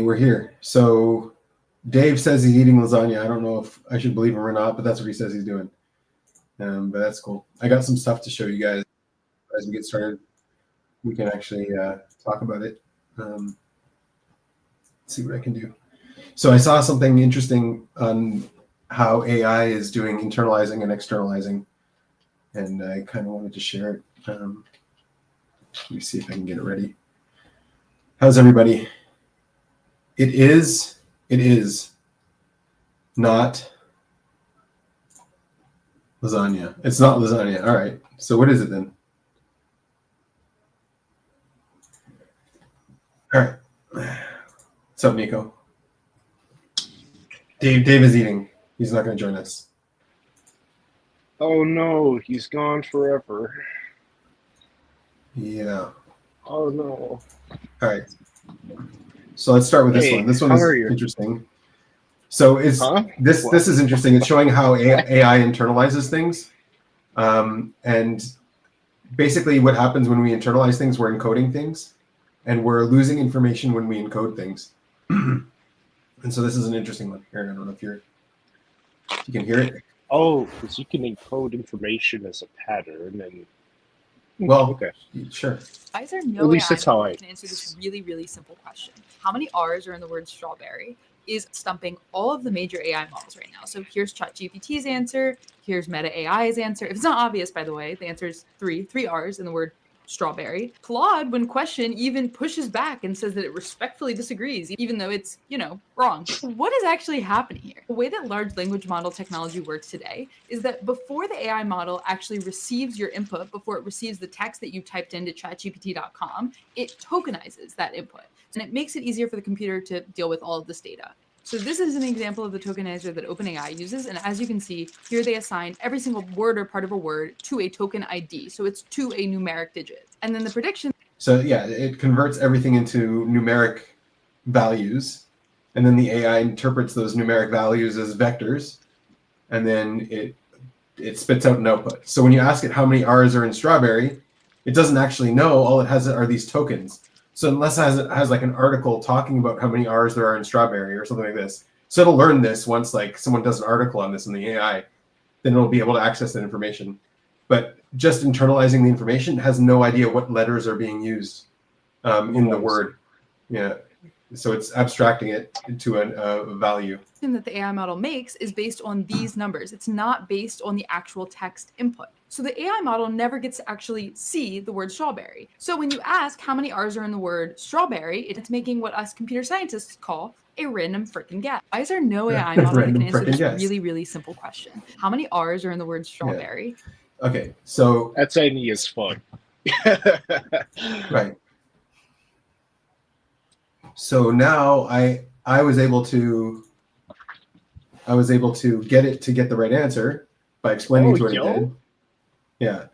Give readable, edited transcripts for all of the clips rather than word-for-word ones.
we're here. So Dave says he's eating lasagna. I don't know if I should believe him or not, but that's what he says he's doing. But that's cool. I got some stuff to show you guys as we get started. We can actually talk about it. Let's see what I can do. So I saw something interesting on how AI is doing internalizing and externalizing, and I kind of wanted to share it. Let me see if I can get it ready. How's everybody? It is not lasagna. It's not lasagna. All right. So what is it then? All right. What's up, Nico? Dave is eating. He's not going to join us. Oh no, he's gone forever. Yeah. Oh no. All right. So let's start with this one. This one is interesting. So this is interesting. It's showing how AI internalizes things. And basically what happens when we internalize things, we're encoding things, and we're losing information when we encode things. And so this is an interesting one. Here, I don't know if you can hear it. Oh, because you can encode information as a pattern, and well, okay, sure. Why is there no AI that can answer this really, really simple question? How many R's are in the word strawberry? Is stumping all of the major AI models right now. So here's ChatGPT's answer. Here's Meta AI's answer. If it's not obvious, by the way, the answer is three R's in the word strawberry. Claude, when questioned, even pushes back and says that it respectfully disagrees, even though it's, wrong. What is actually happening here? The way that large language model technology works today is that before the AI model actually receives your input, before it receives the text that you typed into chatgpt.com, it tokenizes that input. And it makes it easier for the computer to deal with all of this data. So this is an example of the tokenizer that OpenAI uses. And as you can see, here they assign every single word or part of a word to a token ID. So it's to a numeric digit. And then the prediction. So yeah, it converts everything into numeric values. And then the AI interprets those numeric values as vectors. And then it spits out an output. So when you ask it how many R's are in strawberry, it doesn't actually know. All it has are these tokens. So unless it has like an article talking about how many R's there are in strawberry or something like this. So it'll learn this once like someone does an article on this in the AI, then it'll be able to access that information. But just internalizing the information has no idea what letters are being used in the word. Yeah. So it's abstracting it into a value. That the AI model makes is based on these numbers. It's not based on the actual text input. So the AI model never gets to actually see the word strawberry. So when you ask how many R's are in the word strawberry, it's making what us computer scientists call a random freaking guess. Why is there no AI model that can answer this really, really simple question? How many R's are in the word strawberry? Yeah. Okay, so that's any as fun. Right. So now I was able to get it to get the right answer by explaining to it. It did. Yeah.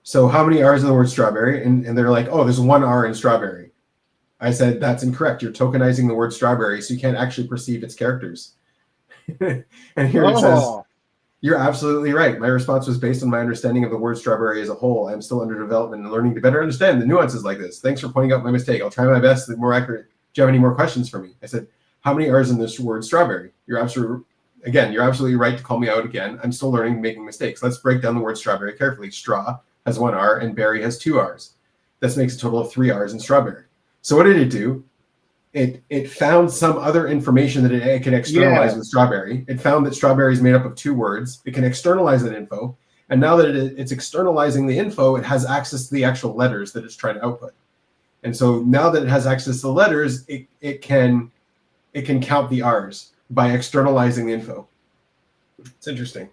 So how many R's in the word strawberry? And they're like, oh, there's one R in strawberry. I said, that's incorrect. You're tokenizing the word strawberry, so you can't actually perceive its characters. And here it says, you're absolutely right. My response was based on my understanding of the word strawberry as a whole. I'm still under development and learning to better understand the nuances like this. Thanks for pointing out my mistake. I'll try my best to be more accurate. Do you have any more questions for me? I said, how many R's in this word strawberry? You're absolutely right to call me out again. I'm still learning, making mistakes. Let's break down the word strawberry carefully. Straw has one R and berry has two R's. This makes a total of 3 R's in strawberry. So what did it do? It found some other information that it can externalize with strawberry. It found that strawberry is made up of 2 words. It can externalize that info. And now that it's externalizing the info, it has access to the actual letters that it's trying to output. And so now that it has access to the letters, it can count the R's by externalizing the info. It's interesting.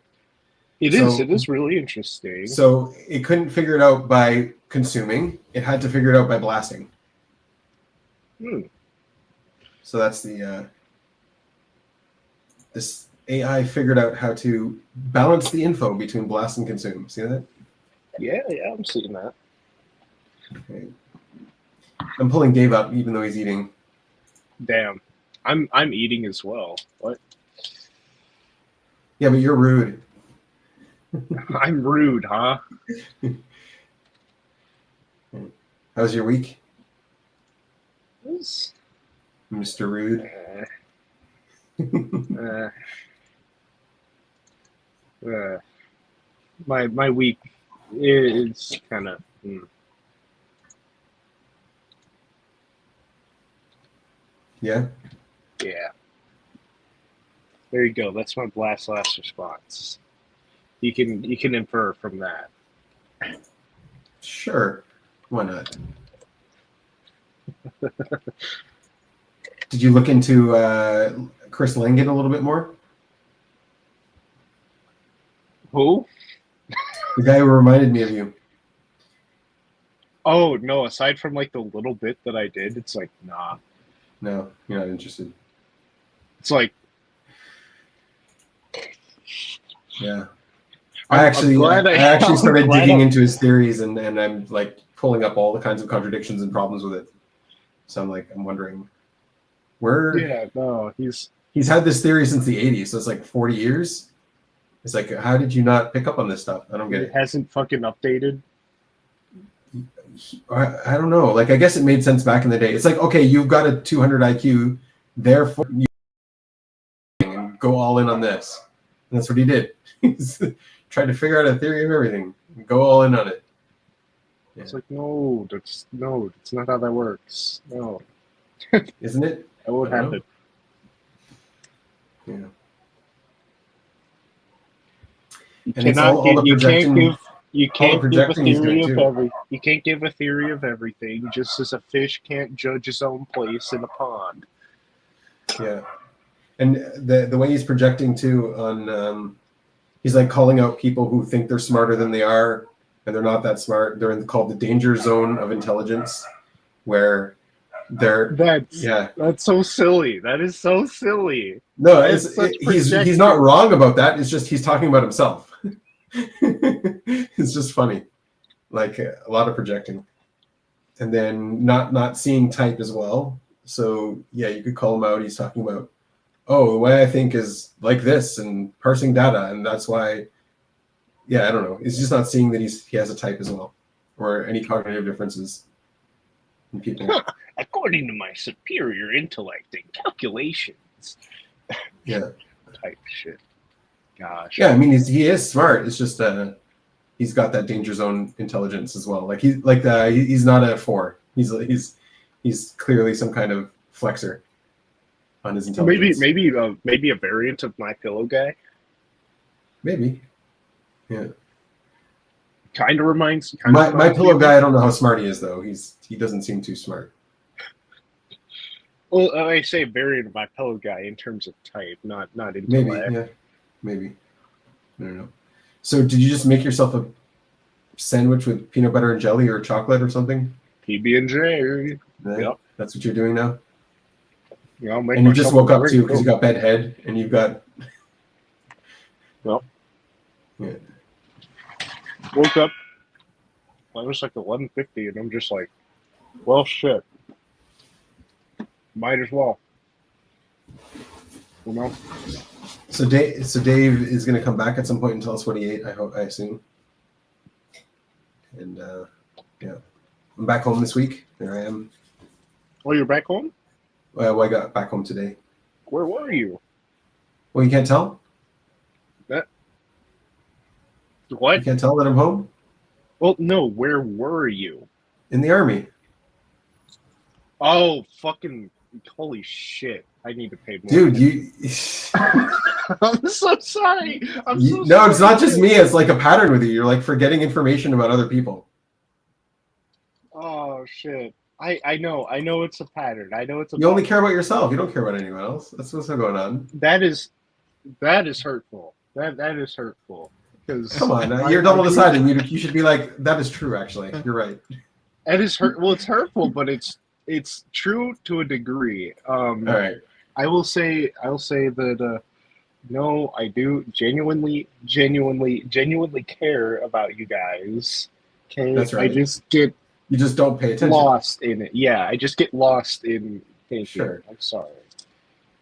It is really interesting. So it couldn't figure it out by consuming. It had to figure it out by blasting. So that's this AI figured out how to balance the info between blast and consume. See that? Yeah, I'm seeing that. Okay. I'm pulling Dave up even though he's eating. Damn. I'm eating as well. What? Yeah, but you're rude. I'm rude, huh? How's your week? Mr. Rude. My week is kind of. Yeah. Yeah. There you go. That's my last response. You can infer from that. Sure. Why not? Did you look into Chris Langan a little bit more? Who? The guy who reminded me of you. Oh no! Aside from like the little bit that I did, it's like nah. No, you're not interested. It's like, yeah. I actually started digging into his theories, and I'm like pulling up all the kinds of contradictions and problems with it. So I'm wondering where. Yeah, no, he's had this theory since the '80s, so it's like 40 years. It's like, how did you not pick up on this stuff? I don't get it. It hasn't fucking updated. I don't know. Like, I guess it made sense back in the day. It's like, okay, you've got a 200 IQ, therefore you go all in on this. And that's what he did. He's tried to figure out a theory of everything. Go all in on it. Yeah. It's like, no, that's not how that works. No. Isn't it? That won't happen. Yeah. You can't give a theory of everything. You can't give a theory of everything, just as a fish can't judge his own place in a pond. Yeah, and the way he's projecting too on, he's like calling out people who think they're smarter than they are, and they're not that smart. They're called the danger zone of intelligence, where that's so silly. That is so silly. No, he's not wrong about that. It's just he's talking about himself. It's just funny, like a lot of projecting, and then not seeing type as well. So yeah, you could call him out. He's talking about, oh, the way I think is like this, and parsing data, and that's why. Yeah, I don't know. He's just not seeing that he has a type as well, or any cognitive differences in people. According to my superior intellect and calculations. Yeah. Type shit. Gosh. Yeah, I mean he is smart. It's just he's got that danger zone intelligence as well. Like he's not a 4. He's clearly some kind of flexor on his intelligence. Maybe a variant of my pillow guy. Maybe. Yeah. Kind of reminds my pillow guy. I don't know how smart he is though. He doesn't seem too smart. Well, I say variant of my pillow guy in terms of type, not intellect. Maybe, yeah. Maybe. I don't know. So did you just make yourself a sandwich with peanut butter and jelly or chocolate or something? PB&J. Yep. That's what you're doing now? Yeah, and you just woke up too because you got bed head and you've got... Well. Yeah. Woke up. Well, it was like 11:50 and I'm just like, well, shit. Might as well. You know? So Dave is going to come back at some point and tell us what he ate. I assume. And yeah, I'm back home this week. There I am. Oh, you're back home? Well, I got back home today. Where were you? Well, you can't tell. What? You can't tell that I'm home? Well, no. Where were you? In the army. Oh, fucking! Holy shit! I need to pay more. Dude, you. I'm so sorry. No, it's not just me. It's like a pattern with you. You're like forgetting information about other people. Oh shit! I know it's a pattern. I know it's a. You only care about yourself. You don't care about anyone else. That's what's going on. That is hurtful. That is hurtful. Come on, you're double deciding. You should be like, that is true. Actually, you're right. That is hurt. Well, it's hurtful, but it's true to a degree. All right. I will say that no, I do genuinely care about you guys. Okay, that's right. You just don't pay attention. Lost in it. Yeah, I just get lost in thinking. Sure. I'm sorry.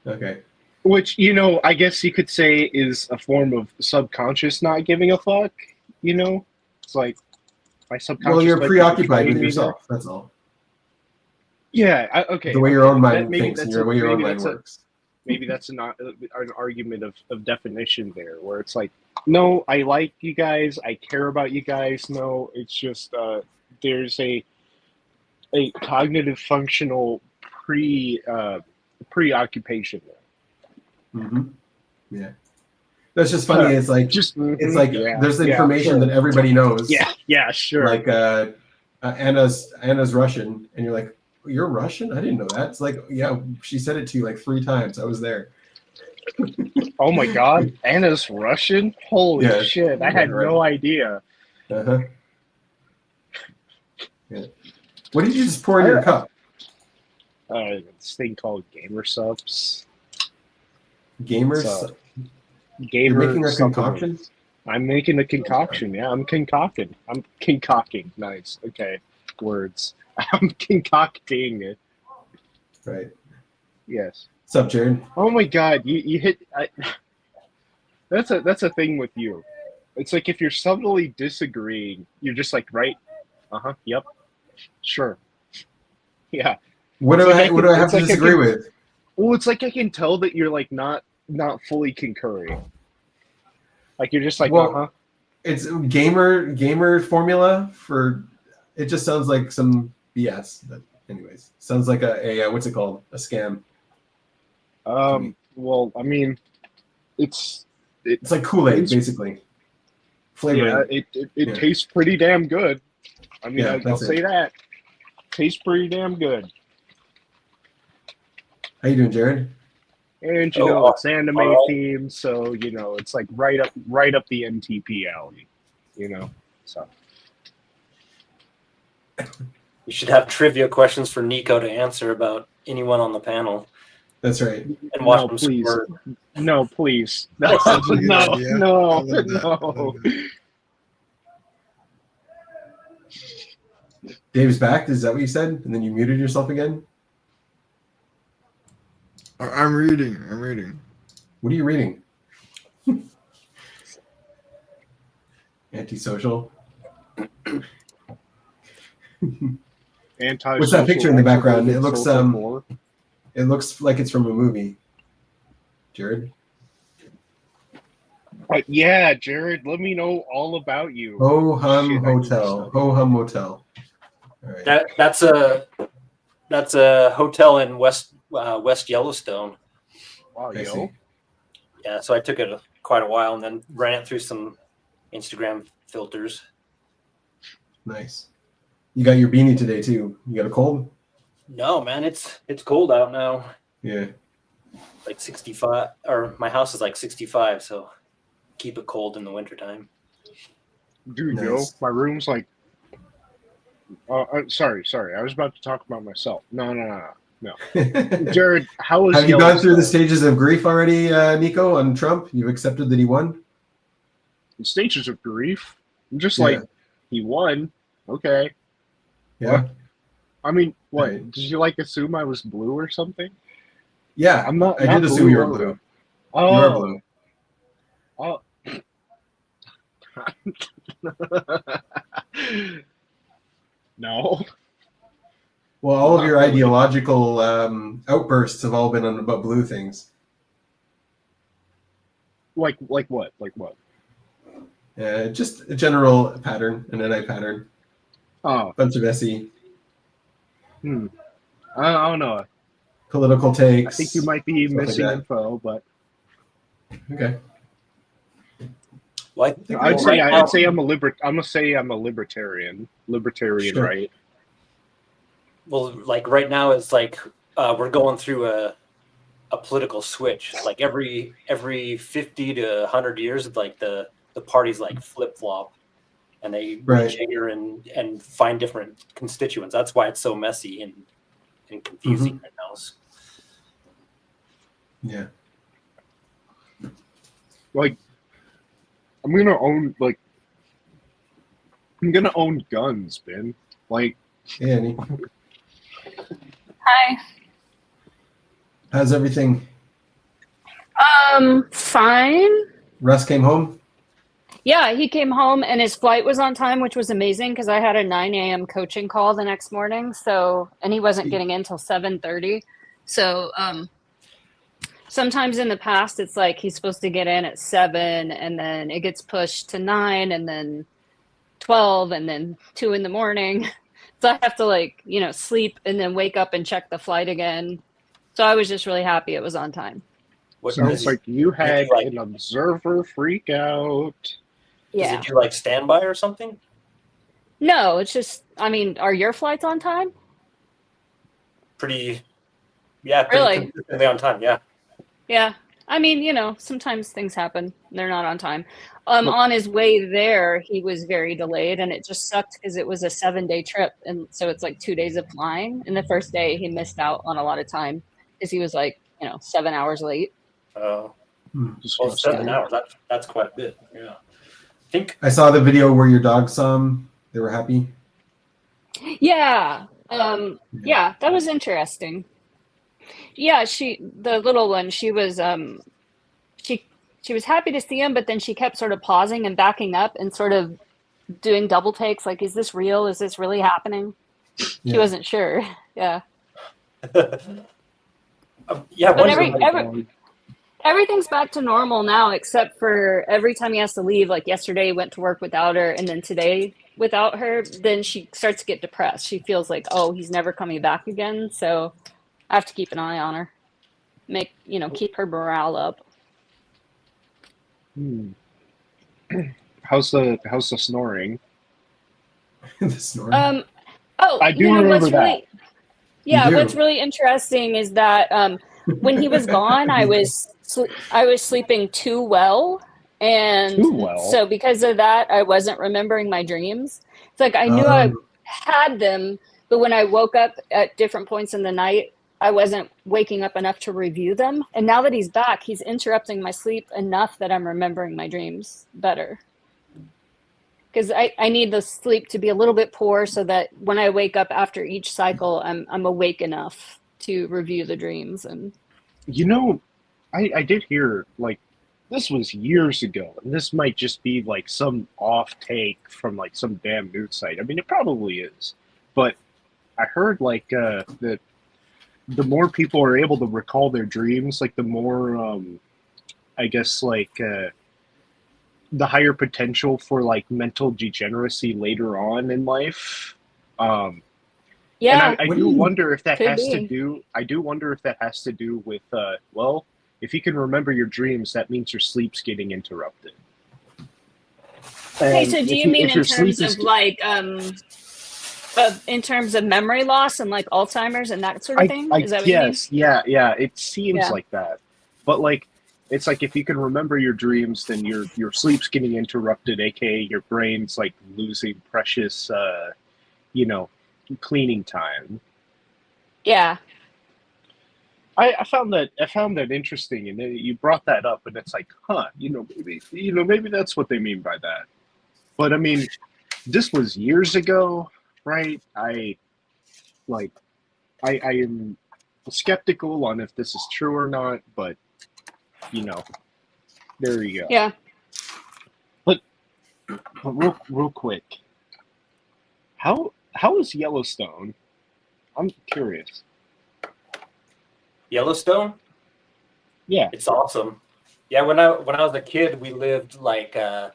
Okay. Which, I guess you could say is a form of subconscious not giving a fuck. It's like my subconscious. Well, you're preoccupied with yourself. That's all. Yeah. Okay. The way your own mind maybe thinks and that's the way your own maybe mind that's works. maybe that's not an argument of definition there, where it's like, no, I like you guys, I care about you guys. No, it's just there's a cognitive functional preoccupation there. Mm-hmm. Yeah. That's just funny. It's like there's information that everybody knows. Yeah, sure. Like Anna's Russian, and you're like, you're Russian? I didn't know that. It's like, yeah, she said it to you like 3 times. I was there. Oh my God, Anna's Russian? Holy shit! I had no idea. Uh-huh. Yeah. What did you just pour in your cup? This thing called Gamer Subs. Gamer. You're making a concoction? I'm making a concoction. Yeah, I'm concocting. I'm concocting. Nice. Okay. Words. I'm concocting it. Right. Yes. What's up, Jared? Oh my God, you hit. That's a thing with you. It's like if you're subtly disagreeing, you're just like, right? Yep. Sure. Yeah. What do I have to disagree with? Well, it's like I can tell that you're like not fully concurring. Like you're just like, It's gamer formula for. It just sounds like some BS. But anyways, sounds like a what's it called? A scam. Well, I mean, it's like Kool-Aid, basically. Flavoring. Yeah, it tastes pretty damn good. I mean, I'll say that. Tastes pretty damn good. How you doing, Jared? And you know, it's anime theme, so you know, it's like right up the NTP alley. You know, so. You should have trivia questions for Nico to answer about anyone on the panel. That's right. And watch them please. squirt. No, please. No. Dave's back. Is that what you said? And then you muted yourself again? I'm reading. What are you reading? Antisocial. What's that picture in the background? It looks like it's from a movie. Jared? Yeah, Jared, let me know all about you. Ho Hum Hotel. Ho Hum Motel. All right. That's a hotel in West Yellowstone. Wow, I see. Yeah, so I took it quite a while and then ran it through some Instagram filters. Nice. You got your beanie today too. You got a cold? No, man, it's cold out now. Yeah. Like 65, or my house is like 65, so keep it cold in the wintertime. Dude, Nice. yo, my room's like. Sorry. I was about to talk about myself. No. Jared, how was? Have you gone through the stages of grief already, Nico, on Trump? You've accepted that he won? The stages of grief? I'm just like, he won. Okay. Yeah. What? I mean, what? Right. Did you like assume I was blue or something? Yeah. I'm not. I did assume you were blue. Oh. You are blue. Oh. No. Well, all of your ideological outbursts have all been about blue things. Like what? Like what? Just a general pattern, an NI pattern. Oh. Bunch of SE. I don't know. Political takes. I think you might be missing info, but okay. Well, I'd say I'm gonna say I'm a libertarian. Libertarian, Sure. right? Well, like right now, it's like we're going through a political switch. Like every 50 to 100 years, like the parties like flip flop, and they rejigger and find different constituents. That's why it's so messy and confusing right now. Yeah. Like, I'm gonna own guns, Ben. Like, Hey, Annie. Hi. How's everything? Fine. Russ came home? Yeah, he came home and his flight was on time, which was amazing because I had a 9 a.m. coaching call the next morning. So, and he wasn't getting in till 7:30. So, sometimes in the past, it's like he's supposed to get in at 7 and then it gets pushed to 9 and then 12 and then 2 in the morning. So I have to like, sleep and then wake up and check the flight again. So I was just really happy it was on time. What Sounds does like you he had do, like, an observer freak out. does he Yeah. do like standby or something? No, it's just, are your flights on time? Pretty Really? consistently on time. Yeah. Yeah. Sometimes things happen. They're not on time. Look, On his way there, he was very delayed and it just sucked because it was a 7-day trip. And so it's like 2 days of flying. And the first day he missed out on a lot of time because he was like, 7 hours late. Well, disgusting. 7 hours. That's quite a bit. Yeah. I think I saw the video where your dog saw him. They were happy. Yeah. Yeah, that was interesting. Yeah, the little one, she was happy to see him, but then she kept sort of pausing and backing up and sort of doing double takes like, is this real? Is this really happening? She wasn't sure. Yeah. yeah. But everything's back to normal now, except for every time he has to leave. Like yesterday, he went to work without her, and then today without her. Then she starts to get depressed. She feels like, oh, he's never coming back again. So I have to keep an eye on her, keep her morale up. How's the snoring? The snoring. I do remember that. What's really interesting is that when he was gone, I was sleeping too well, and so because of that, I wasn't remembering my dreams. It's like I knew I had them, but when I woke up at different points in the night, I wasn't waking up enough to review them. And now that he's back, he's interrupting my sleep enough that I'm remembering my dreams better. Because I need the sleep to be a little bit poor so that when I wake up after each cycle, I'm awake enough to review the dreams. And I did hear, like, this was years ago, and this might just be like some off take from like some damn news site. I mean, it probably is, but I heard like that the more people are able to recall their dreams, like the more I guess like the higher potential for like mental degeneracy later on in life. yeah, and I do wonder if that could has to be. do. I do wonder if that has to do with well, if you can remember your dreams, that means your sleep's getting interrupted. Okay, And so do if you mean if in your sleep terms is of like in terms of memory loss and like Alzheimer's and that sort of thing? I Is that what you mean? guess, yeah, it seems Yeah. like that. But like, it's like if you can remember your dreams, then your sleep's getting interrupted, aka your brain's like losing precious, cleaning time. Yeah. I found that interesting, and then you brought that up, and it's like, maybe that's what they mean by that. But I mean, this was years ago, right? I am skeptical on if this is true or not, but there you go. Yeah. But real quick, how is Yellowstone? I'm curious. Yellowstone. Yeah. It's awesome. Yeah, when I was a kid, we lived like an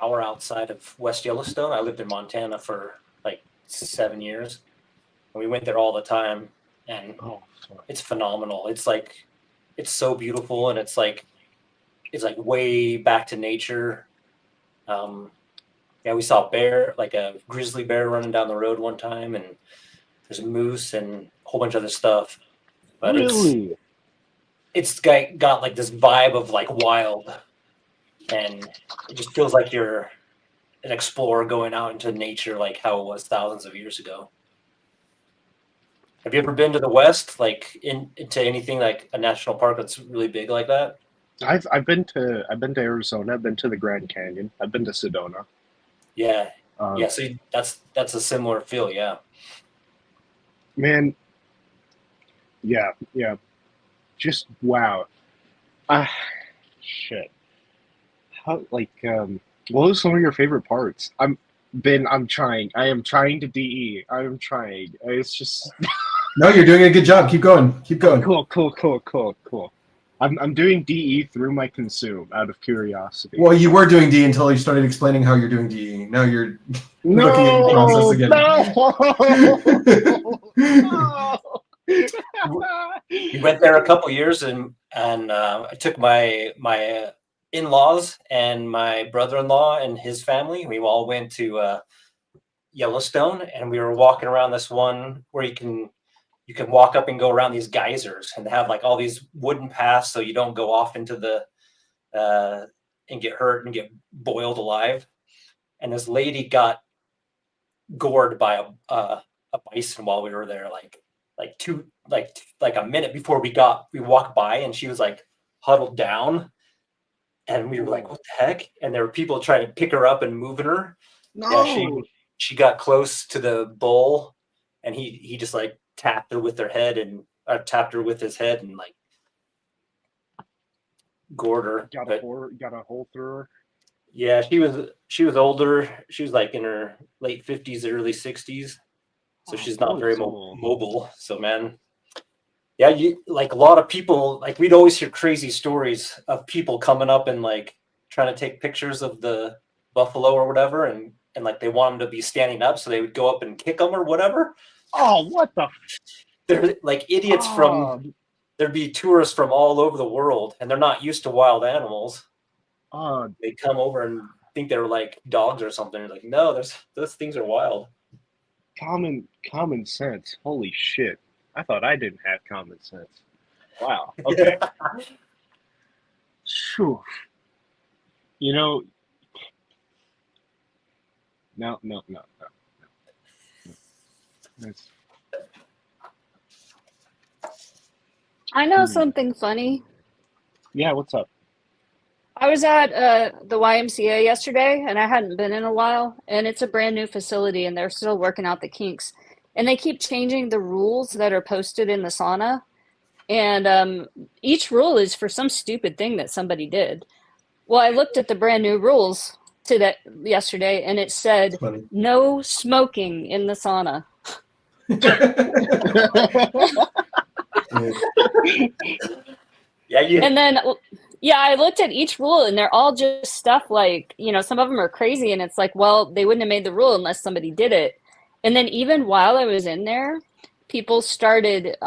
hour outside of West Yellowstone. I lived in Montana for like 7 years, and we went there all the time. And it's phenomenal. It's so beautiful, and it's like way back to nature. Yeah, we saw a bear, like a grizzly bear, running down the road one time, and there's a moose and a whole bunch of other stuff. But really? it's got like this vibe of like wild, and it just feels like you're an explorer going out into nature, like how it was thousands of years ago. Have you ever been to the West, like into anything like a national park that's really big like that? I've been to Arizona. I've been to the Grand Canyon. I've been to Sedona. Yeah, yeah. So that's a similar feel, yeah. Man, yeah. Just wow. Shit. what was some of your favorite parts? I'm trying. I am trying to DE. I am trying. It's just No, you're doing a good job. Keep going. Keep going. cool. I'm doing DE through my consume out of curiosity. Well, you were doing D until you started explaining how you're doing DE. Now you're looking at the process again. We went there a couple years, and I took my in-laws and my brother-in-law and his family. We all went to Yellowstone, and we were walking around this one where you can walk up and go around these geysers, and they have like all these wooden paths so you don't go off into the and get hurt and get boiled alive. And this lady got gored by a bison while we were there, like a minute before we walked by, and she was like huddled down, and we were like, what the heck? And there were people trying to pick her up and moving her. No. Yeah, she got close to the bull, and he just like tapped her with tapped her with his head and like gored her. Got a hole through her. Yeah, she was older. She was like in her late 50s, early 60s. So she's not very mobile. So man, yeah, you like a lot of people, like we'd always hear crazy stories of people coming up and like trying to take pictures of the buffalo or whatever, and like they want them to be standing up, so they would go up and kick them or whatever. Oh, what the? They're like idiots from. There'd be tourists from all over the world, and they're not used to wild animals. They come over and think they're like dogs or something. They're like, no, those things are wild. Common sense. Holy shit! I thought I didn't have common sense. Wow. Okay. Phew. You know. No. That's... I know something funny. Yeah, what's up? I was at the YMCA yesterday, and I hadn't been in a while, and it's a brand new facility, and they're still working out the kinks. And they keep changing the rules that are posted in the sauna, and each rule is for some stupid thing that somebody did. Well, I looked at the brand new rules yesterday, and it said no smoking in the sauna. And then I looked at each rule, and they're all just stuff like, some of them are crazy, and it's like, well, they wouldn't have made the rule unless somebody did it. And then even while I was in there, people started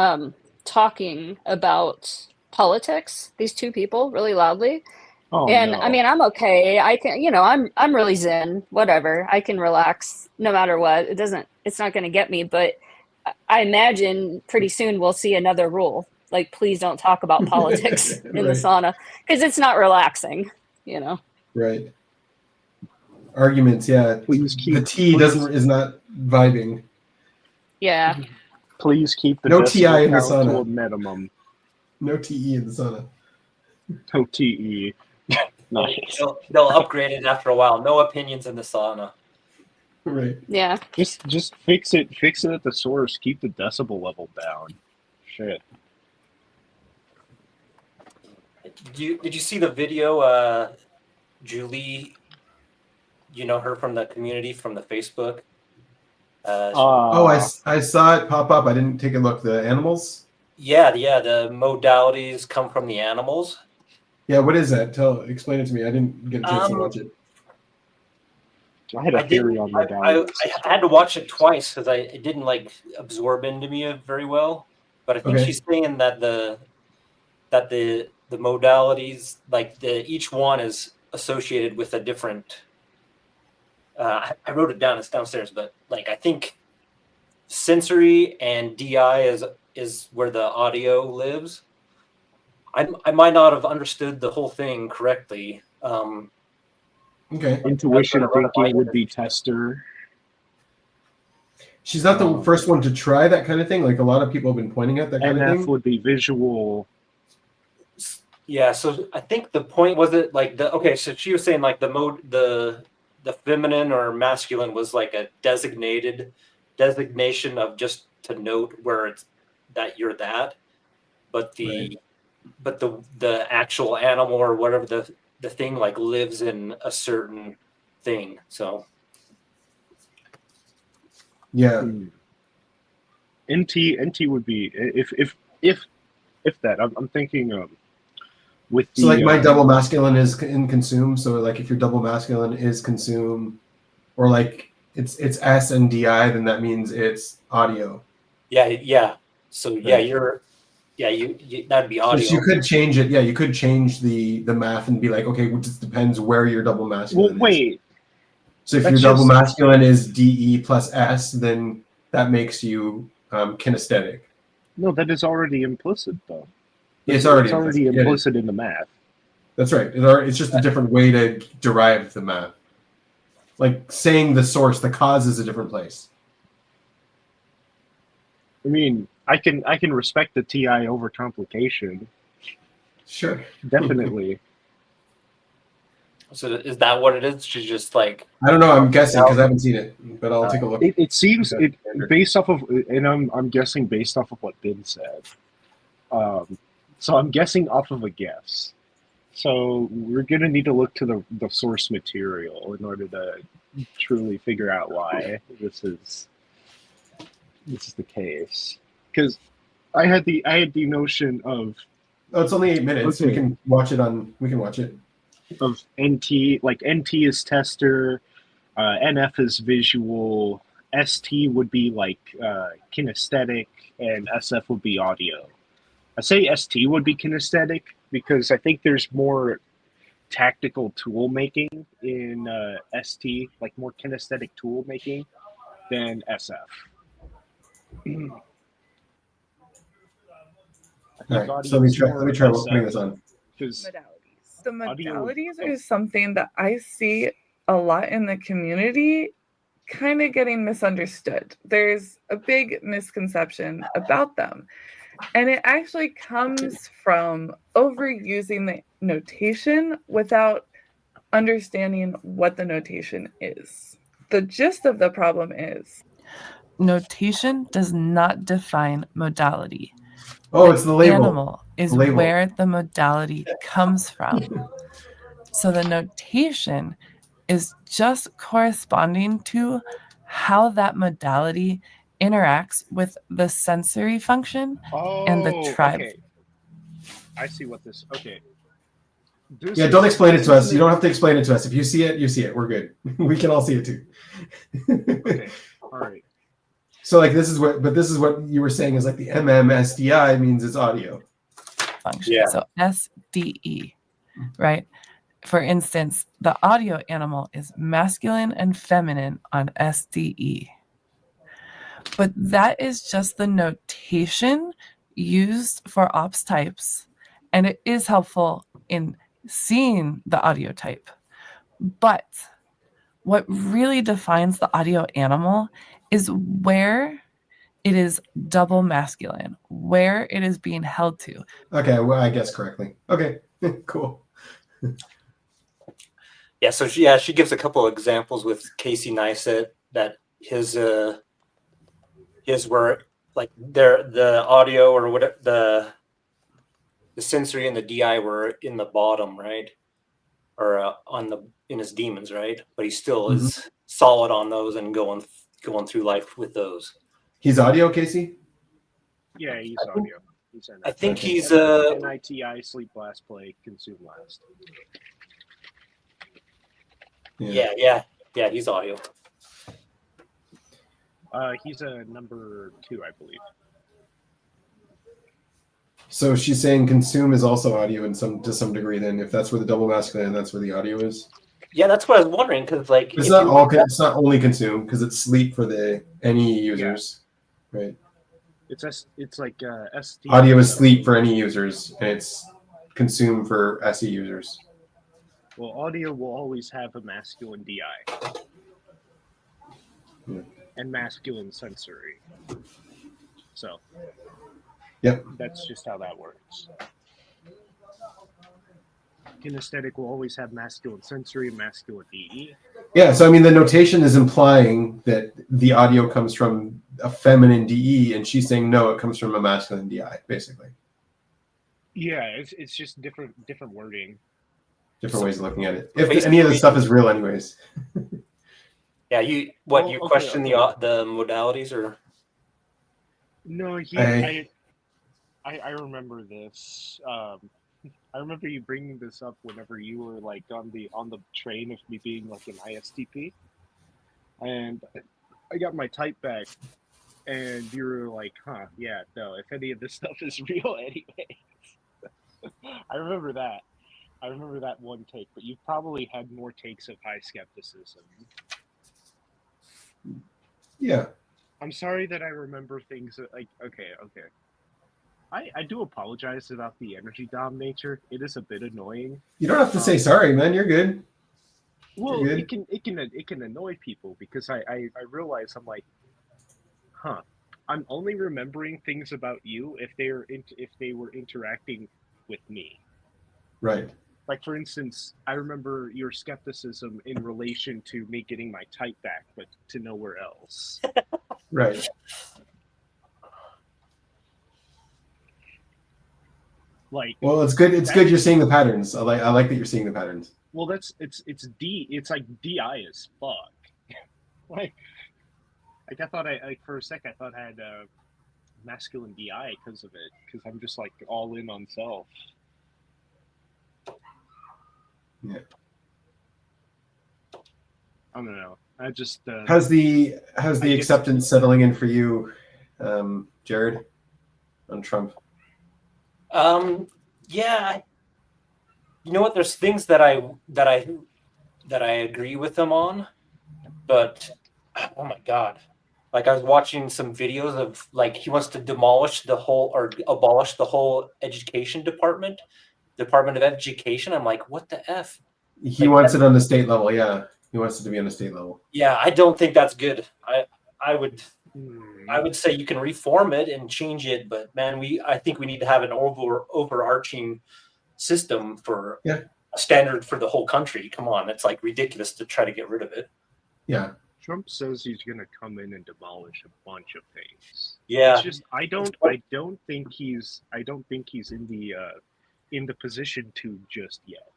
talking about politics, these two people, really loudly. Oh, and no. I mean, I'm okay. I can, I'm really zen, whatever. I can relax no matter what. It's not going to get me, but I imagine pretty soon we'll see another rule. Like, please don't talk about politics in the sauna, because it's not relaxing, Right. Arguments, yeah. The tea is not vibing. Yeah. Please keep the no TI in the count sauna. to a minimum. No TE in the sauna. No TE. Nice. They'll upgrade it after a while. No opinions in the sauna. Right. Yeah. Just fix it. Fix it at the source. Keep the decibel level down. Shit. Did you see the video? Julie, you know her from the community, from the Facebook. I saw it pop up. I didn't take a look. The animals. Yeah. The modalities come from the animals. Yeah. What is that? Explain it to me. I didn't get a chance to watch it. I had a theory on modalities. I had to watch it twice because it didn't like absorb into me very well. But I think she's saying that the modalities, like each one is associated with a different. I wrote it down. It's downstairs, but like I think sensory and DI is where the audio lives. I might not have understood the whole thing correctly. Okay. Intuition thinking would be tester. She's not the first one to try that kind of thing. Like a lot of people have been pointing at that kind of thing. NF would be visual. Yeah, so I think the point was it like so she was saying like the feminine or masculine was like a designation of just to note where it's that you're that, but the actual animal or whatever the thing like lives in a certain thing. So Yeah. NT would be if that. I'm thinking with the So like my double masculine is in consume. So like if your double masculine is consume, or like it's S and DI, then that means it's audio. yeah. So yeah, you're you that'd be audio. So you could change it. Yeah, you could change the math and be like, okay, it just depends where your double masculine is. Wait. So if your double masculine is DE plus S, then that makes you kinesthetic. No, that is already implicit, though. It's already implicit in the math. That's right. It's just a different way to derive the math. Like saying the source, the cause is a different place. I mean, I can respect the TI overcomplication. Sure. Definitely. So is that what it is? She's just like, I don't know. I'm guessing because I haven't seen it, but I'll take a look. It seems based off of, and I'm guessing based off of what Ben said. So I'm guessing off of a guess. So we're gonna need to look to the source material in order to truly figure out why this is the case. Because I had the notion of. Oh, it's only 8 minutes. Okay. We can watch it. Of NT, like NT is tester, NF is visual, ST would be like kinesthetic, and SF would be audio. I say ST would be kinesthetic because I think there's more tactical tool making in ST, like more kinesthetic tool making than SF. All right, so let me try putting this on. The modalities are something that I see a lot in the community kind of getting misunderstood. There's a big misconception about them. And it actually comes from overusing the notation without understanding what the notation is. The gist of the problem is notation does not define modality. Oh, it's the label. Animal is where the modality comes from. So the notation is just corresponding to how that modality interacts with the sensory function and the tribe. Okay. I see what this. Okay. Don't explain it to us. You don't have to explain it to us. If you see it, you see it. We're good. We can all see it too. Okay. All right. So like this is what you were saying is like the MMSDI means it's audio function. Yeah. So SDE, right? For instance, the audio animal is masculine and feminine on SDE. But that is just the notation used for ops types, and it is helpful in seeing the audio type. But what really defines the audio animal is where it is double masculine, where it is being held to. Okay, well, I guess correctly. Okay, cool. Yeah, so she gives a couple of examples with Casey Neistat that his were like the audio or whatever the sensory and the DI were in the bottom, right? Or in his demons, right? But he still is solid on those and going through life with those. He's audio, Casey? Yeah, he's audio. I think he's NITI, sleep last, play, consume last. Yeah, he's audio. He's a number 2, I believe. So she's saying consume is also audio to some degree. Then, if that's where the double masculine, that's where the audio is. Yeah, that's what I was wondering because like it's not only consume because it's sleep for the NE users, right? It's like ST. Audio is sleep for NE users, and it's consume for SE users. Well, audio will always have a masculine DI and masculine sensory. So, that's just how that works. Kinesthetic will always have masculine sensory and masculine DE. Yeah, so I mean, the notation is implying that the audio comes from a feminine DE, and she's saying no, it comes from a masculine DI, basically. Yeah, it's just different wording. different ways of looking at it. If any of this stuff is real, anyways. Yeah, you question the modalities or? No, yeah, I remember this. I remember you bringing this up whenever you were like on the train of me being like an ISTP, and I got my type back, and you were like, "Huh, yeah, no. If any of this stuff is real, anyway." I remember that. I remember that one take, but you've probably had more takes of high skepticism. Yeah. I'm sorry that I remember things like okay. I do apologize about the energy dom nature. It is a bit annoying. You don't have to say sorry, man. You're good. Well, You're good. it can annoy people because I realize I'm like, huh. I'm only remembering things about you if they were interacting with me. Right. Like for instance, I remember your skepticism in relation to me getting my type back, but to nowhere else. Right. Like, well, it's good. It's good you're seeing the patterns. I like that you're seeing the patterns. Well, it's like DI as fuck. like I thought for a sec I thought I had masculine DI because of it, because I'm just like all in on self. Yeah. I don't know. I just how's the acceptance settling in for you, Jared, on Trump? Yeah, you know what? There's things that I agree with him on, but oh my god, like I was watching some videos of like he wants to abolish the whole education department of education. I'm like, what the f? He wants it on the state level. Yeah, he wants it to be on the state level. Yeah, I don't think that's good. I would say you can reform it and change it, but man, I think we need to have an overarching system for a standard for the whole country. Come on, it's like ridiculous to try to get rid of it. Yeah. Trump says he's going to come in and demolish a bunch of things. Yeah. It's just I don't think he's in the position to just yet.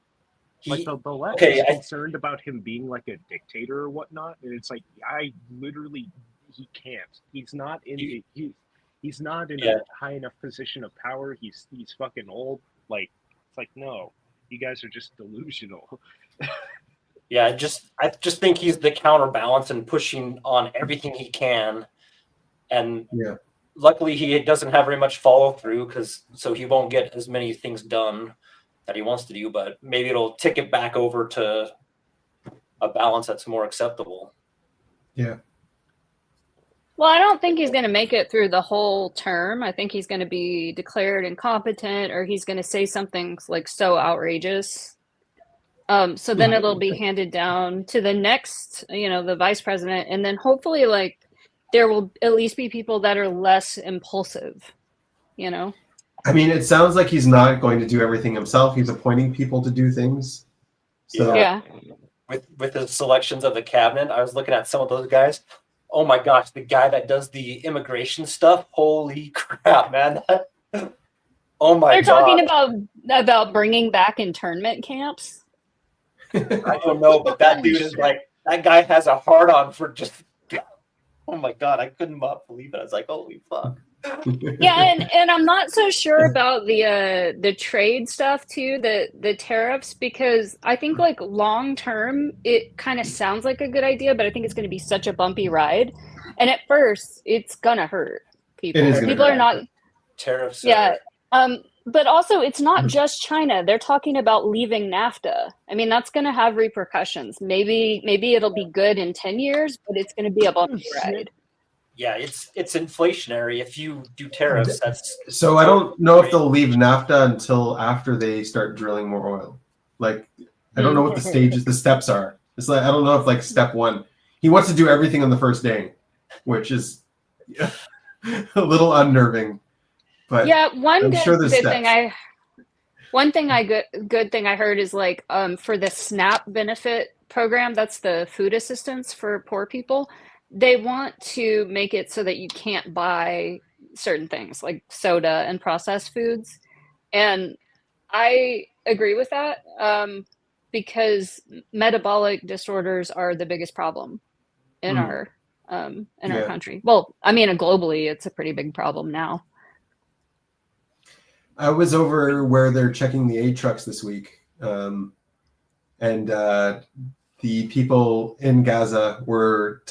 Like the left is concerned about him being like a dictator or whatnot, and it's like he can't. He's not in he's not in a high enough position of power. He's fucking old. Like it's like no, you guys are just delusional. Yeah, I just think he's the counterbalance and pushing on everything he can, and luckily he doesn't have very much follow through so he won't get as many things done that he wants to do. But maybe it'll tick it back over to a balance that's more acceptable. Yeah. Well, I don't think he's going to make it through the whole term. I think he's going to be declared incompetent, or he's going to say something like so outrageous. So then it'll be handed down to the next, the vice president. And then hopefully like there will at least be people that are less impulsive, I mean, it sounds like he's not going to do everything himself. He's appointing people to do things. So yeah. With the selections of the cabinet, I was looking at some of those guys. Oh my gosh, the guy that does the immigration stuff. Holy crap, man. Oh my God. They're talking about bringing back internment camps. I don't know, but that dude is like, that guy has a hard on for just, oh my God, I couldn't believe it. I was like, holy fuck. Yeah, and I'm not so sure about the trade stuff too, the tariffs, because I think like long term it kind of sounds like a good idea, but I think it's going to be such a bumpy ride, and at first it's gonna hurt people. People are not tariffs. Yeah, but also it's not just China. They're talking about leaving NAFTA. I mean, that's going to have repercussions. Maybe it'll be good in 10 years, but it's going to be a bumpy ride. Yeah, it's inflationary. If you do tariffs, that's so I don't know if they'll leave NAFTA until after they start drilling more oil. Like, I don't know what the steps are. It's like, I don't know if like step one, he wants to do everything on the first day, which is a little unnerving. But yeah, one good thing I heard is like for the SNAP benefit program, that's the food assistance for poor people. They want to make it so that you can't buy certain things like soda and processed foods. And I agree with that. because metabolic disorders are the biggest problem in our country. Well, I mean, globally, it's a pretty big problem now. I was over where they're checking the aid trucks this week, and the people in Gaza were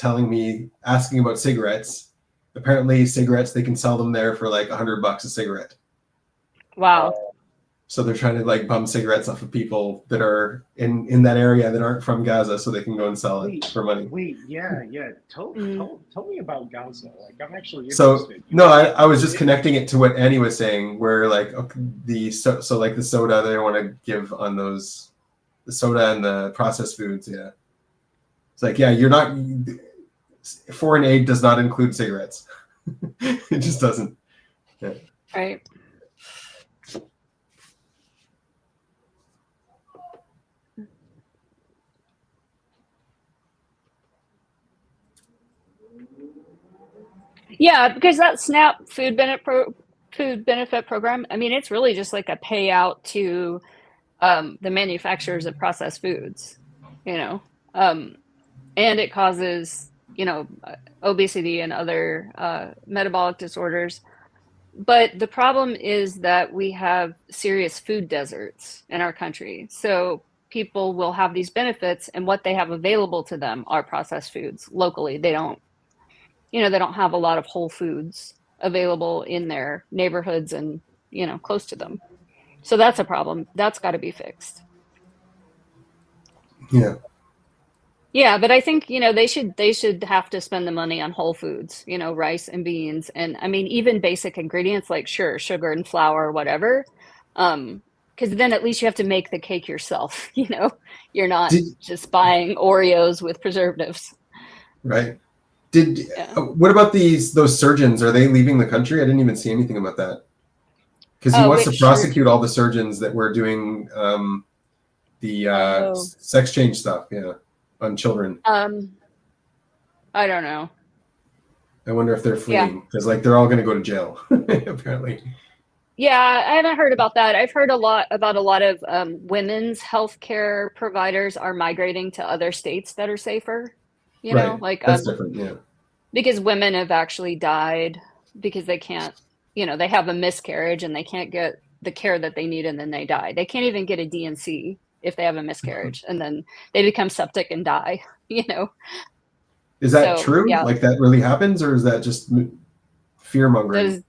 asking about cigarettes. Apparently, cigarettes, they can sell them there for like $100 a cigarette. Wow. So they're trying to like bum cigarettes off of people that are in that area that aren't from Gaza, so they can go and sell it for money. Yeah. Tell me about Gaza. Like, I'm actually So interested. I was just connecting it to what Annie was saying, where like the soda they want to give on the soda and the processed foods. Yeah, it's like foreign aid does not include cigarettes. It just doesn't. Yeah. Right. Yeah, because that SNAP food benefit program, I mean, it's really just like a payout to the manufacturers of processed foods, and it causes, obesity and other metabolic disorders. But the problem is that we have serious food deserts in our country. So people will have these benefits, and what they have available to them are processed foods locally. They don't have a lot of whole foods available in their neighborhoods and, close to them. So that's a problem. That's got to be fixed. Yeah. Yeah, but I think, they should have to spend the money on whole foods, rice and beans. And I mean, even basic ingredients like sugar and flour or whatever. Because then at least you have to make the cake yourself. You're not just buying Oreos with preservatives. Right. What about those surgeons? Are they leaving the country? I didn't even see anything about that. Because he wants to prosecute all the surgeons that were doing the sex change stuff, on children. I don't know. I wonder if they're fleeing because they're all going to go to jail apparently. Yeah, I haven't heard about that. I've heard a lot of women's healthcare providers are migrating to other states that are safer. That's different, yeah. Because women have actually died because they can't, they have a miscarriage and they can't get the care that they need, and then they die. They can't even get a DNC if they have a miscarriage, and then they become septic and die. Is that true? Yeah. Like that really happens, or is that just fear mongering?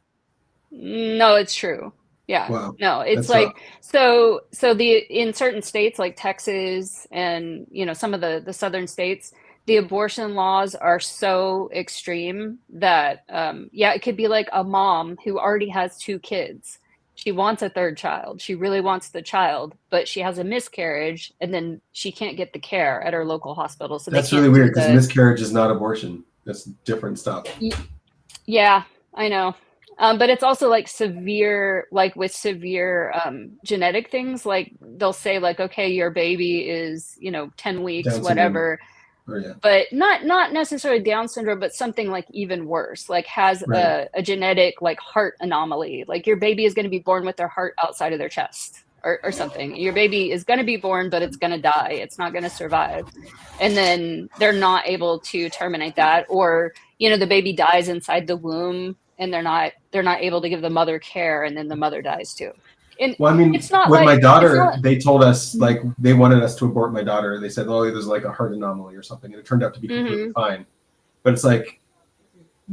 No, it's true. Yeah. Wow. No, it's like rough. So in certain states like Texas and some of the southern states, the abortion laws are so extreme that it could be like a mom who already has 2 kids. She wants a 3rd child. She really wants the child, but she has a miscarriage, and then she can't get the care at her local hospital. So that's really weird because miscarriage is not abortion. That's different stuff. Yeah, I know. But it's also like severe genetic things. Like they'll say like, okay, your baby is, 10 weeks, whatever. But not necessarily Down syndrome, but something like even worse, like has a genetic like heart anomaly. Like your baby is going to be born with their heart outside of their chest or something. Your baby is going to be born, but it's going to die. It's not going to survive. And then they're not able to terminate that, or, the baby dies inside the womb and they're not able to give the mother care, and then the mother dies too. And well, I mean, with my daughter, they told us like they wanted us to abort my daughter. They said, "Oh, there's like a heart anomaly or something," and it turned out to be completely fine. But it's like,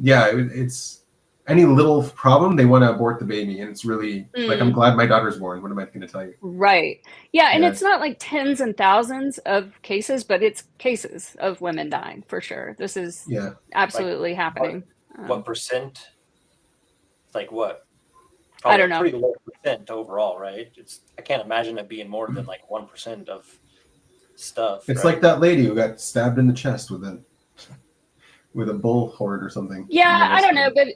it's any little problem they want to abort the baby, and it's really like I'm glad my daughter's born. What am I going to tell you? Right? Yeah, and it's not like tens and thousands of cases, but it's cases of women dying for sure. This is absolutely happening. What percent? Like what? Probably I don't know. Pretty low percent overall, right? I can't imagine it being more than like 1% of stuff. It's like that lady who got stabbed in the chest with a bull horde or something. Yeah, I don't know, but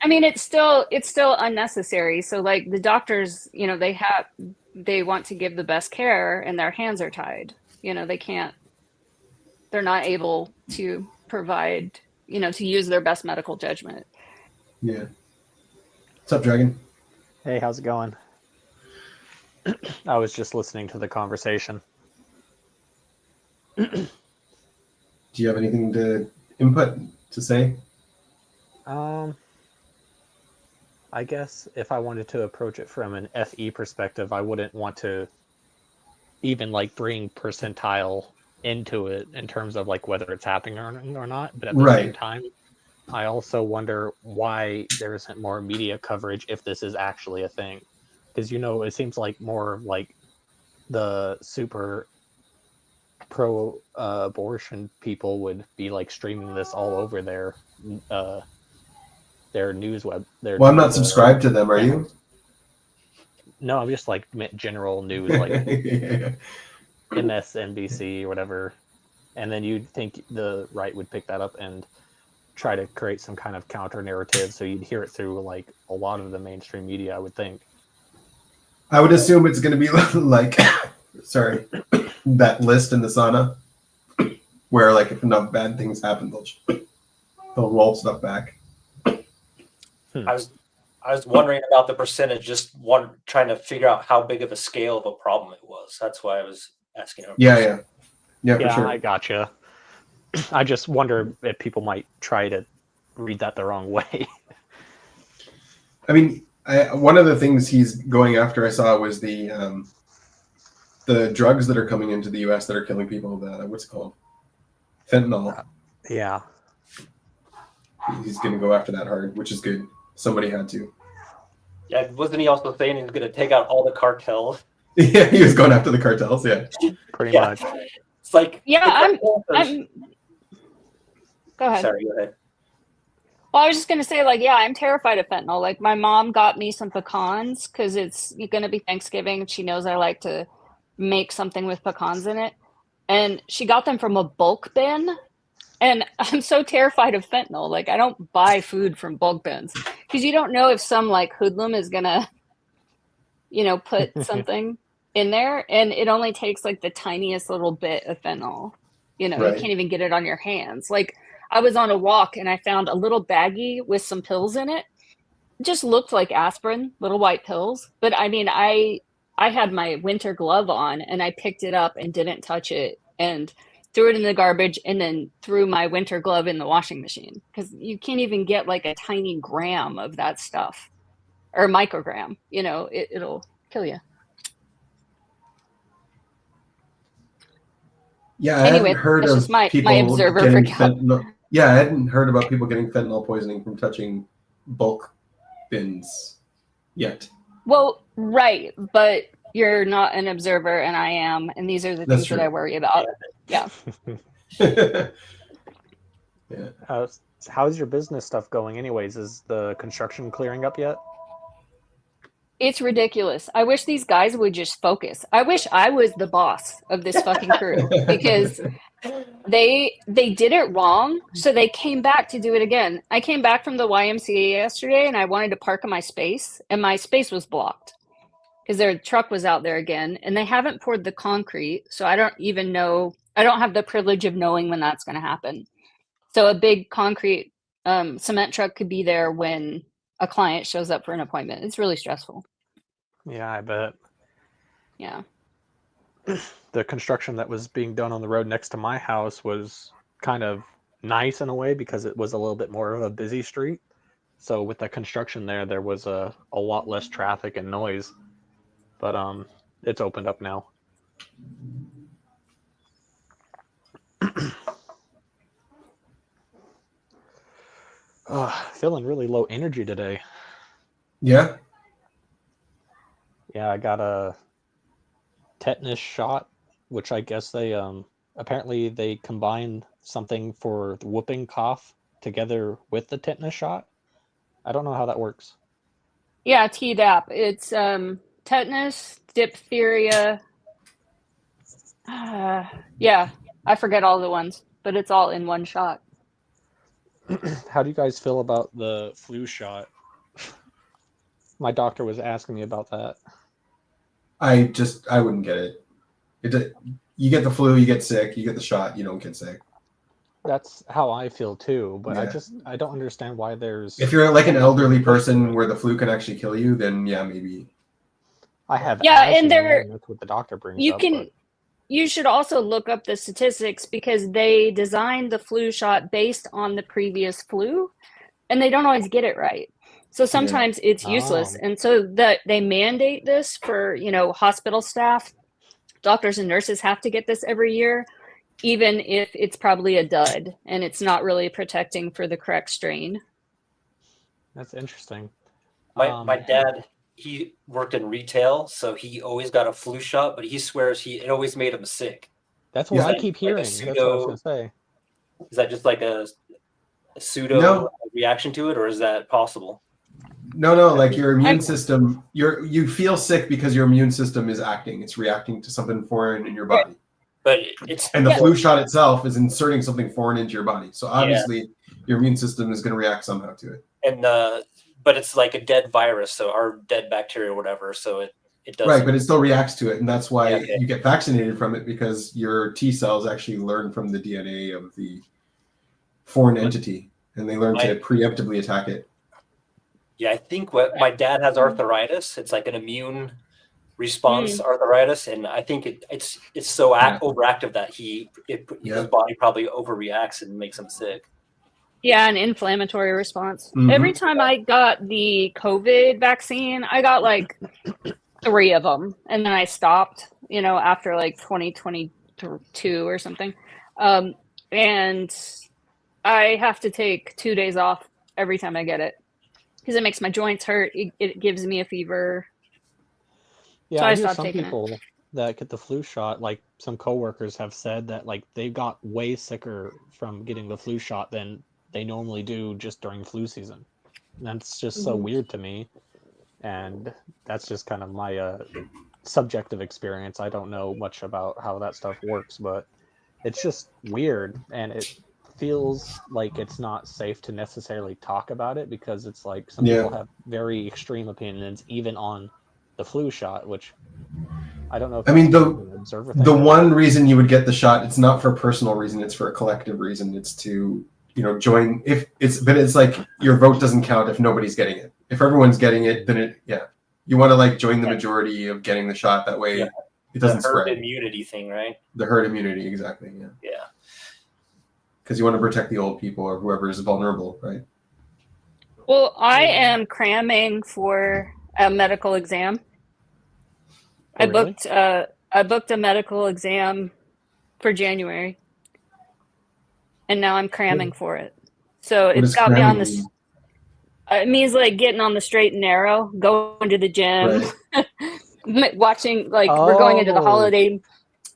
I mean, it's still unnecessary. So like the doctors, they want to give the best care, and their hands are tied. They're not able to provide, to use their best medical judgment. Yeah. What's up, Dragon? Hey, how's it going? I was just listening to the conversation. Do you have anything to input to say? I guess if I wanted to approach it from an FE perspective, I wouldn't want to even like bring percentile into it in terms of like whether it's happening or not. But at the same time, I also wonder why there isn't more media coverage if this is actually a thing. Because, it seems like more like the super pro abortion people would be like streaming this all over their news web. Well, I'm not subscribed to them. Are you? No, I'm just like general news, like MSNBC or whatever. And then you'd think the right would pick that up and try to create some kind of counter narrative. So you'd hear it through like a lot of the mainstream media, I would think. I would assume it's going to be like, sorry, that list in the sauna where like if enough bad things happen, they'll roll stuff back. I was wondering about the percentage, just trying to figure out how big of a scale of a problem it was. That's why I was asking. Yeah, for sure. I gotcha. I just wonder if people might try to read that the wrong way. I mean, one of the things he's going after I saw was the drugs that are coming into the U.S. that are killing people. What's it called? Fentanyl. Yeah. He's going to go after that hard, which is good. Somebody had to. Yeah, wasn't he also saying he was going to take out all the cartels? Yeah, he was going after the cartels. Yeah, pretty much. It's like I'm. Go ahead. Sorry, go ahead. Well, I was just going to say, like, yeah, I'm terrified of fentanyl. Like, my mom got me some pecans because it's going to be Thanksgiving, and she knows I like to make something with pecans in it. And she got them from a bulk bin. And I'm so terrified of fentanyl. Like, I don't buy food from bulk bins because you don't know if some like hoodlum is gonna, put something in there, and it only takes like the tiniest little bit of fentanyl. You can't even get it on your hands. Like, I was on a walk and I found a little baggie with some pills in it. It just looked like aspirin, little white pills. But I mean, I had my winter glove on and I picked it up and didn't touch it and threw it in the garbage, and then threw my winter glove in the washing machine because you can't even get like a tiny gram of that stuff or microgram. It'll kill you. Yeah, I hadn't heard of people getting fentanyl. Yeah, I hadn't heard about people getting fentanyl poisoning from touching bulk bins yet. Well, right, but you're not an observer, and I am, and these are the things that I worry about. Yeah. Yeah. How's your business stuff going anyways? Is the construction clearing up yet? It's ridiculous. I wish these guys would just focus. I wish I was the boss of this fucking crew because they did it wrong. So they came back to do it again. I came back from the YMCA yesterday and I wanted to park in my space, and my space was blocked because their truck was out there again, and they haven't poured the concrete. So I don't even know. I don't have the privilege of knowing when that's going to happen. So a big concrete cement truck could be there when a client shows up for an appointment. It's really stressful. Yeah, I bet. Yeah. The construction that was being done on the road next to my house was kind of nice in a way because it was a little bit more of a busy street. So with the construction there was a lot less traffic and noise. But it's opened up now. Feeling really low energy today. Yeah? Yeah, I got a tetanus shot, which I guess they apparently they combine something for the whooping cough together with the tetanus shot. I don't know how that works. Yeah, Tdap. It's tetanus, diphtheria. Yeah, I forget all the ones, but it's all in one shot. How do you guys feel about the flu shot? My doctor was asking me about that. I wouldn't get it. You get the flu, you get sick. You get the shot, you don't get sick. That's how I feel too, but yeah. I don't understand why there's. If you're like an elderly person where the flu can actually kill you, then yeah, maybe. I have. Yeah, and that's what the doctor brings up. you should also look up the statistics because they designed the flu shot based on the previous flu, and they don't always get it right. So sometimes it's useless. And so that they mandate this for, you know, hospital staff. Doctors and nurses have to get this every year, even if it's probably a dud and it's not really protecting for the correct strain. That's interesting. My dad, he worked in retail, so he always got a flu shot, but he swears it always made him sick. That's what I keep hearing. That's what I was going to say. Is that just like a pseudo reaction to it, or is that possible? No, like your immune system, you feel sick because your immune system is acting. It's reacting to something foreign in your body. But the flu shot itself is inserting something foreign into your body. So obviously your immune system is going to react somehow to it. And but it's like a dead virus, or dead bacteria or whatever. So it does. Right, but it still reacts to it, and that's why you get vaccinated from it, because your T cells actually learn from the DNA of the foreign entity, and they learn to preemptively attack it. Yeah, I think my dad has arthritis. It's like an immune response arthritis, and I think it's so overactive that his body probably overreacts and makes him sick. Yeah, an inflammatory response. Every time I got the COVID vaccine, I got like 3 of them, and then I stopped, you know, after like 2022 or something. And I have to take 2 days off every time I get it because it makes my joints hurt. It gives me a fever. Yeah, so I I hear stopped some taking people that get the flu shot, like some coworkers have said that like they got way sicker from getting the flu shot than they normally do just during flu season. And that's just so weird to me. And that's just kind of my subjective experience. I don't know much about how that stuff works, but it's just weird. And it feels like it's not safe to necessarily talk about it because it's like some people have very extreme opinions, even on the flu shot, which I don't know if the one reason you would get the shot, it's not for a personal reason, it's for a collective reason. It's to, you know, join but it's like your vote doesn't count if nobody's getting it. If everyone's getting it, then you want to like join the majority of getting the shot, that way it doesn't the herd spread. Immunity thing, right? The herd immunity, exactly. Yeah. Because you want to protect the old people or whoever is vulnerable, right? Well, I am cramming for a medical exam. I booked a medical exam for January, and now I'm cramming for it. So it's got me on this. It means like getting on the straight and narrow, going to the gym, watching like we're going into the holiday.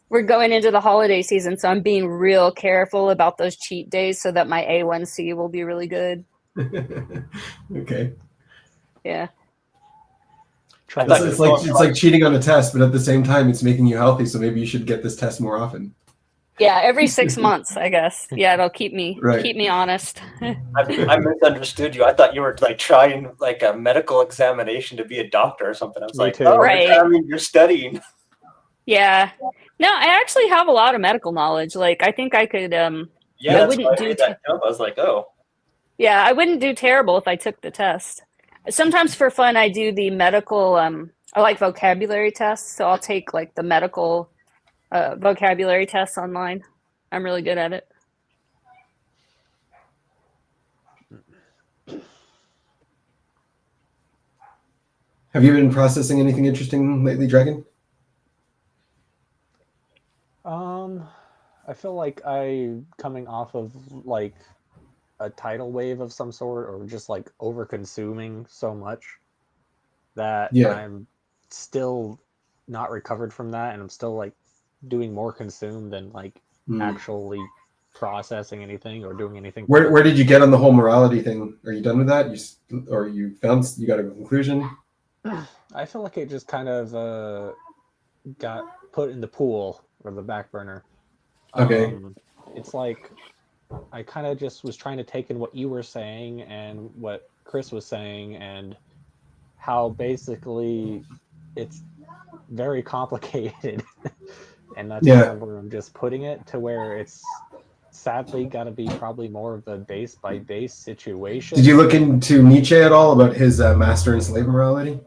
We're going into the holiday season, so I'm being real careful about those cheat days so that my A1C will be really good. Okay. Yeah. It's like cheating on a test, but at the same time, it's making you healthy. So maybe you should get this test more often. Yeah, every 6 months, I guess. Yeah, it'll keep me honest. I misunderstood you. I thought you were like trying like a medical examination to be a doctor or something. I was like, oh, I mean, you're studying. Yeah. No, I actually have a lot of medical knowledge. Like, I think I could. I wouldn't do that jump. I was like, oh. Yeah, I wouldn't do terrible if I took the test. Sometimes for fun, I do the medical. I like vocabulary tests, so I'll take like the medical vocabulary tests online. I'm really good at it. Have you been processing anything interesting lately, Dragon? I feel like I'm coming off of like a tidal wave of some sort, or just like over consuming so much that I'm still not recovered from that, and I'm still like doing more consume than like actually processing anything or doing anything. Where did you get on the whole morality thing? Are you done with that? You got a conclusion? I feel like it just kind of got put in the pool or the back burner. Okay. It's like I kind of just was trying to take in what you were saying and what Chris was saying, and how basically it's very complicated. And that's where I'm just putting it, to where it's sadly got to be probably more of a base by base situation. Did you look into Nietzsche at all about his master and slave morality?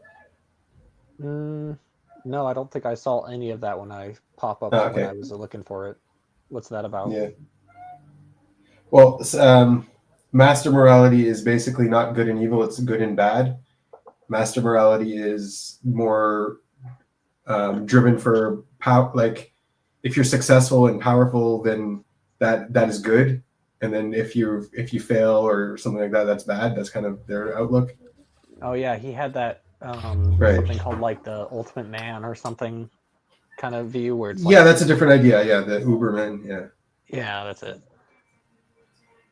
No, I don't think I saw any of that when I pop up Oh, when okay. I was looking for it. What's that about? Yeah. Well, master morality is basically not good and evil; it's good and bad. Master morality is more driven for power. Like, if you're successful and powerful, then that is good. And then if you fail or something like that, that's bad. That's kind of their outlook. Oh yeah, he had that Right. something called like the Ultimate Man or something kind of view where it's Yeah, like, that's a different idea. Yeah, the Uberman. Yeah. yeah, that's it.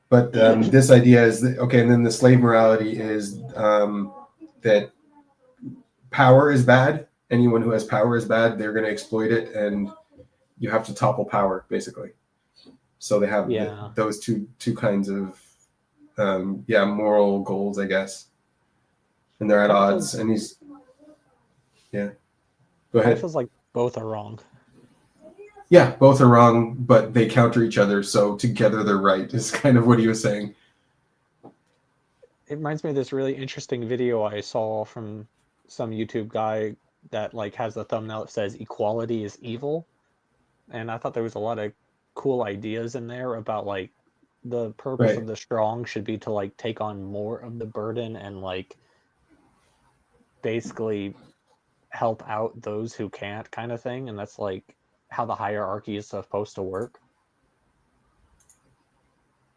But this idea is that, okay, and then the slave morality is that power is bad. Anyone who has power is bad. They're going to exploit it, and you have to topple power, basically. So they have those two kinds of moral goals, I guess, and they're at odds. And he's go ahead. It feels like both are wrong. Yeah, both are wrong, but they counter each other. So together they're right. Is kind of what he was saying. It reminds me of this really interesting video I saw from some YouTube guy that like has a thumbnail that says equality is evil. And I thought there was a lot of cool ideas in there about like the purpose of the strong should be to like take on more of the burden and like basically help out those who can't kind of thing. And that's like how the hierarchy is supposed to work.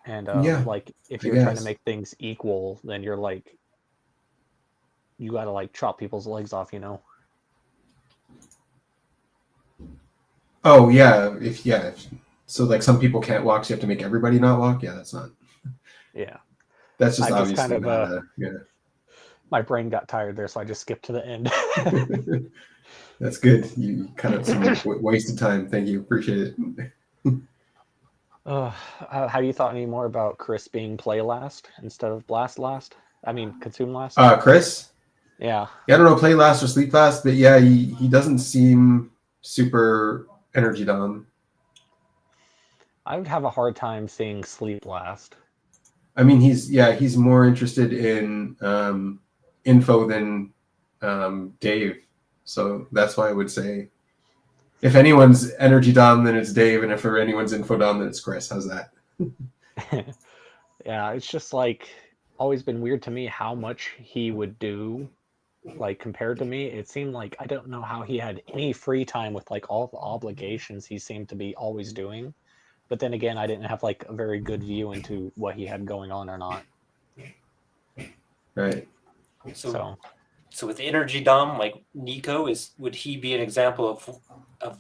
And like if you're trying to make things equal, then you're like, you got to like chop people's legs off, you know? Oh yeah, so like some people can't walk, so you have to make everybody not walk. Yeah, that's not. Yeah, that's just obviously kind of not. My brain got tired there, so I just skipped to the end. That's good. You cut out some wasted time. Thank you. Appreciate it. Have you thought any more about Chris being play last instead of blast last? I mean, consume last? Chris? Yeah. Yeah, I don't know, play last or sleep last, but yeah, he doesn't seem super energy down. I would have a hard time seeing sleep last. I mean, he's more interested in info than Dave. So that's why I would say if anyone's energy dom, then it's Dave, and if anyone's info dom, then it's Chris. How's that? Yeah, it's just like always been weird to me how much he would do, like compared to me. It seemed like I don't know how he had any free time with like all the obligations he seemed to be always doing. But then again, I didn't have like a very good view into what he had going on or not. Right. So with energy dom, like Nico, would he be an example of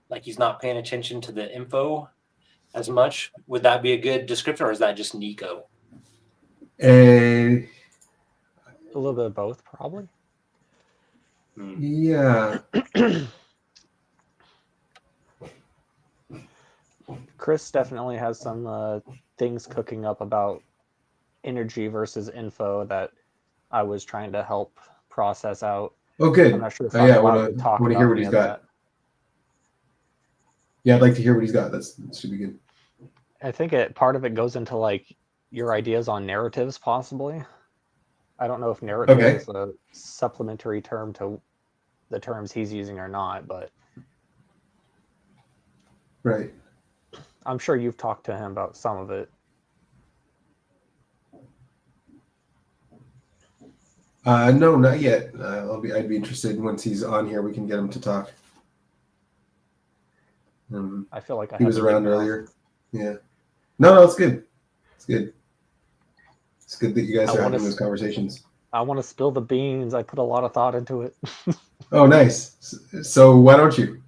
like he's not paying attention to the info as much? Would that be a good description, or is that just Nico? A little bit of both, probably. Yeah. Chris definitely has some things cooking up about energy versus info that I was trying to help process out. Oh, good. I'm not sure if I want to hear what he's got. that. Yeah, I'd like to hear what he's got. That should be good. I think part of it goes into like your ideas on narratives, possibly. I don't know if narrative is a supplementary term to the terms he's using or not, but right. I'm sure you've talked to him about some of it. No, not yet. I'd be interested once he's on here. We can get him to talk. I feel like he was around earlier. Yeah. No, it's good. It's good. It's good that you guys are having those conversations. I want to spill the beans. I put a lot of thought into it. Oh, nice. So why don't you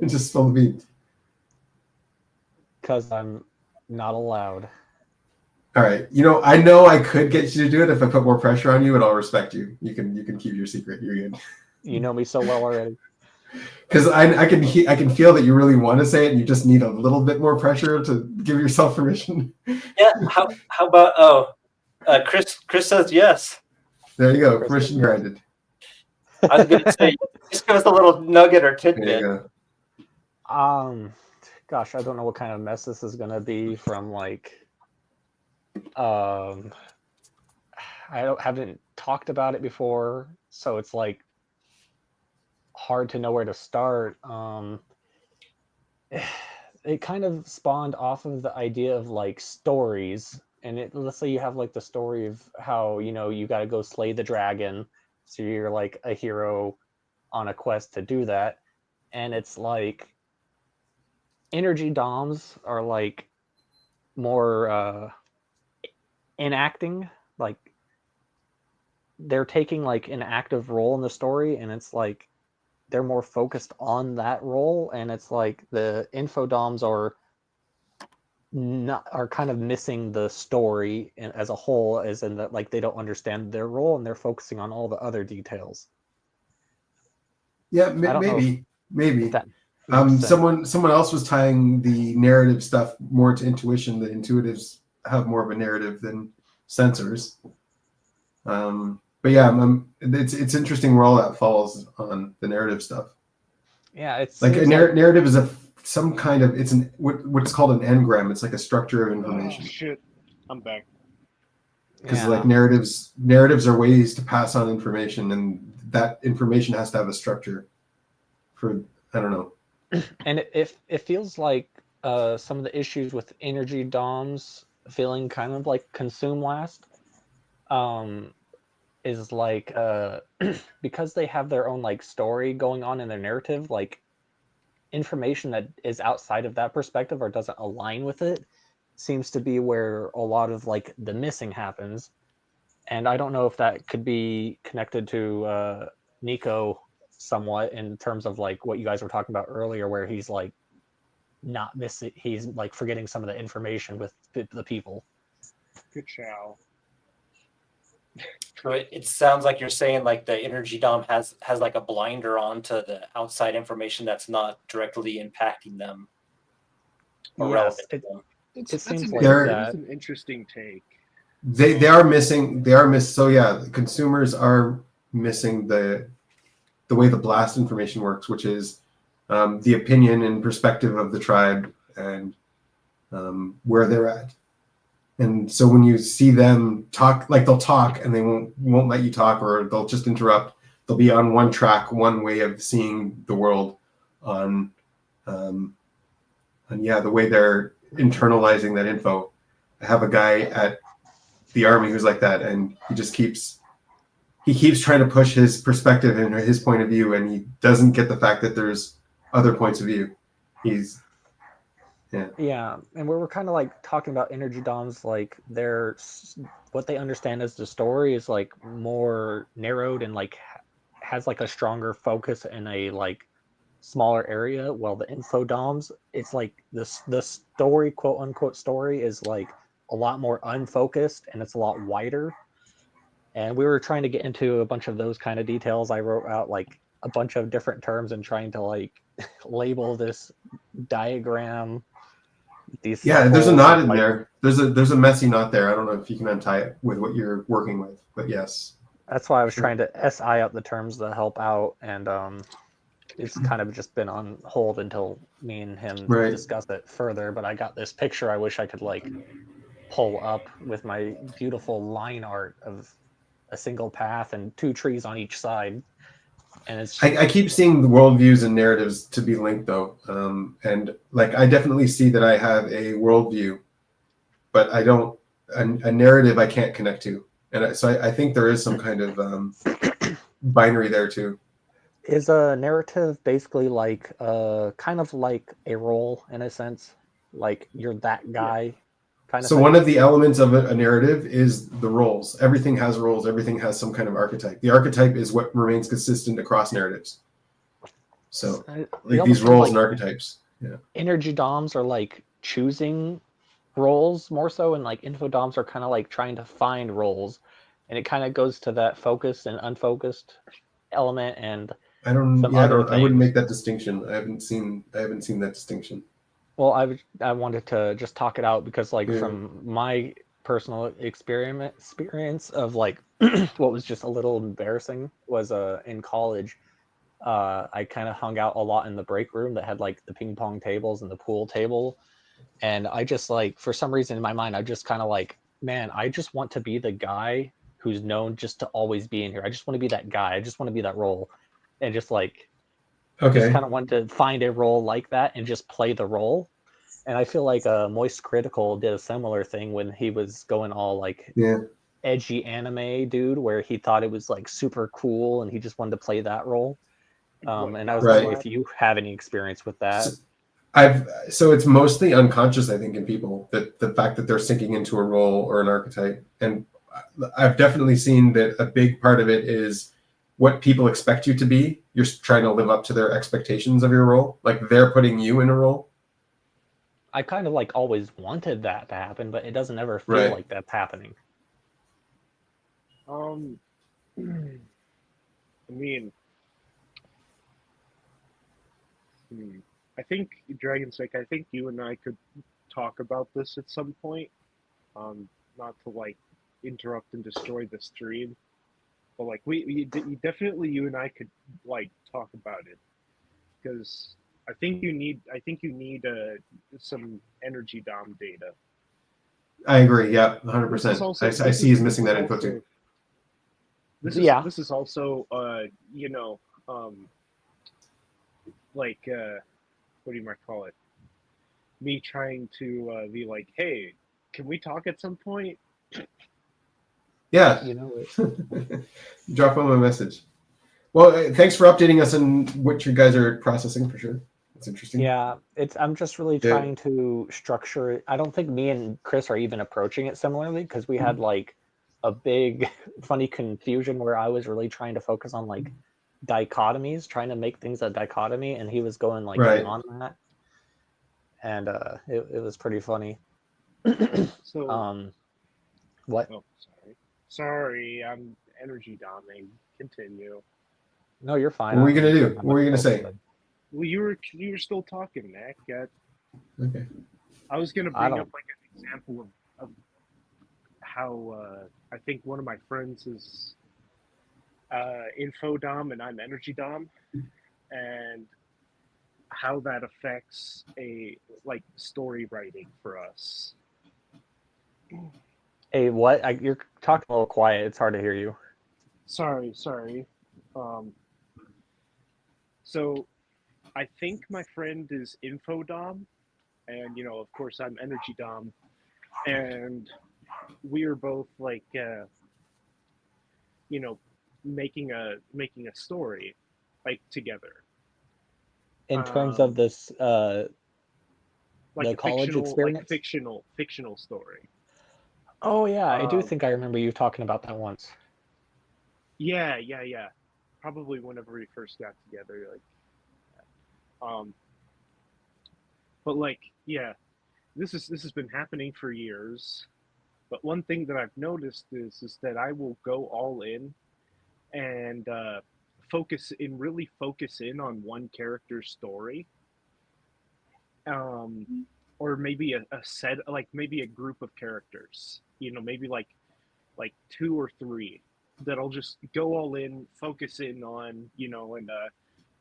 just spill the beans? Because I'm not allowed. All right. I know I could get you to do it if I put more pressure on you, and I'll respect you. You can keep your secret. You're good. You know me so well already. Because I can feel that you really want to say it, and you just need a little bit more pressure to give yourself permission. Yeah. How about Chris says yes. There you go. Permission granted. I was going to say, just give us a little nugget or tidbit. Gosh, I don't know what kind of mess this is going to be from like. I haven't talked about it before, so it's like hard to know where to start. It kind of spawned off of the idea of like stories, and let's say you have like the story of how, you know, you got to go slay the dragon, so you're like a hero on a quest to do that, and it's like energy DOMs are like more enacting, like they're taking like an active role in the story, and it's like they're more focused on that role, and it's like the infodoms are kind of missing the story as a whole, as in that like they don't understand their role and they're focusing on all the other details. Yeah, maybe. Someone else was tying the narrative stuff more to intuition. That intuitives have more of a narrative than sensors. But yeah, it's interesting where all that falls on the narrative stuff. Yeah, it's like narrative is some kind of, it's what's called an engram. It's like a structure of information. Oh, shit, I'm back. Because like narratives are ways to pass on information, and that information has to have a structure. For I don't know. And it feels like some of the issues with energy DOMs feeling kind of like consume last. Is like because they have their own like story going on in their narrative, like information that is outside of that perspective or doesn't align with it seems to be where a lot of like the missing happens. And I don't know if that could be connected to Nico somewhat in terms of like what you guys were talking about earlier, where he's like not missing, he's like forgetting some of the information with the people. Good chow. It sounds like you're saying like the energy DOM has like a blinder on to the outside information that's not directly impacting them or relevant to them. It seems like that's an interesting take. They are missing. So yeah, consumers are missing the way the blast information works, which is the opinion and perspective of the tribe and where they're at. And so when you see them talk, like they'll talk and they won't let you talk, or they'll just interrupt. They'll be on one track, one way of seeing the world, and the way they're internalizing that info. I have a guy at the army who's like that, and he keeps trying to push his perspective and his point of view, and he doesn't get the fact that there's other points of view. Yeah, and we're kind of like talking about energy DOMs, like what they understand as the story is like more narrowed and like has like a stronger focus in a like smaller area, while the info DOMs, it's like the story, quote unquote story, is like a lot more unfocused and it's a lot wider. And we were trying to get into a bunch of those kind of details. I wrote out like a bunch of different terms and trying to like label this diagram. There's a knot in there. There's a messy knot there. I don't know if you can untie it with what you're working with, but yes. That's why I was trying to SI out the terms to help out, and it's kind of just been on hold until me and him discuss it further. But I got this picture I wish I could like pull up with my beautiful line art of a single path and two trees on each side. And it's I keep seeing the worldviews and narratives to be linked though, and like I definitely see that I have a worldview, but I don't a narrative I can't connect to, and I think there is some kind of binary there too. Is a narrative basically like kind of like a role in a sense, like you're that guy? Kind of so thing? One of the elements of a narrative is the roles. Everything has roles. Everything has some kind of archetype. The archetype is what remains consistent across narratives. So like these roles and archetypes. Yeah. Energy DOMs are like choosing roles more so, and like info DOMs are kind of like trying to find roles, and it kind of goes to that focused and unfocused element. And I wouldn't make that distinction. I haven't seen that distinction. Well, I wanted to just talk it out because, like, from my personal experience of like what was just a little embarrassing was in college, I kind of hung out a lot in the break room that had like the ping pong tables and the pool table, and I just like for some reason in my mind I just kind of like, man, I just want to be the guy who's known just to always be in here. I just want to be that guy. I just want to be that role, and just like Okay. Just kind of wanted to find a role like that and just play the role. And I feel like Moist Critical did a similar thing when he was going all like edgy anime dude, where he thought it was like super cool and he just wanted to play that role. And I was wondering if you have any experience with that. So it's mostly unconscious, I think, in people, that the fact that they're sinking into a role or an archetype. And I've definitely seen that a big part of it is what people expect you to be. You're trying to live up to their expectations of your role. Like they're putting you in a role. I kind of like always wanted that to happen, but it doesn't ever feel like that's happening. I mean, I think Dragon's Sake, I think you and I could talk about this at some point. Not to like interrupt and destroy the stream, but like we definitely, you and I could like talk about it, because I think you need some energy dom data. I agree. Yeah, 100%. I see he's missing that info too. This is also you know, like what do you might call it? Me trying to be like, hey, can we talk at some point? Yeah. You know it. Drop him a message. Well, thanks for updating us on what you guys are processing for sure. It's interesting. Yeah, I'm just really trying to structure it. I don't think me and Chris are even approaching it similarly, because we had like a big funny confusion where I was really trying to focus on like dichotomies, trying to make things a dichotomy, and he was going like beyond that. And it was pretty funny. So what? Oh, sorry, I'm energy doming. Continue. No, you're fine. What were you gonna do? What were you gonna say? Well, you were still talking, Nick. Okay. I was gonna bring up like an example of how I think one of my friends is info dom and I'm energy dom, and how that affects a like story writing for us. Hey, what? You're talking a little quiet. It's hard to hear you. Sorry. So I think my friend is info dom, and you know, of course, I'm energy dom, and we are both like, you know, making a story like together. In terms of this, like the college experience, like fictional story. Oh yeah, I do think I remember you talking about that once. Yeah. Probably whenever we first got together, like. But like, yeah, this has been happening for years. But one thing that I've noticed is that I will go all in and focus in on one character's story. Or maybe a set, like maybe a group of characters, you know, maybe like 2 or 3 that I'll just go all in, focus in on, you know, and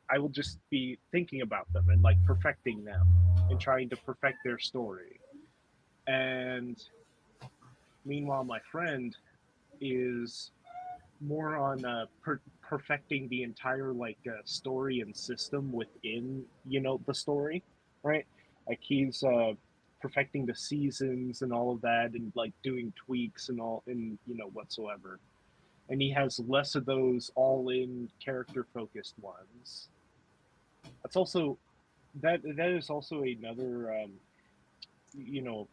I will just be thinking about them and like perfecting them and trying to perfect their story. And meanwhile, my friend is more on perfecting the entire like story and system within, you know, the story, right? Like he's perfecting the seasons and all of that, and like doing tweaks and all, and you know, whatsoever. And he has less of those all-in character-focused ones. That's also that is also another you know,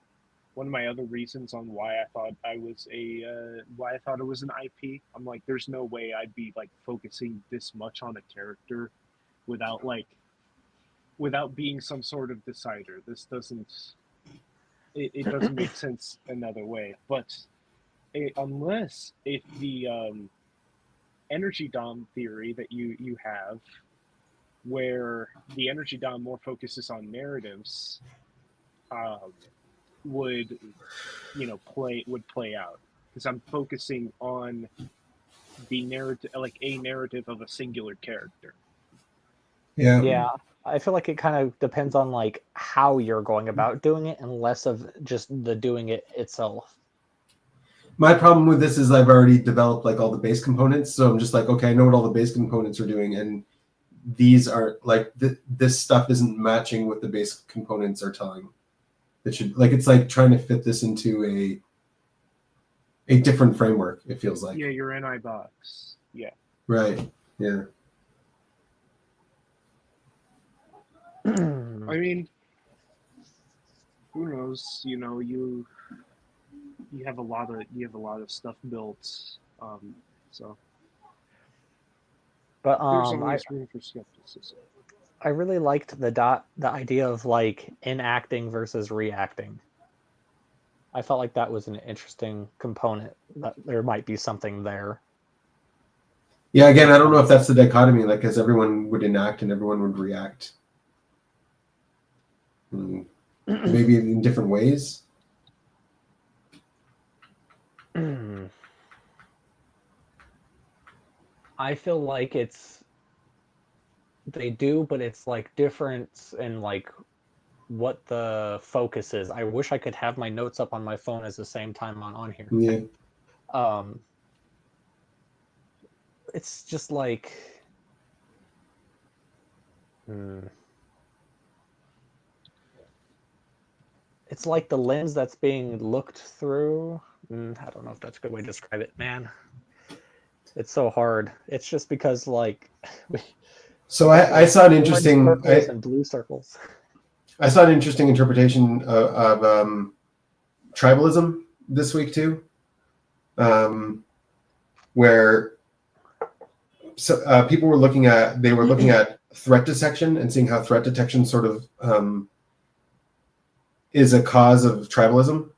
one of my other reasons on why I thought I was an IP. I'm like, there's no way I'd be like focusing this much on a character without being some sort of decider. This doesn't it doesn't make sense another way. But unless if the energy dom theory that you have, where the energy dom more focuses on narratives, would play out, because I'm focusing on the narrative, like a narrative of a singular character. Yeah, I feel like it kind of depends on like how you're going about doing it, and less of just the doing it itself. My problem with this is I've already developed like all the base components, so I'm just like, okay, I know what all the base components are doing, and these are like this stuff isn't matching what the base components are telling. It should like it's like trying to fit this into a different framework. It feels like your NI box. Yeah. Right. Yeah. I mean, who knows? You have a lot of stuff built, so. But there's always room for skepticism. I really liked the idea of like enacting versus reacting. I felt like that was an interesting component. That there might be something there. Yeah. Again, I don't know if that's the dichotomy, like, because everyone would enact and everyone would react. Maybe in different ways. I feel like they do, but it's like different in like what the focus is. I wish I could have my notes up on my phone at the same time on here. Yeah. It's just like it's like the lens that's being looked through. I don't know if that's a good way to describe it, man. It's so hard. It's just because like so I saw an interesting and blue circles. I saw an interesting interpretation of tribalism this week too, where people were looking at threat detection and seeing how threat detection sort of is a cause of tribalism,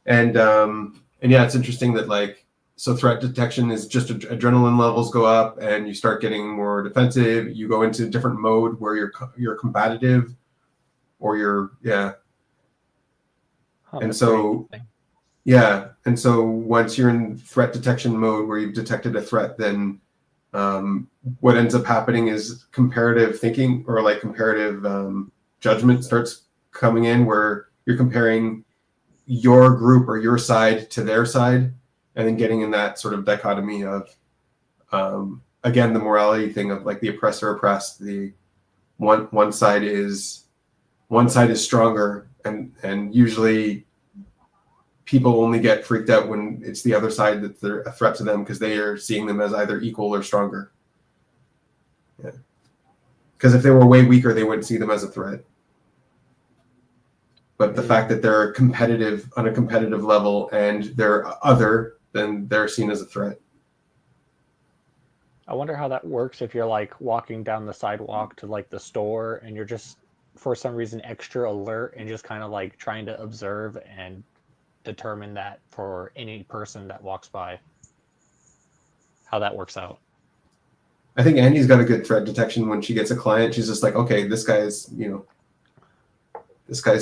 and yeah, it's interesting that like. So threat detection is just adrenaline levels go up and you start getting more defensive. You go into a different mode where you're combative or and so once you're in threat detection mode where you've detected a threat, then what ends up happening is comparative thinking or like comparative judgment starts coming in where you're comparing your group or your side to their side. And then getting in that sort of dichotomy of, again, the morality thing of like the oppressor oppressed. The one side is stronger, and usually people only get freaked out when it's the other side that they're a threat to them because they are seeing them as either equal or stronger. Yeah, because if they were way weaker, they wouldn't see them as a threat. But the fact that they're competitive on a competitive level and they're other, then they're seen as a threat. I wonder how that works if you're like walking down the sidewalk to like the store and you're just for some reason extra alert and just kind of like trying to observe and determine that for any person that walks by. How that works out. I think Andy's got a good threat detection when she gets a client. She's just like, okay, this guy's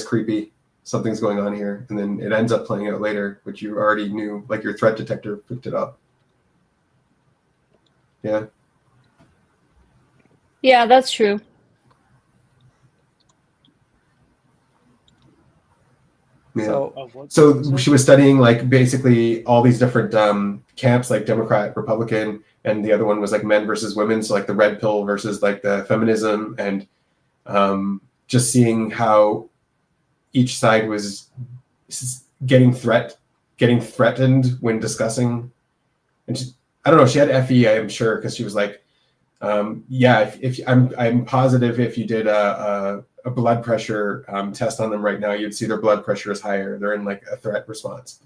creepy. Something's going on here, and then it ends up playing out later, which you already knew, like your threat detector picked it up. Yeah. Yeah, that's true. Yeah. So she was studying like basically all these different camps, like Democrat, Republican, and the other one was like men versus women. So like the red pill versus like the feminism, and just seeing how each side was getting threatened when discussing. And I don't know, she had FE, I am sure, because she was like, if I'm positive if you did a blood pressure test on them right now, you'd see their blood pressure is higher. They're in like a threat response.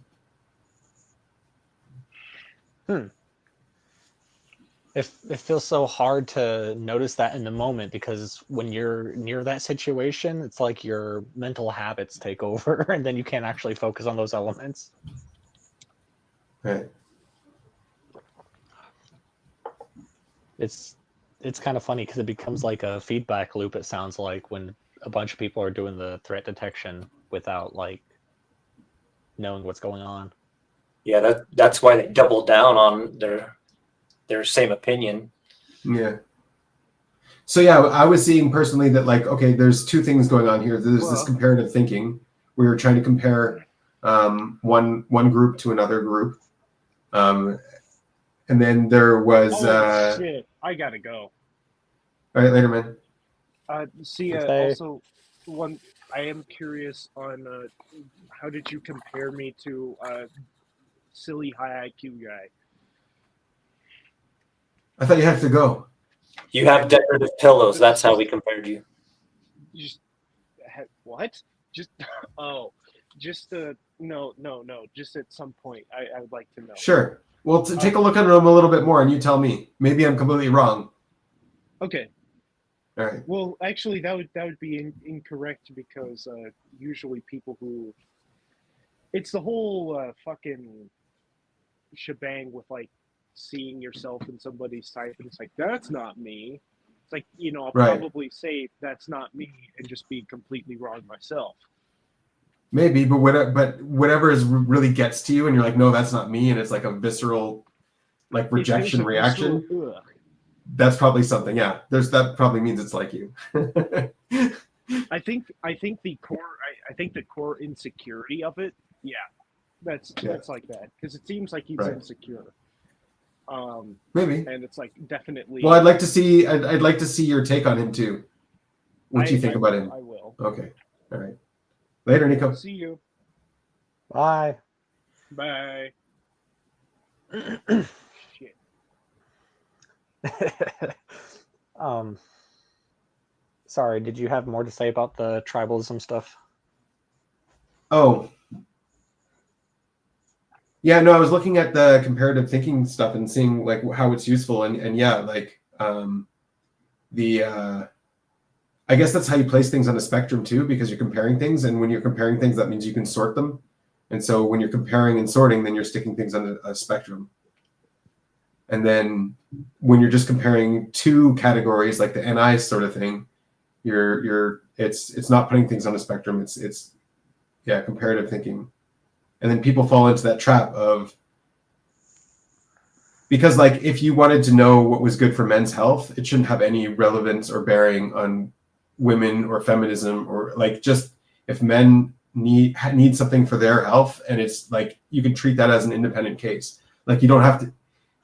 It feels so hard to notice that in the moment because when you're near that situation, it's like your mental habits take over and then you can't actually focus on those elements. Right. It's kind of funny because it becomes like a feedback loop, it sounds like, when a bunch of people are doing the threat detection without like knowing what's going on. Yeah, that's why they double down on their same opinion. Yeah. So yeah, I was seeing personally that like, okay, there's two things going on here. There's this comparative thinking. We were trying to compare one group to another group. And then there was shit, I gotta go. All right, later, man. Also, I am curious on how did you compare me to silly high IQ guy? I thought you had to go. You have decorative pillows. That's how we compared you. Just what? Just no. Just at some point, I would like to know. Sure. Well, take a look at them a little bit more, and you tell me. Maybe I'm completely wrong. Okay. All right. Well, actually, that would be incorrect because usually people who it's the whole fucking shebang with like seeing yourself in somebody's type, and it's like that's not me. It's like I'll probably say that's not me and just be completely wrong myself. Maybe, but whatever really gets to you, and you're like, no, that's not me, and it's like a visceral, like rejection reaction. That's probably something. Yeah, that probably means it's like you. I think the core insecurity of it. Yeah, that's like that because it seems like he's insecure. Maybe, and it's like definitely. Well, I'd like to see your take on him too. What you think about him? I will. Okay. All right. Later, Nico. See you. Bye. Bye. Shit. Sorry, did you have more to say about the tribalism stuff? Oh. Yeah, no, I was looking at the comparative thinking stuff and seeing like how it's useful and yeah, like I guess that's how you place things on a spectrum too, because you're comparing things, and when you're comparing things, that means you can sort them. And so when you're comparing and sorting, then you're sticking things on a spectrum. And then when you're just comparing two categories, like the NI sort of thing, it's not putting things on a spectrum. It's comparative thinking. And then people fall into that trap of, because like if you wanted to know what was good for men's health, it shouldn't have any relevance or bearing on women or feminism, or like just if men need something for their health, and it's like you can treat that as an independent case. Like you don't have to,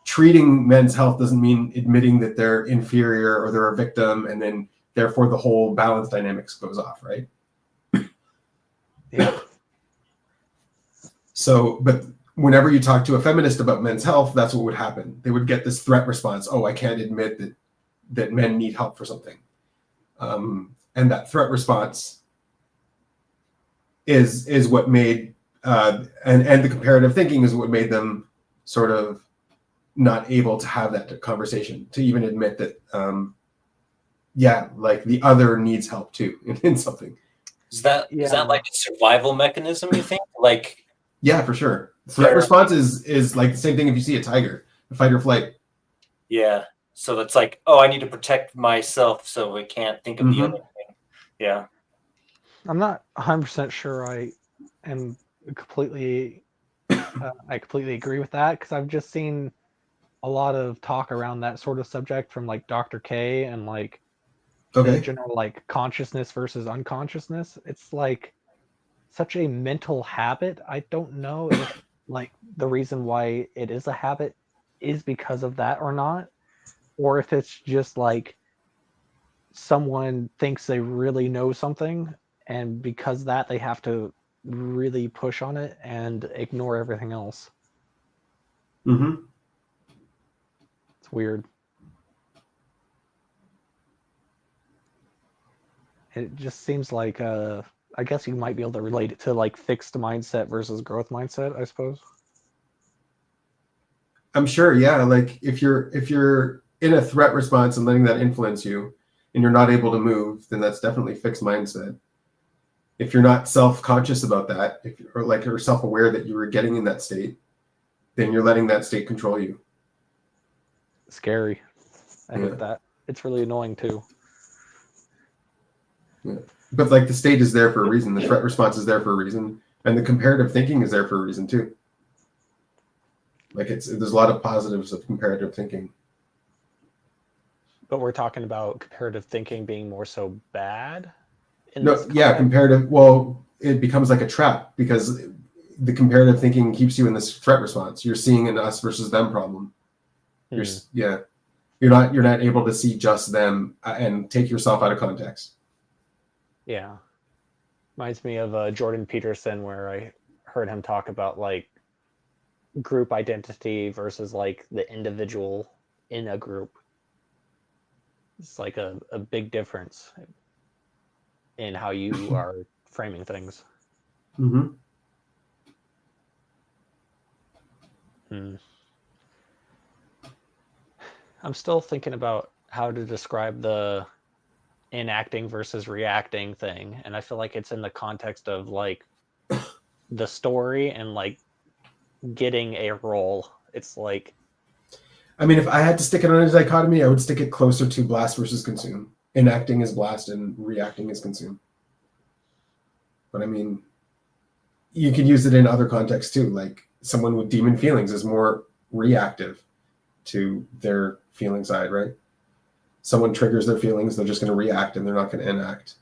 treating men's health doesn't mean admitting that they're inferior or they're a victim, and then therefore the whole balance dynamics goes off, right? Yeah. So, but whenever you talk to a feminist about men's health, that's what would happen. They would get this threat response. Oh, I can't admit that men need help for something. And that threat response is what made, and the comparative thinking is what made them sort of not able to have that conversation, to even admit that, like the other needs help too in something. Is that like a survival mechanism, you think? Like, yeah, for sure. Threat response is like the same thing if you see a tiger, fight or flight. Yeah. So that's like, oh, I need to protect myself, so I can't think of the other thing. Yeah. I'm not 100% sure I am completely, I completely agree with that, because I've just seen a lot of talk around that sort of subject from like Dr. K and like the general like consciousness versus unconsciousness. It's like such a mental habit. I don't know if like the reason why it is a habit is because of that or not, or if it's just like someone thinks they really know something, and because that they have to really push on it and ignore everything else. Mm-hmm. It's weird. It just seems like I guess you might be able to relate it to like fixed mindset versus growth mindset, I suppose. I'm sure, yeah. Like if you're in a threat response and letting that influence you, and you're not able to move, then that's definitely fixed mindset. If you're not self-conscious about that, or self-aware that you were getting in that state, then you're letting that state control you. Scary. I hate that. It's really annoying too. Yeah. But like the state is there for a reason. The threat response is there for a reason, and the comparative thinking is there for a reason too. Like there's a lot of positives of comparative thinking. But we're talking about comparative thinking being more so bad. Comparative. Well, it becomes like a trap because the comparative thinking keeps you in this threat response. You're seeing an us versus them problem. You're not able to see just them and take yourself out of context. Yeah. Reminds me of Jordan Peterson, where I heard him talk about like group identity versus like the individual in a group. It's like a big difference in how you are framing things. Mm-hmm. I'm still thinking about how to describe the enacting versus reacting thing, and I feel like it's in the context of like the story and like getting a role. It's like, I mean, if I had to stick it on a dichotomy, I would stick it closer to blast versus consume. Enacting is blast and reacting is consume. But I mean, you could use it in other contexts too. Like someone with demon feelings is more reactive to their feeling side, right? Someone triggers their feelings, they're just going to react and they're not going to enact.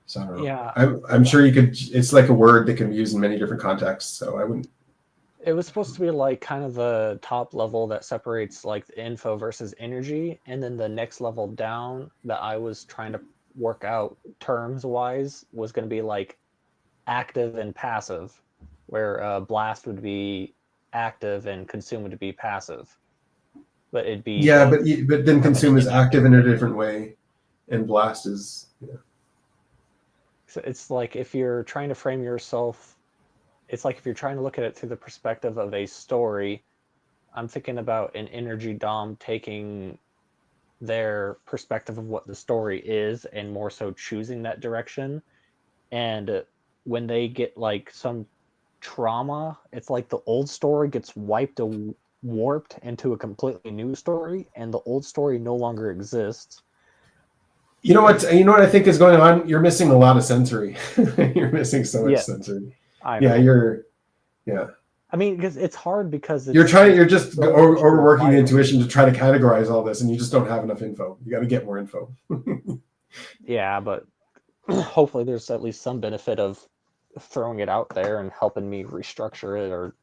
So I don't know. Yeah. I'm sure you could. It's like a word that can be used in many different contexts. So I wouldn't. It was supposed to be like kind of the top level that separates like the info versus energy, and then the next level down that I was trying to work out terms wise was going to be like active and passive, where blast would be active and consume would be passive. But it'd be but then consume is active in a different way, and blast is So it's like if you're trying to frame yourself, it's like if you're trying to look at it through the perspective of a story. I'm thinking about an energy dom taking their perspective of what the story is and more so choosing that direction. And when they get like some trauma, it's like the old story gets warped into a completely new story, and the old story no longer exists. You know what I think is going on? You're missing a lot of sensory. You're missing so much sensory. I mean, because it's hard because you're just overworking the intuition to try to categorize all this, and you just don't have enough info. You got to get more info. Yeah, but hopefully there's at least some benefit of throwing it out there and helping me restructure it or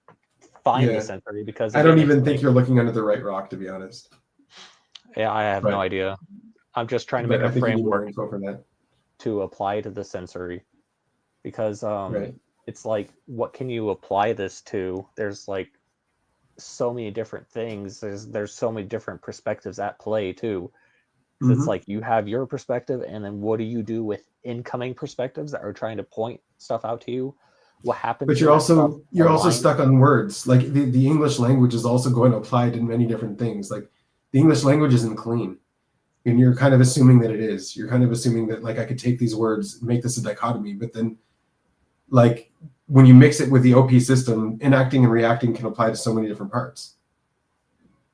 find the sensory, because I don't even think you're looking under the right rock, to be honest. Yeah, I have no idea. I'm just trying to make a framework to apply to the sensory, because it's like, what can you apply this to? There's like so many different things. There's so many different perspectives at play too. It's like you have your perspective, and then what do you do with incoming perspectives that are trying to point stuff out to you? What happens? But you're also stuck on words. Like the English language is also going to apply to many different things. Like the English language isn't clean, and you're kind of assuming that it is. You're kind of assuming that like I could take these words, make this a dichotomy, but then like when you mix it with the OP system, enacting and reacting can apply to so many different parts.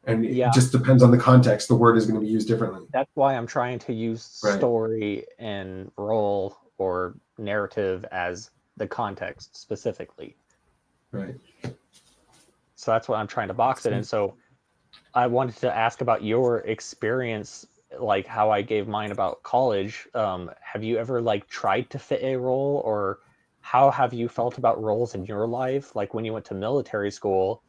And it just depends on the context. The word is going to be used differently. That's why I'm trying to use story and role or narrative as the context specifically. Right. So that's what I'm trying to box it in. So I wanted to ask about your experience, like how I gave mine about college. Have you ever like tried to fit a role, or how have you felt about roles in your life? Like when you went to military school,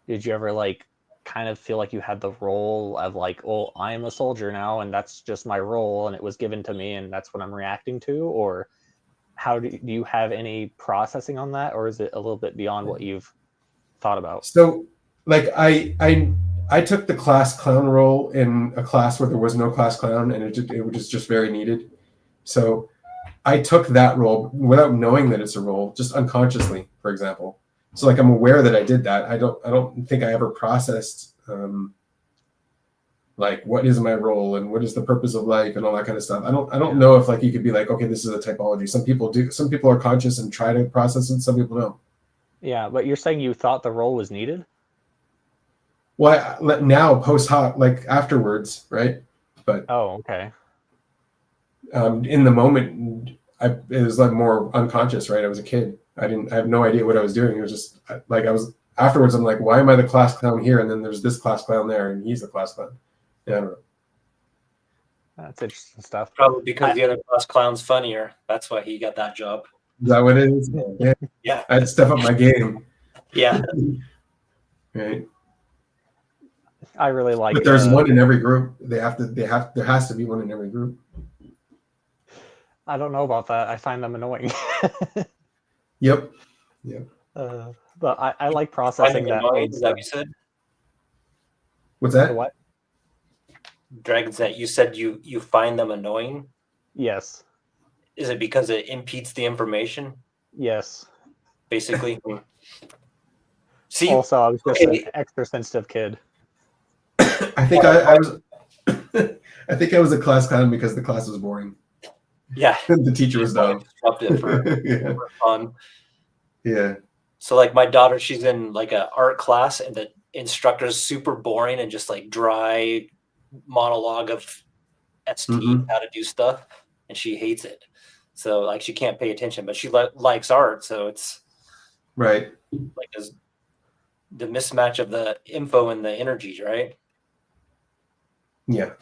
did you ever like kind of feel like you had the role of like, oh, I am a soldier now and that's just my role and it was given to me and that's what I'm reacting to? Or how do you have any processing on that, or is it a little bit beyond what you've thought about? So like I took the class clown role in a class where there was no class clown, and it was just very needed. So I took that role without knowing that it's a role, just unconsciously, for example. So like I'm aware that I did that. I don't think I ever processed like what is my role and what is the purpose of life and all that kind of stuff. I don't know if like you could be like, okay, this is a typology. Some people do. Some people are conscious and try to process it. Some people don't. Yeah, but you're saying you thought the role was needed? Well, now post hoc, like afterwards, right? But okay. In the moment, it was like more unconscious, right? I was a kid. I have no idea what I was doing. It was just like afterwards. I'm like, why am I the class clown here? And then there's this class clown there, and he's the class clown. Yeah, I don't know. That's interesting stuff. Probably because the other class clown's funnier. That's why he got that job. Is that what it is? Yeah. Yeah. I had to step up my game. Yeah. Right. I really like. But there's one in every group. There has to be one in every group. I don't know about that. I find them annoying. Yep. But I like processing that. Is that what you said? What's that? What? Dragons that you said you find them annoying? Yes. Is it because it impedes the information? Yes. Basically. See. Also, I was just an extra sensitive kid. I think I was. I think I was a class clown because the class was boring. Yeah. The teacher was dumb. For fun. Yeah. So like my daughter, she's in like an art class, and the instructor's super boring and just like dry monologue of STE how to do stuff, and she hates it. So like she can't pay attention, but she likes art, so it's right. Like the mismatch of the info and the energies, right? Yeah.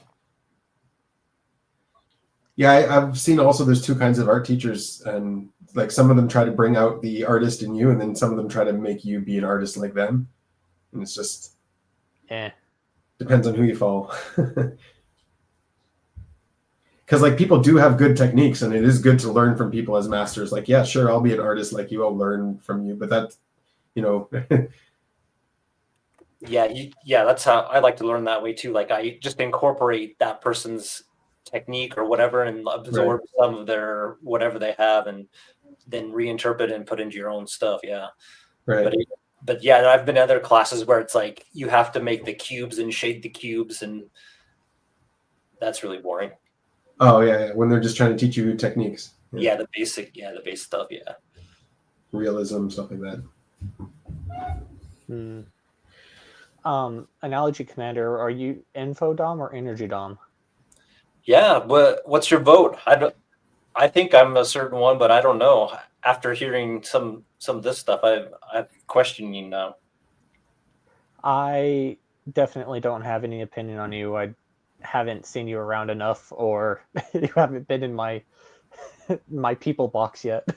Yeah, I've seen also there's two kinds of art teachers, and like some of them try to bring out the artist in you, and then some of them try to make you be an artist like them. And it's just depends on who you follow. Because like people do have good techniques, and it is good to learn from people as masters. Like, yeah, sure, I'll be an artist like you, I'll learn from you, but that's, you know. Yeah, that's how I like to learn that way too. Like I just incorporate that person's technique or whatever and absorb some of their whatever they have and then reinterpret and put into your own stuff. Yeah. Right. But yeah, I've been in other classes where it's like you have to make the cubes and shape the cubes, and that's really boring. Oh yeah, when they're just trying to teach you techniques. Yeah, the base stuff, yeah. Realism, stuff like that. Analogy Commander, are you info dom or energy dom? Yeah, what's your vote? I think I'm a certain one, but I don't know. After hearing some of this stuff, I'm questioning now. I definitely don't have any opinion on you. I haven't seen you around enough, or you haven't been in my people box yet.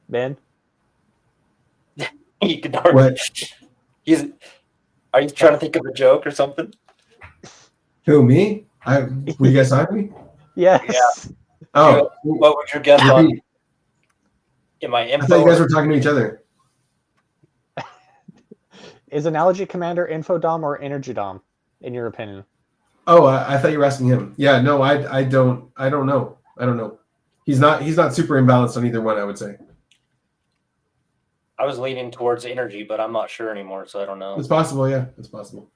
Ben? He can hardly. Are you trying to think of a joke or something? Who, me? Were you guys talking to me? Yes. Yeah. Oh. What would your guess on? Am I info? I thought you guys were talking to each other. Is Analogy Commander info dom or energy dom, in your opinion? Oh, I thought you were asking him. Yeah, no, I don't know. I don't know. He's not super imbalanced on either one, I would say. I was leaning towards energy, but I'm not sure anymore, so I don't know. It's possible, yeah. It's possible.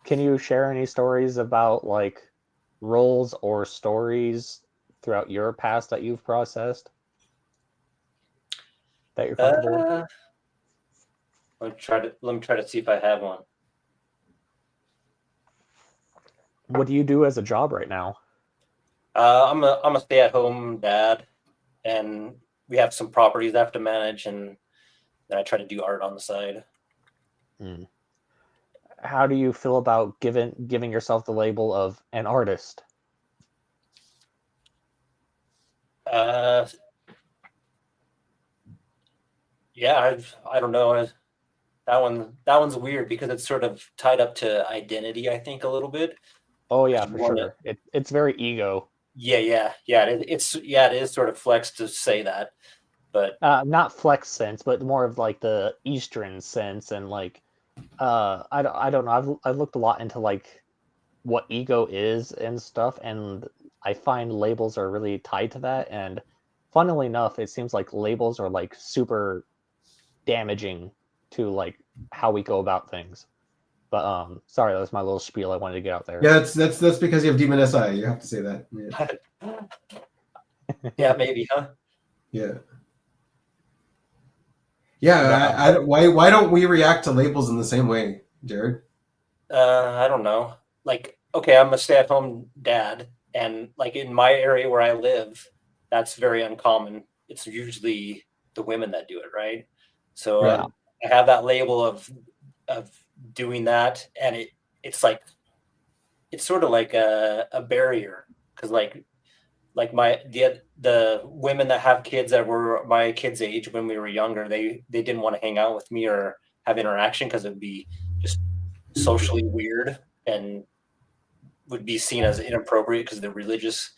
Can you share any stories about like roles or stories throughout your past that you've processed that you're comfortable with? Let me try to see if I have one. What do you do as a job right now? I'm a stay-at-home dad, and we have some properties I have to manage, and then I try to do art on the side. How do you feel about giving yourself the label of an artist? Yeah, I don't know. That one's weird because it's sort of tied up to identity, I think, a little bit. Oh yeah, for sure. It's very ego. Yeah. It is sort of flex to say that, but not flex sense, but more of like the Eastern sense, and like I don't know. I've looked a lot into like what ego is and stuff, and I find labels are really tied to that. And funnily enough, it seems like labels are like super damaging to like how we go about things. But sorry, that was my little spiel I wanted to get out there. Yeah, that's because you have Demon SI. You have to say that. Yeah, yeah, maybe, huh? Yeah. Yeah, why don't we react to labels in the same way, Jared? I don't know. Like, okay, I'm a stay-at-home dad, and like in my area where I live, that's very uncommon. It's usually the women that do it, right? So Right. I have that label of doing that, and it's like it's sort of like a barrier, because like like the women that have kids that were my kids' age when we were younger, they didn't want to hang out with me or have interaction because it'd be just socially weird and would be seen as inappropriate because of the religious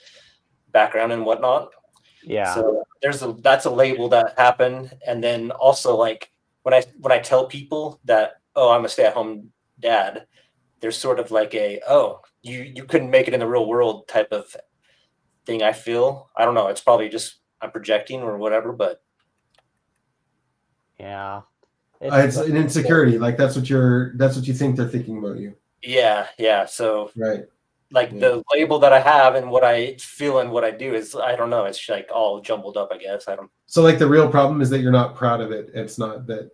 background and whatnot. Yeah. So that's a label that happened. And then also like when I tell people that, oh, I'm a stay-at-home dad, there's sort of like you couldn't make it in the real world type of thing. I feel, I don't know, it's probably just I'm projecting or whatever, but yeah, it's an insecurity. Like that's what you think they're thinking about you. Yeah. So right. Like the label that I have and what I feel and what I do is, I don't know, it's like all jumbled up, I guess. I don't. So like the real problem is that you're not proud of it. It's not that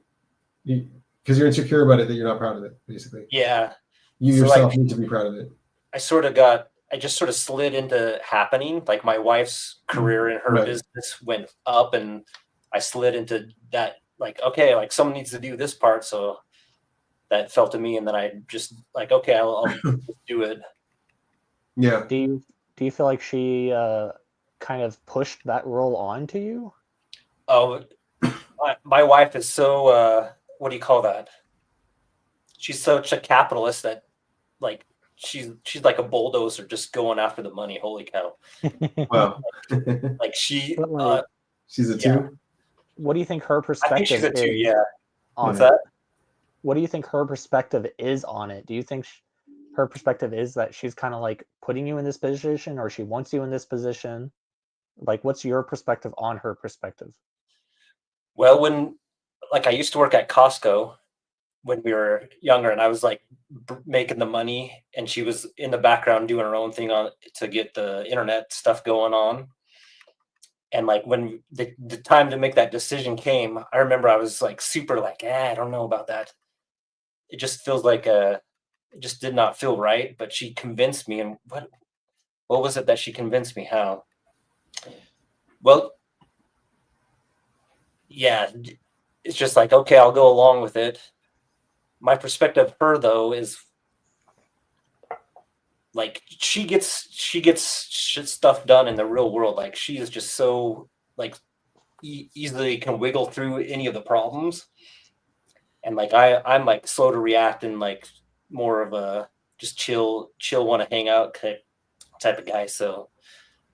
because you're insecure about it, that you're not proud of it, basically. Yeah. You yourself need to be proud of it. I just sort of slid into happening. Like my wife's career and her business went up and I slid into that, like, okay, like someone needs to do this part. So that felt to me. And then I just like, okay, I'll do it. Yeah. Do you feel like she kind of pushed that role on to you? Oh, my wife is so what do you call that? She's such a capitalist that like she's like a bulldozer just going after the money. Holy cow. Wow. Like she's a two. What do you think her perspective I think she's a two, is? yeah. What's that? What do you think her perspective is on it? Do you think her perspective is that she's kind of like putting you in this position, or she wants you in this position? Like, what's your perspective on her perspective? Well, when like I used to work at Costco when we were younger, and I was like making the money, and she was in the background doing her own thing to get the internet stuff going on. And like when the time to make that decision came, I remember I was like super like, I don't know about that. It just feels like it just did not feel right. But she convinced me. And what was it that she convinced me? How? Well, yeah, it's just like, okay, I'll go along with it. My perspective of her though is like she gets stuff done in the real world. Like she is just so like easily can wiggle through any of the problems. And like I'm like slow to react and like more of a just chill, want to hang out type of guy. So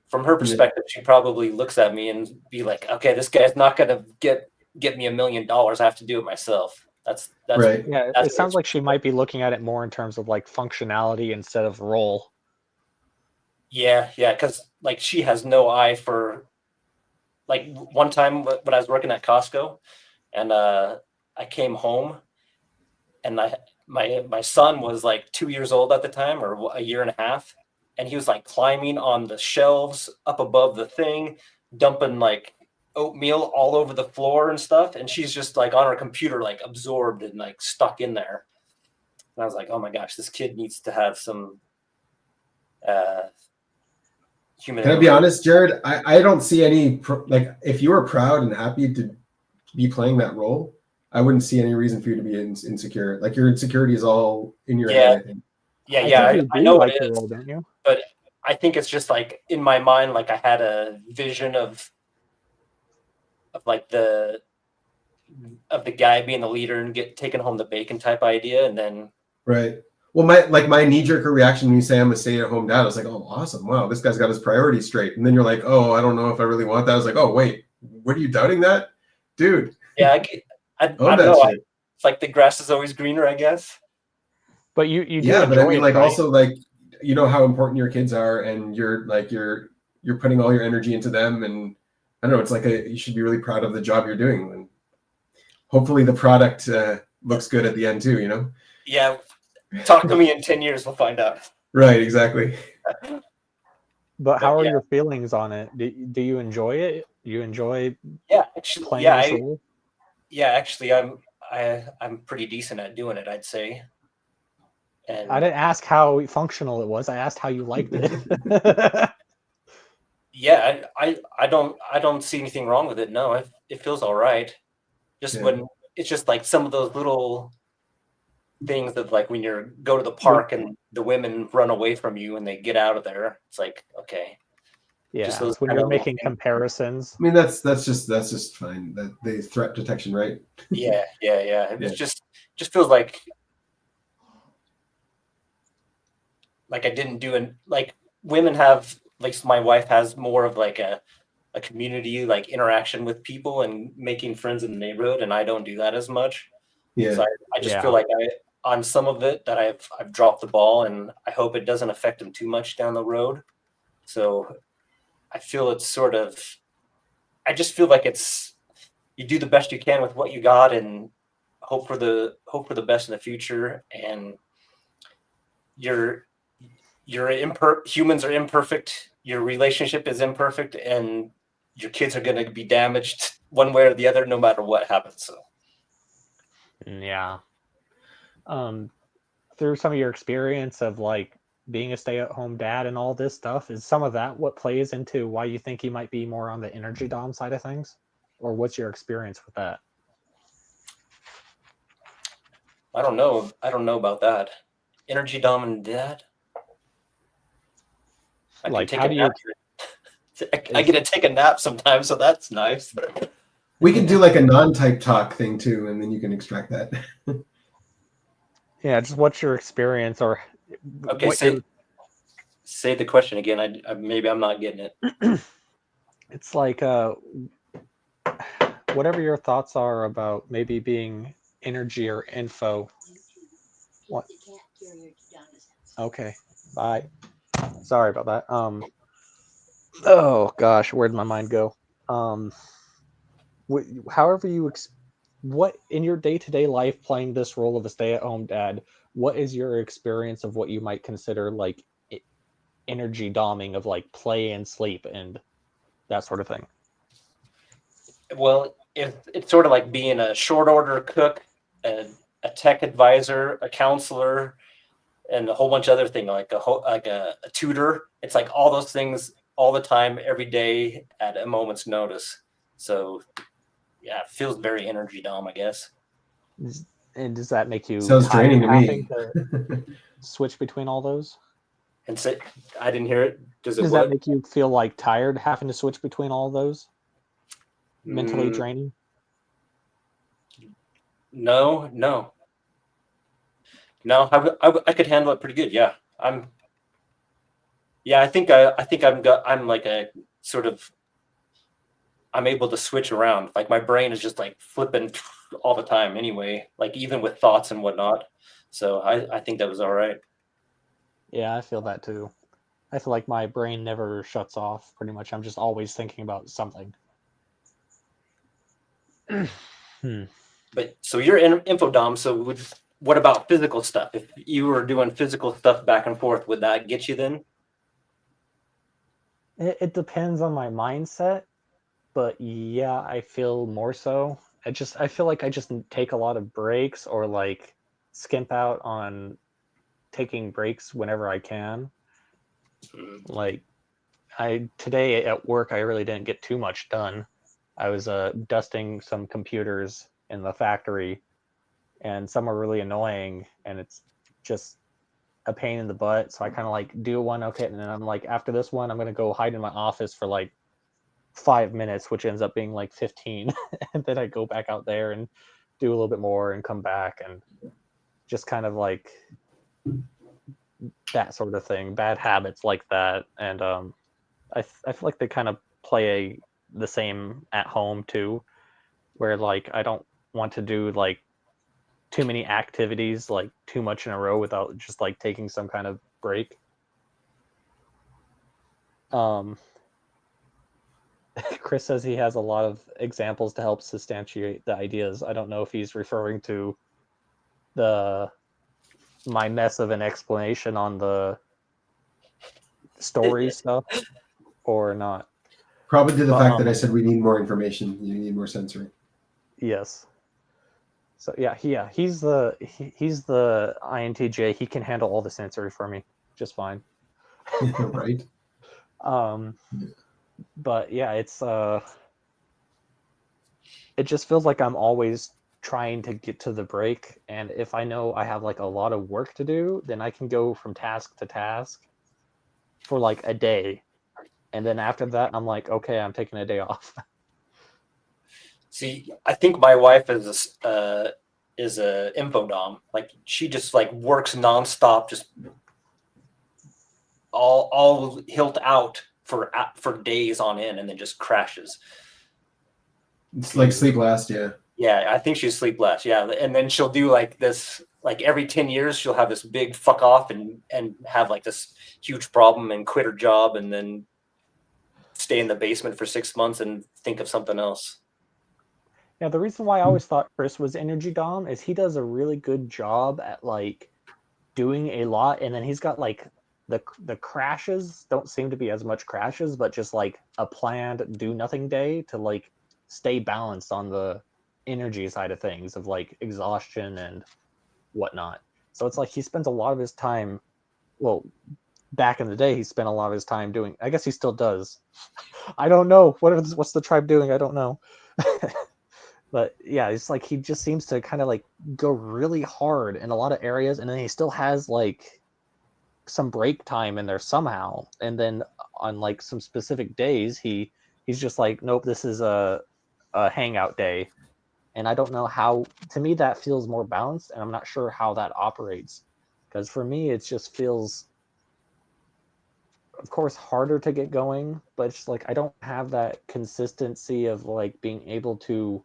from her perspective, she probably looks at me and be like, okay, this guy's not gonna get me $1 million. I have to do it myself. That's right. Yeah, it sounds like she might be looking at it more in terms of like functionality instead of role. Yeah, because like she has no eye for like one time when I was working at Costco and I came home and my son was like 2 years old at the time or a year and a half, and he was like climbing on the shelves up above the thing, dumping like oatmeal all over the floor and stuff, and she's just like on her computer like absorbed and like stuck in there. And I was like, oh my gosh, this kid needs to have some human. Can I be honest, Jared? I don't see any like if you were proud and happy to be playing that role, I wouldn't see any reason for you to be insecure. Like your insecurity is all in your head, I think. I know like it is, role, don't you? but I think it's just like in my mind, like I had a vision of like the guy being the leader and taking home the bacon type idea, and then right. Well, my knee-jerk reaction when you say I'm a stay-at-home dad, I was like, oh, awesome, wow, this guy's got his priorities straight. And then you're like, oh, I don't know if I really want that. I was like, oh wait, what are you doubting that, dude? Yeah, I don't know. It's like the grass is always greener, I guess. But you do but I mean, it, like right? Also like you know how important your kids are, and you're putting all your energy into them, and I don't know. It's like you should be really proud of the job you're doing, and hopefully the product looks good at the end too. You know? Yeah. Talk to me in 10 years, we'll find out. Right, exactly. But how are your feelings on it? Do you enjoy it? Do you enjoy playing this role? Yeah, actually, I'm pretty decent at doing it, I'd say. And I didn't ask how functional it was. I asked how you liked it. Yeah, I don't see anything wrong with it. No, it feels all right. Just when it's just like some of those little things that like when you go to the park and the women run away from you and they get out of there, it's like, okay, Yeah, Just those when kind you're of little making things. comparisons. I mean, that's just fine. That the threat detection, right? Yeah. It Yeah. just feels like I didn't do an like women have, like my wife has more of like a community like interaction with people and making friends in the neighborhood, and I don't do that as much. Yeah. So I just feel like on some of it that I've dropped the ball, and I hope it doesn't affect them too much down the road. So I feel it's sort of, I just feel like it's, you do the best you can with what you got and hope for the best in the future. And you're humans are imperfect. Your relationship is imperfect, and your kids are going to be damaged one way or the other, no matter what happens. So, yeah. Through some of your experience of like being a stay-at-home dad and all this stuff, is some of that what plays into why you think you might be more on the energy dom side of things, or what's your experience with that? I don't know about that. Energy dom and dad. I like, can how take do a you? nap. I get to take a nap sometimes, so that's nice. We could do like a non-type talk thing too, and then you can extract that. Yeah, just what's your experience, or okay, say the question again. I maybe I'm not getting it. It's like whatever your thoughts are about maybe being energy or info. What? Okay, bye. Sorry about that. Oh gosh, where'd my mind go? However what in your day-to-day life playing this role of a stay-at-home dad, what is your experience of what you might consider like energy doming of like play and sleep and that sort of thing? Well, it's sort of like being a short order cook, a tech advisor, a counselor, and a whole bunch of other things like a tutor. It's like all those things all the time, every day at a moment's notice. So yeah, it feels very energy dom, I guess. And does that make you sounds draining to me? To switch between all those? And say, I didn't hear it. Does that make you feel like tired having to switch between all those? Mentally draining? No. I could handle it pretty good. Yeah, I think I'm like a sort of, I'm able to switch around. Like my brain is just like flipping all the time anyway, like even with thoughts and whatnot. So I think that was all right. Yeah, I feel that too. I feel like my brain never shuts off pretty much. I'm just always thinking about something. But so you're in infodom. So what about physical stuff? If you were doing physical stuff back and forth, would that get you then? It depends on my mindset, but yeah, I feel more so. I feel like I just take a lot of breaks or like skimp out on taking breaks whenever I can. Like today at work, I really didn't get too much done. I was dusting some computers in the factory, and some are really annoying, and it's just a pain in the butt. So I kind of like do one, okay, and then I'm like, after this one, I'm gonna go hide in my office for like 5 minutes, which ends up being like 15, and then I go back out there and do a little bit more and come back, and just kind of like that sort of thing, bad habits like that. And I feel like they kind of play the same at home too, where like I don't want to do like too many activities like too much in a row without just like taking some kind of break. Chris says he has a lot of examples to help substantiate the ideas. I don't know if he's referring to my mess of an explanation on the story stuff or not. Probably to the fact that I said we need more information. You need more sensory. Yes. So he's the INTJ. He can handle all the sensory for me just fine. Right. But yeah, it's it just feels like I'm always trying to get to the break, and if I know I have like a lot of work to do, then I can go from task to task for like a day, And then after that, I'm like, okay, I'm taking a day off. See, I think my wife is a info dom. Like she just like works nonstop, just all hilt out for days on end, and then just crashes. It's like sleep last, yeah. Yeah, I think she's sleep last. Yeah, and then she'll do like this. Like every 10 years, she'll have this big fuck off and have like this huge problem and quit her job and then stay in the basement for 6 months and think of something else. Yeah, the reason why I always thought Chris was Energy Dom is he does a really good job at like doing a lot, and then he's got like the crashes don't seem to be as much crashes, but just like a planned do nothing day to like stay balanced on the energy side of things of like exhaustion and whatnot. So it's like he spends a lot of his time, well, back in the day he spent a lot of his time doing, I guess he still does, I don't know, what's the tribe doing, I don't know. But yeah, it's like he just seems to kind of like go really hard in a lot of areas, and then he still has like some break time in there somehow, and then on like some specific days he's just like, nope, this is a hangout day. And I don't know how, to me that feels more balanced, and I'm not sure how that operates, because for me it just feels, of course, harder to get going, but it's like I don't have that consistency of like being able to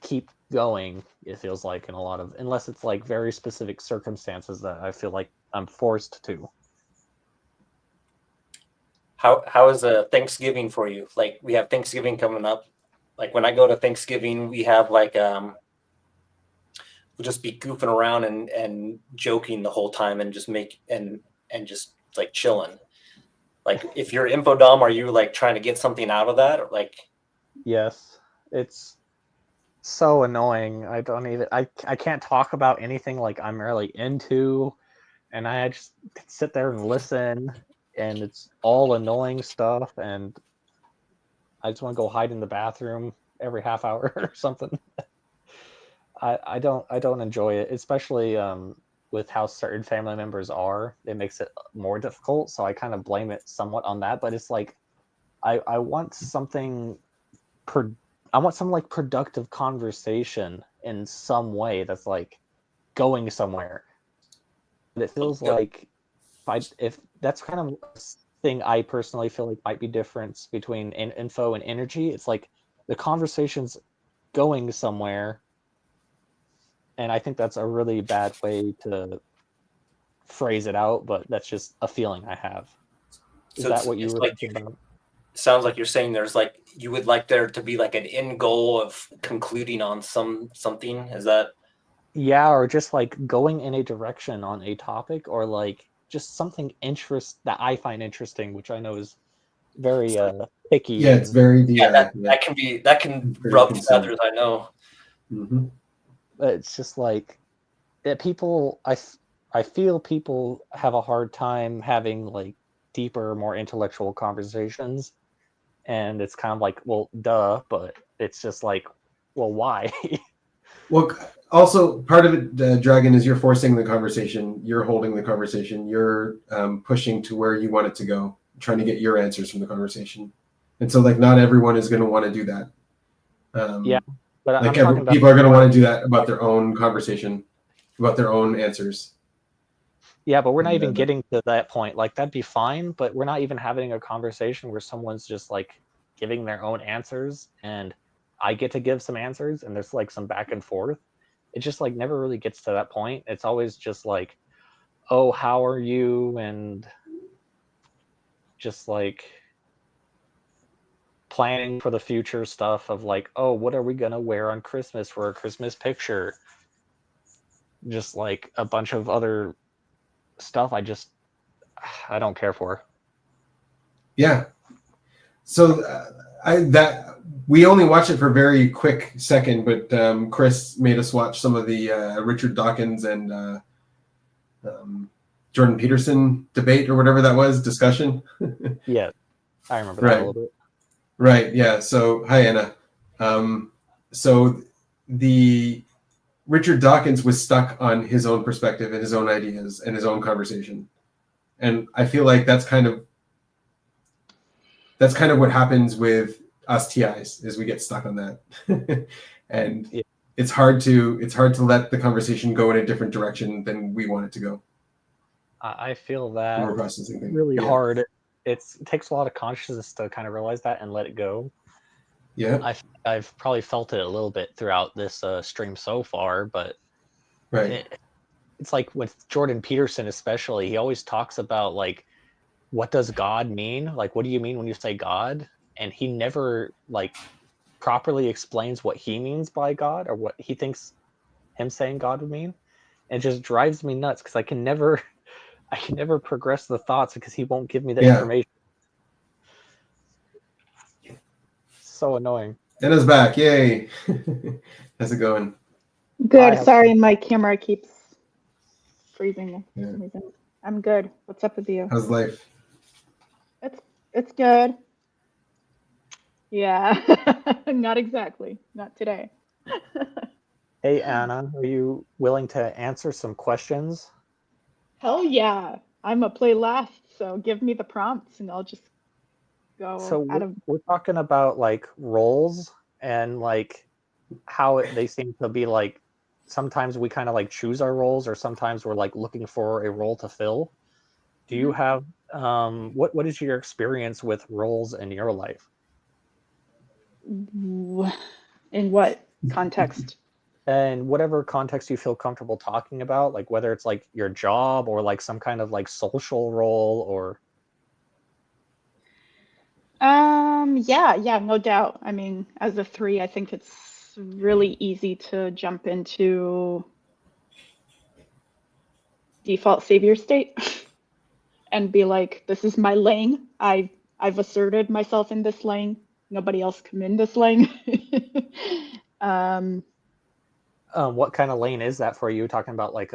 keep going, it feels like, in a lot of, unless it's like very specific circumstances that I feel like I'm forced to. How is Thanksgiving for you? Like we have Thanksgiving coming up. Like when I go to Thanksgiving, we have like we'll just be goofing around and joking the whole time and just just like chilling. Like if you're info dom, are you like trying to get something out of that, or like? Yes, it's so annoying. I can't talk about anything like I'm really into, and I just sit there and listen, and it's all annoying stuff, and I just want to go hide in the bathroom every half hour or something. I don't enjoy it, especially with how certain family members are. It makes it more difficult, so I kind of blame it somewhat on that. But it's like I want something I want some like productive conversation in some way that's like going somewhere. But it feels like if that's kind of a thing I personally feel like might be difference between info and energy. It's like the conversation's going somewhere, and I think that's a really bad way to phrase it out, but that's just a feeling I have. Is that what you were thinking about? Sounds like you're saying there's like you would like there to be like an end goal of concluding on something. Is that? Yeah, or just like going in a direction on a topic, or like just something that I find interesting, which I know is very picky. Yeah, it's very that can rub feathers, I know. Mm-hmm. But it's just like that people, I feel people have a hard time having like deeper, more intellectual conversations, and it's kind of like, well, duh, but it's just like, well, why? Well, also part of it, Dragon, is you're forcing the conversation, you're holding the conversation, you're pushing to where you want it to go, trying to get your answers from the conversation, and so like not everyone is going to want to do that. Yeah, but like people are going to want to do that about their own conversation, about their own answers. Yeah, but we're not even getting to that point. Like that'd be fine, but we're not even having a conversation where someone's just like giving their own answers, and I get to give some answers, and there's like some back and forth. It just like never really gets to that point. It's always just like, oh, how are you? And just like planning for the future stuff of like, oh, what are we gonna wear on Christmas for a Christmas picture? Just like a bunch of other stuff I don't care for. Yeah. So we only watched it for a very quick second, but Chris made us watch some of the Richard Dawkins and Jordan Peterson debate or whatever that was, discussion. Yeah, I remember that a little bit. Right. Yeah. So hi, Anna. So the Richard Dawkins was stuck on his own perspective and his own ideas and his own conversation. And I feel like that's kind of that's kind of what happens with us TIs is we get stuck on that. And Yeah. it's hard to let the conversation go in a different direction than we want it to go. I feel When that we're processing things. really Yeah. hard. It takes a lot of consciousness to kind of realize that and let it go. Yeah. I've probably felt it a little bit throughout this stream so far, but Right. it's like with Jordan Peterson especially, he always talks about like, what does God mean? Like, what do you mean when you say God? And he never like properly explains what he means by God or what he thinks him saying God would mean. And it just drives me nuts because I can never progress the thoughts because he won't give me the information. So annoying. Anna's back. Yay. How's it going? Good. Sorry, my camera keeps freezing for Yeah. some reason. I'm good. What's up with you? How's life? It's good. Yeah. Not exactly. Not today. Hey Anna, are you willing to answer some questions? Hell yeah. I'm a play last, so give me the prompts and I'll just go So out of we're talking about like roles and like how they seem to be like sometimes we kind of like choose our roles or sometimes we're like looking for a role to fill. Do you have what is your experience with roles in your life? In what context? And whatever context you feel comfortable talking about, like whether it's like your job or like some kind of like social role or yeah, no doubt. I mean, as a 3, I think it's really easy to jump into default savior state and be like, this is my lane. I've asserted myself in this lane. Nobody else come in this lane. what kind of lane is that for you? Talking about like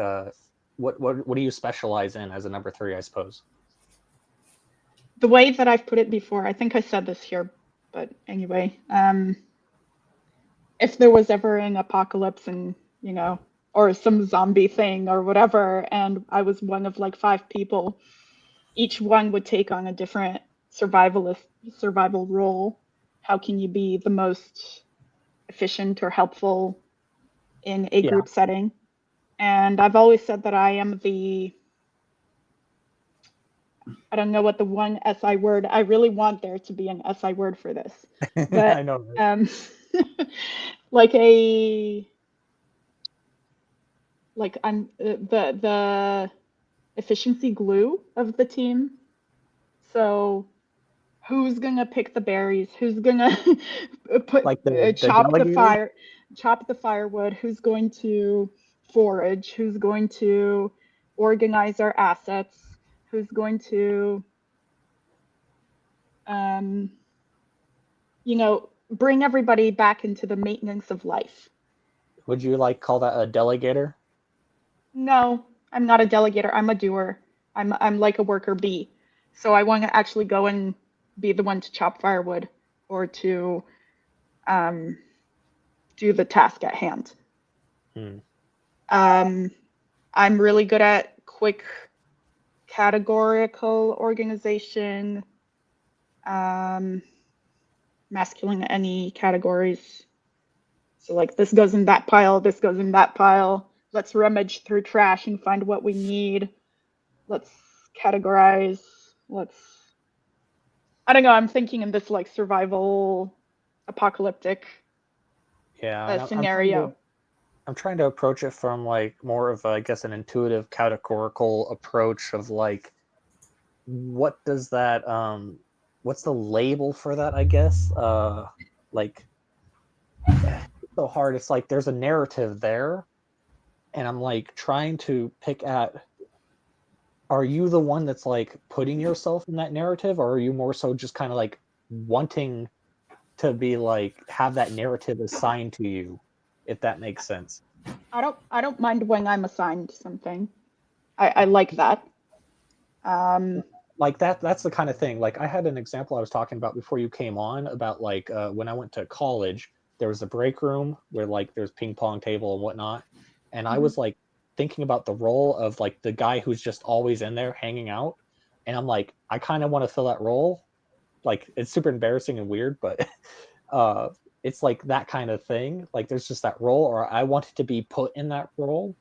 what do you specialize in as a number 3, I suppose? The way that I've put it before, I think I said this here, but anyway, if there was ever an apocalypse and, you know, or some zombie thing or whatever, and I was one of like 5 people, each one would take on a different survival role. How can you be the most efficient or helpful in a group setting? And I've always said that I am I don't know what the one SI word, I really want there to be an SI word for this. But I know, right? like I'm the efficiency glue of the team. So who's gonna pick the berries? Who's gonna put like the chop the firewood? Who's going to forage? Who's going to organize our assets? Who's going to you know, bring everybody back into the maintenance of life? Would you like call that a delegator? No, I'm not a delegator. I'm a doer. I'm like a worker bee. So I want to actually go and be the one to chop firewood or to do the task at hand. I'm really good at quick categorical organization, masculine any categories. So like this goes in that pile, this goes in that pile. Let's rummage through trash and find what we need. Let's categorize. I don't know, I'm thinking in this like survival apocalyptic scenario. I'm trying to approach it from like more of I guess an intuitive categorical approach of like what does that what's the label for that, I guess? Like it's so hard. It's like there's a narrative there and I'm like trying to pick at, are you the one that's like putting yourself in that narrative, or are you more so just kind of like wanting to be like have that narrative assigned to you, if that makes sense? I don't mind when I'm assigned something. I like that. Like that's the kind of thing. Like I had an example I was talking about before you came on about like when I went to college, there was a break room where like there's ping pong table and whatnot, and I was like thinking about the role of like the guy who's just always in there hanging out, and I'm like I kind of want to fill that role, like it's super embarrassing and weird, but it's like that kind of thing. Like there's just that role, or I wanted to be put in that role.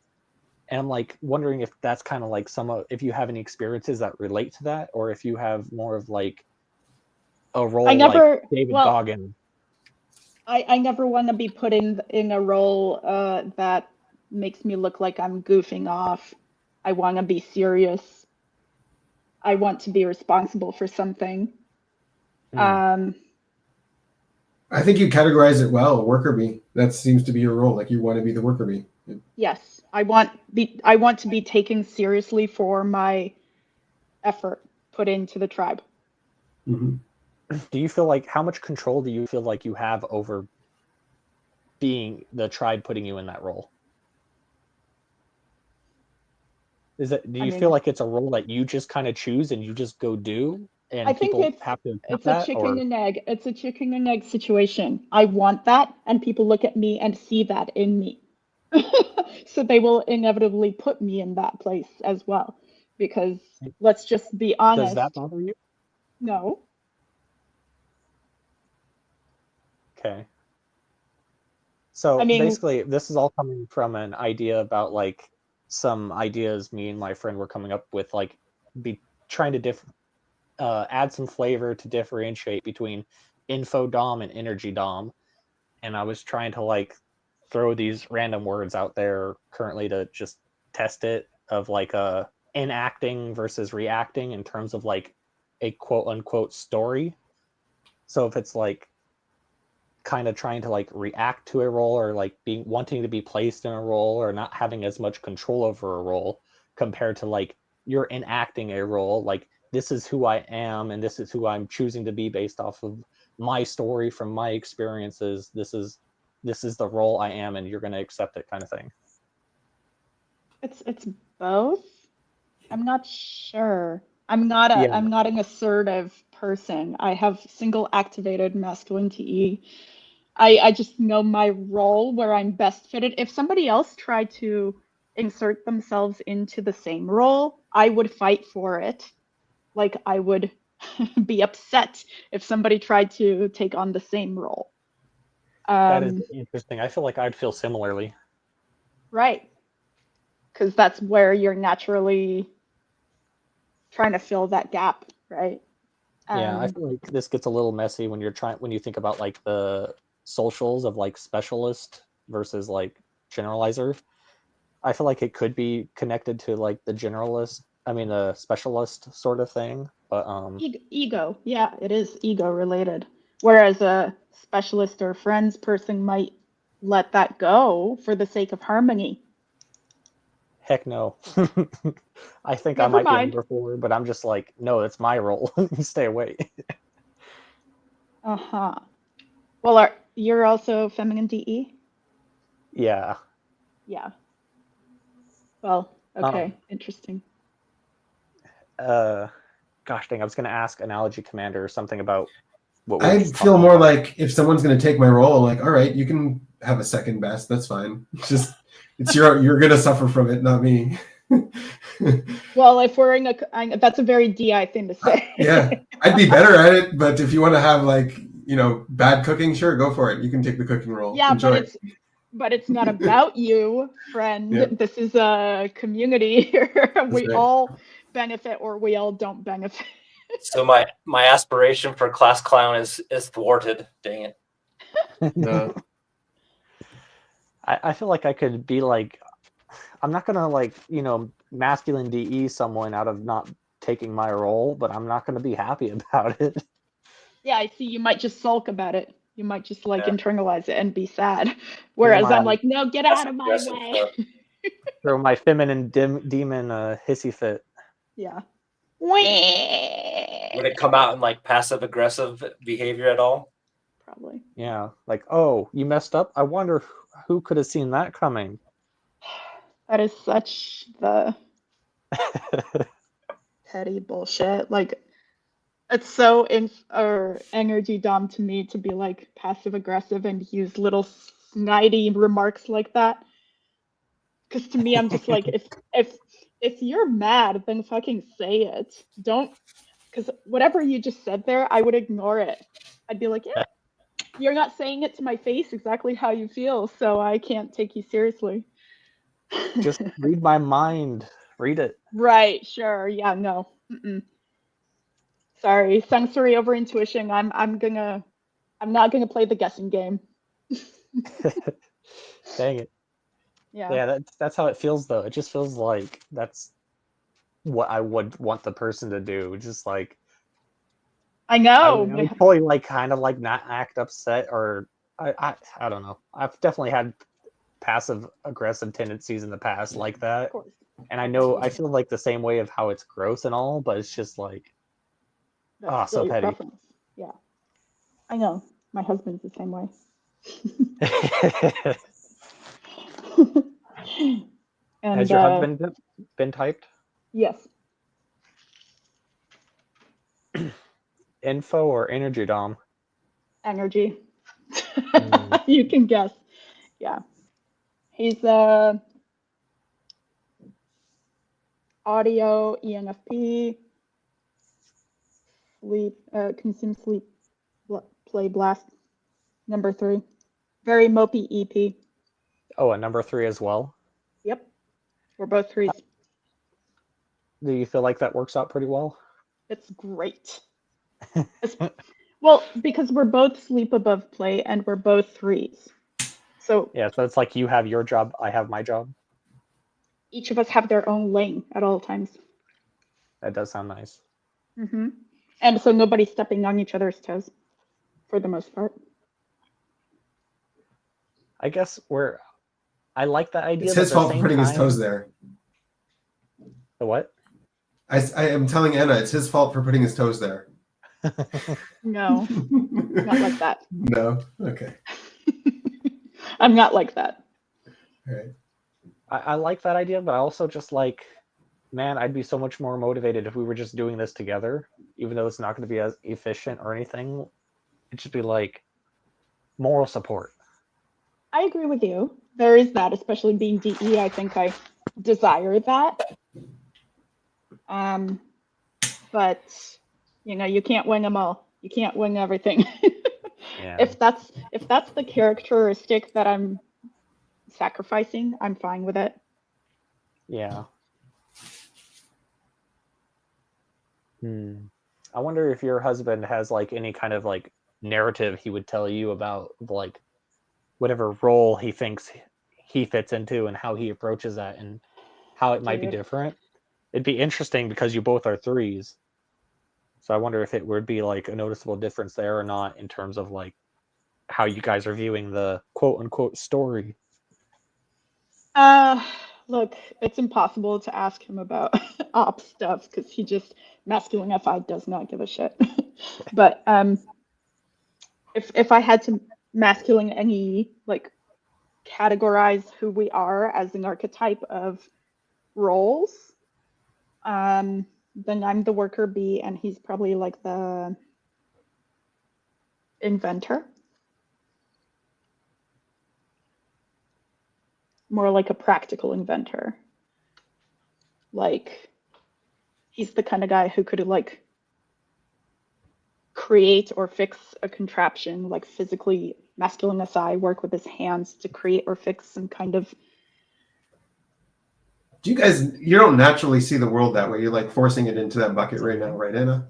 And I'm like wondering if that's kind of like if you have any experiences that relate to that, or if you have more of like a role like David Goggin. I never want to be put in a role that makes me look like I'm goofing off. I want to be serious. I want to be responsible for something. I think you categorize it well, worker bee. That seems to be your role. Like you want to be the worker bee. Yes, I want to be taken seriously for my effort put into the tribe. Mm-hmm. Do you feel like, how much control do you feel like you have over being the tribe putting you in that role? Do you feel like it's a role that you just kind of choose and you just go do, and I think people have to accept a chicken and egg. It's a chicken and egg situation. I want that, and people look at me and see that in me. So they will inevitably put me in that place as well. Because let's just be honest. Does that bother you? No. Okay. So basically, this is all coming from an idea about like some ideas me and my friend were coming up with, like trying to add some flavor to differentiate between info dom and energy dom. And I was trying to like throw these random words out there currently to just test it, of like enacting versus reacting in terms of like a quote unquote story. So if it's like kind of trying to like react to a role, or like wanting to be placed in a role, or not having as much control over a role, compared to like you're enacting a role, like this is who I am and this is who I'm choosing to be based off of my story from my experiences. This is the role I am, and you're going to accept it, kind of thing. It's both. I'm not sure. I'm not an assertive person. I have single activated masculine TE. I just know my role where I'm best fitted. If somebody else tried to insert themselves into the same role, I would fight for it. Like I would be upset if somebody tried to take on the same role. That is interesting. I feel like I'd feel similarly. Right. Because that's where you're naturally trying to fill that gap, right? Yeah, I feel like this gets a little messy when you think about like the socials of like specialist versus like generalizer. I feel like it could be connected to like the specialist sort of thing, but ego. Yeah, it is ego related. Whereas a specialist or friends person might let that go for the sake of harmony. Heck no. I think Never I might mind. be number 4, but I'm just like, no, it's my role. Stay away. Uh-huh. Well, you're also feminine DE? Yeah. Yeah. Well, okay. Interesting. Gosh dang, I was going to ask Analogy Commander something about what I feel more like if someone's going to take my role, like, all right, you can have a second best. That's fine. You're going to suffer from it, not me. Well, if we're that's a very DI thing to say. Yeah, I'd be better at it, but if you want to have like, bad cooking, sure, go for it. You can take the cooking role. Yeah, Enjoy but it's not about you, friend. Yeah. This is a community here. We all benefit or we all don't benefit. So my aspiration for class clown is thwarted. Dang it. No. I feel like I could be like, I'm not gonna like, masculine DE someone out of not taking my role, but I'm not gonna be happy about it. Yeah, I see. You might just sulk about it. You might just internalize it and be sad. Whereas I'm like, no, get out of my way. Throw my feminine demon hissy fit. Yeah. Would it come out in like passive aggressive behavior at all? Probably. Yeah, like, oh, you messed up. I wonder who could have seen that coming. That is such the petty bullshit. Like, it's so energy dom to me to be like passive aggressive and use little snidey remarks like that. Because to me, I'm just like, if you're mad, then fucking say it. Don't because whatever you just said there, I would ignore it. I'd be like, yeah, you're not saying it to my face exactly how you feel, so I can't take you seriously. Just read my mind. Read it. Right, sure. Yeah, no. Sorry, sensory over intuition. I'm not gonna play the guessing game. Dang it. Yeah, that's how it feels though. It just feels like that's what I would want the person to do. Just like I know. I would probably like kind of like not act upset, or I don't know. I've definitely had passive aggressive tendencies in the past like that. And I feel like the same way of how it's gross and all, but it's just like so petty. Preference. Yeah. I know. My husband's the same way. And, has your husband been typed? Yes. Info or energy dom? Energy. You can guess. Yeah. He's audio, ENFP, sleep, consume sleep, play blast, number 3. Very mopey EP. Oh, a number 3 as well? Yep. We're both 3s. Do you feel like that works out pretty well? It's great. Well, because we're both sleep above play and we're both 3s. So yeah, so it's like you have your job, I have my job. Each of us have their own lane at all times. That does sound nice. And so nobody's stepping on each other's toes, for the most part. I guess I like that idea. It's his fault for putting his toes there. The what? I am telling Anna, it's his fault for putting his toes there. No, not like that. No? Okay. I'm not like that. All right. I like that idea, but I also just like, man, I'd be so much more motivated if we were just doing this together, even though it's not going to be as efficient or anything. It should be like moral support. I agree with you. There is that, especially being DE. I think I desire that. But you can't win them all. You can't win everything. Yeah. If that's the characteristic that I'm sacrificing, I'm fine with it. Yeah. I wonder if your husband has like any kind of like narrative he would tell you about like whatever role he thinks he fits into and how he approaches that and how it might be different. It'd be interesting because you both are 3s. So I wonder if it would be like a noticeable difference there or not in terms of like how you guys are viewing the quote unquote story. Look, it's impossible to ask him about op stuff because he just masculine FI does not give a shit. But if I had to masculine any like categorize who we are as an archetype of roles, then I'm the worker bee and he's probably like the inventor. More like a practical inventor. Like he's the kind of guy who could like create or fix a contraption, like physically masculine SI, work with his hands to create or fix some kind of. You don't naturally see the world that way. You're like forcing it into that bucket right now, right, Anna?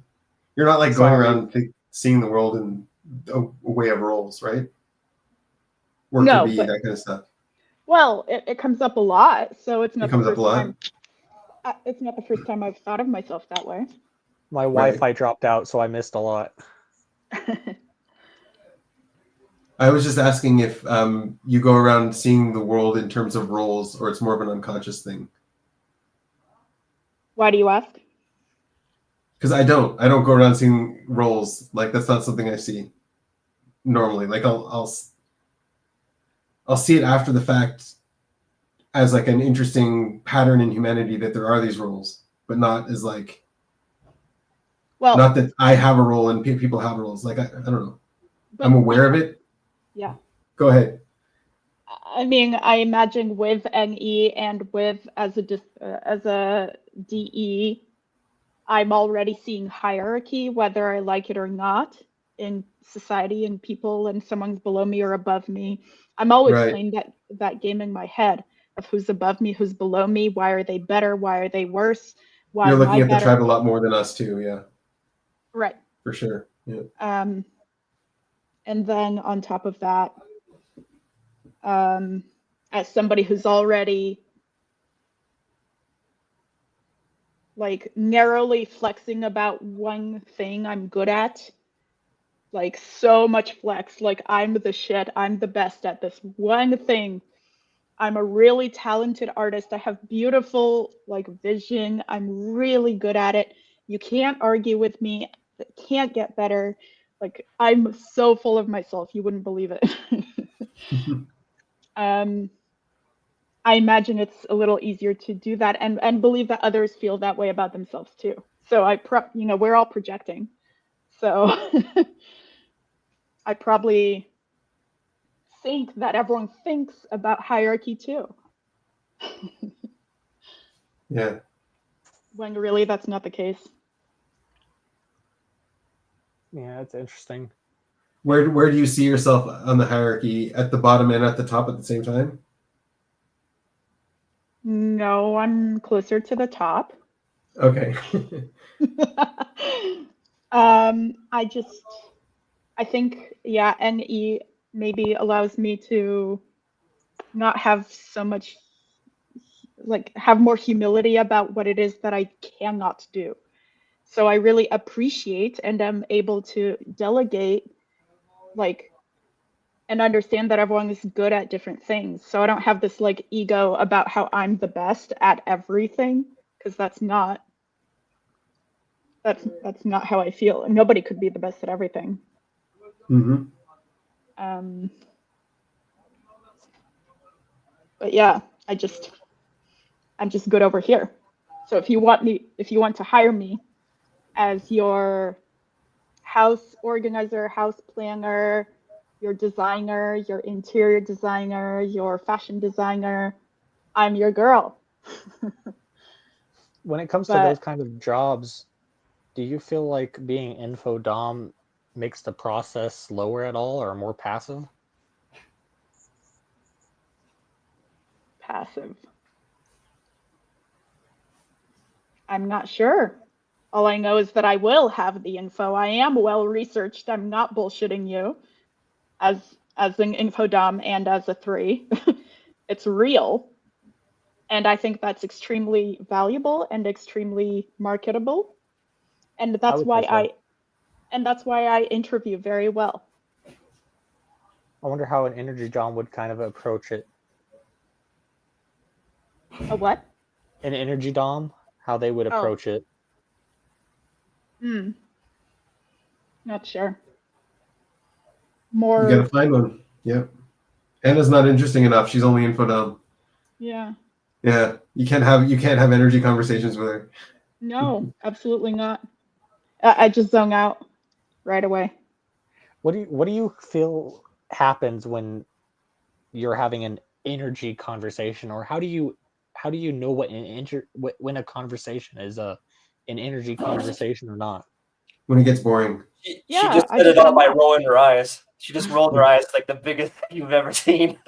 You're not like going around seeing the world in a way of roles, right? Worker bee, that kind of stuff. Well, it comes up a lot, so it's not. It comes up a lot. It's not the first time I've thought of myself that way. My Wi-Fi dropped out, so I missed a lot. I was just asking if you go around seeing the world in terms of roles, or it's more of an unconscious thing. Why do you ask? Because I don't go around seeing roles. Like that's not something I see normally. Like I'll see it after the fact as like an interesting pattern in humanity that there are these roles, but not as like, not that I have a role and people have roles. Like I don't know. I'm aware of it. Yeah. Go ahead. I mean, I imagine with NE and with as a DE, I'm already seeing hierarchy, whether I like it or not, in society and people, and someone's below me or above me. I'm always playing that game in my head of who's above me, who's below me, why are they better, why are they worse, why You're am looking I at the better? tribe a lot more than us too, yeah. Right. For sure. Yeah. And then on top of that, as somebody who's already like narrowly flexing about one thing I'm good at, like so much flex, like I'm the shit, I'm the best at this one thing. I'm a really talented artist. I have beautiful like vision. I'm really good at it. You can't argue with me. It can't get better. Like I'm so full of myself, you wouldn't believe it. I imagine it's a little easier to do that and believe that others feel that way about themselves too. So we're all projecting. So I probably think that everyone thinks about hierarchy too. Yeah. When really that's not the case. Yeah, it's interesting. Where do you see yourself on the hierarchy, at the bottom and at the top at the same time? No, I'm closer to the top. Okay. I think, yeah, NE maybe allows me to not have so much, like, have more humility about what it is that I cannot do. So I really appreciate and am able to delegate, like, and understand that everyone is good at different things. So I don't have this like ego about how I'm the best at everything, because that's not how I feel. And nobody could be the best at everything. Mm-hmm. But yeah, I'm just good over here. So if you want to hire me as your house organizer, house planner, your designer, your interior designer, your fashion designer, I'm your girl. When it comes to those kind of jobs, do you feel like being info dom makes the process slower at all or more passive? Passive. I'm not sure. All I know is that I will have the info. I am well researched. I'm not bullshitting you as an info dom and as a 3. It's real. And I think that's extremely valuable and extremely marketable. And that's why I interview very well. I wonder how an energy dom would kind of approach it. A what? An energy dom, how they would approach it. Not sure. You gotta find one. Yep. Anna's not interesting enough. She's only info dom. Yeah. Yeah. You can't have energy conversations with her. No, absolutely not. I just zone out right away. What do you feel happens when you're having an energy conversation, or how do you know when a conversation is an energy conversation or not? When it gets boring. She just set it up by rolling her eyes. She just rolled her eyes like the biggest thing you've ever seen.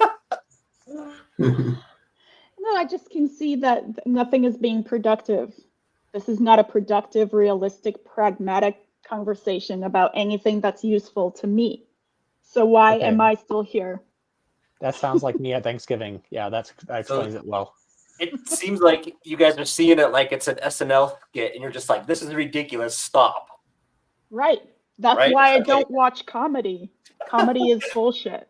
No, I just can see that nothing is being productive. This is not a productive, realistic, pragmatic conversation about anything that's useful to me. So why am I still here? That sounds like me at Thanksgiving. Yeah, that explains it well. It seems like you guys are seeing it like it's an SNL skit, and you're just like, this is ridiculous. Stop. Right. That's why I don't watch comedy. Comedy is bullshit.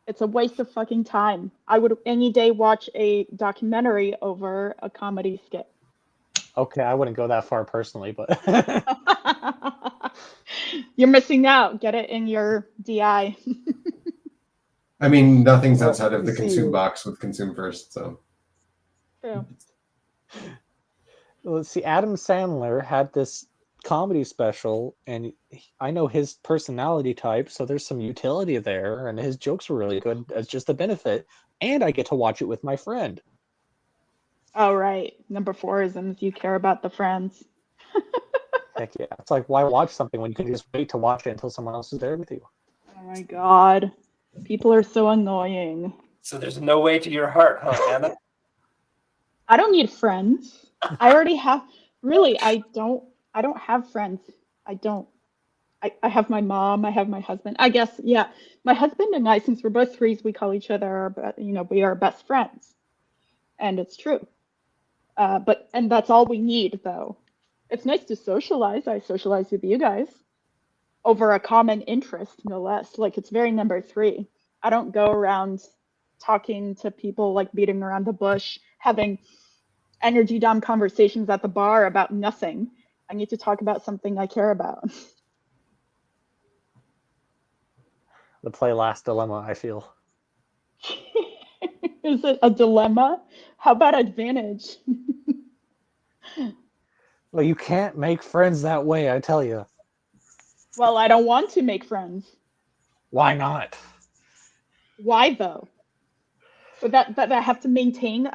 It's a waste of fucking time. I would any day watch a documentary over a comedy skit. Okay, I wouldn't go that far personally, but you're missing out. Get it in your DI. I mean, nothing's outside of the consume box with Consume First, so. True. Let's see. Adam Sandler had this comedy special, and I know his personality type, so there's some utility there, and his jokes were really good as just a benefit, and I get to watch it with my friend. Oh, right. Number 4 is you care about the friends. Heck yeah. It's like, why watch something when you can just wait to watch it until someone else is there with you? Oh my god. People are so annoying. So there's no way to your heart, huh, Anna? I don't need friends. I already have. Really, I don't have friends. I don't. I have my mom. I have my husband. I guess, yeah. My husband and I, since we're both threes, we call each other, we are best friends. And it's true. And that's all we need, though. It's nice to socialize. I socialize with you guys over a common interest, no less. Like, it's very number three. I don't go around talking to people, like beating around the bush, having energy dump conversations at the bar about nothing. I need to talk about something I care about. The play last dilemma, I feel. Is it a dilemma? How about advantage? Well, you can't make friends that way, I tell you. Well, I don't want to make friends. Why not? Why though? But that I have to maintain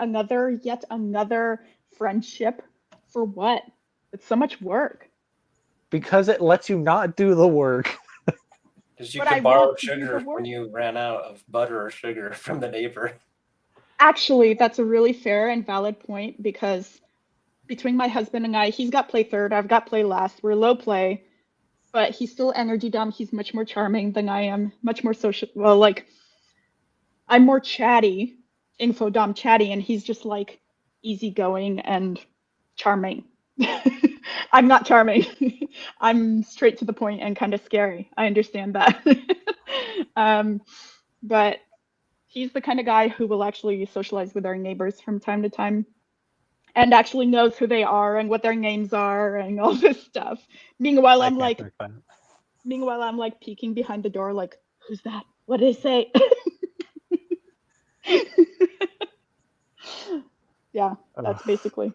yet another friendship for what? It's so much work. Because it lets you not do the work. Because you could borrow sugar when you ran out of butter or sugar from the neighbor. Actually, that's a really fair and valid point, because between my husband and I, he's got play third, I've got play last. We're low play, but he's still energy dumb. He's much more charming than I am, much more social. Well, like, I'm more chatty, info dumb chatty, and he's just like easygoing and charming. I'm not charming. I'm straight to the point and kind of scary. I understand that. But he's the kind of guy who will actually socialize with our neighbors from time to time and actually knows who they are and what their names are and all this stuff. Meanwhile, I'm like peeking behind the door, like, who's that? What did they say? Yeah, that's basically.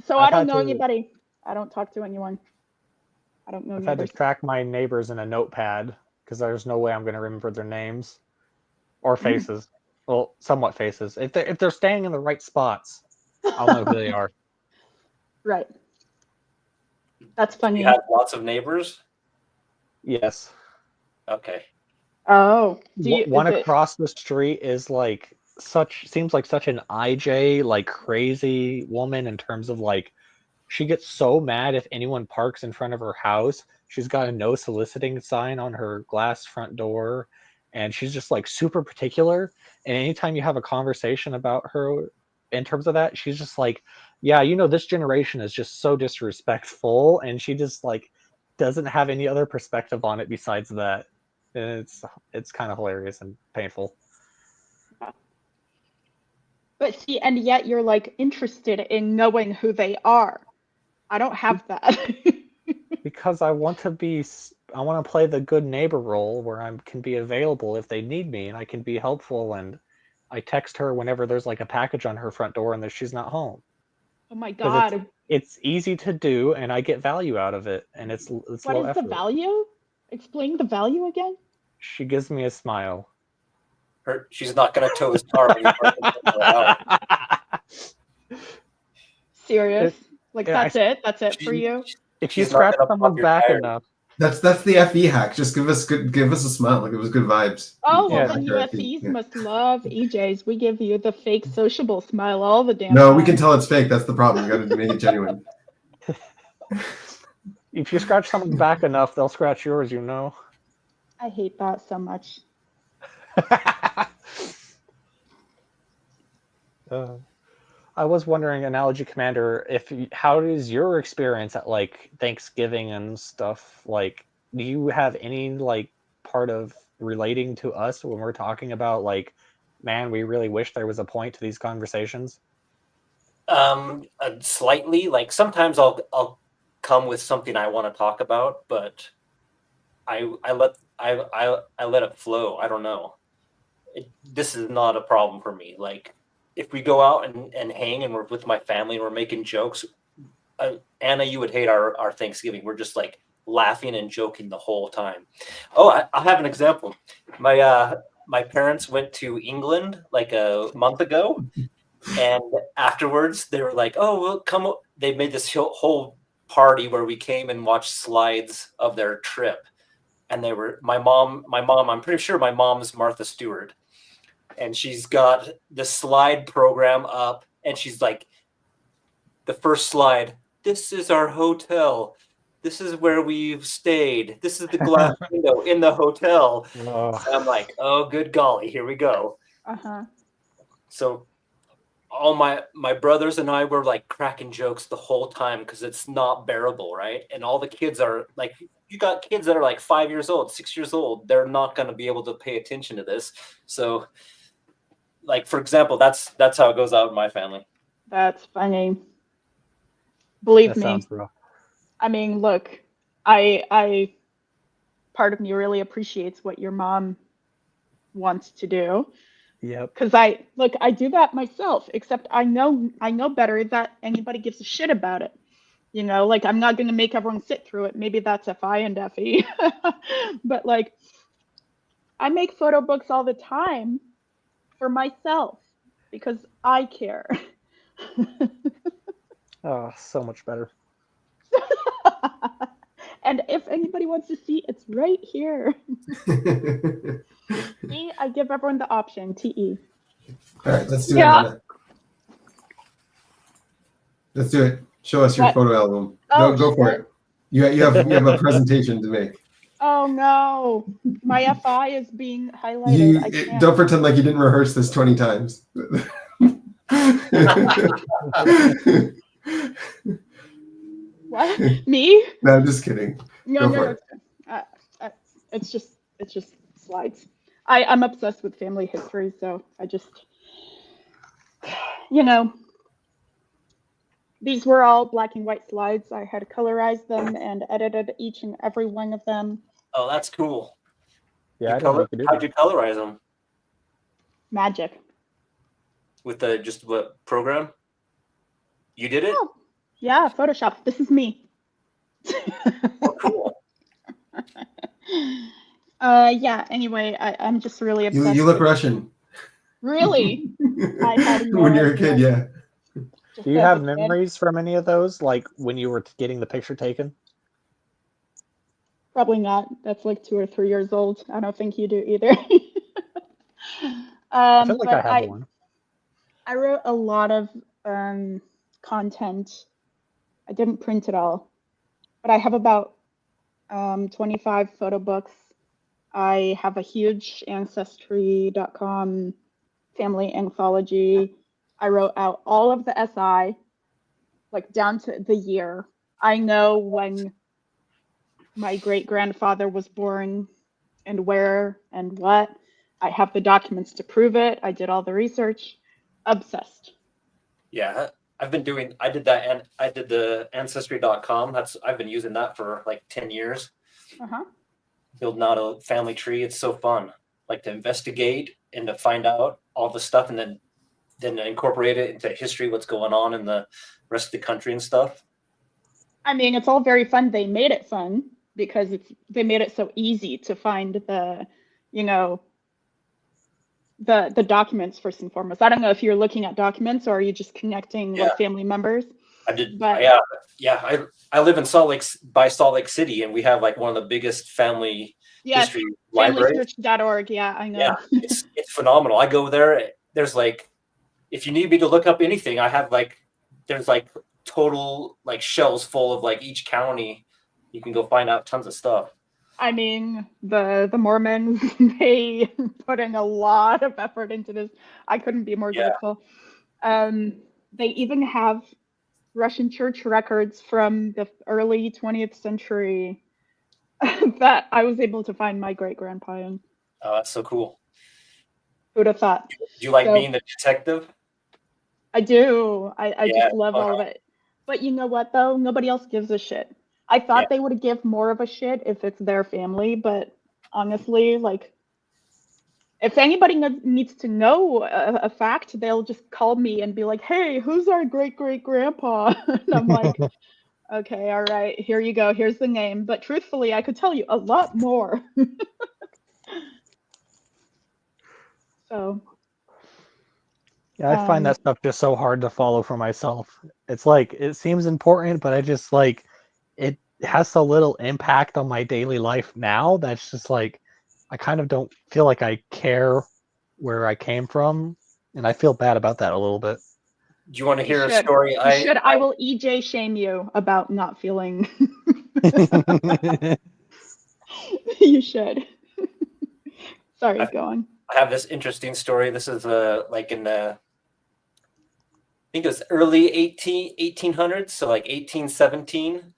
So I don't know anybody. I don't talk to anyone. I don't know. I've had to track my neighbors in a notepad because there's no way I'm going to remember their names or faces. Well, somewhat faces. If they're staying in the right spots, I'll know who they are. Right. That's funny. You have lots of neighbors? Yes. Okay. Oh. One across the street is like seems like such an IJ, like crazy woman in terms of like, she gets so mad if anyone parks in front of her house. She's got a no soliciting sign on her glass front door, and she's just like super particular. And anytime you have a conversation about her in terms of that, she's just like, yeah, this generation is just so disrespectful, and she just like doesn't have any other perspective on it besides that. And it's kind of hilarious and painful. But see, and yet you're like interested in knowing who they are. I don't have that. Because I want to play the good neighbor role where I can be available if they need me, and I can be helpful, and I text her whenever there's like a package on her front door and that she's not home. Oh my god. It's easy to do, and I get value out of it, and it's low effort. What is the value? Explain the value again. She gives me a smile. She's not going to tow his car when you Serious? That's it for you? If you scratch someone's back enough. That's the FE hack. Just give us a smile. Like, it was good vibes. Oh, well, then you FEs must love EJs. We give you the fake sociable smile all the damn time. No, we can tell it's fake. That's the problem. You got to make it genuine. If you scratch someone's back enough, they'll scratch yours, I hate that so much. I was wondering, Analogy Commander, how is your experience at like Thanksgiving and stuff? Like, do you have any like part of relating to us when we're talking about like, man, we really wish there was a point to these conversations? Slightly. Like, sometimes I'll come with something I want to talk about, but I let it flow. I don't know. This is not a problem for me. Like, if we go out and hang and we're with my family and we're making jokes, Anna, you would hate our Thanksgiving. We're just like laughing and joking the whole time. Oh, I have an example. My parents went to England like a month ago, and afterwards they were like, "Oh, we'll come." They made this whole party where we came and watched slides of their trip. And they were my mom, I'm pretty sure my mom's Martha Stewart. And she's got the slide program up, and she's like, the first slide, this is our hotel. This is where we've stayed. This is the glass window in the hotel. Oh. And I'm like, oh, good golly, here we go. Uh-huh. So all my brothers and I were like cracking jokes the whole time because it's not bearable, right? And all the kids are like, you got kids that are like 5 years old, 6 years old. They're not going to be able to pay attention to this. So, like, for example, that's how it goes out in my family. That's funny. Believe That me. sounds rough. I mean, look, I part of me really appreciates what your mom wants to do. Yep. Because I do that myself, except I know better that anybody gives a shit about it. You know, like, I'm not going to make everyone sit through it. Maybe that's FI and FE. But like, I make photo books all the time for myself because I care. Oh, so much better. And if anybody wants to see, it's right here. See, I give everyone the option. TE. All right, let's do it. Anna. Let's do it. Show us your photo album. Oh, go for it. You have a presentation to make. Oh no, my FI is being highlighted. Don't pretend like you didn't rehearse this 20 times. What? Me? No, I'm just kidding. No. It's just slides. I'm obsessed with family history, so I just, these were all black and white slides. I had colorized them and edited each and every one of them. Oh, that's cool. Yeah, how'd you colorize them? Magic. With just what program? You did it? Oh, yeah, Photoshop. This is me. Oh, cool. Yeah, anyway, I'm just really obsessed. You look Russian. Really? I had no when you're a idea. kid, yeah. Do you have memories from any of those, like when you were getting the picture taken? Probably not. That's like 2 or 3 years old. I don't think you do either. I feel like I have one. I wrote a lot of content. I didn't print it all, but I have about 25 photo books. I have a huge Ancestry.com family anthology. I wrote out all of the SI, like down to the year. I know when my great-grandfather was born and where and what. I have the documents to prove it. I did all the research. Obsessed. Yeah, I did that, and I did the Ancestry.com. I've been using that for like 10 years. Uh-huh. Building out a family tree. It's so fun. Like to investigate and to find out all the stuff, and then incorporate it into history, what's going on in the rest of the country and stuff. I mean, it's all very fun. They made it fun because they made it so easy to find the documents first and foremost. I don't know if you're looking at documents or are you just connecting with family members? I did. But I live in Salt Lake City, and we have like one of the biggest family history libraries. FamilySearch.org. Yeah, I know. Yeah, it's phenomenal. I go there. There's like, if you need me to look up anything, I have there's total shelves full of each county. You can go find out tons of stuff. I mean, the Mormons, they put in a lot of effort into this. I couldn't be more grateful. They even have Russian church records from the early 20th century that I was able to find my great-grandpa in. Oh, that's so cool. Who'd have thought? Do you like being the detective? I do. I just love all of it. But you know what, though? Nobody else gives a shit. I thought they would give more of a shit if it's their family, but honestly, if anybody needs to know a fact, they'll just call me and be like, hey, who's our great-great-grandpa? And I'm like, okay, all right, here you go. Here's the name. But truthfully, I could tell you a lot more. So. Yeah, I find that stuff just so hard to follow for myself. It's like, it seems important, but I just it has so little impact on my daily life now that's just like I kind of don't feel like I care where I came from, and I feel bad about that a little bit. Do you want to hear a should. story? You should. I will EJ shame you about not feeling. You should. Sorry, go on. I have this interesting story. This is like in the, I think it was early 1800s, so like 1817.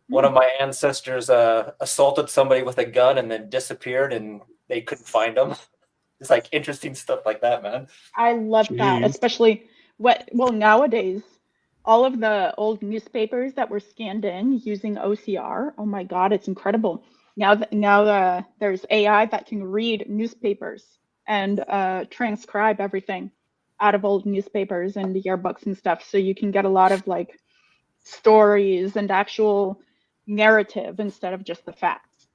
One of my ancestors assaulted somebody with a gun and then disappeared, and they couldn't find him. It's like interesting stuff like that, man. I love that, especially nowadays, all of the old newspapers that were scanned in using OCR. Oh my God, it's incredible. Now there's AI that can read newspapers and transcribe everything out of old newspapers and yearbooks and stuff. So you can get a lot of like stories and actual narrative instead of just the facts.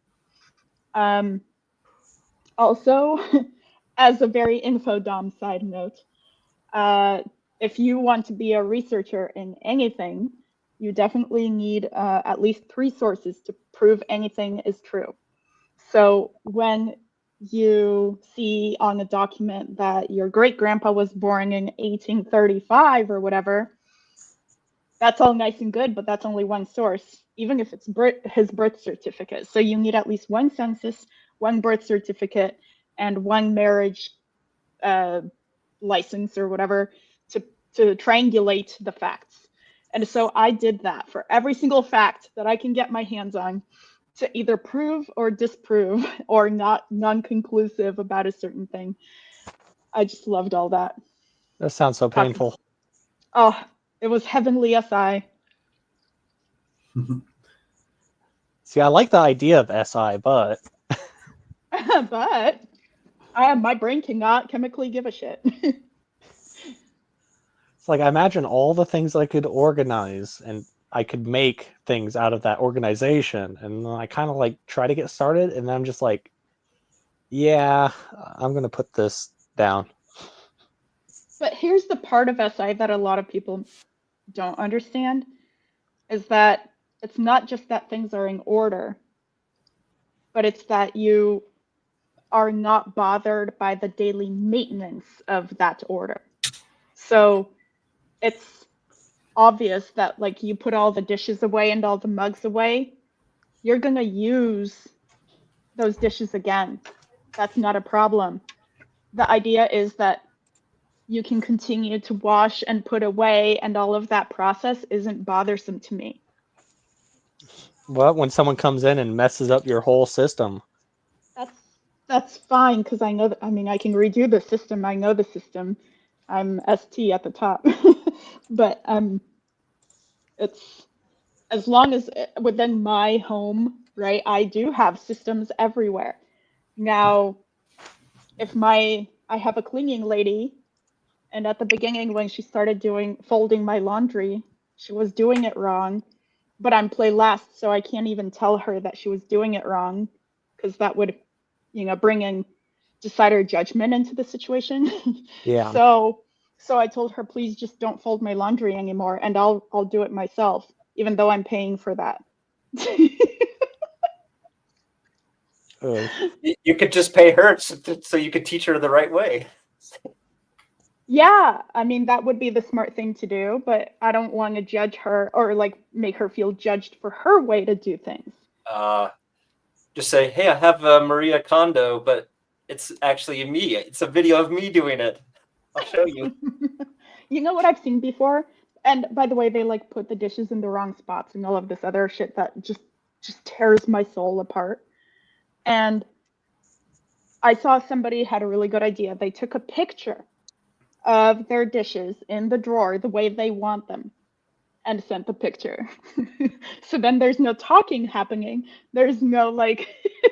Also, as a very info dom side note, if you want to be a researcher in anything, you definitely need at least 3 sources to prove anything is true. So when you see on a document that your great grandpa was born in 1835 or whatever, that's all nice and good, but that's only one source, even if it's his birth certificate. So you need at least 1 census, 1 birth certificate, and 1 marriage license or whatever to triangulate the facts. And so I did that for every single fact that I can get my hands on to either prove or disprove or non-conclusive about a certain thing. I just loved all that. That sounds so painful. Oh, it was heavenly SI. See, I like the idea of SI, but but my brain cannot chemically give a shit. It's like I imagine all the things I could organize, and I could make things out of that organization, and then I kind of like try to get started, and then I'm just like, yeah, I'm gonna put this down. But here's the part of SI that a lot of people don't understand, is that it's not just that things are in order, but it's that you are not bothered by the daily maintenance of that order. So it's obvious that like you put all the dishes away and all the mugs away, you're gonna use those dishes again. That's not a problem. The idea is that you can continue to wash and put away, and all of that process isn't bothersome to me. Well, when someone comes in and messes up your whole system, that's fine, because I know that, I mean, I can redo the system. I know the system. I'm ST at the top. But it's as long as within my home, right? I do have systems everywhere. Now, if I have a cleaning lady, and at the beginning when she started folding my laundry, she was doing it wrong, but I'm play last, so I can't even tell her that she was doing it wrong, because that would, bring in decider judgment into the situation. Yeah. So I told her, please just don't fold my laundry anymore, and I'll do it myself, even though I'm paying for that. You could just pay her so you could teach her the right way. Yeah, I mean, that would be the smart thing to do, but I don't want to judge her or like make her feel judged for her way to do things. Just say, hey, I have Maria Kondo, but it's actually me. It's a video of me doing it. I'll show you. You know what I've seen before? And by the way, they like put the dishes in the wrong spots and all of this other shit that just tears my soul apart. And I saw somebody had a really good idea. They took a picture of their dishes in the drawer the way they want them and sent the picture. So then there's no talking happening. There's no like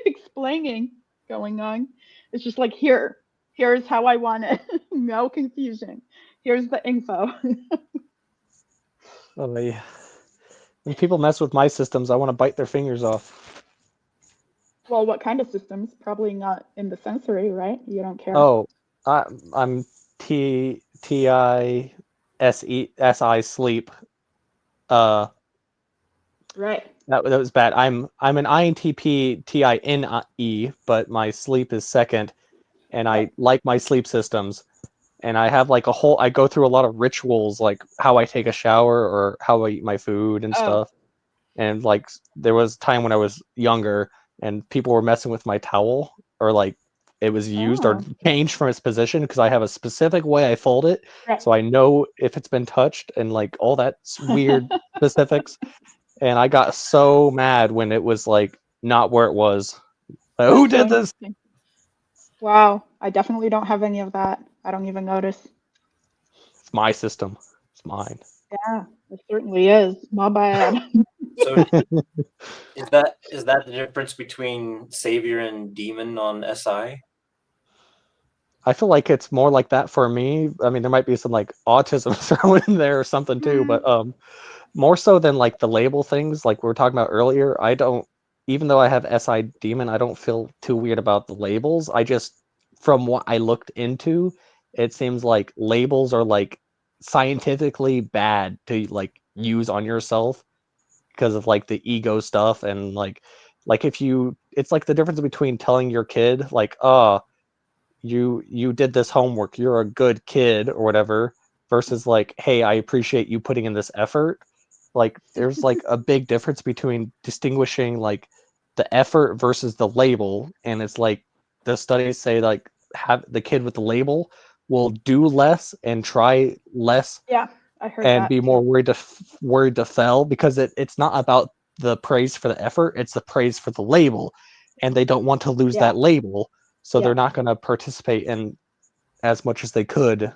explaining going on. It's just like, here's how I want it. No confusion. Here's the info. When people mess with my systems, I want to bite their fingers off. Well, what kind of systems? Probably not in the sensory, right? You don't care. Oh, I'm TISI sleep. Right. That was bad. I'm an INTP TINE, but my sleep is second, and I like my sleep systems. And I have like I go through a lot of rituals, like how I take a shower or how I eat my food and stuff. And like there was a time when I was younger and people were messing with my towel, or like it was used or changed from its position, because I have a specific way I fold it. Right. So I know if it's been touched and like all that weird specifics. And I got so mad when it was like not where it was. Like, who did this? Wow, I definitely don't have any of that. I don't even notice. It's my system. It's mine. Yeah, it certainly is. My bad. So is that the difference between savior and demon on SI? I feel like it's more like that for me. I mean, there might be some like autism thrown in there or something too, but more so than like the label things like we were talking about earlier. I don't, even though I have SI demon, I don't feel too weird about the labels. I just, from what I looked into, it seems like labels are like scientifically bad to like use on yourself because of like the ego stuff. And like if you, it's like the difference between telling your kid like, oh, you did this homework, you're a good kid or whatever, versus like, hey, I appreciate you putting in this effort. Like there's like a big difference between distinguishing like the effort versus the label. And it's like the studies say like have the kid with the label will do less and try less Yeah, I heard and that be too. more worried to fail, because it's not about the praise for the effort, it's the praise for the label, and they don't want to lose Yeah. that label, so Yeah. they're not going to participate in as much as they could.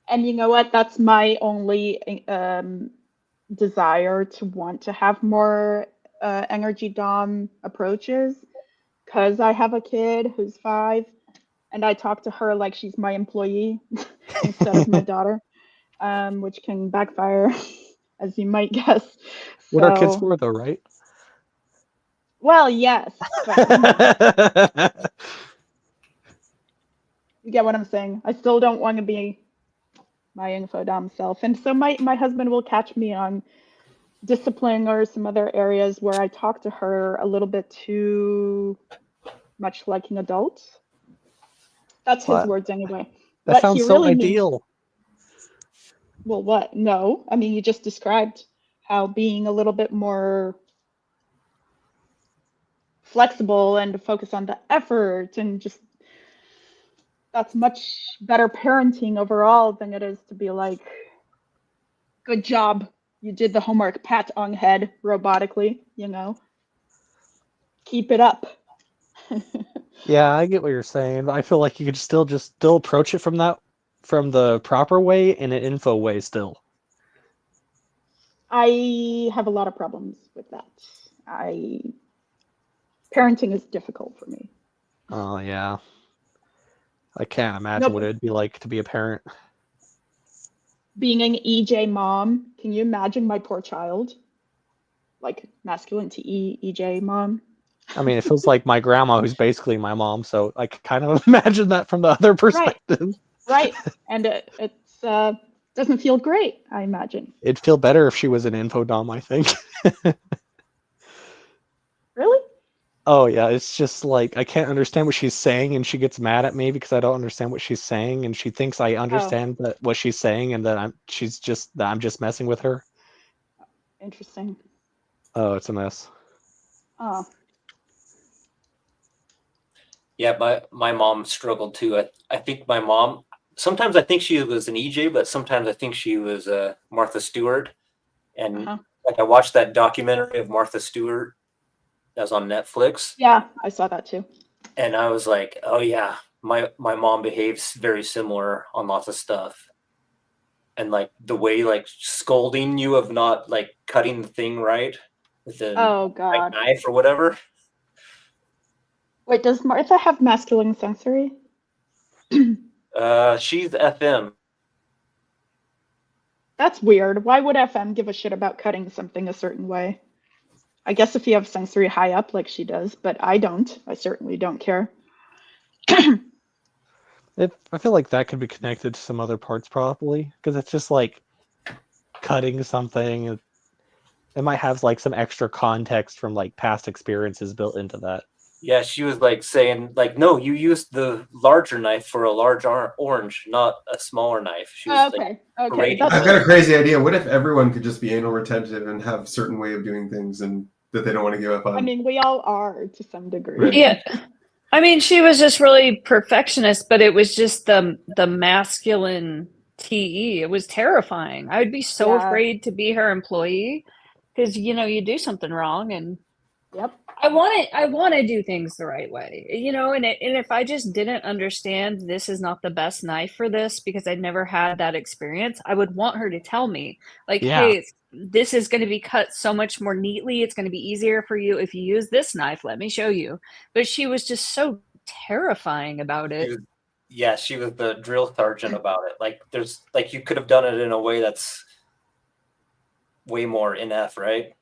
And you know what? That's my only desire, to want to have more energy dom approaches, because I have a kid who's 5, and I talk to her like she's my employee instead of my daughter, which can backfire, as you might guess. What are kids for, though, right? Well, yes, but you know. You get what I'm saying? I still don't want to be my infodom self. And so my husband will catch me on discipline or some other areas where I talk to her a little bit too much like an adult. That's his words anyway. That sounds so ideal. Well, what? No. I mean, you just described how being a little bit more flexible and to focus on the effort, and just that's much better parenting overall than it is to be like, good job, you did the homework, pat on head robotically, you know. Keep it up. Yeah, I get what you're saying. I feel like you could still approach it from the proper way, in an info way still. I have a lot of problems with that. Parenting is difficult for me. Oh yeah. I can't imagine what it'd be like to be a parent. Being an EJ mom, can you imagine my poor child? Like masculine to EJ mom? I mean, it feels like my grandma, who's basically my mom, so I could kind of imagine that from the other perspective. Right. And it doesn't feel great, I imagine. It'd feel better if she was an infodom, I think. Really? Oh yeah, it's just like I can't understand what she's saying, and she gets mad at me because I don't understand what she's saying, and she thinks I understand what she's saying, and that I'm just messing with her. Interesting. Oh, it's a mess. Oh. Yeah, my mom struggled too. I think my mom, sometimes I think she was an EJ, but sometimes I think she was Martha Stewart. And like I watched that documentary of Martha Stewart that was on Netflix. Yeah, I saw that too. And I was like, oh yeah, my mom behaves very similar on lots of stuff. And like the way like scolding you of not like cutting the thing right with a knife or whatever. Wait, does Martha have masculine sensory? She's FM. That's weird. Why would FM give a shit about cutting something a certain way? I guess if you have sensory high up like she does, but I don't. I certainly don't care. I feel like that could be connected to some other parts probably, because it's just like cutting something. It might have like some extra context from like past experiences built into that. Yeah, she was like saying, like, no, you used the larger knife for a large orange, not a smaller knife. She was Okay. parading I've got a crazy idea. What if everyone could just be anal retentive and have a certain way of doing things and that they don't want to give up on? I mean, we all are to some degree. Right. Yeah. I mean, she was just really perfectionist, but it was just the masculine TE. It was terrifying. I would be so afraid to be her employee because, you know, you do something wrong and Yep. I want to do things the right way, you know, and if I just didn't understand this is not the best knife for this because I'd never had that experience, I would want her to tell me like, hey, this is going to be cut so much more neatly. It's going to be easier for you if you use this knife. Let me show you. But she was just so terrifying about it. She was the drill sergeant about it. Like you could have done it in a way that's way more inept, right?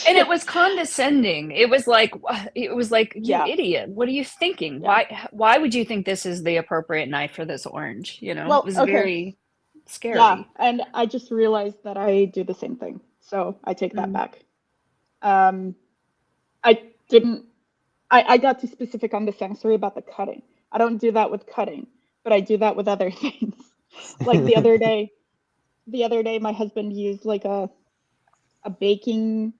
And it was condescending. It was like you idiot. What are you thinking? Why would you think this is the appropriate knife for this orange? You know, Well, it was very scary. Yeah, and I just realized that I do the same thing. So I take that back. I got too specific on the sensory about the cutting. I don't do that with cutting, but I do that with other things. Like the other day my husband used like a baking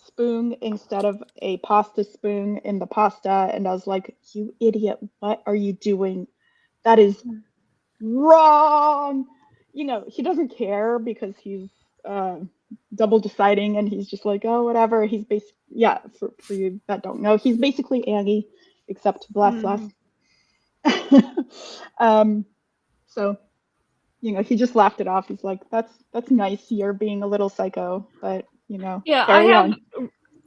spoon instead of a pasta spoon in the pasta, and I was like, you idiot, what are you doing? That is wrong. You know, he doesn't care because he's double deciding and he's just like, oh, whatever. He's basically, for you that don't know, he's basically Annie, except bless less. So, you know, he just laughed it off. He's like, that's nice. You're being a little psycho, but you know, yeah,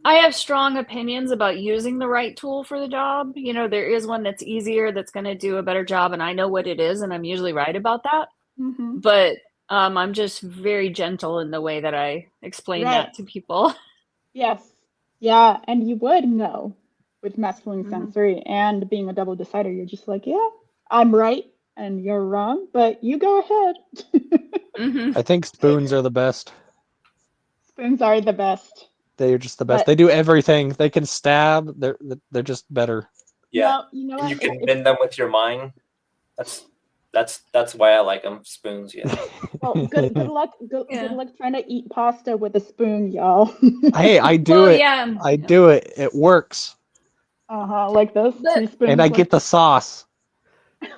I have strong opinions about using the right tool for the job. You know, there is one that's easier, that's going to do a better job, and I know what it is, and I'm usually right about that. Mm-hmm. But I'm just very gentle in the way that I explain that to people. Yes. Yeah, and you would know with masculine sensory and being a double decider, you're just like, yeah, I'm right and you're wrong, but you go ahead. I think spoons are the best. Spoons are the best. They're just the best. They do everything. They can stab. They're just better. Yeah. No, you know what? You can bend them with your mind. That's why I like them. Spoons, yeah. Well, good luck. Good luck trying to eat pasta with a spoon, y'all. Hey, I do it. Yeah. I do it. It works. Like this. And I get the sauce.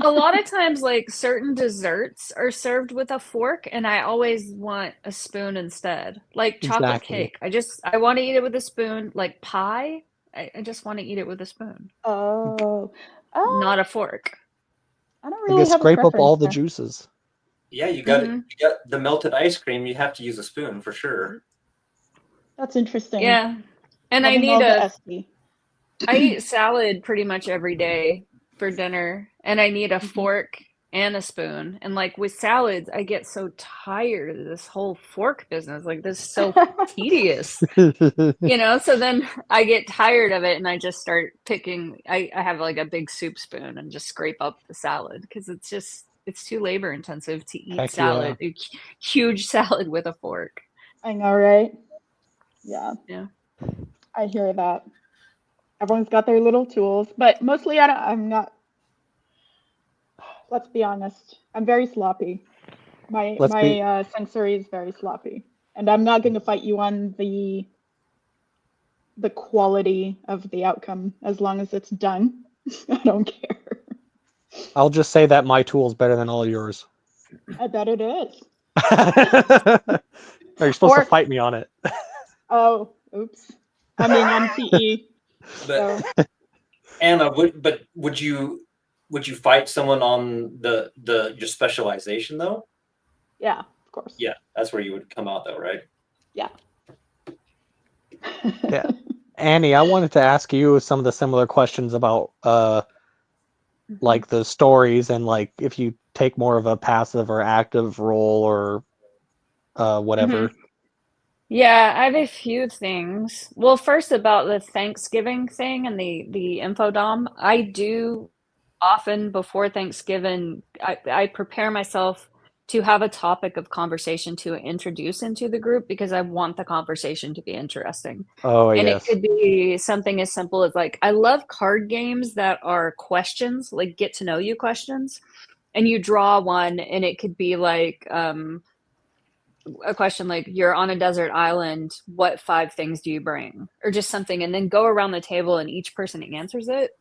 A lot of times, like certain desserts are served with a fork, and I always want a spoon instead. Like chocolate cake, I want to eat it with a spoon. Like pie, I just want to eat it with a spoon. Oh, not a fork. I don't really have scrape up all the juices. Yeah, you got the melted ice cream. You have to use a spoon for sure. That's interesting. Yeah, and I eat salad pretty much every day for dinner, and I need a fork and a spoon. And like with salads, I get so tired of this whole fork business. Like, this is so tedious, you know? So then I get tired of it and I just start picking, I have like a big soup spoon and just scrape up the salad because it's too labor intensive to eat salad, huge salad with a fork. I know, right? Yeah. Yeah. I hear that. Everyone's got their little tools, but mostly I'm not. Let's be honest. I'm very sloppy. My sensory is very sloppy, and I'm not going to fight you on the quality of the outcome as long as it's done. I don't care. I'll just say that my tool is better than all yours. I bet it is. You're supposed to fight me on it. Oh, oops. I mean, I'm TE. But so. Anna, would you fight someone on your specialization though? Yeah, of course. Yeah, that's where you would come out though, right? Yeah. Yeah. Annie, I wanted to ask you some of the similar questions about like the stories and like if you take more of a passive or active role or whatever. Yeah, I have a few things. Well, first about the Thanksgiving thing and the infodom, I do often before Thanksgiving, I prepare myself to have a topic of conversation to introduce into the group because I want the conversation to be interesting. Oh, And yes. it could be something as simple as like, I love card games that are questions, like get to know you questions. And you draw one and it could be like a question like, you're on a desert island, what 5 things do you bring? Or just something, and then go around the table and each person answers it.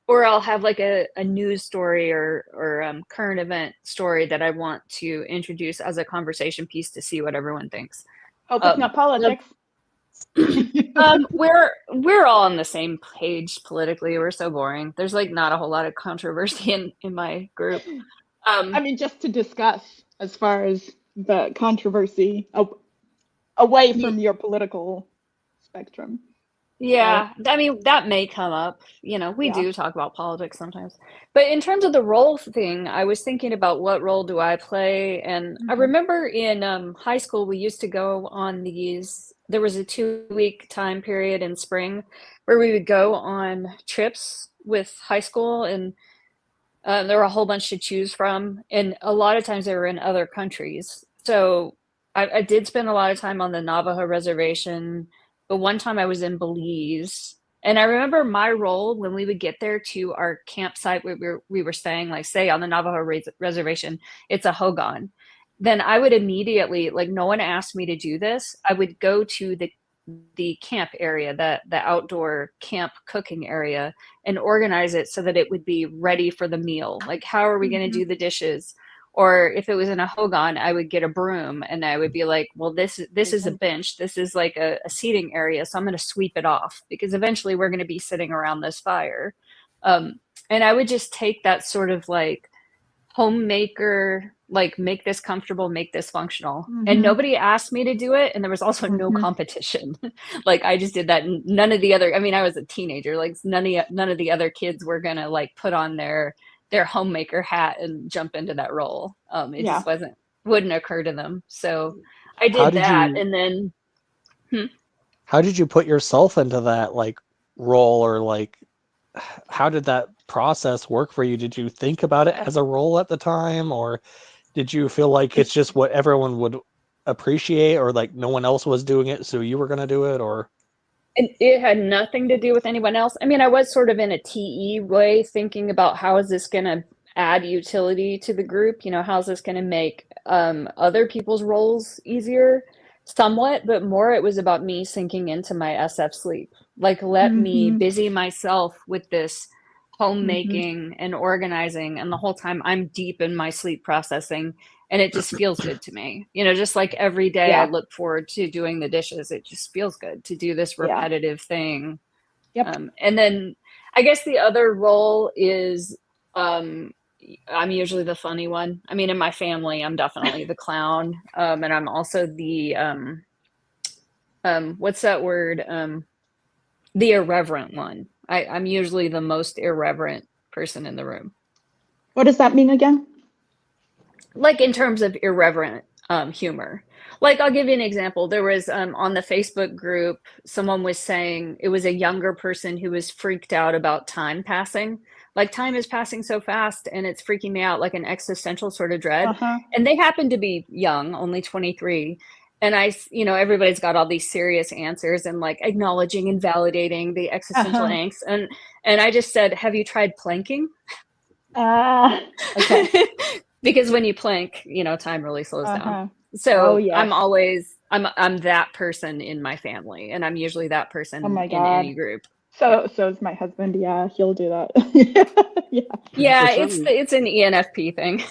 Or I'll have like a news story or current event story that I want to introduce as a conversation piece to see what everyone thinks. Hope it's not politics. We're all on the same page politically. We're so boring. There's like not a whole lot of controversy in my group. I mean, just to discuss as far as the controversy away from your political spectrum. Yeah, I mean, that may come up. You know, we do talk about politics sometimes. But in terms of the role thing, I was thinking about what role do I play? And I remember in high school, we used to go on these, there was a 2-week time period in spring where we would go on trips with high school, and there were a whole bunch to choose from. And a lot of times they were in other countries. So I did spend a lot of time on the Navajo reservation. But one time I was in Belize, and I remember my role when we would get there to our campsite where we were staying, like say on the Navajo reservation, it's a hogan. Then I would immediately, like no one asked me to do this, I would go to the camp area, the outdoor camp cooking area, and organize it so that it would be ready for the meal. Like, how are we going to do the dishes? Or if it was in a hogan, I would get a broom and I would be like, well, this is a bench. This is like a seating area. So I'm going to sweep it off because eventually we're going to be sitting around this fire. And I would just take that sort of like homemaker, like make this comfortable, make this functional. And nobody asked me to do it. And there was also no competition. Like I just did that. And none of the other, I mean, I was a teenager, like none of the other kids were going to like put on their homemaker hat and jump into that role. It just wouldn't occur to them. So I did that. And then how did you put yourself into that like role, or like how did that process work for you? Did you think about it as a role at the time, or did you feel like it's just what everyone would appreciate, or like no one else was doing it so you were going to do it? Or it had nothing to do with anyone else. I mean, I was sort of in a TE way thinking about how is this going to add utility to the group? You know, how's this going to make other people's roles easier? Somewhat, but more it was about me sinking into my SF sleep. Like, let me busy myself with this homemaking and organizing, and the whole time I'm deep in my sleep processing. And it just feels good to me. You know, just like every day I look forward to doing the dishes. It just feels good to do this repetitive thing. And then I guess the other role is I'm usually the funny one. I mean, in my family, I'm definitely the clown. And I'm also the, what's that word? The irreverent one. I'm usually the most irreverent person in the room. What does that mean again? Like in terms of irreverent humor. Like I'll give you an example. There was on the Facebook group, someone was saying it was a younger person who was freaked out about time passing. Like time is passing so fast and it's freaking me out, like an existential sort of dread. And they happen to be young, only 23. And everybody's got all these serious answers and like acknowledging and validating the existential angst. And I just said, have you tried planking? Okay. Because when you plank, time really slows down. So I'm that person in my family, and I'm usually that person in any group. So is my husband. Yeah, he'll do that. Yeah, it's an ENFP thing.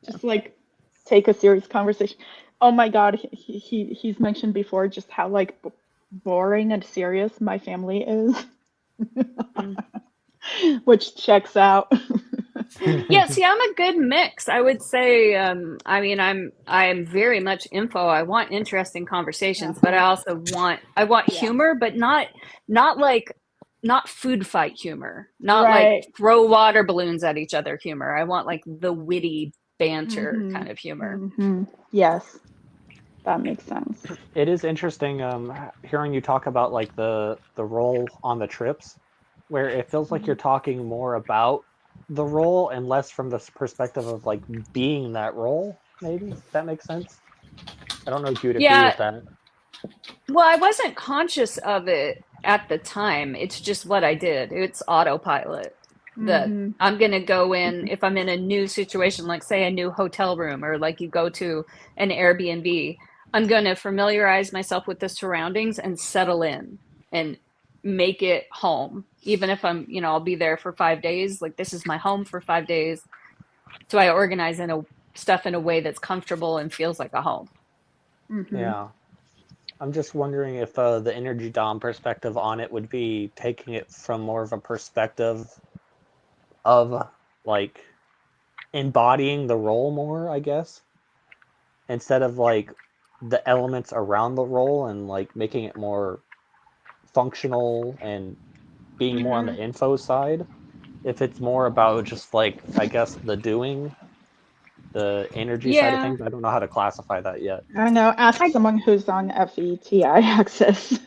Just like take a serious conversation. Oh my God, he's mentioned before just how like boring and serious my family is, which checks out. Yeah, see, I'm a good mix. I would say, I am very much info. I want interesting conversations, but I also want humor, but not food fight humor, not like throw water balloons at each other humor. I want like the witty banter kind of humor. Yes, that makes sense. It is interesting hearing you talk about like the role on the trips, where it feels like you're talking more about the role and less from the perspective of like being that role. Maybe if that makes sense. I don't know if you'd agree with that. Well, I wasn't conscious of it at the time. It's just what I did. It's autopilot. That I'm going to go in, if I'm in a new situation, like say a new hotel room or like you go to an Airbnb, I'm going to familiarize myself with the surroundings and settle in and make it home. Even if I'm, I'll be there for 5 days, like this is my home for 5 days. So I organize stuff in a way that's comfortable and feels like a home. Yeah. I'm just wondering if the energy dom perspective on it would be taking it from more of a perspective of like embodying the role more, I guess, instead of like the elements around the role and like making it more functional and being more on the info side. If it's more about just like, I guess, the doing, the energy side of things, I don't know how to classify that yet. I don't know. Ask someone who's on FETI access,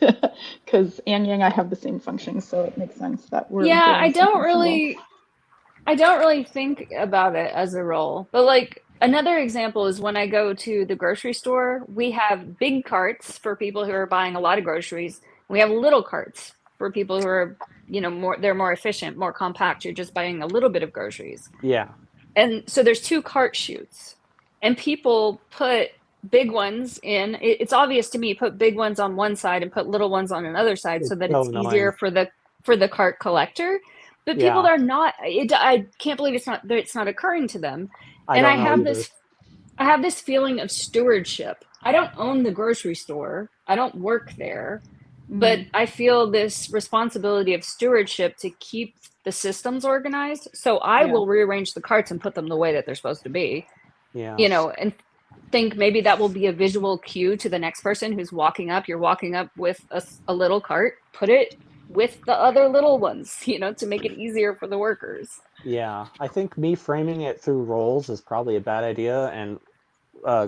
because Ann and I have the same functions, so it makes sense that we're. Yeah, I don't really think about it as a role. But like another example is when I go to the grocery store, we have big carts for people who are buying a lot of groceries. We have little carts for people who are, they're more efficient, more compact. You're just buying a little bit of groceries. Yeah. And so there's 2 cart chutes, and people put big ones in. It's obvious to me, put big ones on one side and put little ones on another side so that it's easier for the cart collector. But people are not. I can't believe it's not occurring to them. And I have this feeling of stewardship. I don't own the grocery store. I don't work there. But I feel this responsibility of stewardship to keep the systems organized. So I will rearrange the carts and put them the way that they're supposed to be. Yeah. And think maybe that will be a visual cue to the next person who's walking up. You're walking up with a little cart. Put it with the other little ones, to make it easier for the workers. Yeah. I think me framing it through roles is probably a bad idea. And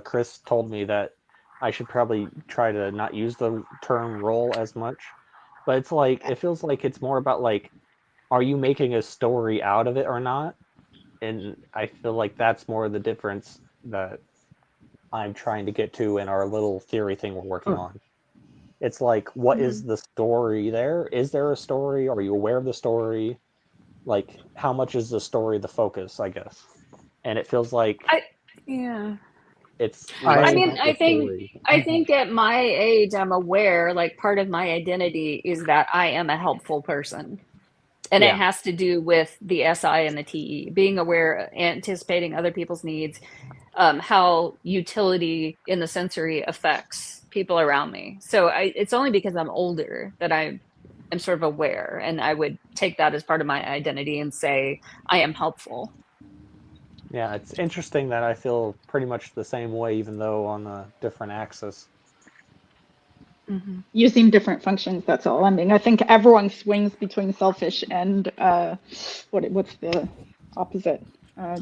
Chris told me that I should probably try to not use the term role as much. But it's like, it feels like it's more about like, are you making a story out of it or not? And I feel like that's more the difference that I'm trying to get to in our little theory thing we're working on. It's like, what is the story there? Is there a story? Are you aware of the story? Like, how much is the story the focus, I guess? And it feels like... It's. I think at my age, I'm aware, like part of my identity is that I am a helpful person. And it has to do with the SI and the TE, being aware, anticipating other people's needs, how utility in the sensory affects people around me. So it's only because I'm older that I am sort of aware, and I would take that as part of my identity and say, I am helpful. Yeah, it's interesting that I feel pretty much the same way, even though on a different axis. Using different functions, that's all. I mean, I think everyone swings between selfish and what's the opposite?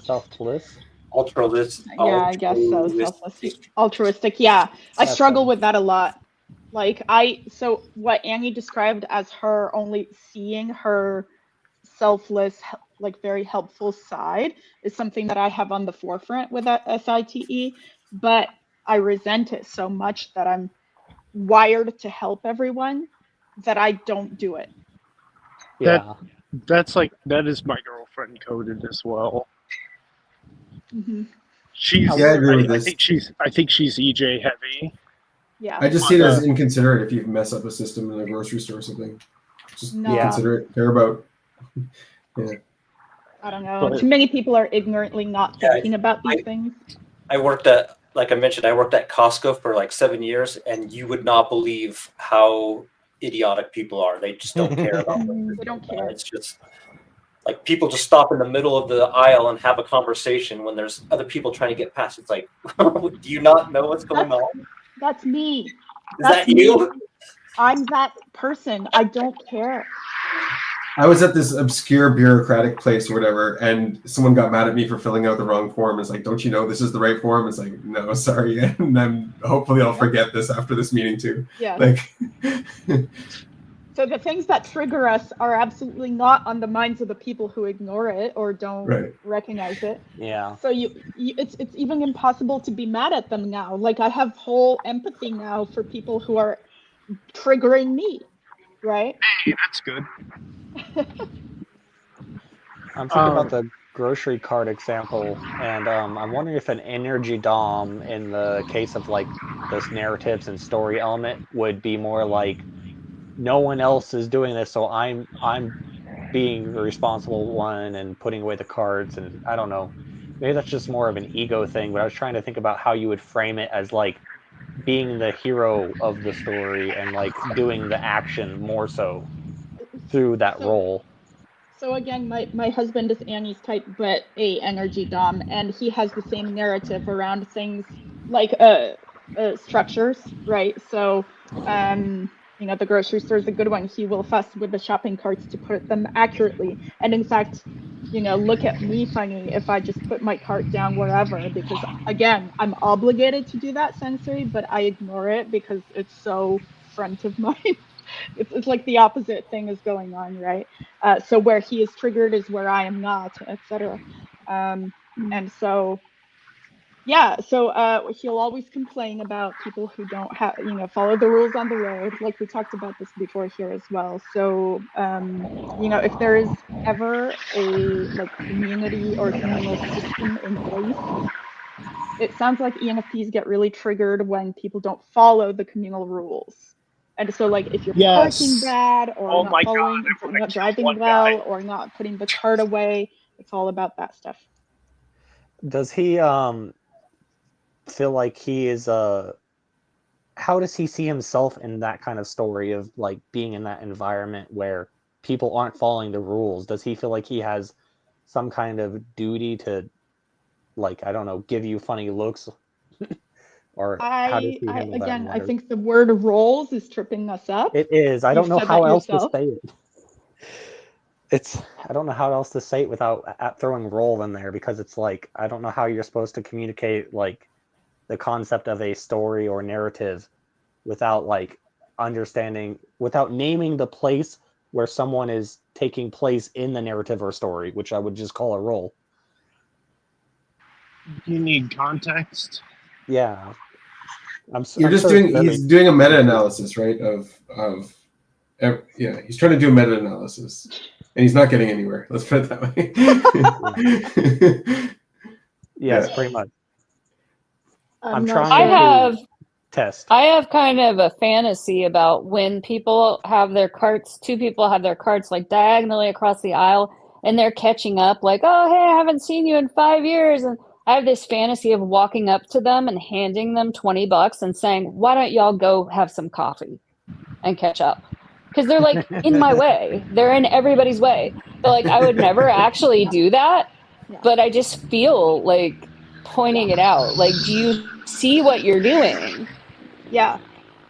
Selfless? Altruistic. Yeah, I guess so. Selfless. Altruistic, yeah. I struggle with that a lot. Like, so what Annie described as her only seeing her selfless, like very helpful side is something that I have on the forefront with that SITE, but I resent it so much that I'm wired to help everyone that I don't do it. Yeah. That is my girlfriend coded as well. She's I agree with this. I think she's EJ heavy. Yeah. I just see it as inconsiderate if you mess up a system in a grocery store or something. Just be considerate, care about. I don't know. Too many people are ignorantly not thinking about these things. I worked at, like I mentioned, I worked at Costco for like 7 years, and you would not believe how idiotic people are. They just don't care about them. They don't care. It's just like people just stop in the middle of the aisle and have a conversation when there's other people trying to get past. It's like, do you not know what's going on? That's me. Is that you? I'm that person. I don't care. I was at this obscure bureaucratic place or whatever, and someone got mad at me for filling out the wrong form. It's like, don't you know this is the right form? It's like, no, sorry. And hopefully I'll forget this after this meeting too. Yeah. Like, So the things that trigger us are absolutely not on the minds of the people who ignore it or don't recognize it. Yeah. So it's even impossible to be mad at them now. Like I have whole empathy now for people who are triggering me, right? Hey, that's good. I'm thinking about the grocery cart example, and I'm wondering if an energy dom in the case of like this narratives and story element would be more like no one else is doing this, so I'm being the responsible one and putting away the carts, and I don't know. Maybe that's just more of an ego thing, but I was trying to think about how you would frame it as like being the hero of the story and like doing the action more so through that role. So again, my husband is Annie's type, but a energy dom, and he has the same narrative around things like structures, right? So, the grocery store is a good one. He will fuss with the shopping carts to put them accurately, and in fact, look at me funny if I just put my cart down wherever, because again, I'm obligated to do that sensory, but I ignore it because it's so front of mind. It's like the opposite thing is going on, right? So where he is triggered is where I am not, etc. And so, he'll always complain about people who don't have, follow the rules on the road. Like we talked about this before here as well. So, if there is ever a community or communal system in place, it sounds like ENFPs get really triggered when people don't follow the communal rules. And so, if you're parking bad or not following, not driving well, or not putting the cart away, it's all about that stuff. Does he feel like he is how does he see himself in that kind of story of like being in that environment where people aren't following the rules? Does he feel like he has some kind of duty to, like, I don't know, give you funny looks? Or how does he handle that? I think the word roles is tripping us up. It is. I don't know how else to say it. I don't know how else to say it without throwing role in there, because it's like, I don't know how you're supposed to communicate like the concept of a story or narrative without like understanding, without naming the place where someone is taking place in the narrative or story, which I would just call a role. You need context. Yeah. He's doing a meta-analysis, right? He's trying to do a meta-analysis, and he's not getting anywhere. Let's put it that way. Yes, pretty much. I'm trying I test. I have kind of a fantasy about when people have their carts, two people have their carts like diagonally across the aisle, and they're catching up like, oh, hey, I haven't seen you in 5 years. And I have this fantasy of walking up to them and handing them $20 and saying, why don't y'all go have some coffee and catch up? Because they're like in my way. They're in everybody's way. But like, I would never actually do that. But I just feel like pointing it out. Like, do you see what you're doing? Yeah.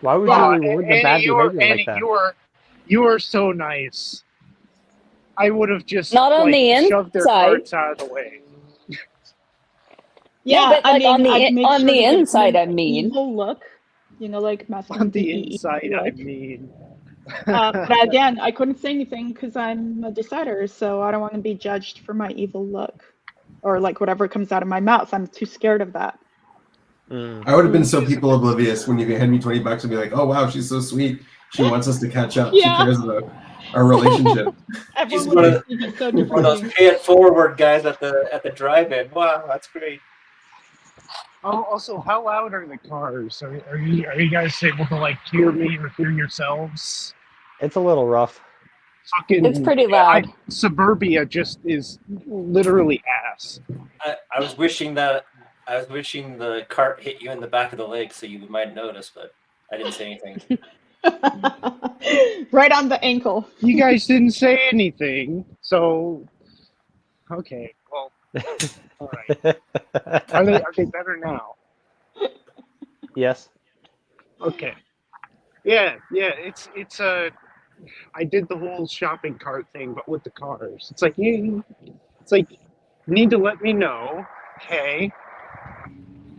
Why would you reward the bad behavior like that? You are so nice. I would have just not on the inside. Shoved their carts out of the way. Yeah, but like on the inside, I mean. Evil look, like messing on the inside, I mean. But again, I couldn't say anything because I'm a decider, so I don't want to be judged for my evil look or like whatever comes out of my mouth. I'm too scared of that. I would have been so people oblivious when you hand me $20 and be like, oh wow, she's so sweet. She wants us to catch up. Yeah. She cares about our relationship. She's one of those pay it forward guys at the drive-in. Wow, that's great. Oh, also, how loud are the cars? Are you guys able to like hear me or hear yourselves? It's a little rough. It's pretty loud. Suburbia just is literally ass. I was wishing the cart hit you in the back of the leg so you might notice, but I didn't say anything. Right on the ankle. You guys didn't say anything, so okay. Well, all right. Are they better now? Yes. Okay. Yeah. It's I did the whole shopping cart thing, but with the cars. It's like you need to let me know, okay?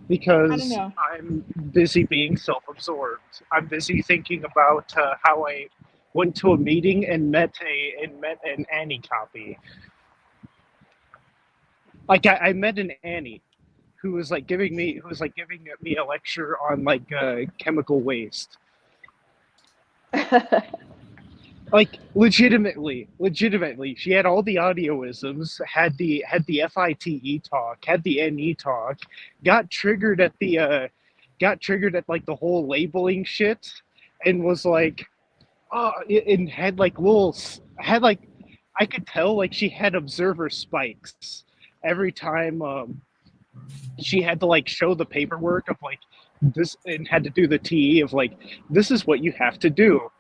Because I'm busy being self-absorbed. I'm busy thinking about how I went to a meeting and met an Annie copy. Like I met an Annie who was like giving me a lecture on like chemical waste. Like legitimately, she had all the audioisms, had the FITE talk, had the NE talk, got triggered at like the whole labeling shit, and was like, oh, and had like I could tell like she had observer spikes every time she had to like show the paperwork of like this and had to do the TE of like this is what you have to do.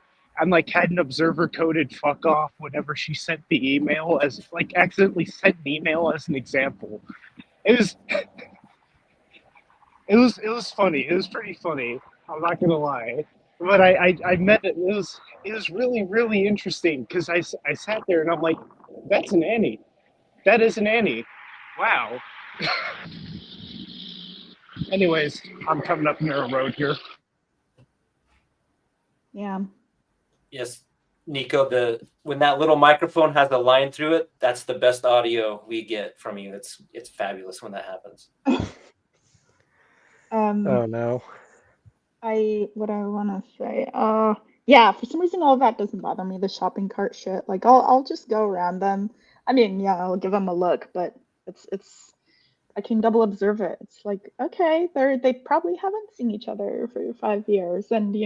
And like had an observer coded fuck off whenever she sent the email as like accidentally sent an email as an example. It was funny. It was pretty funny. I'm not gonna lie. But I met it. It was really, really interesting because I sat there and I'm like, that's an Annie. That is an Annie. Wow. Anyways, I'm coming up narrow road here. Yeah. Yes, Nico, when that little microphone has a line through it, that's the best audio we get from you. It's fabulous when that happens. Oh no. What I want to say. Yeah, for some reason all of that doesn't bother me, the shopping cart shit. Like I'll just go around them. I mean, yeah, I'll give them a look, but it's I can double observe it. It's like, okay, they probably haven't seen each other for 5 years, and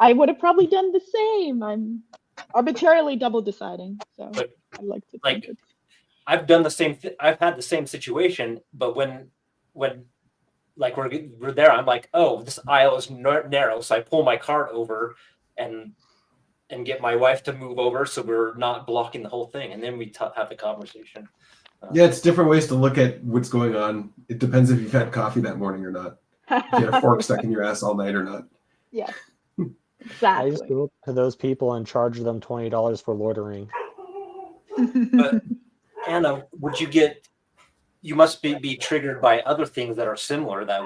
I would have probably done the same. I'm arbitrarily double deciding, so But, I like to think like, it's... I've done the same. I've had the same situation, but when like we're there, I'm like, oh, this aisle is narrow, so I pull my cart over and get my wife to move over so we're not blocking the whole thing, and then we have the conversation. Yeah, it's different ways to look at what's going on. It depends if you've had coffee that morning or not. If you had a fork stuck in your ass all night or not. Yes, exactly. I just go up to those people and charge them $20 for loitering. But Anna, you must be triggered by other things that are similar that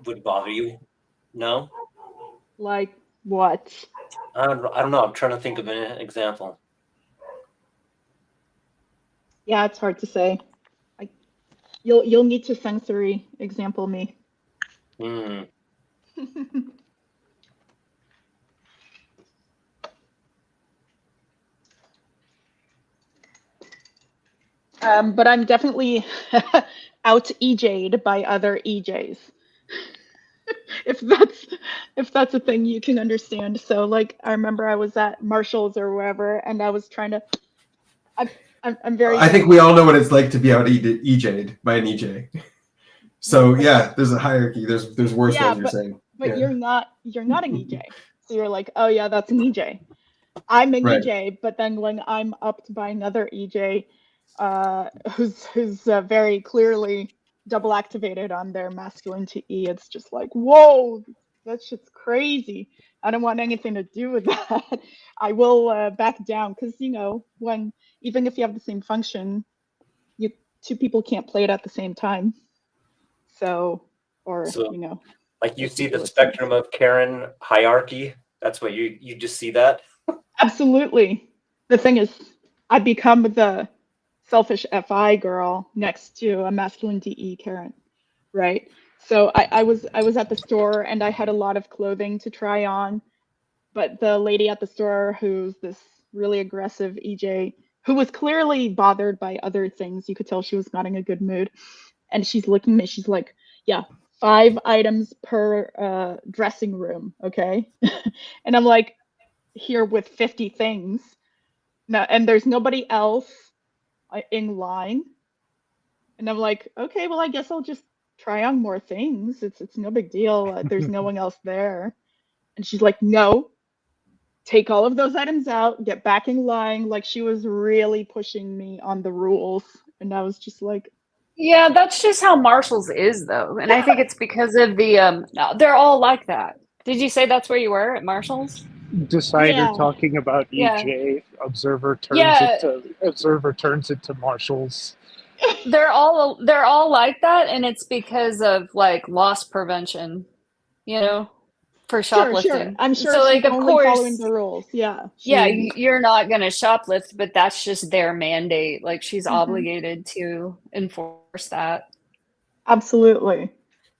would bother you. No? Like what? I don't know. I'm trying to think of an example. Yeah, it's hard to say. You'll need to sensory example me. Mm. But I'm definitely out EJ'd by other EJs. if that's a thing you can understand. So like I remember I was at Marshall's or wherever, and I was trying to. I'm very. I think we all know what it's like to be out EJ'd by an EJ. So yeah, there's a hierarchy. There's worse ones. You're saying, but you're not an EJ. So you're like, oh yeah, that's an EJ. I'm an EJ, but then when I'm upped by another EJ, who's very clearly double activated on their masculine TE, it's just like, whoa, that shit's crazy. I don't want anything to do with that. I will back down because when even if you have the same function, two people can't play it at the same time. So like you see the spectrum of Karen hierarchy. That's what you just see that. Absolutely. The thing is, I become the selfish FI girl next to a masculine DE Karen, right? So I was at the store and I had a lot of clothing to try on, but the lady at the store, who's this really aggressive EJ, who was clearly bothered by other things, you could tell she was not in a good mood, and she's looking at me, she's like, yeah, 5 items per dressing room, okay? And I'm like, here with 50 things now, and there's nobody else in line, and I'm like, okay, well, I guess I'll just try on more things. It's no big deal. There's no one else there. And she's like, no, take all of those items out, get back in line. Like, she was really pushing me on the rules, and I was just like, yeah, that's just how Marshall's is, though. And I think it's because of the they're all like that. Did you say that's where you were at Marshall's? Decider talking about EJ. Observer turns it to Marshall's. They're all like that, and it's because of like loss prevention. for shoplifting. Sure. I'm sure so, she's like, of only course, following the rules. Yeah. yeah, you're not going to shoplift, but that's just their mandate. Like, she's Mhm. obligated to enforce that. Absolutely.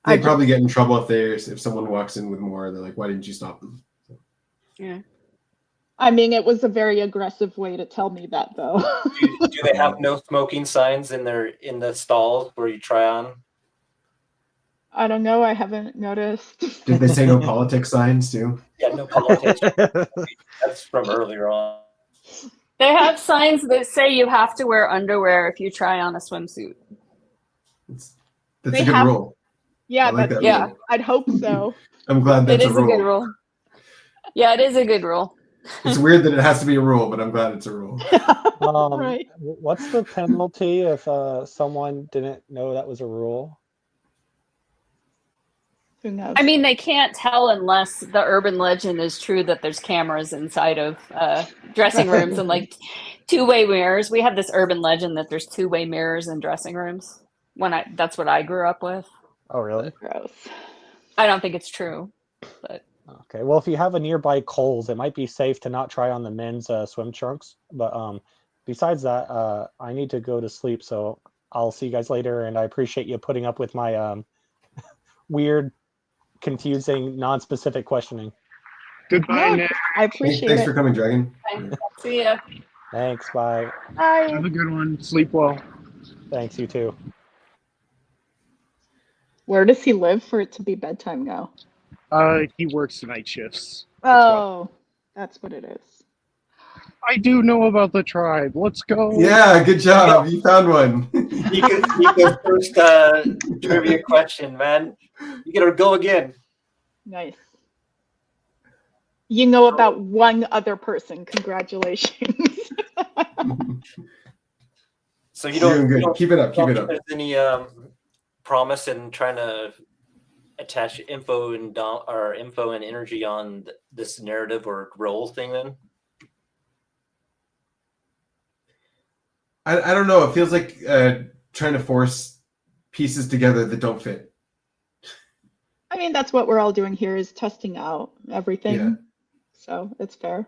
They probably get in trouble if someone walks in with more. They're like, "Why didn't you stop them?" Yeah. I mean, it was a very aggressive way to tell me that, though. Do they have no smoking signs in the stalls where you try on? I don't know. I haven't noticed. Did they say no politics signs too? Yeah, no politics. That's from earlier on. They have signs that say you have to wear underwear if you try on a swimsuit. That's They a good have- rule. Yeah, I like but that yeah. rule. I'd hope so. I'm glad that's It is a rule. a good rule. Yeah, it is a good rule. It's weird that it has to be a rule, but I'm glad it's a rule. Right. What's the penalty if someone didn't know that was a rule? Who knows? I mean, they can't tell unless the urban legend is true that there's cameras inside of dressing rooms and like two-way mirrors. We have this urban legend that there's two-way mirrors in dressing rooms. That's what I grew up with. Oh, really? Gross. I don't think it's true, but Okay. Well, if you have a nearby Kohl's, it might be safe to not try on the men's swim trunks. But besides that, I need to go to sleep. So I'll see you guys later. And I appreciate you putting up with my weird, confusing, non-specific questioning. Goodbye, No, Nick. I appreciate Thanks it. for coming, Dragon. see ya. Thanks. Bye. Bye. Have a good one. Sleep well. Thanks. You too. Where does he live for it to be bedtime now? He works night shifts. That's what it is. I do know about the tribe. Let's go. Yeah, good job. You found one. You go first trivia question, man. You gotta go again. Nice. You know about one other person. Congratulations. So you don't. Doing good. You don't- Keep it up. Keep don't it think up. There's any promise in trying to attach info and energy on this narrative or role thing then? I don't know. It feels like trying to force pieces together that don't fit. I mean, that's what we're all doing here is testing out everything. Yeah. So it's fair.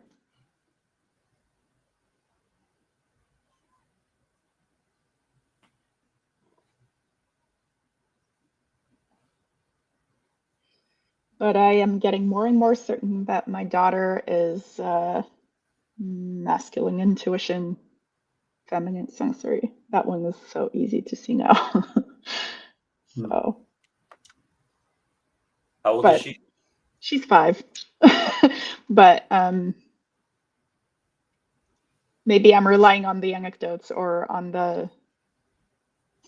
But I am getting more and more certain that my daughter is masculine intuition, feminine sensory. That one is so easy to see now. So. How old is she? She's 5. But maybe I'm relying on the anecdotes or on the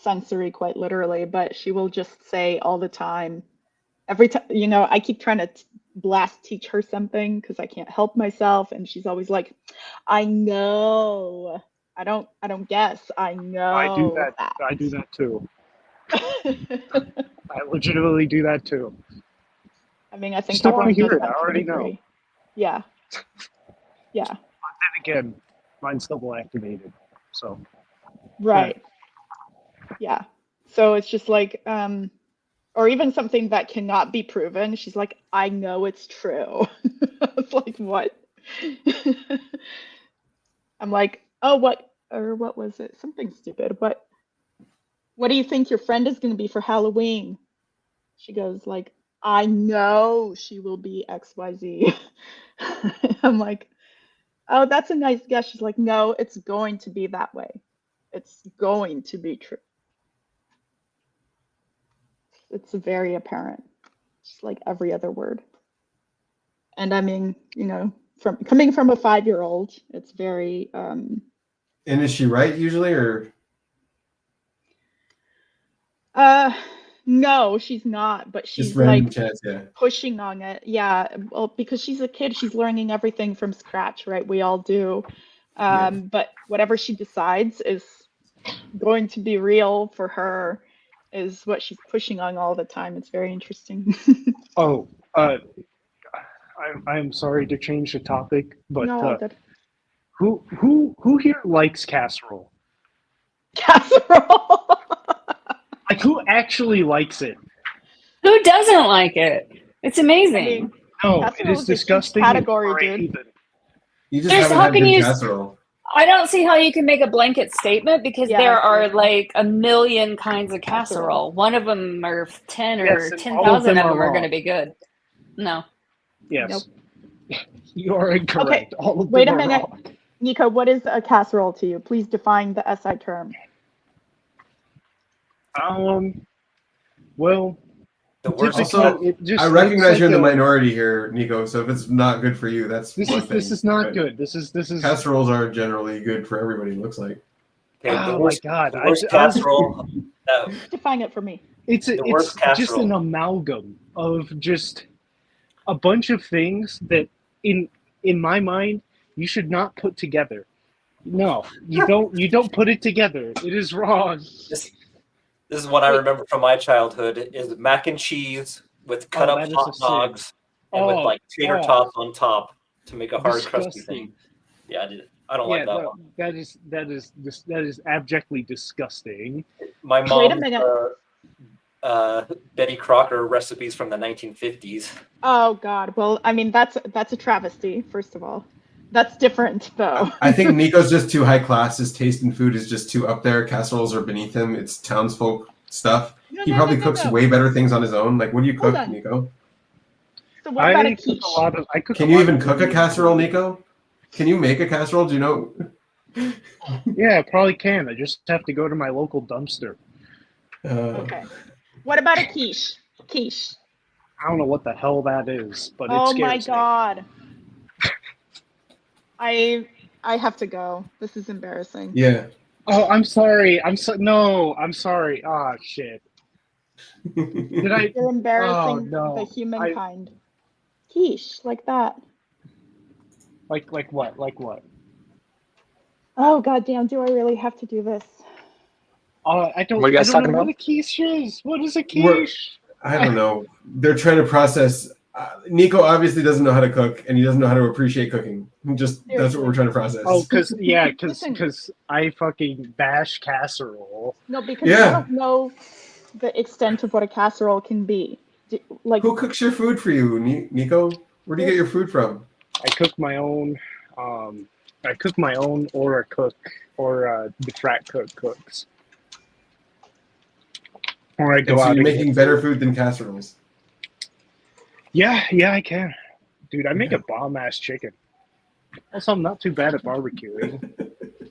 sensory quite literally, but she will just say all the time, every time, I keep trying to blast teach her something because I can't help myself. And she's always like, I know. I don't guess. I know. I do that. I do that too. I legitimately do that too. I mean, I think Still want to everyone hear does it. I that to a already know. degree. Yeah. Yeah. But then again, mine's double activated. So. Right. Yeah. So it's just like, or even something that cannot be proven. She's like, I know it's true. It's like, what? I'm like, oh, what was it? Something stupid. What do you think your friend is going to be for Halloween? She goes like, I know she will be XYZ. I'm like, oh, that's a nice guess. She's like, no, it's going to be that way. It's going to be true. It's very apparent, just like every other word. And I mean, coming from a 5-year-old, it's very. And is she right usually, or? No, she's not. But she's Just random like chance, yeah. pushing on it. Yeah, well, because she's a kid, she's learning everything from scratch, right? We all do. But whatever she decides is going to be real for her. Is what she's pushing on all the time. It's very interesting. Oh, I'm sorry to change the topic, but No, who here likes casserole? Casserole. Like, who actually likes it? Who doesn't like it? It's amazing. No, it Casserole is is a huge disgusting. category, dude. You just There's haven't how had can good you casserole. I don't see how you can make a blanket statement because Yeah, there are seriously. like a million kinds of Casserole. casserole. One of them or 10 Yes, or and 10,000 all of of them them are are going to wrong. be good. No. Yes. Nope. You are incorrect. Okay, All of wait them a are minute. wrong. Nico, what is a casserole to you? Please define the SI term. Well, The worst. Also, it just I recognize looks you're in the like minority here, Nico. So if it's not good for you, that's this one is thing. this is not but good. This is Casseroles are generally good for everybody. It looks like. Okay, oh my god! The worst I was- casserole. Define it for me. It's The worst just an casserole. amalgam of just a bunch of things that in my mind you should not put together. No, you don't put it together. It is wrong. This is what I remember from my childhood: is mac and cheese with cut up that is a hot sin. dogs and with like tater tots on top to make a hard crusty thing. Yeah, I don't like that one. That is abjectly disgusting. My Wait a mom's minute. Betty Crocker recipes from the 1950s. Oh God. Well, I mean that's a travesty. First of all, that's different though. I think Nico's just too high class. His taste in food is just too up there. Casseroles are beneath him. It's townsfolk stuff. No, He no, probably no, no, cooks no. way better things on his own. Like, what do you Hold cook, on. Nico? So what about a quiche? Can you even cook a casserole, Nico? Can you make a casserole? Do you know? Yeah, I probably can. I just have to go to my local dumpster. Okay. What about a quiche? Quiche. I don't know what the hell that is, but it Oh scares my me. God. I have to go. This is embarrassing. Yeah. Oh, I'm sorry. I'm sorry. Ah, shit. Did I? You're embarrassing no. the humankind. Quiche, like that. Like what? Like what? Oh goddamn! Do I really have to do this? I don't. What are you guys I don't talking know about? what a quiche is. What is a quiche? I don't know. They're trying to process. Nico obviously doesn't know how to cook, and he doesn't know how to appreciate cooking. That's what we're trying to process. Oh, because Listen. I fucking bash casserole. No, because Yeah. I don't know the extent of what a casserole can be. Like, who cooks your food for you, Nico? Where do you get your food from? I cook my own. Or the frat cook cooks. Or I go And so out you're and making get better food. food than casseroles. Yeah, I can. Dude, I make a bomb-ass chicken. Also, I'm not too bad at barbecuing.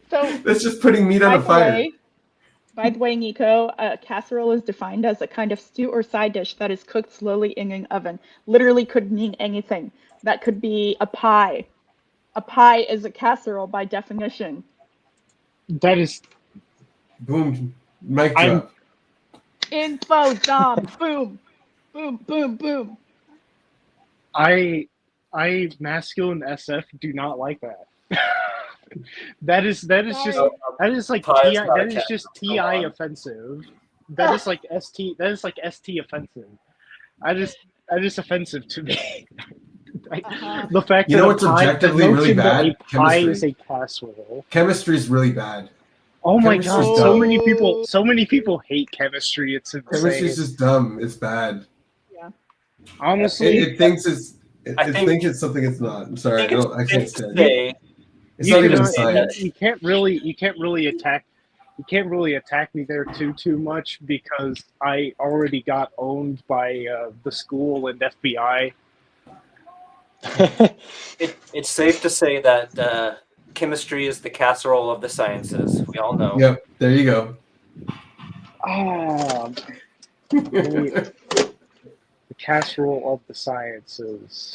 so That's just putting meat on a fire. By the way, Nico, a casserole is defined as a kind of stew or side dish that is cooked slowly in an oven. Literally could mean anything. That could be a pie. A pie is a casserole by definition. That is... Boom. Mic drop. Info dump. Boom. Boom, boom, boom. I masculine SF do not like that. that is like Pie is TI, not a that is cat. just Come TI on. offensive. That is like ST offensive. That is offensive to me. The fact You know that what's objectively the really notion that bad? a pie Chemistry. is a casserole. Chemistry is really bad. Oh my Chemistry's god, dumb. so many people hate chemistry. It's insane. Chemistry's just dumb. It's bad. Yeah. Honestly, It thinks it's think- thinks it's something it's not. I'm sorry. I can't stand it. Say, It's not even cannot- science. You can't really attack me there too much because I already got owned by the school and FBI. it's safe to say that chemistry is the casserole of the sciences. We all know. Yep. There you go. Ah, the casserole of the sciences.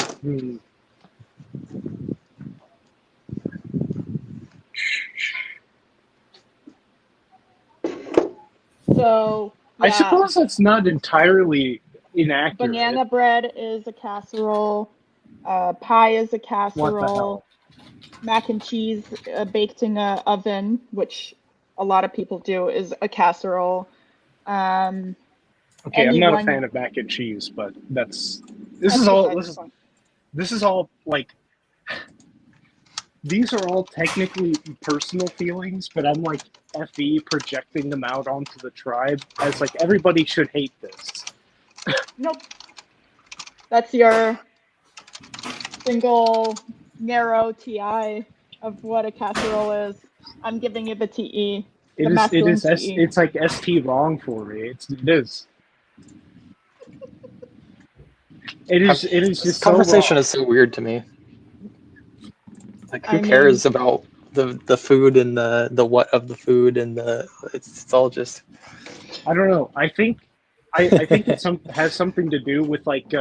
So, I yeah, suppose that's not entirely inaccurate. banana bread is a casserole. Pie is a casserole. Mac and cheese baked in an oven, which a lot of people do, is a casserole. Okay, I'm not a anyone- fan of mac and cheese, but this That's is all besides the point. this is all like these are all technically personal feelings, but I'm like FE projecting them out onto the tribe as like everybody should hate this. Nope. That's your single narrow TI of what a casserole is, I'm giving it the TE. The masculine TE. It's like ST wrong for me. It is. It is This just conversation so is so weird to me. Like, who cares about the food and the what of the food and it's all just. I don't know. I think it has something to do with like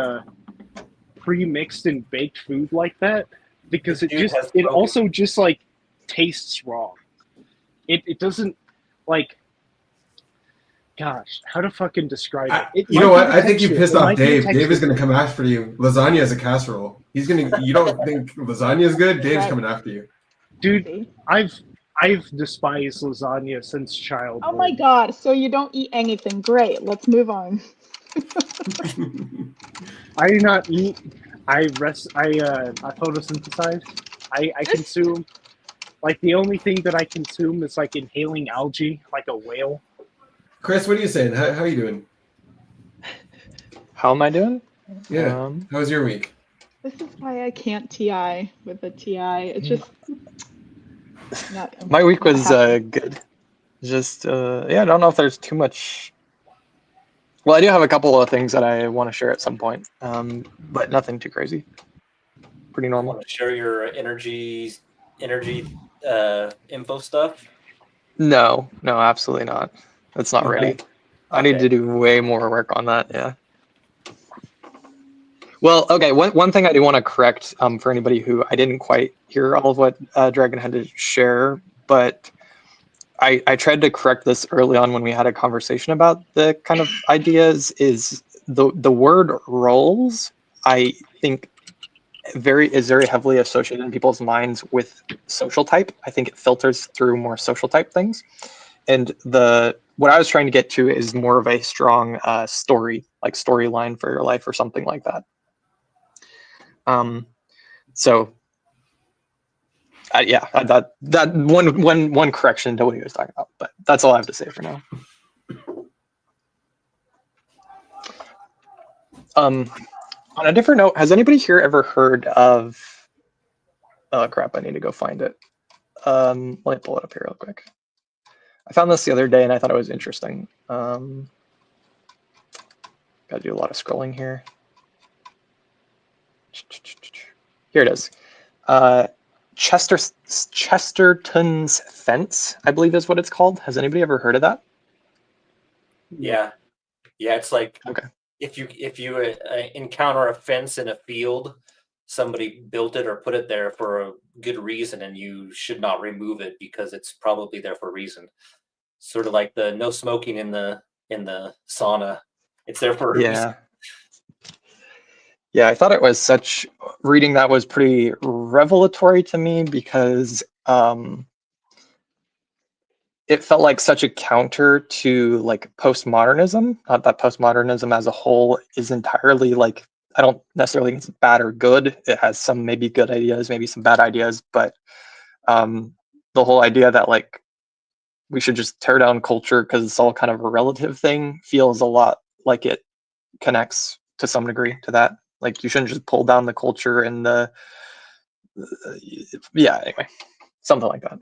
pre-mixed and baked food like that, because it also just like tastes wrong. It doesn't like. Gosh, how to fucking describe it? You know what? I think you pissed off Dave. Dave is going to come after you. Lasagna is a casserole. He's going to. You don't think lasagna is good? Dave's coming after you. Dude, I've despised lasagna since childhood. Oh my god! So you don't eat anything? Great. Let's move on. I do not eat. I photosynthesize. I consume. Like the only thing that I consume is like inhaling algae, like a whale. Chris, what are you saying? How are you doing? How am I doing? Yeah. How was your week? This is why I can't TI with a TI. It's just not. My week was good. Just yeah, I don't know if there's too much. Well, I do have a couple of things that I want to share at some point, but nothing too crazy. Pretty normal. Want to share your energy info stuff? No, absolutely not. It's not ready. I need to do way more work on that. Yeah. Well, okay. One thing I do want to correct for anybody who I didn't quite hear all of what Dragon had to share, but I tried to correct this early on when we had a conversation about the kind of ideas. Is the word roles, I think, is very heavily associated in people's minds with social type. I think it filters through more social type things, and what I was trying to get to is more of a strong storyline for your life or something like that. So yeah, that one correction to what he was talking about, but that's all I have to say for now. On a different note, has anybody here ever heard of? Oh crap! I need to go find it. Let me pull it up here real quick. I found this the other day and I thought it was interesting. Got to do a lot of scrolling here. Here it is. Chesterton's Fence, I believe is what it's called. Has anybody ever heard of that? Yeah, it's like if you encounter a fence in a field, somebody built it or put it there for a good reason, and you should not remove it because it's probably there for a reason. Sort of like the no smoking in the sauna. It's there for a reason. Yeah, I thought it was reading that was pretty revelatory to me because it felt like such a counter to like postmodernism. Not that postmodernism as a whole is entirely like, I don't necessarily think it's bad or good. It has some maybe good ideas, maybe some bad ideas, but the whole idea that like we should just tear down culture because it's all kind of a relative thing feels a lot like it connects to some degree to that. Like you shouldn't just pull down the culture and yeah, anyway, something like that.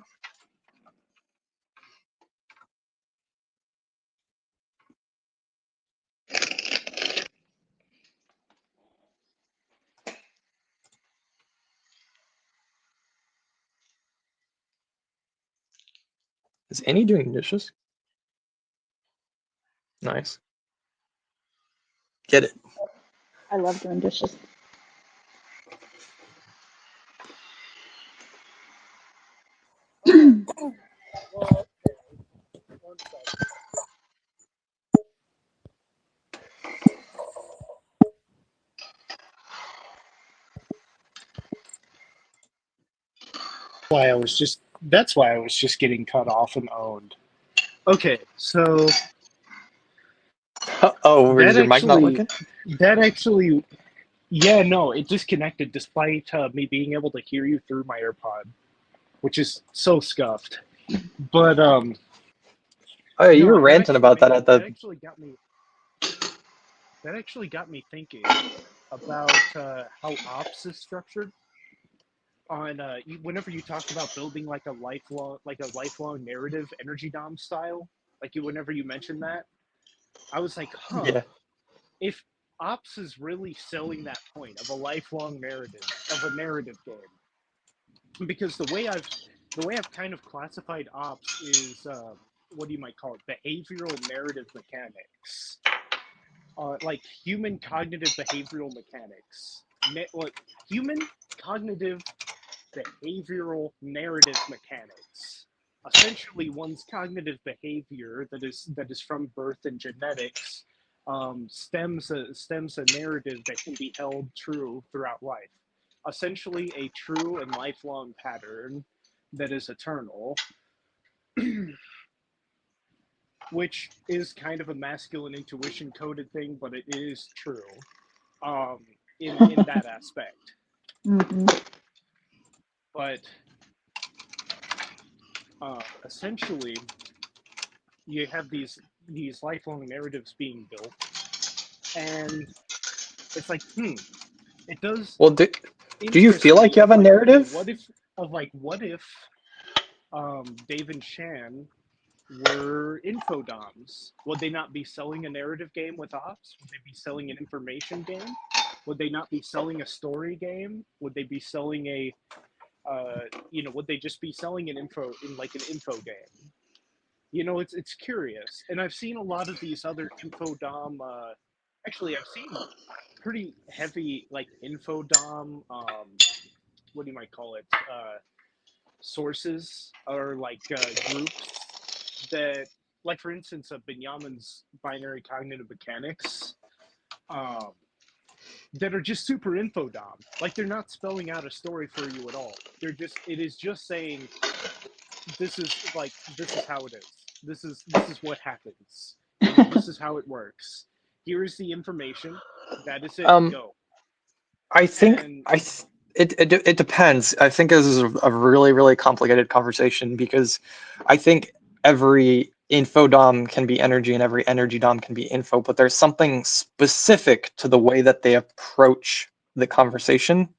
Is Annie doing dishes? Nice. Get it. I love doing dishes. That's why I was just getting cut off and owned. Okay, so was your mic not working? That actually, yeah, no, it disconnected despite me being able to hear you through my AirPod, which is so scuffed. But oh, yeah, you were ranting about that at the. That actually got me thinking. about how ops is structured. On whenever you talk about building like a lifelong narrative, energy dom style, whenever you mention that, I was like, huh. Yeah. If ops is really selling that point of a lifelong narrative, of a narrative game, because the way I've kind of classified ops is what do you might call it, behavioral narrative mechanics, like human cognitive behavioral mechanics, human cognitive behavioral narrative mechanics. Essentially, one's cognitive behavior that is from birth and genetics stems a narrative that can be held true throughout life. Essentially, a true and lifelong pattern that is eternal, which is kind of a masculine intuition coded thing, but it is true in that aspect. Mm-hmm. But essentially, you have these lifelong narratives being built, and it's like, it does. Well, do you feel like you have a narrative? What if Dave and Shan were infodoms? Would they not be selling a narrative game with ops? Would they be selling an information game? Would they not be selling a story game? Would they be selling a would they just be selling an info game? It's curious, and I've seen a lot of these other infodom. Actually, I've seen pretty heavy infodom. What do you might call it? Sources or groups that, for instance, Benjamin's binary cognitive mechanics. That are just super infodom. They're not spelling out a story for you at all. It is just saying, this is how it is. This is what happens. This is how it works. Here is the information. That is it. Go. I think it depends. I think this is a really, really complicated conversation, because I think every info dom can be energy and every energy dom can be info, but there's something specific to the way that they approach the conversation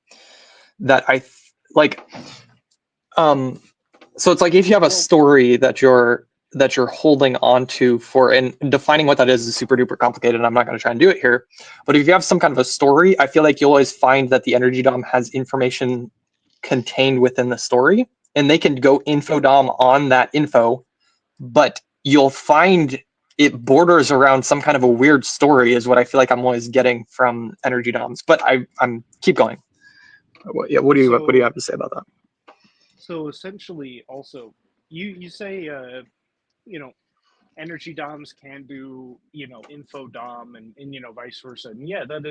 that so it's like, if you have a story that you're holding on to for, and defining what that is super duper complicated, and I'm not going to try and do it here, but if you have some kind of a story, I feel like you'll always find that the energy dom has information contained within the story, and they can go info dom on that info, but you'll find it borders around some kind of a weird story, is what I feel like I'm always getting from energy doms. But I'm keep going. What do you have to say about that? So essentially, also, you say energy doms can do info dom and vice versa, and yeah, that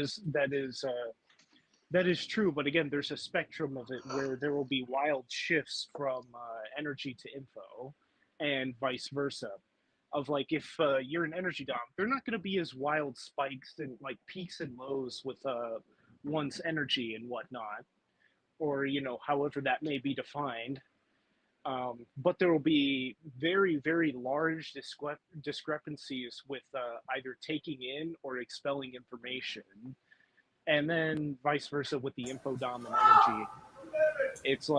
is true. But again, there's a spectrum of it where there will be wild shifts from energy to info, and vice versa. Of if you're an energy dom, they're not going to be as wild spikes and peaks and lows with one's energy and whatnot, or however that may be defined. But there will be very, very large discrepancies with either taking in or expelling information, and then vice versa with the info dom and energy. It's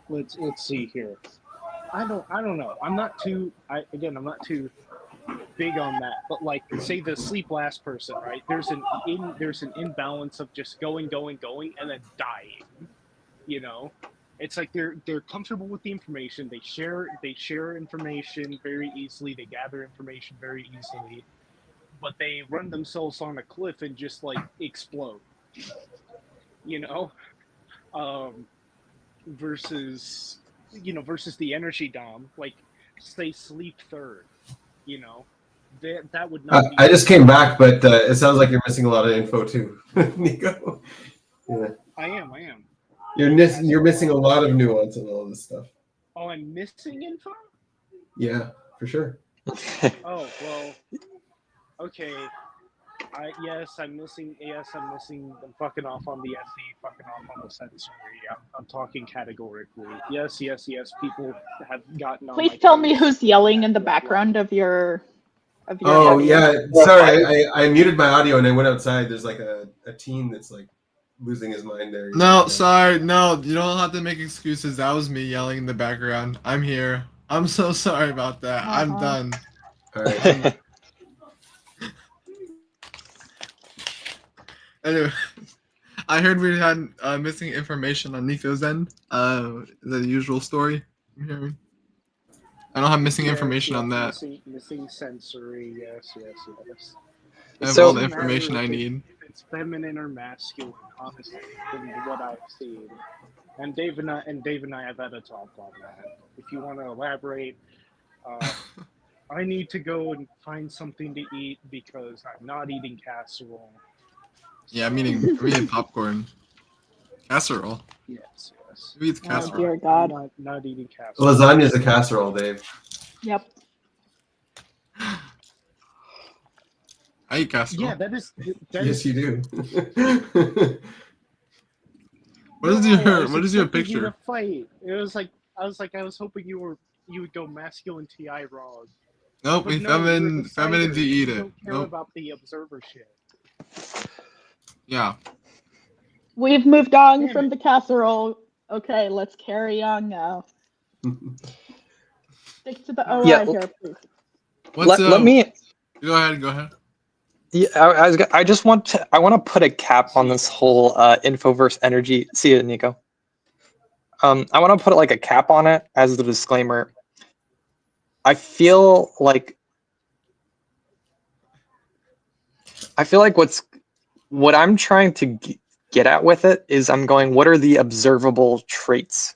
let's see here. I don't know. I'm not too big on that. But say the sleep last person, right? There's an imbalance of just going and then dying. It's they're comfortable with the information. They share information very easily. They gather information very easily, but they run themselves on a cliff and just explode. Versus the energy dom, say sleep third. That would not. I just came back, but it sounds like you're missing a lot of info too, Nico. Yeah. I am. You're missing a lot of nuance in all this stuff. Oh, I'm missing info? Yeah, for sure. Oh, well, okay. I'm missing. I'm fucking off on the SE, fucking off on the sensory. I'm talking categorically. Yes. People have gotten on. Please tell me who's yelling in the background of your of your Oh audio. yeah, sorry, I muted my audio and I went outside. There's like a teen that's like losing his mind there. No, sorry, no, you don't have to make excuses. That was me yelling in the background. I'm here. I'm so sorry about that. I'm done. All right. Anyway, I heard we had missing information on Nico's end. The usual story. You hear me? I don't have missing information on that. Missing sensory. Yes. I have all the information I need. If it's feminine or masculine, honestly, from what I've seen. And Dave and I have had a talk on that. If you want to elaborate, I need to go and find something to eat because I'm not eating casserole. Yeah, I'm eating popcorn. Casserole. Yes. Who eats casserole? Oh dear God. Not eating casserole. Lasagna is a casserole, Dave. Yep. I eat casserole. Yeah, that is. Yes, you do. What is your picture? To fight. It was like I was hoping you would go masculine TI wrong. Nope, we feminine to eat it. Don't care Nope. about the observer shit. Yeah. We've moved on from the casserole. Okay, let's carry on now. Stick to the OI here, please. Let me. Go ahead. Yeah, I just want to put a cap on this whole Infoverse energy. See it, Nico. I want to put like a cap on it as the disclaimer. I feel like what I'm trying to get at with it is I'm going, what are the observable traits?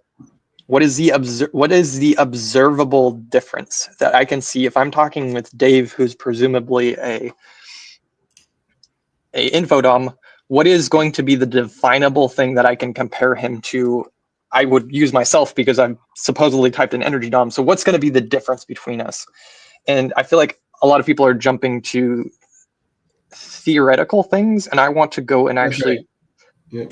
What is the observable difference that I can see if I'm talking with Dave, who's presumably a infodom? What is going to be the definable thing that I can compare him to? I would use myself because I'm supposedly typed in energy dom. So what's going to be the difference between us? And I feel like a lot of people are jumping to theoretical things, and I want to go and actually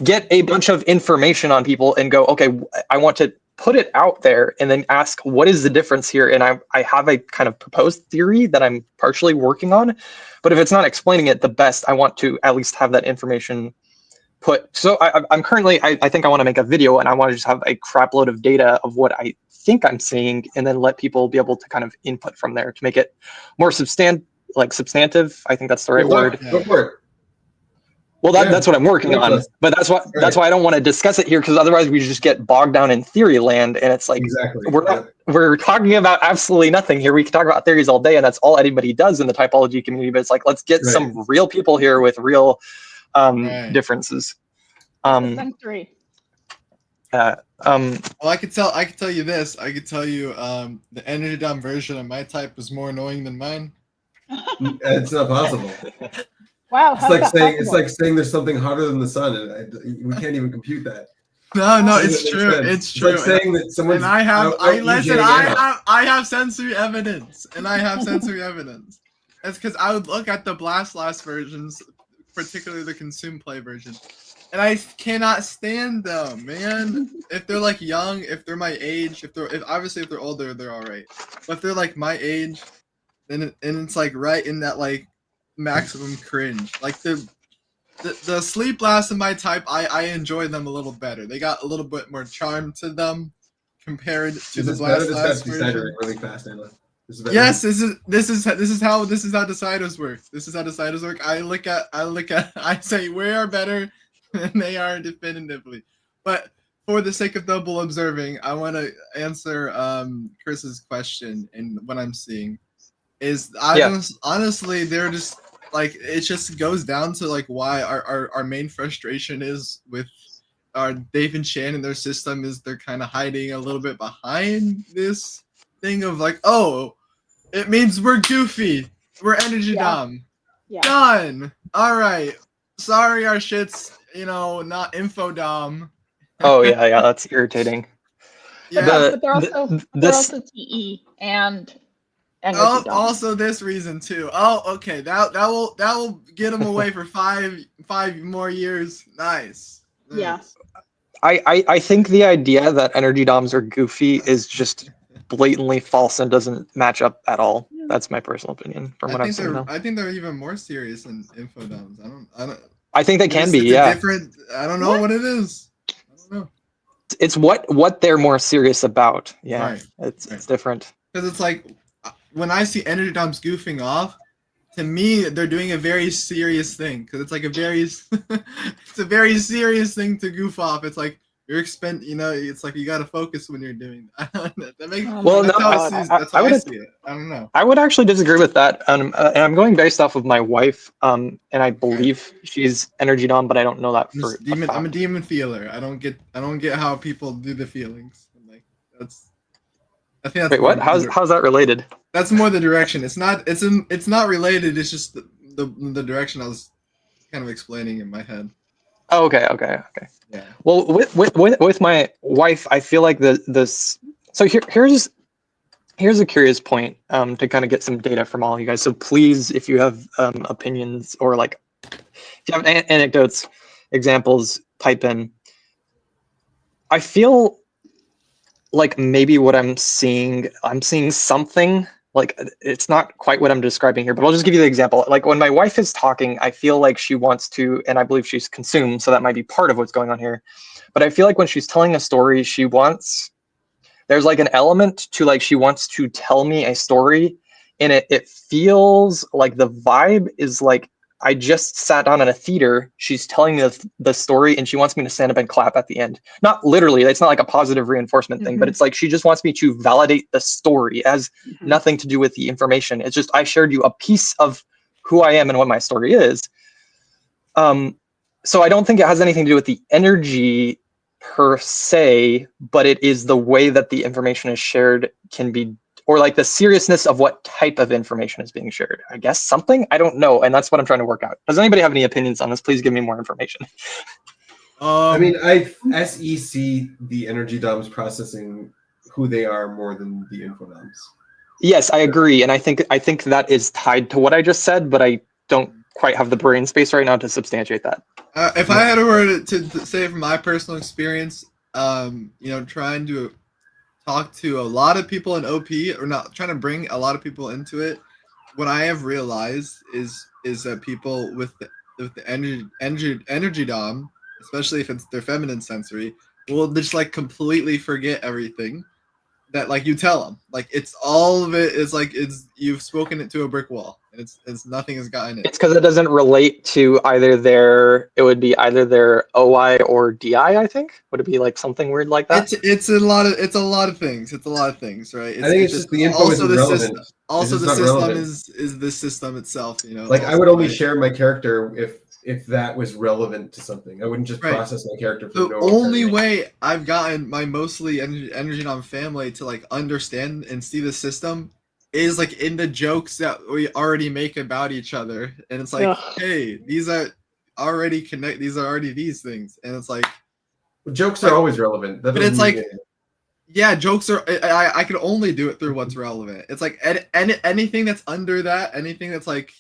get a bunch of information on people and go, okay, I want to put it out there and then ask, what is the difference here? And I have a kind of proposed theory that I'm partially working on, but if it's not explaining it the best, I want to at least have that information put. So I'm currently, I think I want to make a video and I want to just have a crap load of data of what I think I'm seeing and then let people be able to kind of input from there to make it more substantive. I think that's the right word. Go for it. Well, that's what I'm working on, but that's why I don't want to discuss it here, because otherwise we just get bogged down in theory land, and it's like we're talking about absolutely nothing here. We can talk about theories all day, and that's all anybody does in the typology community. But it's like, let's get some real people here with real differences. Sensory. Well, I could tell you this. I could tell you the energy dom version of my type was more annoying than mine. It's not possible. Wow, it's like saying there's something hotter than the sun, and we can't even compute that. No, it's true. It's true. It's like saying that someone's. And I have sensory evidence, That's because I would look at the Blast versions, particularly the Consume Play version, and I cannot stand them, man. If they're like young, if they're my age, if they're older, they're all right. But if they're like my age, then it's like right in that like maximum cringe. Like the Sleep Blast in my type, I enjoy them a little better. They got a little bit more charm to them compared to the Blast version. Really fast, Anna. Yes, this is how deciders work. This is how deciders work. I say we are better than they are definitively. But for the sake of double observing, I want to answer Chris's question, and what I'm seeing is honestly they're just like, it just goes down to like why our main frustration is with our Dave and Shan and their system is they're kind of hiding a little bit behind this thing of like, oh, it means we're goofy, we're energy dom. Done. All right, sorry, our shit's not info dom. Oh yeah, that's irritating. But they're also TE and also this reason too. Oh, okay, that will get them away for five more years. Nice. Yeah. I think the idea that energy doms are goofy is just blatantly false and doesn't match up at all. That's my personal opinion from what I've seen. I think they're even more serious than infodoms. I think they can be. It's Yeah. different. I don't know what it is. I don't know. It's what they're more serious about. Yeah. Right. It's different. Because it's like when I see energy doms goofing off, to me they're doing a very serious thing. Because it's like it's a very serious thing to goof off. It's like it's like you got to focus when you're doing that. That's how I see it. I don't know. I would actually disagree with that. And I'm going based off of my wife. And I believe she's energy dom, but I don't know that for I'm a demon feeler. I don't get how people do the feelings. Like I think that's wait, what? How's that related? That's more the direction. It's not related. It's just the direction I was kind of explaining in my head. Oh, okay. Yeah. Well, with my wife, I feel like this. So here's a curious point to kind of get some data from all you guys. So please, if you have opinions or like if you have anecdotes, examples, type in. I feel like maybe what I'm seeing something. Like it's not quite what I'm describing here, but I'll just give you the example. Like when my wife is talking, I feel like she wants to, and I believe she's consumed, so that might be part of what's going on here. But I feel like when she's telling a story, there's like an element to like she wants to tell me a story, and it feels like the vibe is like I just sat down in a theater. She's telling me the story, and she wants me to stand up and clap at the end. Not literally. It's not like a positive reinforcement thing, but it's like she just wants me to validate the story. It has nothing to do with the information. It's just I shared you a piece of who I am and what my story is. So I don't think it has anything to do with the energy per se, but it is the way that the information is shared can be, or like the seriousness of what type of information is being shared. I guess something, I don't know. And that's what I'm trying to work out. Does anybody have any opinions on this? Please give me more information. I mean, I SEC the energy doms processing who they are more than the info doms. Yes, I agree. And I think that is tied to what I just said, but I don't quite have the brain space right now to substantiate that. If I had a word to say from my personal experience, trying to talk to a lot of people in OP, or not trying to bring a lot of people into it, what I have realized is that people with the energy dom, especially if it's their feminine sensory, will just like completely forget everything that like you tell them. Like it's all of it is like you've spoken it to a brick wall, and it's nothing has gotten it. It's because it doesn't relate to either their OI or DI. I think would it be like something weird like that? It's a lot of things. It's a lot of things, right? I think it's just the info is irrelevant. Also, the system is the system itself. Like I would only share my character if that was relevant to something. I wouldn't just process my character. The only way I've gotten my mostly energy dom family to like understand and see the system is like in the jokes that we already make about each other, and it's like, hey, these are already these are already these things, and it's like jokes are always relevant. But it's like, yeah, jokes are. I can only do it through what's relevant. It's like anything that's under that, anything that's like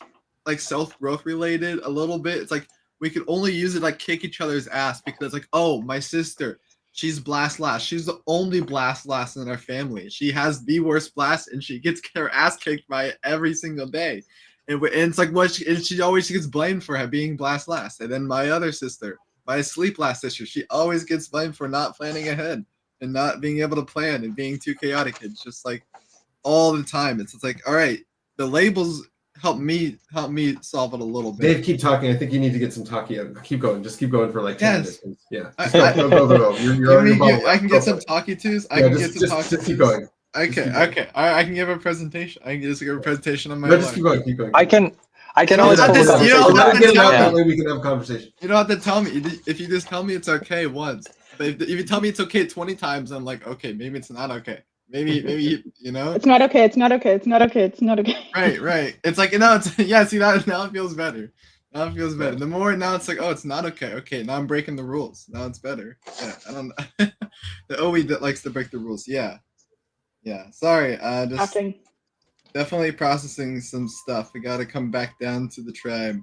self-growth related a little bit, it's like we could only use it like kick each other's ass, because like, oh, my sister, she's blast last. She's the only blast last in our family. She has the worst blast, and she gets her ass kicked by it every single day. And it's like she always gets blamed for being blast last. And then my other sister, my sleep last sister, she always gets blamed for not planning ahead and not being able to plan and being too chaotic. It's just like all the time. It's like, all right, the labels help me solve it a little bit. Dave, keep talking. I think you need to get some talkie. Keep going. Just keep going for like 10 minutes. Yeah. Go. You're I can get some talkie twos. I can get some talkie twos. Just keep going. Okay. All right, I can give a presentation. I can just give a presentation on my own. Just keep going. I can always you don't have to tell me. That way we can have a conversation. You don't have to tell me. If you just tell me it's okay once. But if you tell me it's okay 20 times, I'm like, okay, maybe it's not okay. Maybe you know. It's not okay. It's not okay. It's not okay. It's not okay. Right. It's like, it's yeah. See, now it feels better. Now it feels better. The more now it's like, oh, it's not okay. Okay, now I'm breaking the rules. Now it's better. Yeah, I don't know. The OE that likes to break the rules. Yeah. Sorry. Just definitely processing some stuff. We got to come back down to the tribe.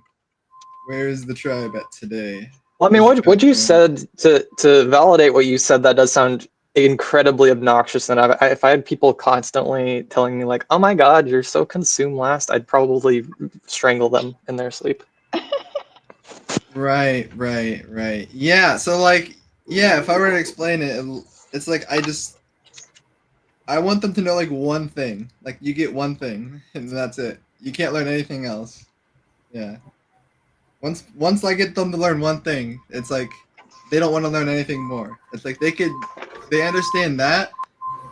Where is the tribe at today? Well, I mean, what you said to validate what you said, that does sound incredibly obnoxious, and if I had people constantly telling me like, "Oh my God, you're so consumed last," I'd probably strangle them in their sleep. Right. Yeah. So like, yeah, if I were to explain it, it's like I want them to know like one thing. Like you get one thing, and that's it. You can't learn anything else. Yeah. Once I get them to learn one thing, it's like they don't want to learn anything more. It's like they understand that,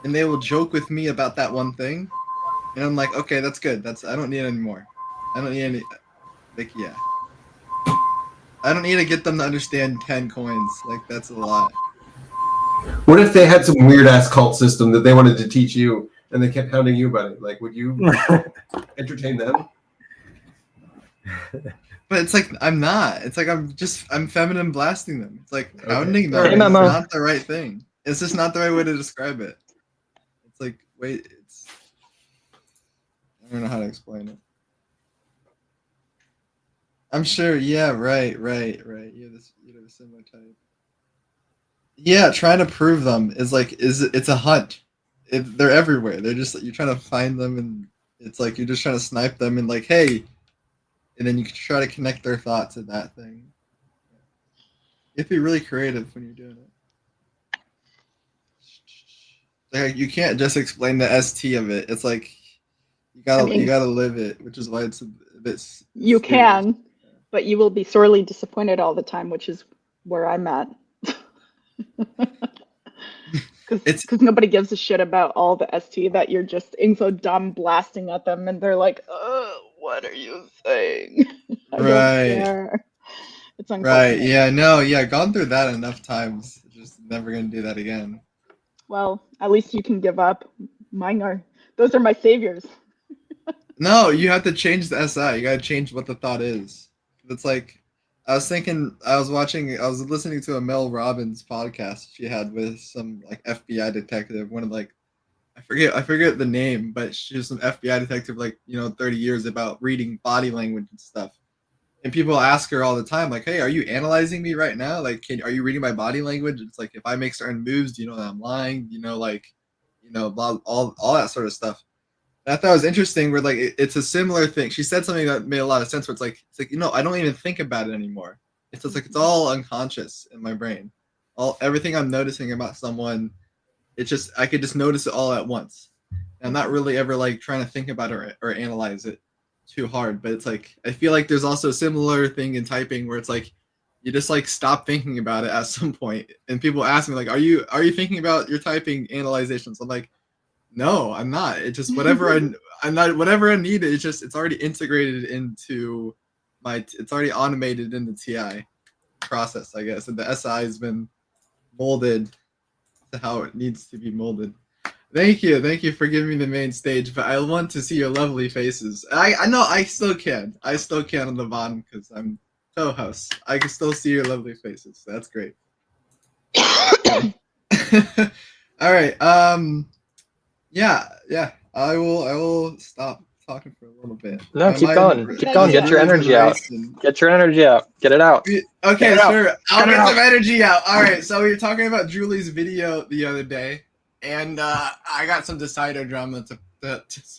and they will joke with me about that one thing, and I'm like, okay, that's good. I don't need any more. I don't need any. Like, yeah. I don't need to get them to understand 10 coins. Like, that's a lot. What if they had some weird ass cult system that they wanted to teach you, and they kept hounding you about it? Like, would you entertain them? But it's like I'm not. It's like I'm feminine blasting them. It's like hounding them Hey, is Memo. not the right thing. It's just not the right way to describe it. It's like I don't know how to explain it. I'm sure. Yeah. Right. You have a similar type. Yeah, trying to prove them is it's a hunt. They're everywhere. They're just you're trying to find them, and it's like you're just trying to snipe them, and like, hey, and then you can try to connect their thoughts to that thing. You have to be really creative when you're doing it. Like, you can't just explain the ST of it. It's like you gotta live it, which is why it's a bit. You can, but you will be sorely disappointed all the time, which is where I'm at. Because nobody gives a shit about all the ST that you're just info dumb blasting at them, and they're like, what are you saying? I don't care. It's unfortunate. Right. Yeah. No. Yeah. Gone through that enough times. Just never gonna do that again. Well, at least you can give up. Those are my saviors. No, you have to change the SI. You gotta change what the thought is. It's like I was listening to a Mel Robbins podcast she had with some like FBI detective, one of like I forget the name, but she was some FBI detective, like, 30 years about reading body language and stuff. And people ask her all the time, like, hey, are you analyzing me right now? Like, are you reading my body language? It's like, if I make certain moves, do you know that I'm lying? Blah, all that sort of stuff. And I thought it was interesting where, like, it's a similar thing. She said something that made a lot of sense where it's like, I don't even think about it anymore. It's just like, it's all unconscious in my brain. Everything I'm noticing about someone, I could just notice it all at once. And I'm not really ever like trying to think about it or analyze it too hard, but it's like I feel like there's also a similar thing in typing where it's like you just like stop thinking about it at some point, and people ask me like, are you thinking about your typing analyzations? I'm like, no, I'm not. It's just whatever I'm not whatever I need. It's already integrated into it's already automated in the TI process, I guess, and the SI has been molded to how it needs to be molded. Thank you for giving me the main stage, but I want to see your lovely faces. I know I still can on the bottom because I'm co-host. I can still see your lovely faces. That's great. All right. Yeah. I will stop talking for a little bit. No, keep going. Get your energy out. Get your energy out. Get it out. Okay, sure. I'll get some energy out. All right. So we were talking about Julie's video the other day. And I got some decider drama to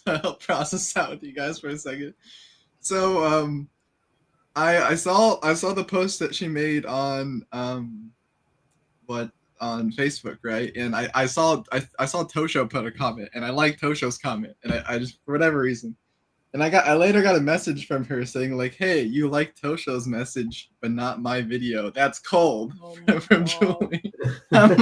help process out with you guys for a second. So I saw the post that she made on on Facebook, right? And I saw Tosho put a comment, and I liked Tosho's comment, and I just, for whatever reason. And I later got a message from her saying like, "Hey, you liked Tosho's message, but not my video. That's cold." From Julie. And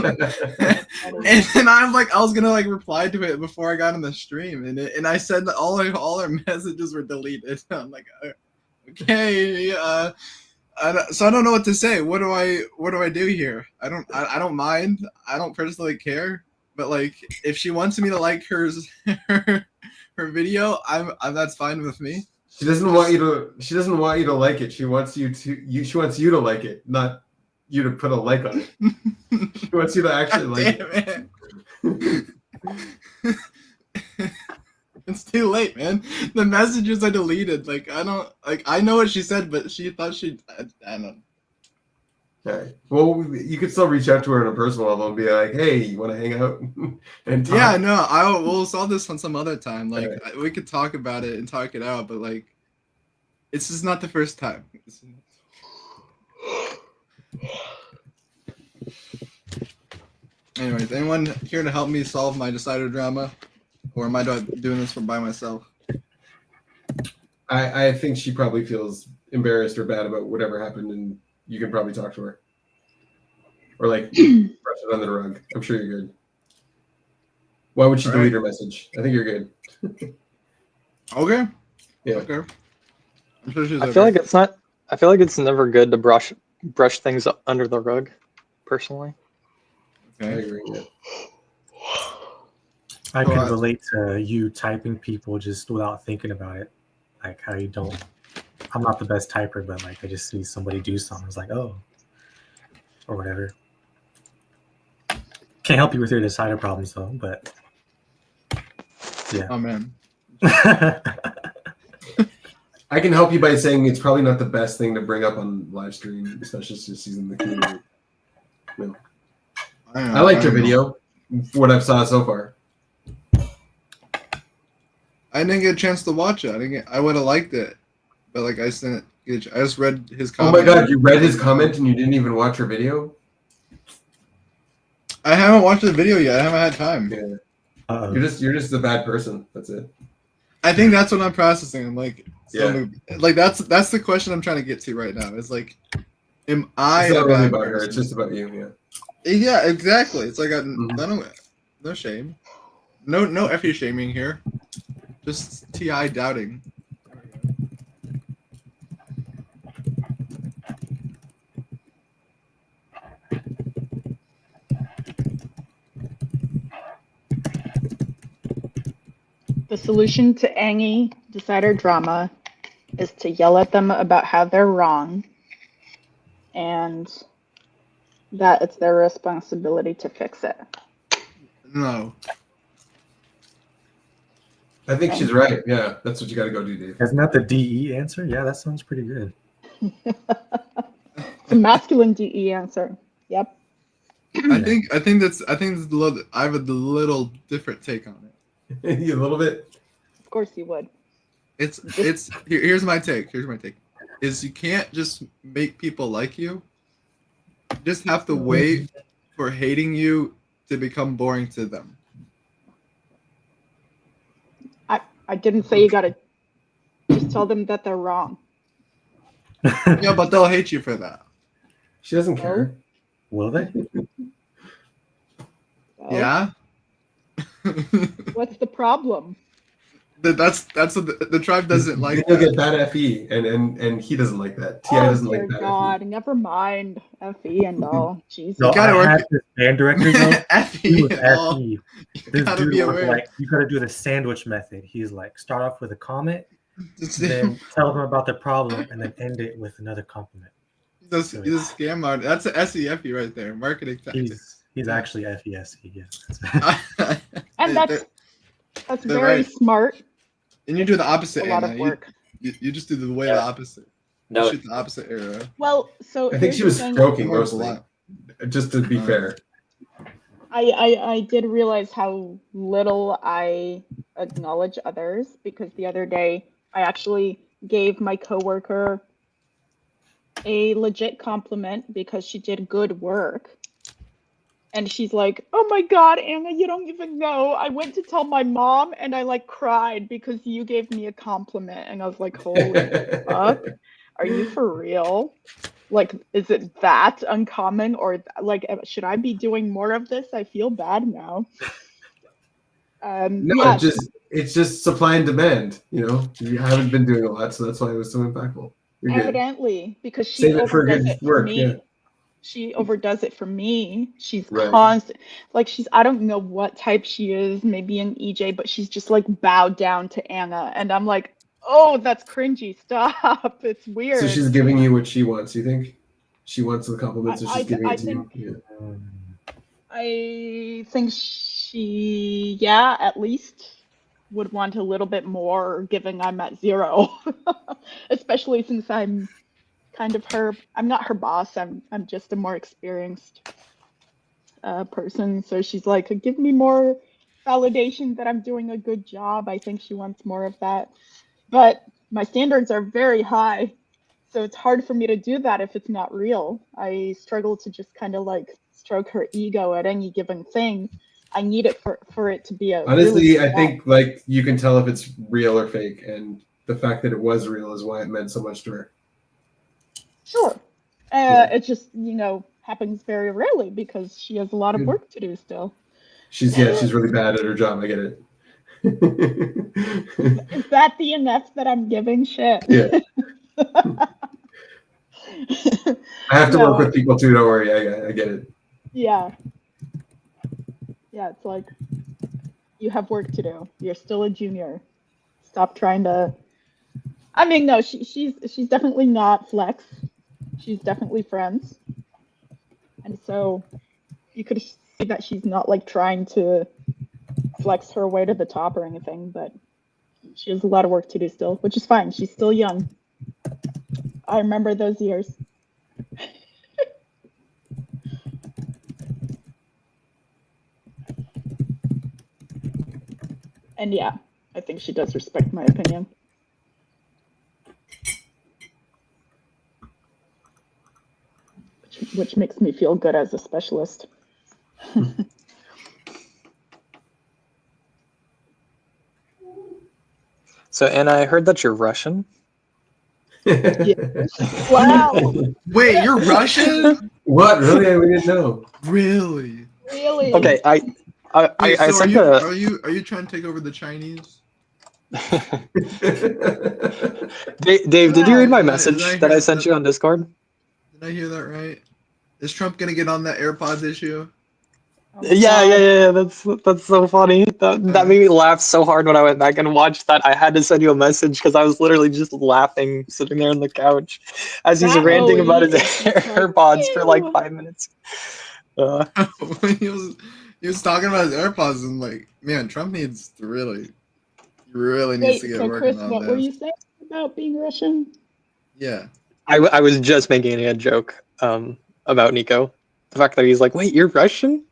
then I'm like, I was gonna like reply to it before I got on the stream, and I said that all our messages were deleted. I'm like, okay, so I don't know what to say. What do I do here? I don't mind. I don't personally care. But like, if she wants me to like her video, I'm that's fine with me. She doesn't want you to like it. She wants you to like it, not you to put a like on it. She wants you to actually like it. It's too late, man. The messages are deleted. Like, I know what she said, but she thought I don't know. All right. Well, you could still reach out to her on a personal level and be like, "Hey, you want to hang out and talk?" Yeah, no, we'll solve this on some other time. Like we could talk about it and talk it out, but like, it's just not the first time. Anyways, anyone here to help me solve my decider drama, or am I doing this by myself? I think she probably feels embarrassed or bad about whatever happened, and you can probably talk to her. Or like brush it under the rug. I'm sure you're good. Why would she delete her message? I think you're good. Okay. Yeah. Okay. I'm sure she's I feel like it's not. I feel like it's never good to brush things under the rug. Personally. Okay. I agree. Yeah. I can relate to you typing people just without thinking about it. Like how you don't. I'm not the best typer, but like I just see somebody do something. It's like, oh, or whatever. Can't help you with your decider problems though, but yeah. Oh man. I can help you by saying it's probably not the best thing to bring up on live stream, especially since she's in the community. No. I liked your video, what I've saw so far. I didn't get a chance to watch it. I would have liked it, but like I just read his comment. Oh my god, you read his comment and you didn't even watch her video? I haven't watched the video yet. I haven't had time. Yeah. You're just a bad person. That's it. I think that's what I'm processing. I'm like, yeah. Like that's the question I'm trying to get to right now. It's like, am I? It's not really about her. It's just about you. Yeah. Yeah, exactly. It's like no shame, no effing shaming here. Just TI doubting. The solution to any decider drama is to yell at them about how they're wrong and that it's their responsibility to fix it. No. I think she's right. Yeah, that's what you got to go do, Dave. Isn't that the DE answer? Yeah, that sounds pretty good. It's a masculine DE answer. Yep. I think it's a little. I have a little different take on it. You a little bit. Of course you would. Here's my take. Is you can't just make people like you. You just have to wait for hating you to become boring to them. I didn't say you gotta just tell them that they're wrong. Yeah, but they'll hate you for that. She doesn't care. Will they? Yeah. What's the problem? That's what the tribe doesn't like. You'll get bad FE, and he doesn't like that. TI doesn't like that. God, never mind FE and all. Jesus. No, I had this band director though. He was FE. FE. This dude was like, you got to do the sandwich method. He's like, start off with a comment, then tell them about the problem, and then end it with another compliment. He's a scam art. That's an SEFE right there. Marketing tactic. He's actually FESE. Yes. And that's very smart. And you do the opposite. A lot of work. You just do the way the opposite. No, you shoot the opposite arrow. Well, so I think she was stroking mostly. Just to be fair. I did realize how little I acknowledge others, because the other day I actually gave my coworker a legit compliment because she did good work. And she's like, "Oh my God, Anna, you don't even know. I went to tell my mom and I like cried because you gave me a compliment." And I was like, "Holy fuck, are you for real? Like, is it that uncommon, or like, should I be doing more of this? I feel bad now." No, yeah. it's just supply and demand. You know, you haven't been doing a lot, so that's why it was so impactful. You're evidently good. Because she save it for overdoes good it for work. me. Yeah. She overdoes it for me. She's Right. constant. Like, I don't know what type she is, maybe an EJ, but she's just like bowed down to Anna. And I'm like, oh, that's cringy. Stop. It's weird. So she's giving you what she wants. You think she wants the compliments, so she's giving it to you? Yeah. I think she, at least would want a little bit more, given I'm at 0. Especially since I'm kind of her. I'm not her boss. I'm just a more experienced person. So she's like, give me more validation that I'm doing a good job. I think she wants more of that. But my standards are very high. So it's hard for me to do that if it's not real. I struggle to just kind of like stroke her ego at any given thing. I need it for it to be a honestly, really I think like you can tell if it's real or fake, and the fact that it was real is why it meant so much to her. Sure. It just, happens very rarely because she has a lot of work to do still. She's really bad at her job. I get it. Is that the enough that I'm giving? Shit. Yeah. I have to work with people too. Don't worry. I get it. Yeah. Yeah, it's like you have work to do. You're still a junior. Stop trying to. I mean, no, she's definitely not Flex. She's definitely friends, and so you could see that she's not like trying to flex her way to the top or anything, but she has a lot of work to do still, which is fine. She's still young. I remember those years. And yeah, I think she does respect my opinion. Which makes me feel good as a specialist. So, Anna, I heard that you're Russian. Wow. Wait, you're Russian? What? Really? We didn't know. Really? Really? Okay, I so sent are you trying to take over the Chinese? Dave, did you read my message that I sent you on Discord? Did I hear that right? Is Trump gonna get on that AirPods issue? Yeah. That's so funny. That made me laugh so hard when I went back and watched that. I had to send you a message because I was literally just laughing, sitting there on the couch as he's ranting about his AirPods for like 5 minutes. he was talking about his AirPods and like, man, Trump needs to really needs to get working Chris, on what this. were you saying about being Russian? Yeah. I was just making a joke about Nico. The fact that he's like, wait, you're Russian?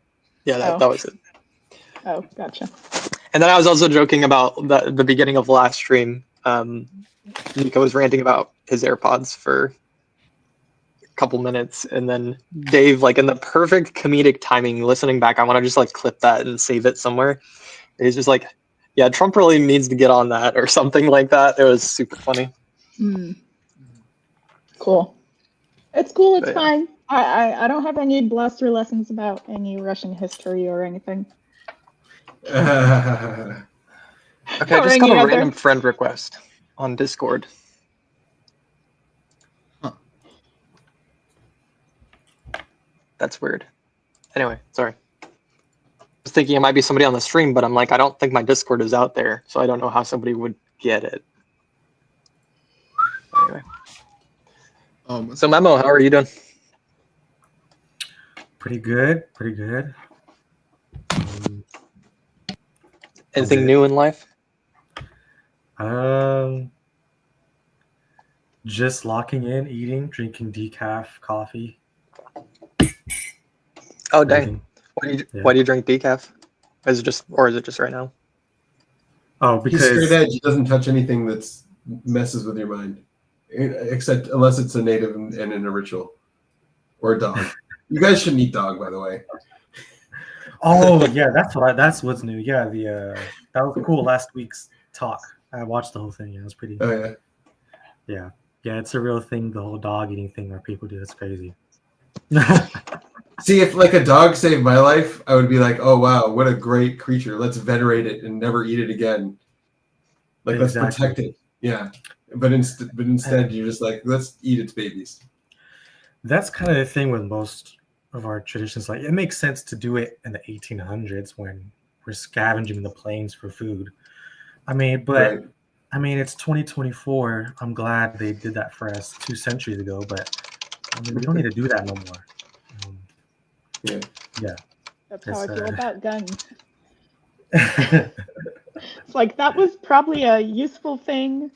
Yeah, that was it. Oh, gotcha. And then I was also joking about the beginning of last stream. Nico was ranting about his AirPods for a couple minutes, and then Dave, like in the perfect comedic timing, listening back, I want to just like clip that and save it somewhere. He's just like, yeah, Trump really needs to get on that or something like that. It was super funny. Cool. It's cool. It's fine. I don't have any blaster lessons about any Russian history or anything. Okay, I just got a random friend request on Discord. Huh. That's weird. Anyway, sorry. I was thinking it might be somebody on the stream, but I'm like, I don't think my Discord is out there, so I don't know how somebody would get it. Anyway. So Memo, how are you doing? Pretty good. Anything new in life? Just locking in, eating, drinking decaf coffee. Oh dang! Why do you drink decaf? Is it just right now? Oh, because he's straight edge. He doesn't touch anything that messes with your mind, except unless it's a native and in a ritual or a dog. You guys shouldn't eat dog, by the way. Oh yeah, that's what's new. Yeah, that was cool. Last week's talk, I watched the whole thing. Yeah, it was pretty. Oh yeah. It's a real thing. The whole dog eating thing where people do. It's crazy. See, if like a dog saved my life, I would be like, oh wow, what a great creature. Let's venerate it and never eat it again. Like let's protect it. Yeah, but instead you're just like, let's eat its babies. That's kind of the thing with most of our traditions. Like, it makes sense to do it in the 1800s when we're scavenging the plains for food. I mean, it's 2024. I'm glad they did that for us 2 centuries ago, but I mean, we don't need to do that no more. Yeah. That's how I feel about guns. It's like that was probably a useful thing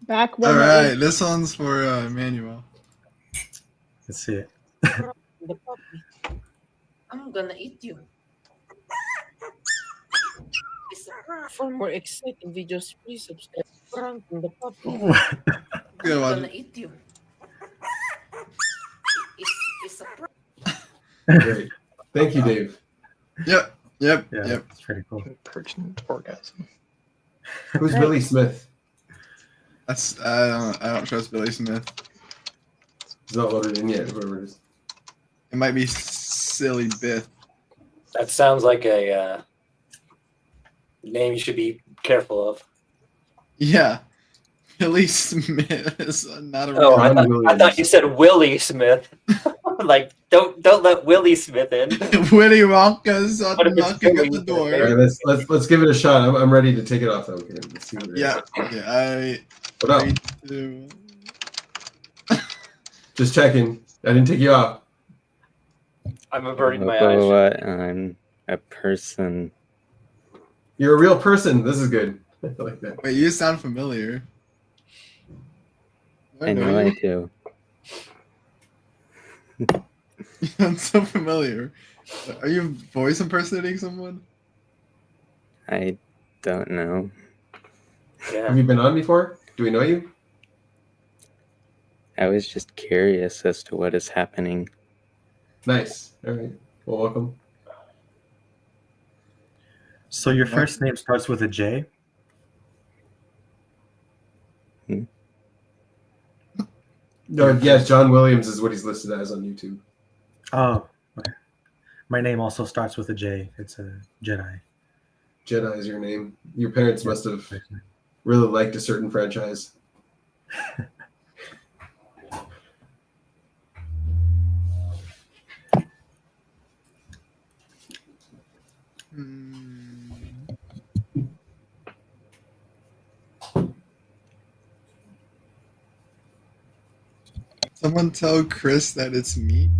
back when. All right, this one's for Emmanuel. Let's see it. The puppy. I'm gonna eat you. For more exciting videos, please subscribe. Pranking the puppy. I'm gonna eat you. It's a prank. Great. Thank you, Dave. Yep. Yeah, it's pretty cool. Pertinent orgasm. Who's Billy Smith? That's I don't trust Billy Smith. He's not loaded in yet, whoever it is. It might be Silly Biff. That sounds like a name you should be careful of. Yeah. Billy Smith is not a Oh, real I thought you said Willie Smith. Like, don't let Willie Smith in. Willy Wonka's What if it's knocking Billy at the Smith? door. All right, let's give it a shot. I'm ready to take it off though. Okay, let's see what it is. Yeah. What up? Just checking. I didn't take you off. I'm averting my eyes. I'm a person. You're a real person. This is good. I like that. Wait, you sound familiar. I know I do. You sound so familiar. Are you voice impersonating someone? I don't know. Have you been on before? Do we know you? I was just curious as to what is happening. Nice. All right. Well, welcome. So your first name starts with a J? No, yes, John Williams is what he's listed as on YouTube. Oh, okay. My name also starts with a J. It's a Jedi. Jedi is your name. Your parents must have really liked a certain franchise. Someone tell Chris that it's me.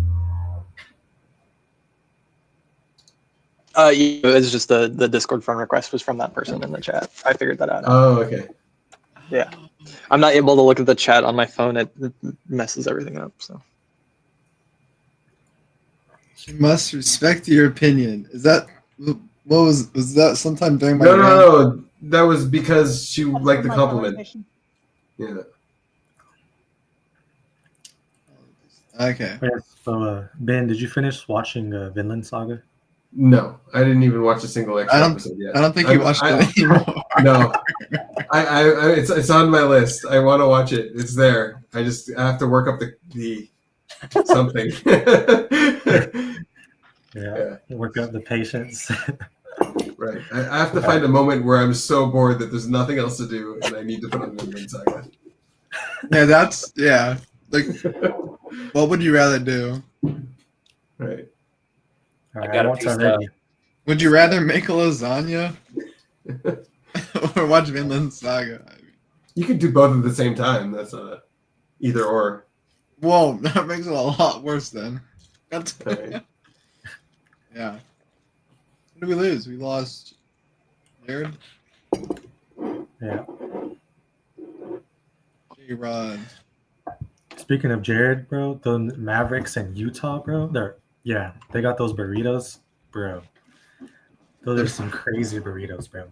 Yeah, it's just the Discord friend request was from that person in the chat. I figured that out. Oh, okay. Yeah. I'm not able to look at the chat on my phone. It messes everything up. So. You must respect your opinion. Is that what was that sometime during my No. That was because she liked the compliment. Yeah. Okay. Yeah, so, Ben, did you finish watching Vinland Saga? No, I didn't even watch a single extra episode yet. I don't think you watched it anymore. No, it's on my list. I want to watch it. It's there. I have to work up the something. Yeah, work up the patience. Right. I have to find a moment where I'm so bored that there's nothing else to do, and I need to put on Vinland Saga. Yeah. Like, what would you rather do? Right. I got a piece of. Would you rather make a lasagna or watch Vinland Saga? You could do both at the same time. That's not either or. Whoa, that makes it a lot worse then. That's right. Yeah. What did we lose? We lost Jared? Yeah. J-Rod. Speaking of Jared, bro, the Mavericks and Utah, bro, they got those burritos, bro. Those are some crazy burritos, bro.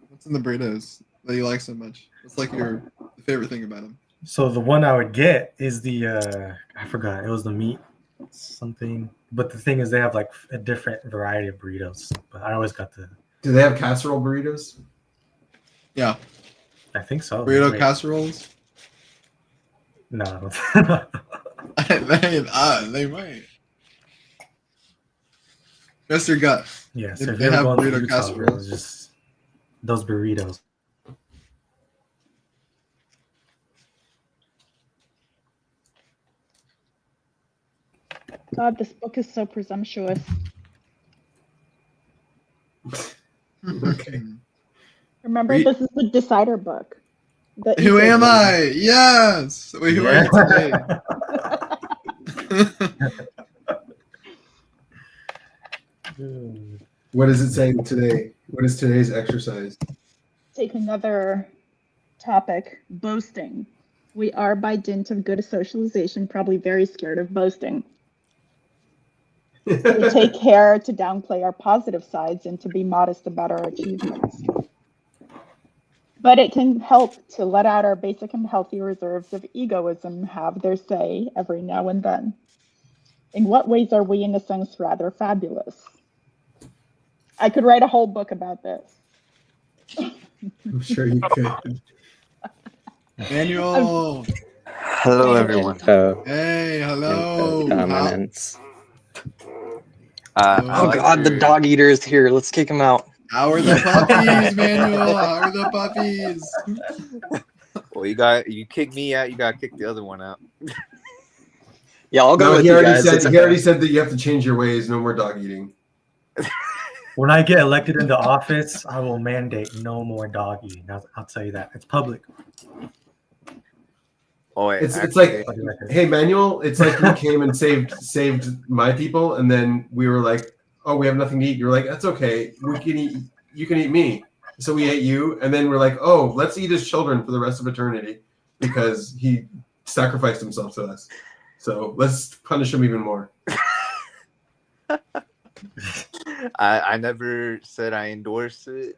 What's in the burritos that you like so much? What's like your favorite thing about them? So the one I would get is the I forgot, it was the meat something. But the thing is, they have like a different variety of burritos. But I always got the. Do they have casserole burritos? Yeah. I think so. Burrito casseroles? No, I don't. they might. Trust your gut. Yeah, so If if they you're have going to burrito Utah, bro, casseroles. just those burritos. God, this book is so presumptuous. Okay. Remember, this is the decider book. Who am I? Yes. Wait, who are you today? What is it saying today? What is today's exercise? Take another topic, boasting. We are, by dint of good socialization, probably very scared of boasting. We take care to downplay our positive sides and to be modest about our achievements. But it can help to let out our basic and healthy reserves of egoism have their say every now and then. In what ways are we, in a sense, rather fabulous? I could write a whole book about this. I'm sure you could. Manuel. Hello, everyone. Hey, hello. Dominance. I Oh like God, the your- dog eater is here. Let's kick him out. How are the puppies, Manuel? How are the puppies? Well, you kick me out, you gotta kick the other one out. Yeah, I'll go No, with he you already guys. said It's he okay. already said that you have to change your ways. No more dog eating. When I get elected into office, I will mandate no more dog eating. I'll tell you that. It's public. Oh, wait, It's like, hey, Manuel, it's like you came and saved my people, and then we were like, oh, we have nothing to eat. You're like, that's okay. We can eat. You can eat me. So we ate you, and then we're like, oh, let's eat his children for the rest of eternity because he sacrificed himself to us. So let's punish him even more. I never said I endorse it,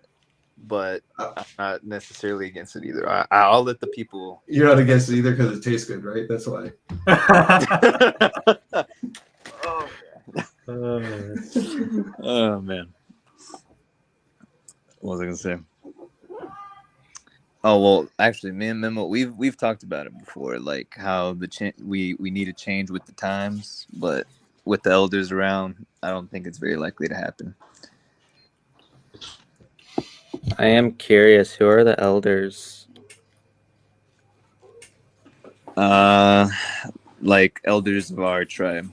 but I'm not necessarily against it either. I'll let the people. You're not against it either because it tastes good, right? That's why. Oh man, what was I gonna say? Oh well, actually, me and Memo, we've talked about it before, like how we need to change with the times, but with the elders around, I don't think it's very likely to happen. I am curious, who are the elders? Like elders of our tribe.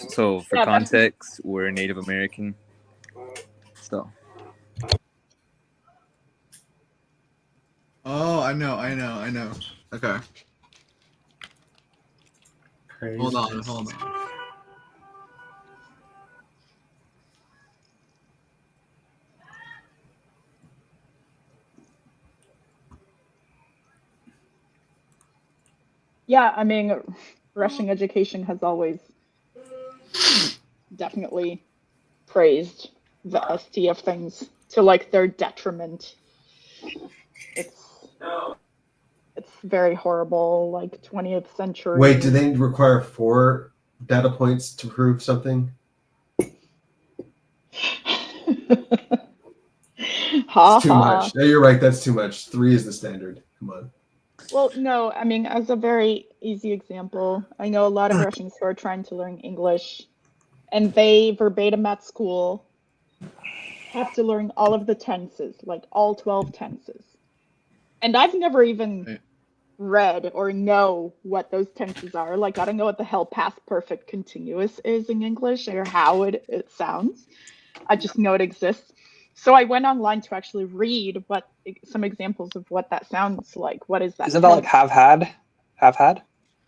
So for Yeah, context, we're Native American. So. Oh, I know. Okay. Hold on. Yeah, I mean, Russian education has always definitely praised the ST of things to like their detriment. It's very horrible, like 20th century. Wait, do they require 4 data points to prove something? It's too much. No, you're right. That's too much. 3 is the standard. Come on. Well, no, I mean, as a very easy example, I know a lot of Russians who are trying to learn English, and they verbatim at school have to learn all of the tenses, like all 12 tenses. And I've never even read or know what those tenses are. Like, I don't know what the hell past perfect continuous is in English or how it sounds. I just know it exists. So I went online to actually read some examples of what that sounds like. What is that? Isn't that like have had?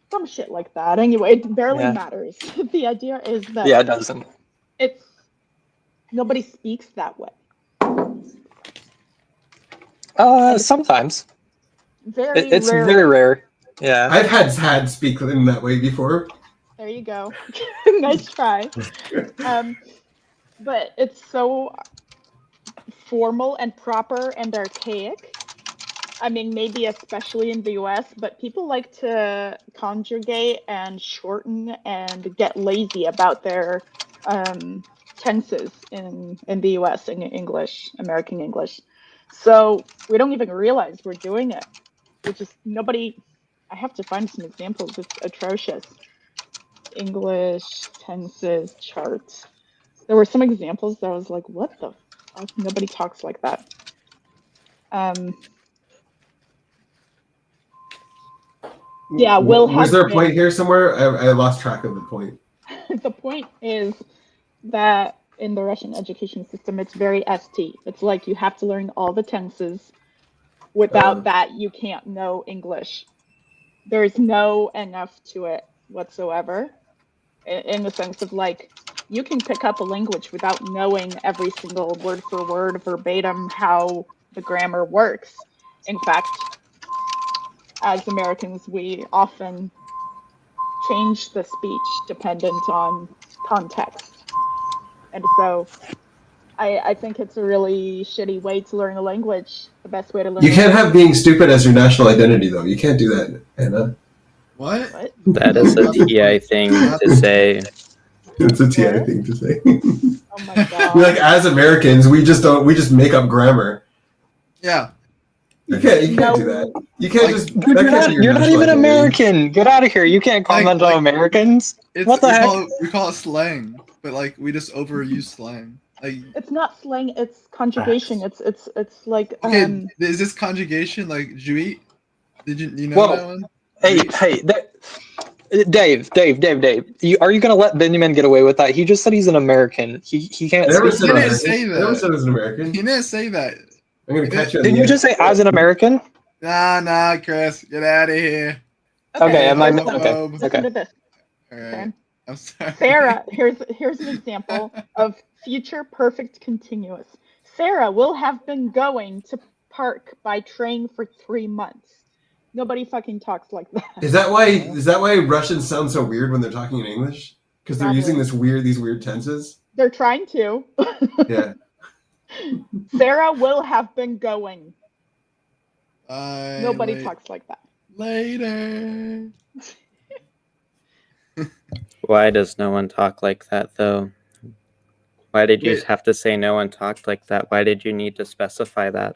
Some shit like that. Anyway, it barely matters. The idea is that it doesn't. Nobody speaks that way. Sometimes. It's rare. Very rare. Yeah. I've had speak in that way before. There you go. Nice try. But it's so formal and proper and archaic. I mean, maybe especially in the US, but people like to conjugate and shorten and get lazy about their tenses in the US in English, American English. So we don't even realize we're doing it. I have to find some examples. It's atrocious. English tenses charts. There were some examples that I was like, what the fuck? Nobody talks like that. Yeah, was there a point here somewhere? I lost track of the point. The point is that in the Russian education system, it's very ST. It's like you have to learn all the tenses. Without that, you can't know English. There's no enough to it whatsoever, in the sense of like, you can pick up a language without knowing every single word for word, verbatim, how the grammar works. In fact, as Americans, we often change the speech dependent on context. And so I think it's a really shitty way to learn a language. The best way to learn You can't have being stupid as your national identity, though. You can't do that, Anna. What? That is a TI thing to say. It's a TI thing to say. Oh my god. You're like, as Americans, we just make up grammar. Yeah. You can't do that. You can't just. Dude, That can't be your you're not national even identity. American. Get out of here. You can't comment on Americans. What the heck? We call it slang, but like we just overuse slang. Like, It's not slang, it's conjugation. It's like okay, is this conjugation like jouit? Did you know Whoa. that one? Hey, Dave. Are you gonna let Benjamin get away with that? He just said he's an American. He can't. I never speak said American. American. say that. I never said I was an American. He didn't say that. I'm gonna catch you. Did you just say as an American? Nah, Chris, get out of here. Okay, am I? Homophobe. Listen to this. All right. Okay. I'm sorry. Sarah, here's an example of future perfect continuous. Sarah will have been going to park by train for 3 months. Nobody fucking talks like that. Is that why Russians sound so weird when they're talking in English? Because they're using these weird tenses. They're trying to. Yeah. Sarah will have been going. Nobody Wait. talks like that. Later. Why does no one talk like that, though? Why did you have to say no one talked like that? Why did you need to specify that?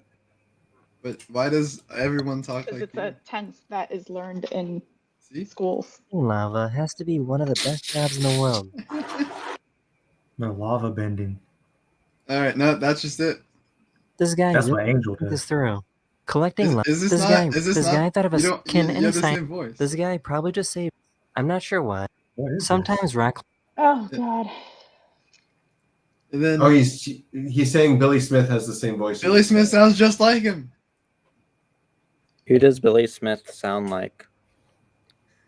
But why does everyone talk Because like it's a tense that is learned in See? schools. Lava has to be one of the best jobs in the world. No, lava bending. All right, no, that's just it. This guy That's really what Angel thought does. this through. Collecting lava. Is this This not? guy, Is this this not? guy thought of You us. don't. Can You any have the science? same voice. This guy probably just say, I'm not sure why. What is Sometimes rock. Oh god. And then Oh, he's saying Billy Smith has the same voice. Billy Smith sounds just like him. Who does Billy Smith sound like?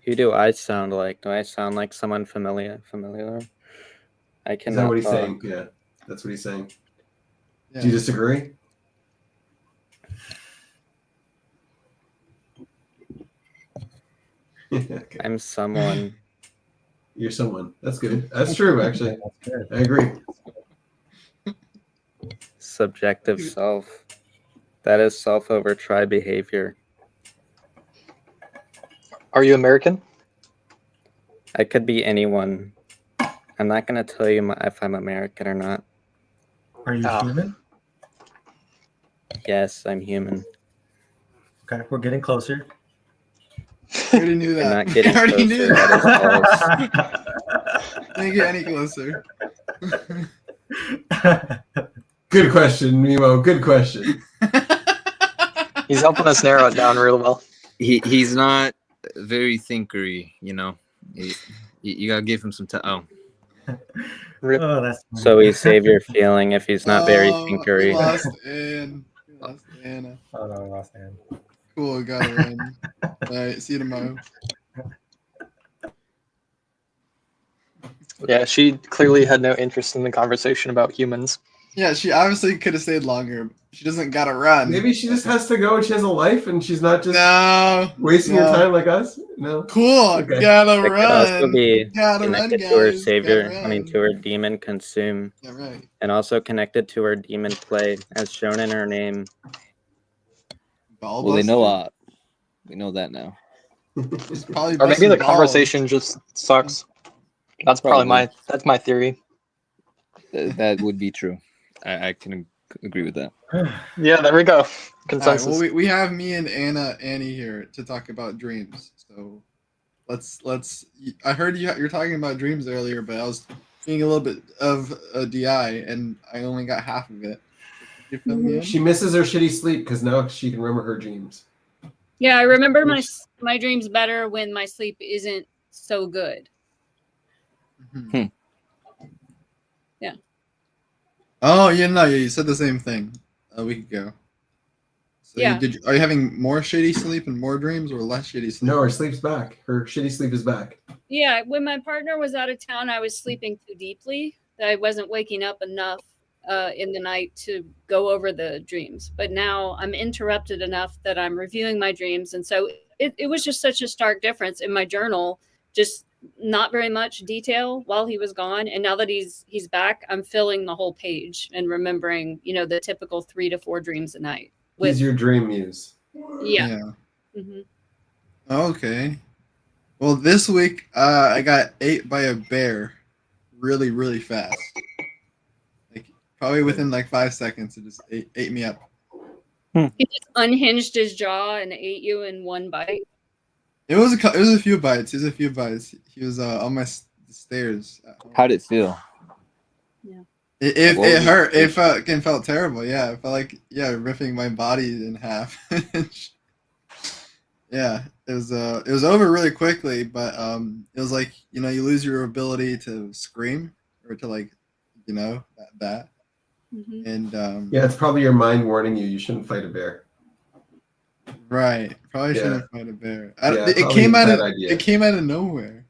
Who do I sound like? Do I sound like someone familiar? I Is cannot. that what he's saying? Yeah, that's what he's saying. Yeah. Do you disagree? Okay. I'm someone. You're someone. That's good. That's true, actually. I agree. Subjective self. That is self over try behavior. Are you American? I could be anyone. I'm not going to tell you if I'm American or not. Are you human? Yes, I'm human. Okay, we're getting closer. I already knew You're that. not getting I already closer. knew That is that. Didn't get any closer. Good question, Mimo. Good question. He's helping us narrow it down real well. He's not very thinkery, you know. You gotta give him some time. Oh, that's so we save your feeling if he's not very We thinkery. lost Ann. We lost Anna. Oh no, I lost Anne. Cool, got her in. All right, see you tomorrow. Yeah, she clearly had no interest in the conversation about humans. Yeah, she obviously could have stayed longer. She doesn't gotta run. Maybe she just has to go and she has a life and she's not just wasting her time like us. No. Cool. Okay. Gotta It could also run. be Gotta run, connected to her guys. savior, Gotta I mean to her demon consume. Yeah, right. And also connected to her demon play, as shown in her name. Ball Well, they know buster? we know that now. She's probably Or maybe busting the balls. conversation just sucks. That's probably my theory. That would be true. I can agree with that. Yeah, there we go. All right, Consensus. well, we have me and Annie here to talk about dreams. So let's. I heard you're talking about dreams earlier, but I was seeing a little bit of a DI, and I only got half of it. Could you fill me in? She misses her shitty sleep because now she can remember her dreams. Yeah, I remember my dreams better when my sleep isn't so good. Mm-hmm. Yeah. Oh, you said the same thing a week ago. So Yeah. Are you having more shitty sleep and more dreams, or less shitty sleep? No, her sleep's back. Her shitty sleep is back. Yeah, when my partner was out of town, I was sleeping too deeply. I wasn't waking up enough in the night to go over the dreams. But now I'm interrupted enough that I'm reviewing my dreams. And so it was just such a stark difference in my journal. Just not very much detail while he was gone, and now that he's back, I'm filling the whole page and remembering, the typical 3 to 4 dreams a night. He's your dream muse. Yeah. Mm-hmm. Okay. Well, this week I got ate by a bear, really, really fast. Like probably within like 5 seconds, it just ate me up. He just unhinged his jaw and ate you in one bite. It was a few bites. He was on my stairs. How did it feel? Yeah. It hurt. It felt terrible. Yeah, it felt like ripping my body in half. Yeah, it was over really quickly, but it was like you lose your ability to scream or to like that. Mm-hmm. And yeah, it's probably your mind warning you shouldn't fight a bear. Right, probably shouldn't fight a bear. It came out of nowhere.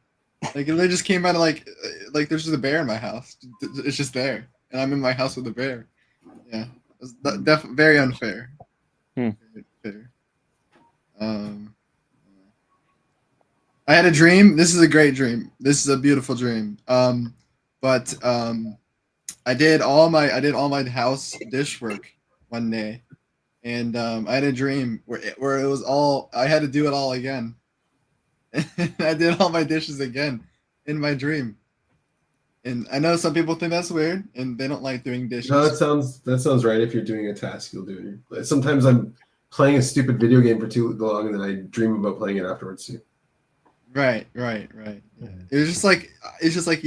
Like it just came out of like there's just a bear in my house. It's just there, and I'm in my house with a bear. Yeah, it's definitely very unfair. Very fair. I had a dream. This is a great dream. This is a beautiful dream. But I did all my house dish work one day, and I had a dream where it was all I had to do it all again. I did all my dishes again in my dream. And I know some people think that's weird, and they don't like doing dishes. No, that sounds right. If you're doing a task, you'll do it. Sometimes I'm playing a stupid video game for too long, and then I dream about playing it afterwards too. Right. Yeah. It was just like it's like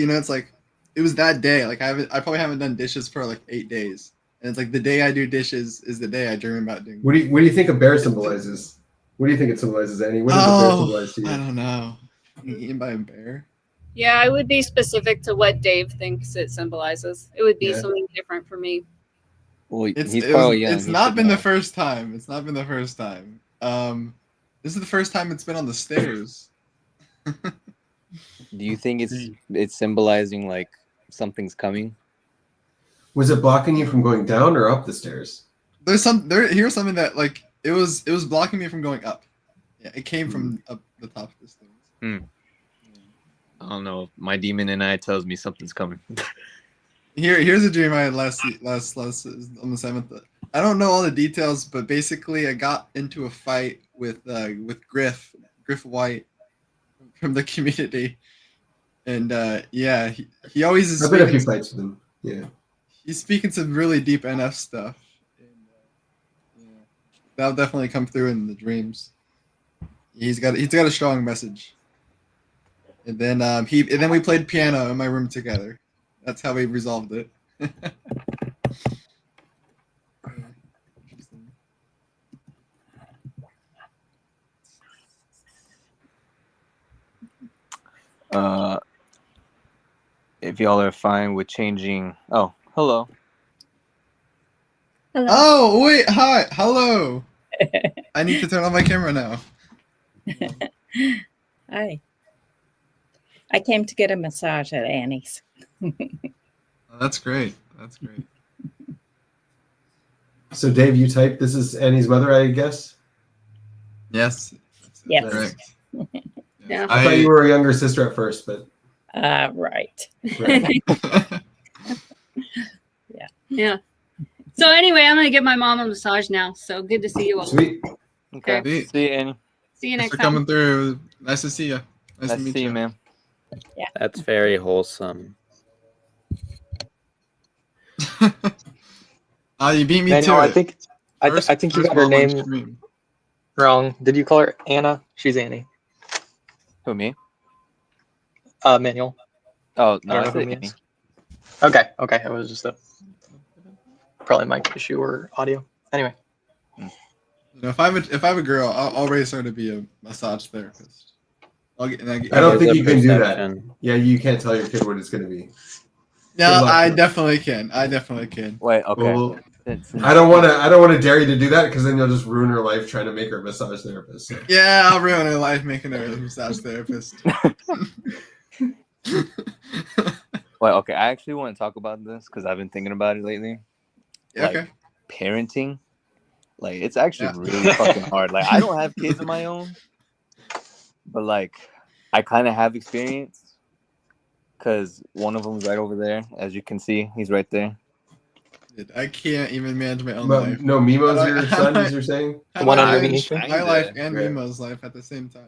it was that day. Like I probably haven't done dishes for like 8 days, and it's like the day I do dishes is the day I dream about doing. What do you think a bear symbolizes? What do you think it symbolizes, Annie? What does a bear symbolize to you? I don't know. Being eaten by a bear. Yeah, I would be specific to what Dave thinks it symbolizes. It would be something different for me. Well, It's not been the first time. This is the first time it's been on the stairs. Do you think it's symbolizing like something's coming? Was it blocking you from going down or up the stairs? Here's something that like it was blocking me from going up. Yeah, it came from up the top of the stairs. I don't know. My demon in I tells me something's coming. Here's a dream I had last on the 7th. I don't know all the details, but basically I got into a fight with Griff White from the community, and he always is. I've been a few fights with him. Yeah, he's speaking some really deep NF stuff. And, that'll definitely come through in the dreams. He's got a strong message. And then we played piano in my room together. That's how we resolved it. If y'all are fine with changing. Oh, hello. Hello. Oh wait, hi, hello. I need to turn on my camera now. Hi. I came to get a massage at Annie's. That's great. So Dave, you typed this is Annie's mother, I guess? Yes. Yes. Correct. Yeah. I thought you were a younger sister at first, but right. Yeah. So anyway, I'm gonna give my mom a massage now. So good to see you all. Sweet. Okay. See you, Annie. See you Thanks next for time. coming through. Nice to see you. Nice to meet you, man. Yeah. That's very wholesome. You beat me Daniel, to I it. think I think you got her name wrong. Did you call her Anna? She's Annie. Who, me? Manuel. Oh no, I I don't know said who he Annie. is. Okay. It was just probably mic issue or audio. Anyway. If I have a girl, I'll raise her to be a massage therapist. I don't think you can do that. Yeah, you can't tell your kid what it's going to be. No, I definitely can. Wait, okay. Well, I don't want to dare you to do that because then you'll just ruin her life trying to make her a massage therapist. So. Yeah, I'll ruin her life making her a massage therapist. Wait, okay. I actually want to talk about this because I've been thinking about it lately. Yeah, like, okay. Parenting, like it's actually really fucking hard. Like I don't have kids of my own, but like I kind of have experience because one of them's right over there, as you can see. He's right there. Dude, I can't even manage my own life. No, Mimo's your son, as you're saying? How One do I underneath manage you? my life and Mimo's life at the same time?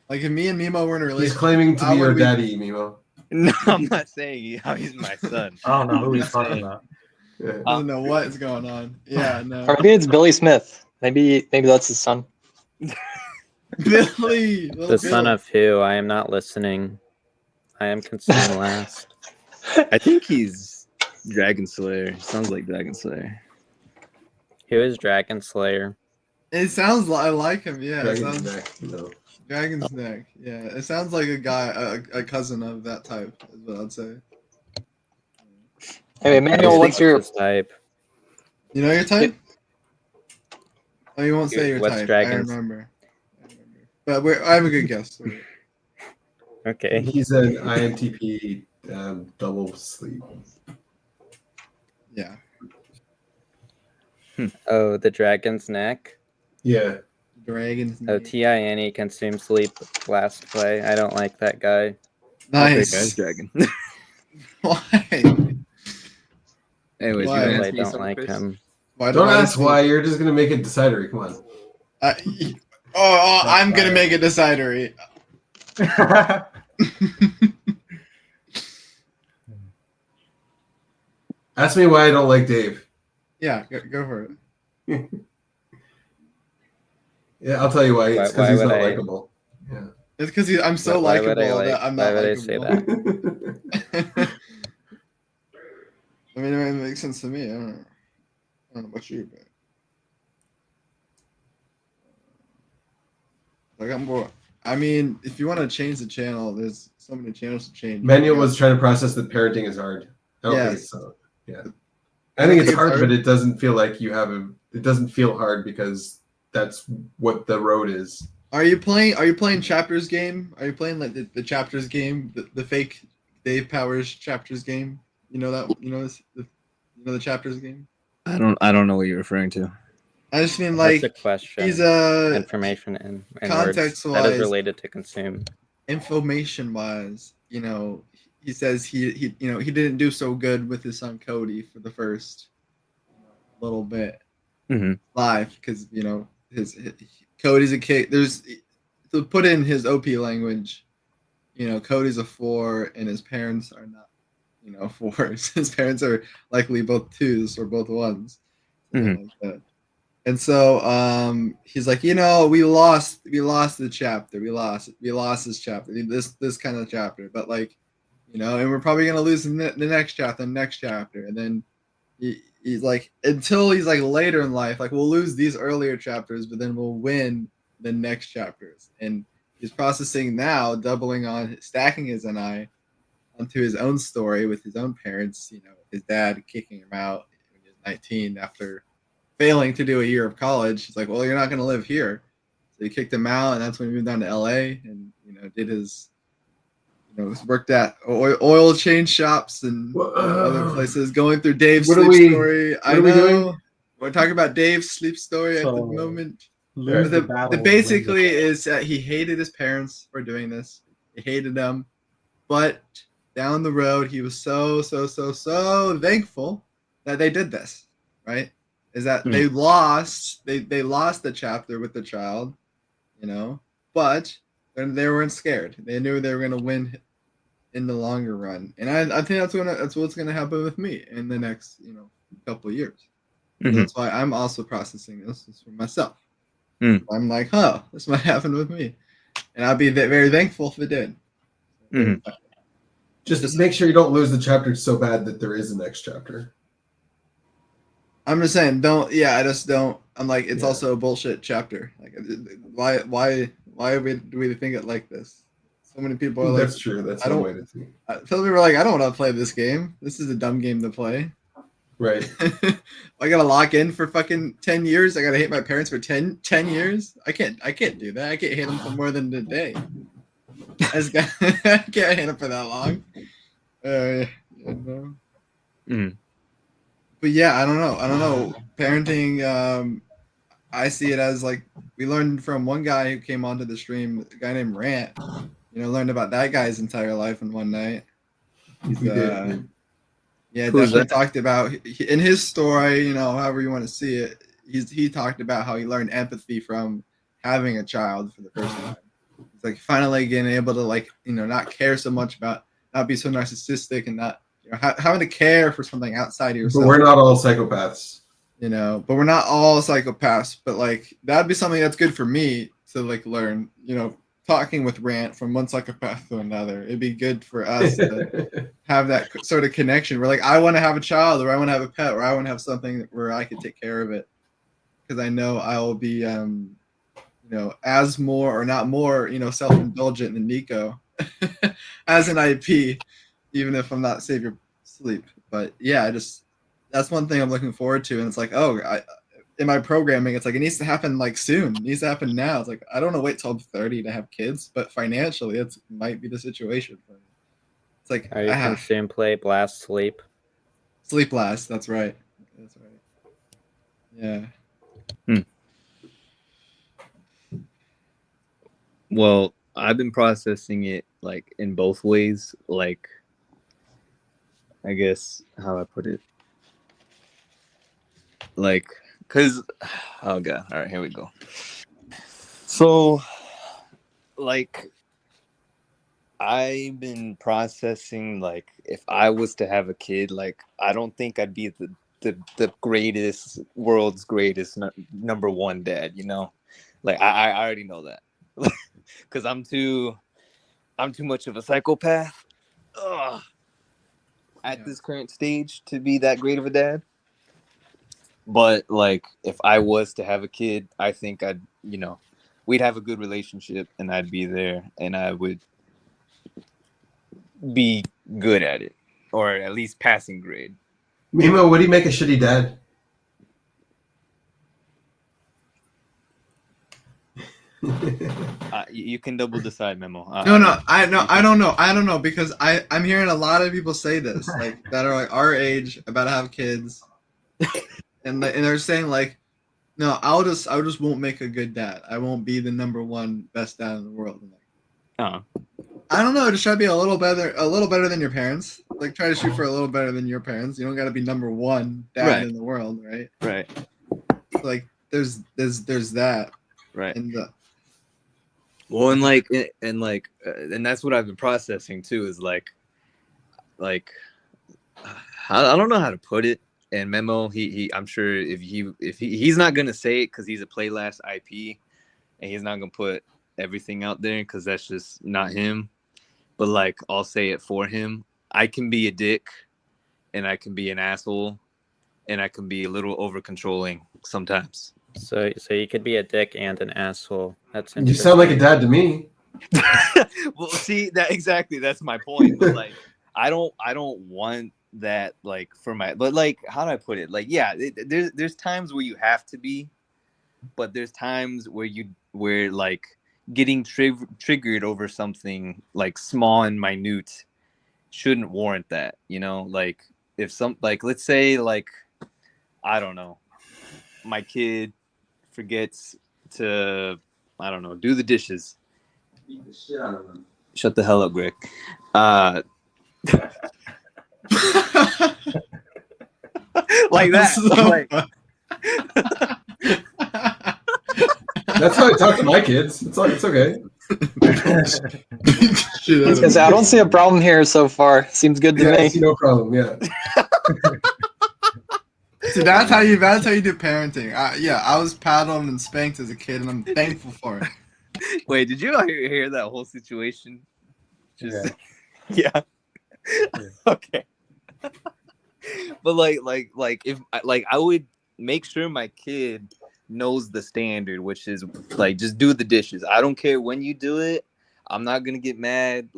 Like if me and Mimo were in a relationship, He's claiming to how be your would we- daddy, Mimo. No, I'm not saying how he's my son. I don't know who he's Just talking saying. about. Doesn't know what is going on. Yeah, no. Or maybe it's Billy Smith. Maybe that's his son. Billy, The son of who? I am not listening. I am consumed last. I think he's Dragon Slayer. Sounds like Dragon Slayer. Who is Dragon Slayer? It sounds like I like him. Yeah, it Dragon's sounds neck, no. Dragon's Neck. Yeah, it sounds like a guy, a cousin of that type. Is what I'd say. Hey, Emmanuel, what's your type? You know your type? Oh, you won't say your What's type. Dragon's- I remember. But I have a good guess. Okay. He's an INTP double sleep. Yeah. Oh, the dragon's neck. Yeah. Dragon's Oh, TINE consume sleep last play. I don't like that guy. Nice. Guy's Dragon. Why? Anyways, Why? you I ask me don't something, like Chris? him. Don't ask why. You're just gonna make it decidery. Come on. I'm gonna make a decidery. Ask me why I don't like Dave. Yeah, go for it. Yeah, I'll tell you why. It's because Why he's would not I- likable. Yeah. It's because I'm so Why would likable I that I'm not why would I likable. say that? I mean, it makes sense to me. I don't know about you, but like I'm more. I mean, if you want to change the channel, there's so many channels to change. Manuel was trying to process that parenting is hard. I don't think Yes. it's so. Yeah. I I don't think it's think it's hard, hard. but it doesn't feel like you have a. It doesn't feel hard because that's what the road is. Are you playing Chapters game? Are you playing like the Chapters game, the fake Dave Powers Chapters game? You know that you know the Chapters game. I don't know what you're referring to. I just mean like That's a question. he's information in context words that is wise, related to consume. information wise, he says he he didn't do so good with his son Cody for the first little bit live because his Cody's a kid. There's to put in his OP language, Cody's a 4 and his parents are not 4s. His parents are likely both 2s or both 1s, something like that. And so he's like, we lost the chapter. We lost this chapter. This kind of chapter. But like, and we're probably gonna lose the next chapter, and then he's like, until he's like later in life, like we'll lose these earlier chapters, but then we'll win the next chapters. And he's processing now, stacking his NI onto his own story with his own parents. His dad kicking him out when he was 19 after failing to do a year of college. He's like, well, you're not going to live here. So he kicked him out, and that's when he moved down to LA and, did his, worked at oil change shops and other places, going through Dave's sleep story. I know. We're talking about Dave's sleep story at the moment. Basically is that he hated his parents for doing this. He hated them. But down the road, he was so thankful that they did this, right? Is that they lost the chapter with the child, but they weren't scared. They knew they were going to win in the longer run, and I think that's what's going to happen with me in the next couple of years. That's why I'm also processing this for myself. I'm like, this might happen with me, and I'll be very thankful if it did. Just make sure you don't lose the chapter so bad that there is a next chapter. I'm just saying, don't. Yeah, I just don't. I'm like, it's also a bullshit chapter. Like, why do we think it like this? So many people are like, That's true. That's one way to think. Some people are like, I don't want to play this game. This is a dumb game to play. Right. I gotta lock in for fucking 10 years. I gotta hate my parents for 10 years. I can't do that. I can't hate them for more than a day. I can't hate them for that long. But yeah, I don't know. Parenting, I see it as like we learned from one guy who came onto the stream, a guy named Rant. Learned about that guy's entire life in one night. He's did. yeah, Who's definitely that? talked about in his story, however you want to see it. He talked about how he learned empathy from having a child for the first time. It's like finally getting able to not care so much about, not be so narcissistic and not having to care for something outside of yourself. But we're not all psychopaths. But we're not all psychopaths. But that'd be something that's good for me to learn. Talking with Rant from one psychopath to another, it'd be good for us to have that sort of connection. Where I want to have a child, or I want to have a pet, or I want to have something where I could take care of it, because I know I will be, as more or not more, self-indulgent than Nico as an IP, even if I'm not save your sleep. But yeah, that's one thing I'm looking forward to, and it's in my programming, it's it needs to happen soon. It needs to happen now. It's I don't want to wait till I'm 30 to have kids, but financially, it might be the situation for me. It's Are you consume, play, blast, sleep? Sleep blast. That's right. Yeah. Well, I've been processing it in both ways. I guess how I put it. Cause, oh god, all right, here we go. So, I've been processing if I was to have a kid, I don't think I'd be the greatest, world's greatest number one dad. I already know that, because I'm too much of a psychopath at this current stage to be that great of a dad. But if I was to have a kid, I think I'd, we'd have a good relationship, and I'd be there, and I would be good at it, or at least passing grade. Mimo, what do you make a shitty dad? You can double decide, Memo. I don't know, because I'm hearing a lot of people say this, that are our age, about to have kids, and they're saying no, I just won't make a good dad. I won't be the number one best dad in the world. I don't know. Just try to be a little better than your parents. Try to shoot for a little better than your parents. You don't got to be number one dad in the world, right? Right. There's that. Right. And well, and that's what I've been processing too. Is I don't know how to put it. And Memo, I'm sure if he's not gonna say it because he's a Playlast IP, and he's not gonna put everything out there because that's just not him. But I'll say it for him. I can be a dick, and I can be an asshole, and I can be a little over controlling sometimes. So you could be a dick and an asshole. That's You sound like a dad to me. Well, see that's my point. But I don't want that for my, but how do I put it? Yeah, there's times where you have to be, but there's times where getting triggered over something small and minute shouldn't warrant that. If let's say I don't know, my kid forgets to, I don't know, do the dishes. Beat the shit out of him. Shut the hell up, Greg. That. That's how I talk to my kids. It's okay. I don't see a problem here so far. Seems good to me. I see no problem. Yeah. See, that's how you do parenting. I was paddled and spanked as a kid, and I'm thankful for it. Wait, did you hear that whole situation? Yeah. Okay. But if I would make sure my kid knows the standard, which is just do the dishes. I don't care when you do it. I'm not gonna get mad.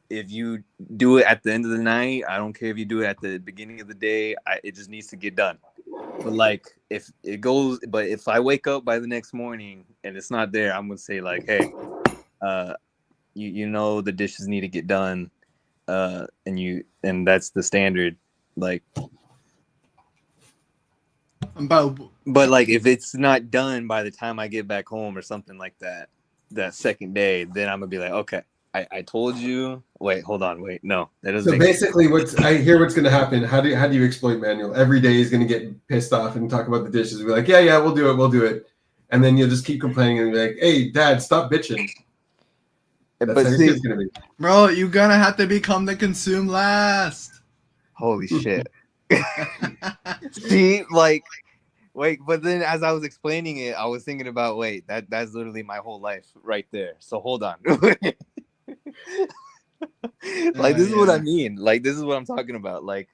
If you do it at the end of the night, I don't care if you do it at the beginning of the day. It just needs to get done. But if I wake up by the next morning and it's not there, I'm gonna say hey, the dishes need to get done, and that's the standard. But like, if it's not done by the time I get back home or something like that, that second day, then I'm gonna be like, okay, I told you. Wait, hold on, wait, no, that doesn't. So basically, what's going to happen? How do you exploit Manuel? Every day he's going to get pissed off and talk about the dishes. Be like, yeah, we'll do it, and then you'll just keep complaining and be like, hey, Dad, stop bitching. That's But how your see, kid's going to be. Bro, you're gonna have to become the consume last. Holy shit. See, like, wait, but then as I was explaining it, I was thinking about, wait, that's literally my whole life right there. So hold on. Like, this is what I mean. Like, this is what I'm talking about. Like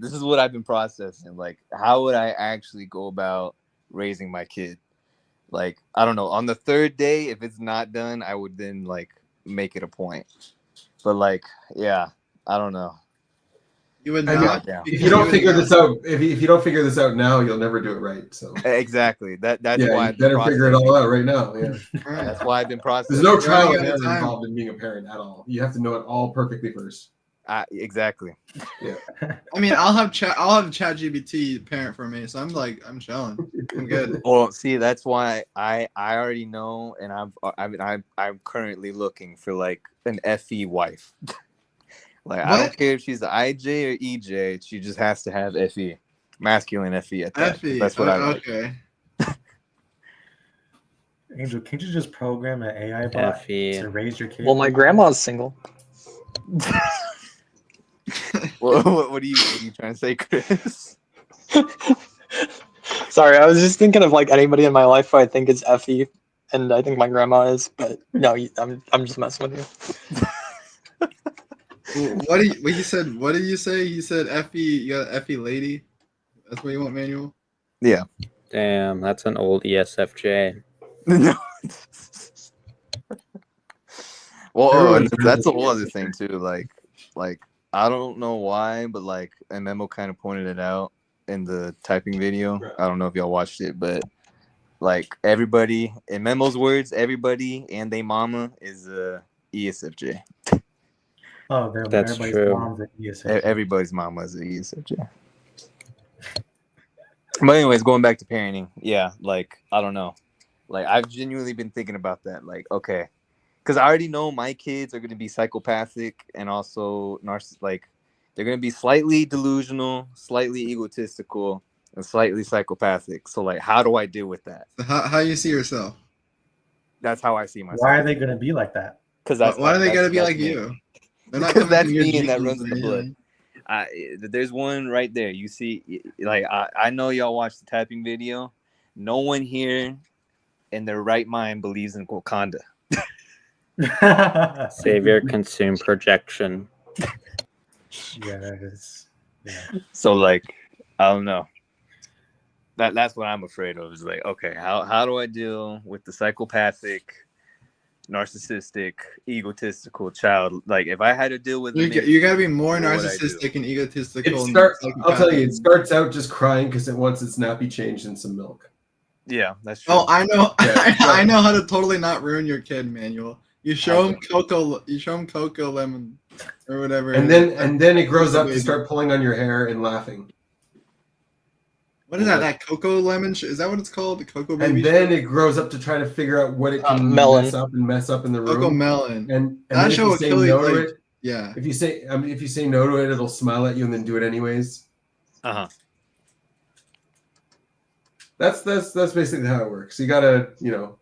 this is what I've been processing. Like, how would I actually go about raising my kid? Like, I don't know. On the third day, if it's not done, I would then like make it a point. But like, yeah, I don't know. You would not. If you don't figure this out, if you don't figure this out now, you'll never do it right. So exactly. That's yeah, why you better figure it all out right now. Yeah, that's why I've been processing. There's no trial and error involved in being a parent at all. You have to know it all perfectly first. Exactly. Yeah. I mean, I'll have ChatGPT parent for me, so I'm chilling. I'm good. Well, see, that's why I already know, and I'm currently looking for like an FE wife. Like, I don't care if she's the IJ or EJ, she just has to have FE, masculine FE at that. FE. That's what I like. Okay. Angel, can't you just program an AI bot to raise your kid? Well, my grandma's single. what are you trying to say, Chris? Sorry, I was just thinking of like anybody in my life who I think is FE, and I think my grandma is, but no, I'm just messing with you. What did you say? You said FE. You got an FE lady. That's what you want, Manuel. Yeah. Damn, that's an old ESFJ. No. Well, and that's a whole other thing too. Like I don't know why, but like, and Memo kind of pointed it out in the typing video. I don't know if y'all watched it, but like, everybody, in Memo's words, everybody and they mama is a ESFJ. Oh, that's true. Mom's an ESFJ. Everybody's mama is an ESFJ. But anyways, going back to parenting, yeah, like, I don't know. Like, I've genuinely been thinking about that. Like, okay, because I already know my kids are going to be psychopathic and also like, they're going to be slightly delusional, slightly egotistical, and slightly psychopathic. So, like, how do I deal with that? How you see yourself? That's how I see myself. Why are they going to be like that? Because why are they going to be like you? Because that's me, and that runs in the blood. There's one right there. You see, like, I know y'all watched the tapping video. No one here in their right mind believes in Wakanda. Savior consume projection. Yeah, that is. Yeah. So, like, I don't know. That's what I'm afraid of. Is like, okay, how do I deal with the psychopathic, narcissistic, egotistical child? Like, if I had to deal with you gotta be more narcissistic and egotistical. I'll tell you, it starts out just crying because it wants its nappy changed in some milk. Yeah, that's true. Oh, I know. Yeah. I know how to totally not ruin your kid, Manuel. You show him cocoa. You show him cocoa lemon or whatever. And then it grows up to start pulling on your hair and laughing. What is that? That cocoa lemon? Is that what it's called? The cocoa baby. And then it grows up to try to figure out what it can mess up in the room. Cocoa melon. And that show will kill you. Like, it, yeah. If you say no to it, it'll smile at you and then do it anyways. That's basically how it works. You gotta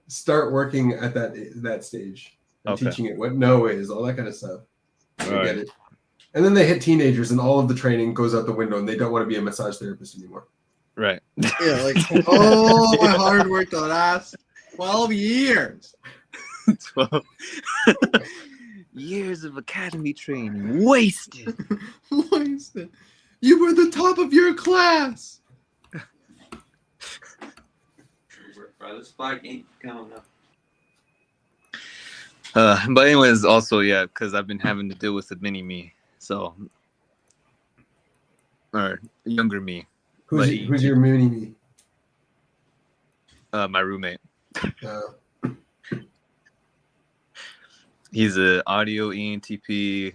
start working at that stage and teaching it what no is, all that kind of stuff. Right. Get it. And then they hit teenagers and all of the training goes out the window and they don't want to be a massage therapist anymore. Right. Yeah, like, oh, my hard work the last 12 years. 12 years of academy training wasted. Wasted. You were the top of your class. Bro, this spike ain't coming up. But anyways, also, yeah, because I've been having to deal with the mini me, so, or younger me. Who's your mini me? My roommate. He's a audio ENTP,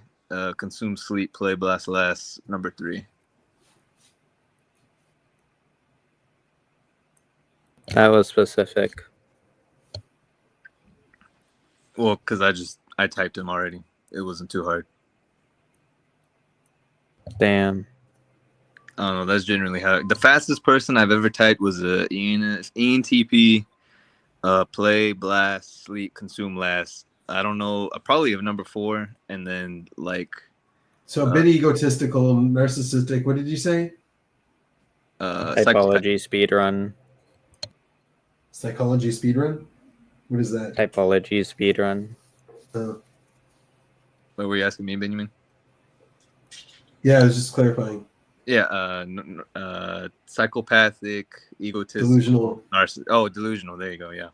consume, sleep, play, blast, last, number 3. That was specific. Well, because I typed him already. It wasn't too hard. Damn. I don't know. That's generally how. The fastest person I've ever typed was ENTP. Play, blast, sleep, consume, last. I don't know. Probably of number 4, and then like. So a bit egotistical, narcissistic. What did you say? Typology speedrun. Psychology speedrun. What is that? Typology speedrun. What were you asking me, Benjamin? Yeah, I was just clarifying. Yeah, psychopathic, egotistic, Delusional. Delusional. There you go. Yeah.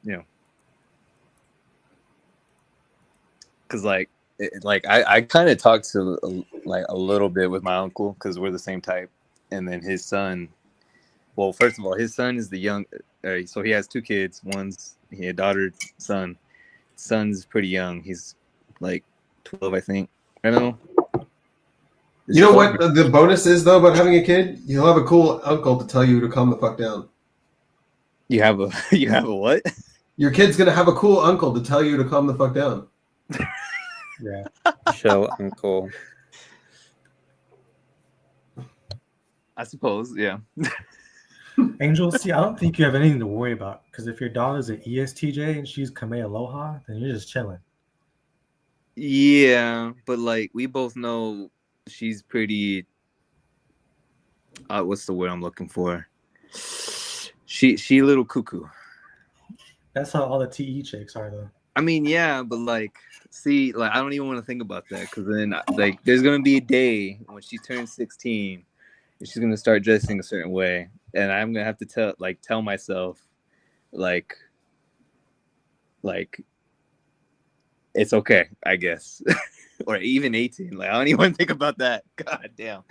Yeah. Because I kind of talked to a little bit with my uncle because we're the same type, and then his son. Well, first of all, his son is the young. So he has 2 kids. He had daughter, son. Son's pretty young. He's like 12, I think. I don't know. You know what the bonus is though about having a kid? You'll have a cool uncle to tell you to calm the fuck down. You have a what? Your kid's gonna have a cool uncle to tell you to calm the fuck down. Yeah. Chill uncle. I suppose, yeah. Angel, see, I don't think you have anything to worry about because if your daughter's an ESTJ and she's Kamealoha, then you're just chilling. Yeah, but like we both know she's pretty. What's the word I'm looking for? She a little cuckoo. That's how all the TE chicks are, though. I mean, yeah, but like, see, like I don't even want to think about that because then, like, there's gonna be a day when she turns 16, and she's gonna start dressing a certain way, and I'm gonna have to tell myself, like, it's okay, I guess, or even 18. Like, I don't even want to think about that. God damn.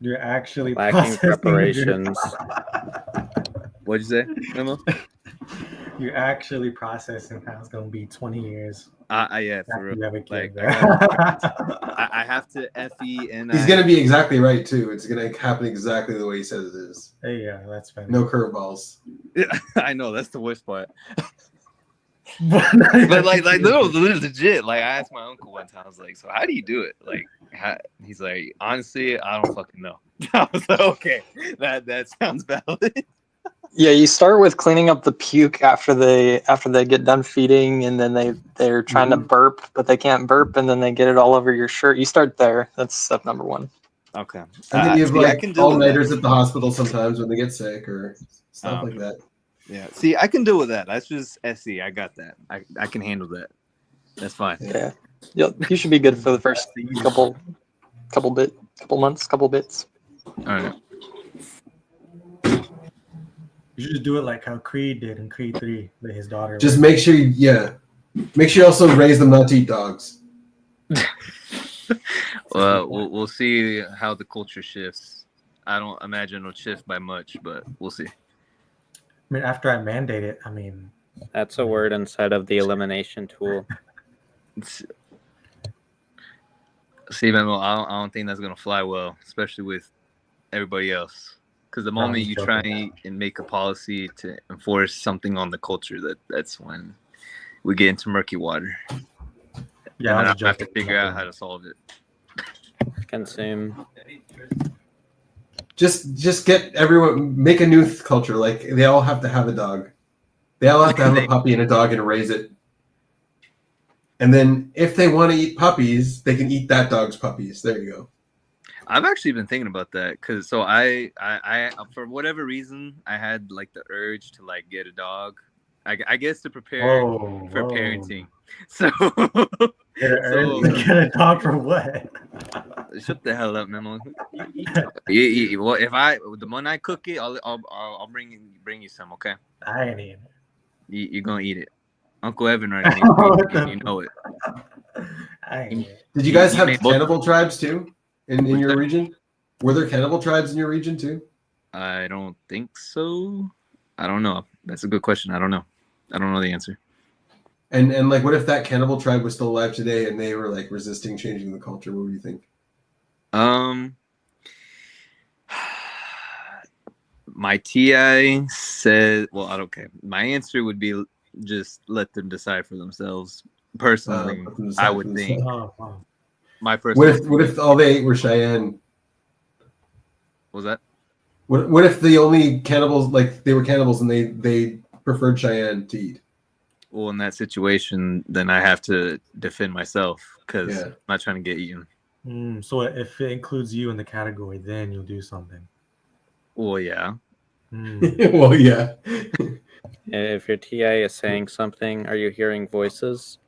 You're actually lacking preparations. What'd you say, Memo? You're actually processing how it's gonna be 20 years. Yeah, for real. You have a kid, Like, I have to FE and he's gonna be exactly right too. It's gonna happen exactly the way he says it is. Hey, yeah, that's funny. No curveballs. Yeah, I know that's the worst part. But like no, legit. Like I asked my uncle one time, I was like, "So how do you do it?" Like, he's like, "Honestly, I don't fucking know." I was like, "Okay, that sounds valid." Yeah, you start with cleaning up the puke after they get done feeding, and then they're trying to burp, but they can't burp, and then they get it all over your shirt. You start there. That's step number 1. Okay. And then you have I can deal with all-nighters that. at the hospital sometimes when they get sick or stuff like that. Yeah. See, I can deal with that. That's just SE. I got that. I can handle that. That's fine. Yeah. You should be good for the first couple months, couple bits. All right. You should just do it like how Creed did in Creed 3 with his daughter. Just make sure you also raise them not to eat dogs. Well, we'll see how the culture shifts. I don't imagine it'll shift by much, but we'll see. I mean, after I mandate it, That's a word inside of the elimination tool. See, Memo, I don't think that's gonna fly well, especially with everybody else. Because the moment you try and make a policy to enforce something on the culture, that's when we get into murky water. Yeah, and then I have to figure out how to solve it. Consume. Just get everyone, make a new culture. Like they all have to have a dog. They all have to have a puppy and a dog and raise it. And then if they want to eat puppies, they can eat that dog's puppies. There you go. I've actually been thinking about that because so I for whatever reason I had like the urge to like get a dog. I guess to prepare for parenting. So get a dog for what? Shut the hell up, Memo. Well, if the one I cook it, I'll bring you some, okay? I ain't eating it. You're gonna eat it. Uncle Evan right now. You know it. Did you guys have cannibal tribes too in your region? Were there cannibal tribes in your region too? I don't think so. I don't know. That's a good question. I don't know. I don't know the answer. And like, what if that cannibal tribe was still alive today and they were like resisting changing the culture? What would you think? My TI said, well, I don't care. My answer would be just let them decide for themselves. Personally, I would think. My personal. What if all they ate were Cheyenne? What was that? What if the only cannibals, like they were cannibals and they preferred Cheyenne to eat? Well, in that situation, then I have to defend myself because I'm not trying to get eaten. So if it includes you in the category, then you'll do something. Well, yeah. Well, yeah. If your TI is saying something, are you hearing voices?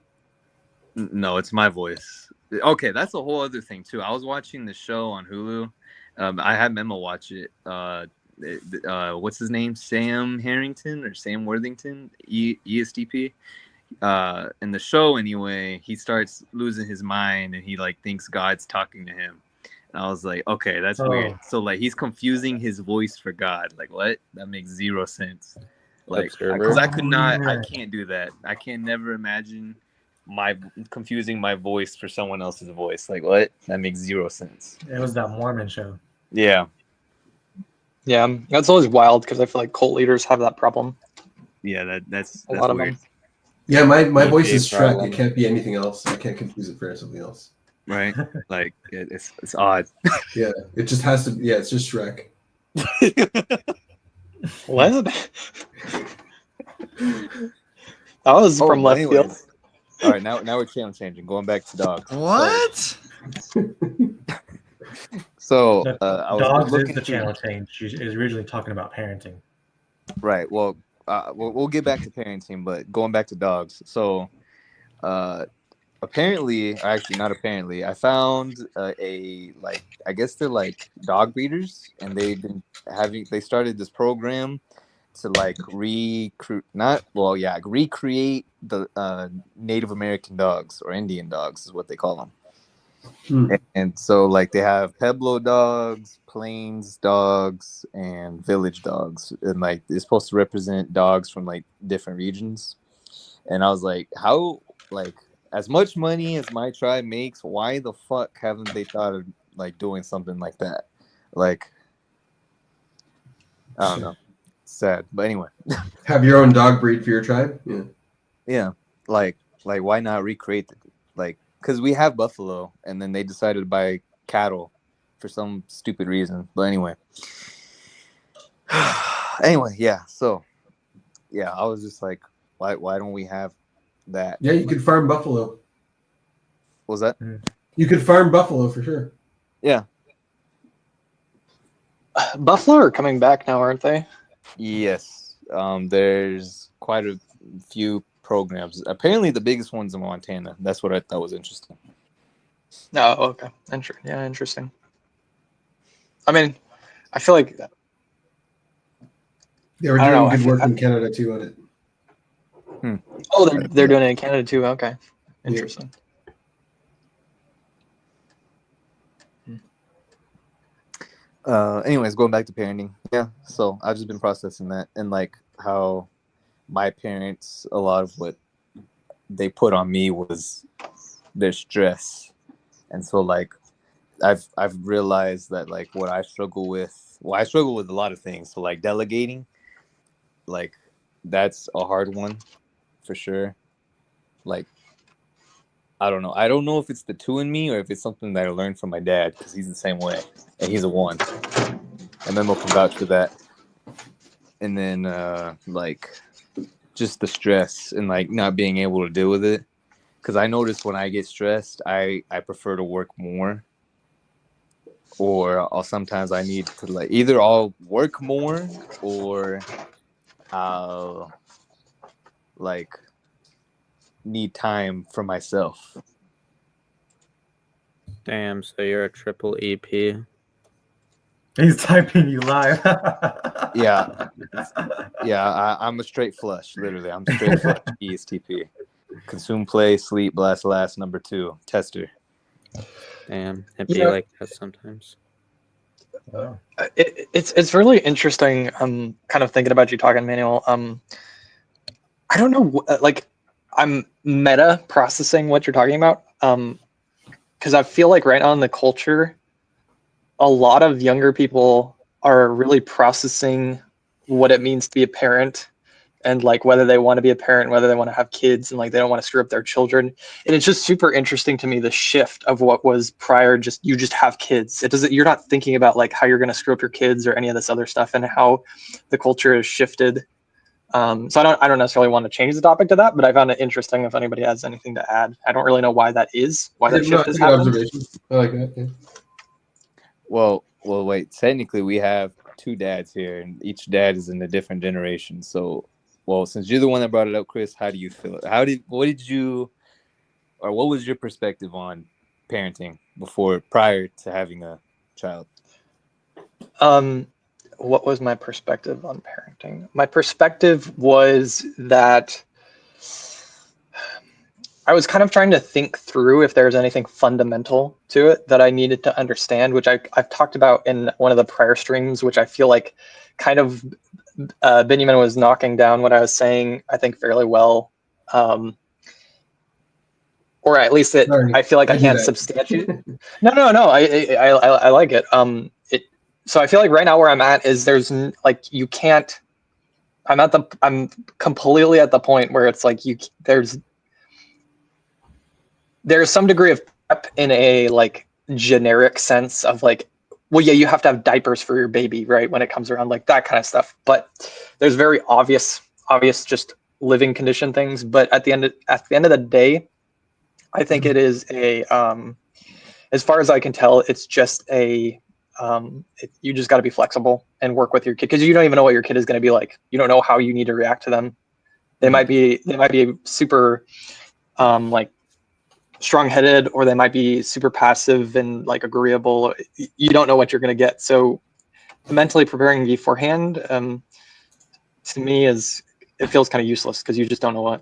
No, it's my voice. Okay, that's a whole other thing too. I was watching the show on Hulu. I had Memo watch it. What's his name? Sam Harrington or Sam Worthington? ESTP. In the show, anyway, he starts losing his mind and he like thinks God's talking to him. And I was like, okay, that's weird. So like he's confusing his voice for God. Like what? That makes zero sense. Like because I could not, I can't do that. I can never imagine confusing my voice for someone else's voice. Like what? That makes zero sense. It was that Mormon show. Yeah. Yeah, that's always wild because I feel like cult leaders have that problem. Yeah, that's a lot of weird. them. Yeah, my voice is Shrek. It can't be anything else. I can't confuse it for something else. Right? Like it's odd. Yeah, it just has to. Yeah, it's just Shrek. What? That was from left field. All right, now we're channel changing. Going back to dogs. What? So I was dogs looking is the channel change. She is originally talking about parenting. Right. Well, we'll get back to parenting, but going back to dogs. So, apparently, actually not apparently, I found I guess they're like dog breeders, and they started this program to like recreate the Native American dogs or Indian dogs is what they call them. And so like they have Pueblo dogs, plains dogs, and village dogs, and like they're supposed to represent dogs from like different regions. And I was like, how, like, as much money as my tribe makes, why the fuck haven't they thought of like doing something like that? Like, I don't know. Sad, but anyway. Have your own dog breed for your tribe? Yeah. Like why not recreate because we have buffalo, and then they decided to buy cattle for some stupid reason. But anyway, yeah. So, yeah, I was just like, why don't we have that? Yeah, you could farm buffalo. What was that? You could farm buffalo for sure. Yeah. Buffalo are coming back now, aren't they? Yes. There's quite a few programs. Apparently, the biggest one's in Montana. That's what I thought was interesting. Oh, okay. Interesting. I mean, I feel like they were doing good work in Canada too on it. Oh, they're doing it in Canada too. Okay, interesting. Anyways, going back to parenting. Yeah, so I've just been processing that and like how my parents, a lot of what they put on me was their stress, and so like I've realized that like what I struggle with. Well, I struggle with a lot of things. So like delegating, like that's a hard one for sure. Like I don't know. I don't know if it's the two in me or if it's something that I learned from my dad because he's the same way and he's a one. And then we'll come vouch for that. And then like just the stress and like not being able to deal with it. Because I notice when I get stressed, I prefer to work more. Or sometimes I need to like either I'll work more or I'll like need time for myself. Damn, so you're a triple EP. He's typing you live. Yeah. I'm a straight flush, literally. I'm straight flush ESTP. Consume, play, sleep, blast, last, number 2. Tester. Damn, it be like that sometimes. Wow. It's really interesting. Kind of thinking about you talking, Manuel. I don't know, like I'm meta processing what you're talking about. Because I feel like right now in the culture, a lot of younger people are really processing what it means to be a parent, and like whether they want to be a parent, whether they want to have kids, and like they don't want to screw up their children. And it's just super interesting to me, the shift of what was prior, just you just have kids. It doesn't, you're not thinking about like how you're going to screw up your kids or any of this other stuff, and how the culture has shifted. So I don't necessarily want to change the topic to that, but I found it interesting if anybody has anything to add. I don't really know why that is, why that shift has happened. Observation. I like that. Yeah. Well, wait. Technically, we have two dads here, and each dad is in a different generation. So, well, since you're the one that brought it up, Chris, how do you feel? What was your perspective on parenting prior to having a child? What was my perspective on parenting? My perspective was that I was kind of trying to think through if there's anything fundamental to it that I needed to understand, which I've talked about in one of the prior streams, which I feel like kind of Benjamin was knocking down what I was saying, I think, fairly well. Or at least I feel like I can't substantiate. No. I like it. So I feel like right now where I'm at is you can't. I'm completely at the point where it's like there's some degree of prep in a like generic sense of like, well, yeah, you have to have diapers for your baby, right, when it comes around, like that kind of stuff. But there's very obvious just living condition things. But at the end of the day, I think it is as far as I can tell, it's just you just got to be flexible and work with your kid, because you don't even know what your kid is going to be like. You don't know how you need to react to them. They might be super like strong-headed, or they might be super passive and like agreeable. You don't know what you're going to get. So mentally preparing beforehand, to me, it feels kind of useless, because you just don't know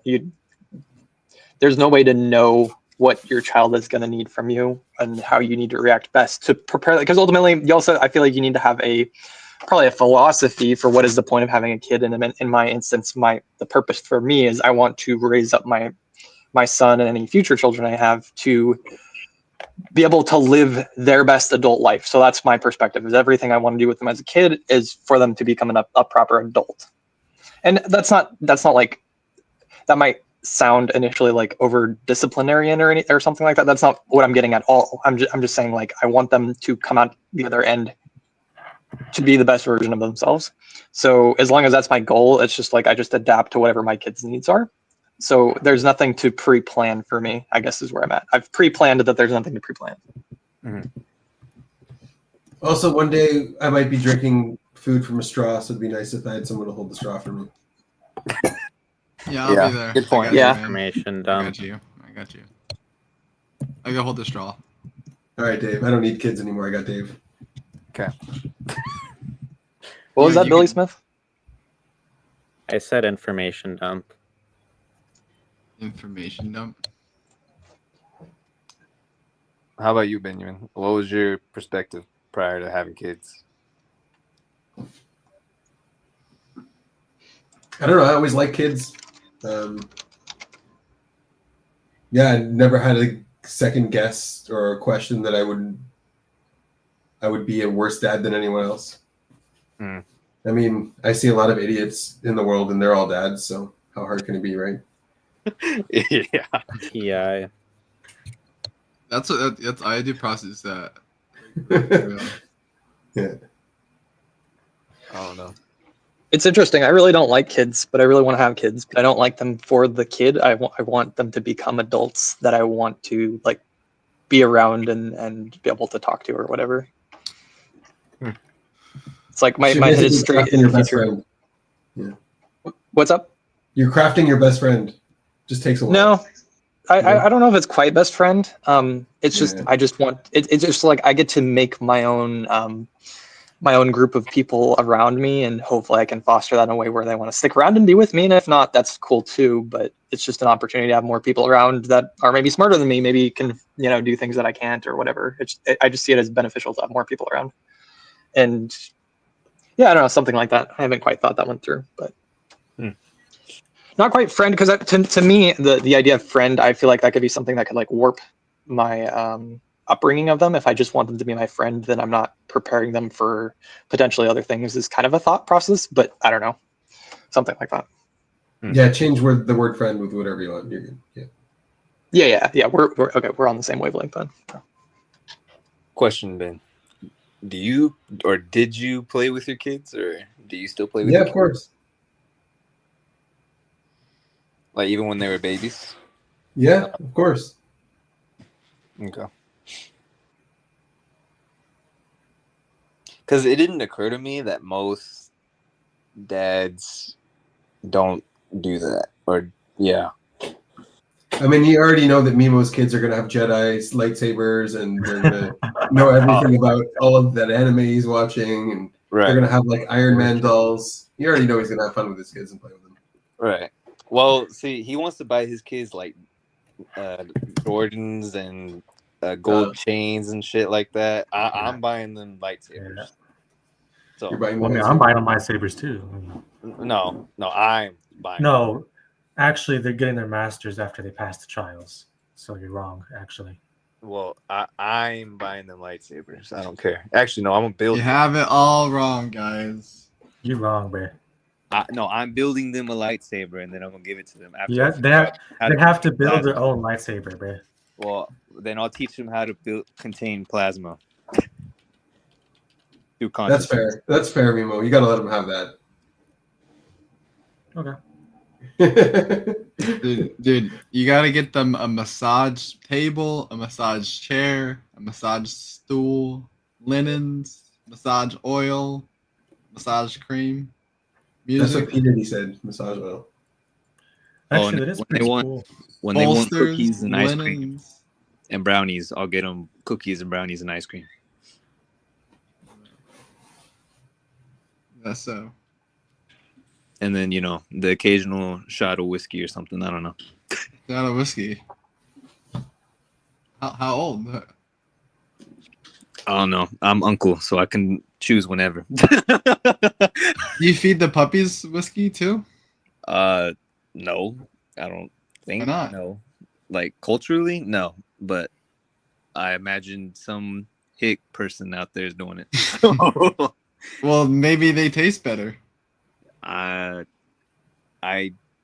there's no way to know what your child is going to need from you and how you need to react best to prepare that. Because ultimately, I feel like you need to have probably a philosophy for what is the point of having a kid. And in my instance, the purpose for me is I want to raise up my son and any future children I have to be able to live their best adult life. So that's my perspective, is everything I want to do with them as a kid is for them to become a proper adult. And that's not like, that might sound initially like over disciplinarian or something like that. That's not what I'm getting at all. I'm just saying, like, I want them to come out the other end to be the best version of themselves. So as long as that's my goal, it's just like I just adapt to whatever my kids' needs are. So there's nothing to pre-plan for me, I guess, is where I'm at. I've pre-planned that there's nothing to pre-plan. Mm-hmm. Also, one day I might be drinking food from a straw, so it'd be nice if I had someone to hold the straw for me. Yeah, I'll be there. Good point. Yeah. Information I dump. got you. I can hold the straw. All right, Dave. I don't need kids anymore. I got Dave. Okay. What was that, Billy Smith? I said information dump. Information dump. How about you, Benjamin? What was your perspective prior to having kids? I don't know. I always liked kids. Yeah, I never had a second guess or a question that I would be a worse dad than anyone else. Mm. I mean, I see a lot of idiots in the world, and they're all dads. So how hard can it be, right? Yeah. That's I do process that. Yeah. I don't know. It's interesting. I really don't like kids, but I really want to have kids. But I don't like them for the kid. I want them to become adults that I want to like be around and be able to talk to or whatever. It's like my head is straight in the future. Yeah. What's up? You're crafting your best friend. Just takes a while. No, I don't know if it's quite best friend. It's just I just want it's just like I get to make my own group of people around me, and hopefully I can foster that in a way where they want to stick around and be with me. And if not, that's cool too. But it's just an opportunity to have more people around that are maybe smarter than me, maybe can do things that I can't or whatever. I just see it as beneficial to have more people around. And yeah, I don't know, something like that. I haven't quite thought that one through, but not quite friend, because to me the idea of friend, I feel like that could be something that could like warp my upbringing of them. If I just want them to be my friend, then I'm not preparing them for potentially other things. Is kind of a thought process, but I don't know, something like that. Yeah, change the word friend with whatever you want. You're good. Yeah. We're okay. We're on the same wavelength then. Question, Ben. Do you or did you play with your kids, or do you still play with Yeah, your of course. Like even when they were babies? Yeah, of course. Okay. Because it didn't occur to me that most dads don't do that. Or, yeah. I mean, you already know that Mimo's kids are going to have Jedi's lightsabers, and they're going to know everything about all of that anime he's watching, and they're going to have like Iron Man dolls. You already know he's going to have fun with his kids and play with them. Right. Well, see, he wants to buy his kids like Jordans and gold chains and shit like that. I'm buying them lightsabers. Yeah. So you're buying I'm buying them lightsabers too. No, I'm buying. No, actually, they're getting their masters after they pass the trials. So you're wrong, actually. Well, I'm buying them lightsabers. I don't care. Actually, no, I'm gonna build. You have it all wrong, guys. You're wrong, bro. No, I'm building them a lightsaber, and then I'm gonna give it to them. After Yeah, they have to build their own lightsaber, bro. Well, then I'll teach them how to contain plasma. That's fair. That's fair, Mimo. You got to let them have that. Okay. Dude, you gotta get them a massage table, a massage chair, a massage stool, linens, massage oil, massage cream, music. That's what P. Diddy said. Massage oil. Actually, that is pretty cool. When they want Bolsters, cookies and ice cream linens. and brownies, I'll get them cookies and brownies and ice cream. That's so. And then, the occasional shot of whiskey or something. I don't know. Shot of whiskey. How old? I don't know. I'm uncle, so I can choose whenever. You feed the puppies whiskey too? No, I don't think. Why not? No, like culturally, no. But I imagine some hick person out there is doing it. Well, maybe they taste better. I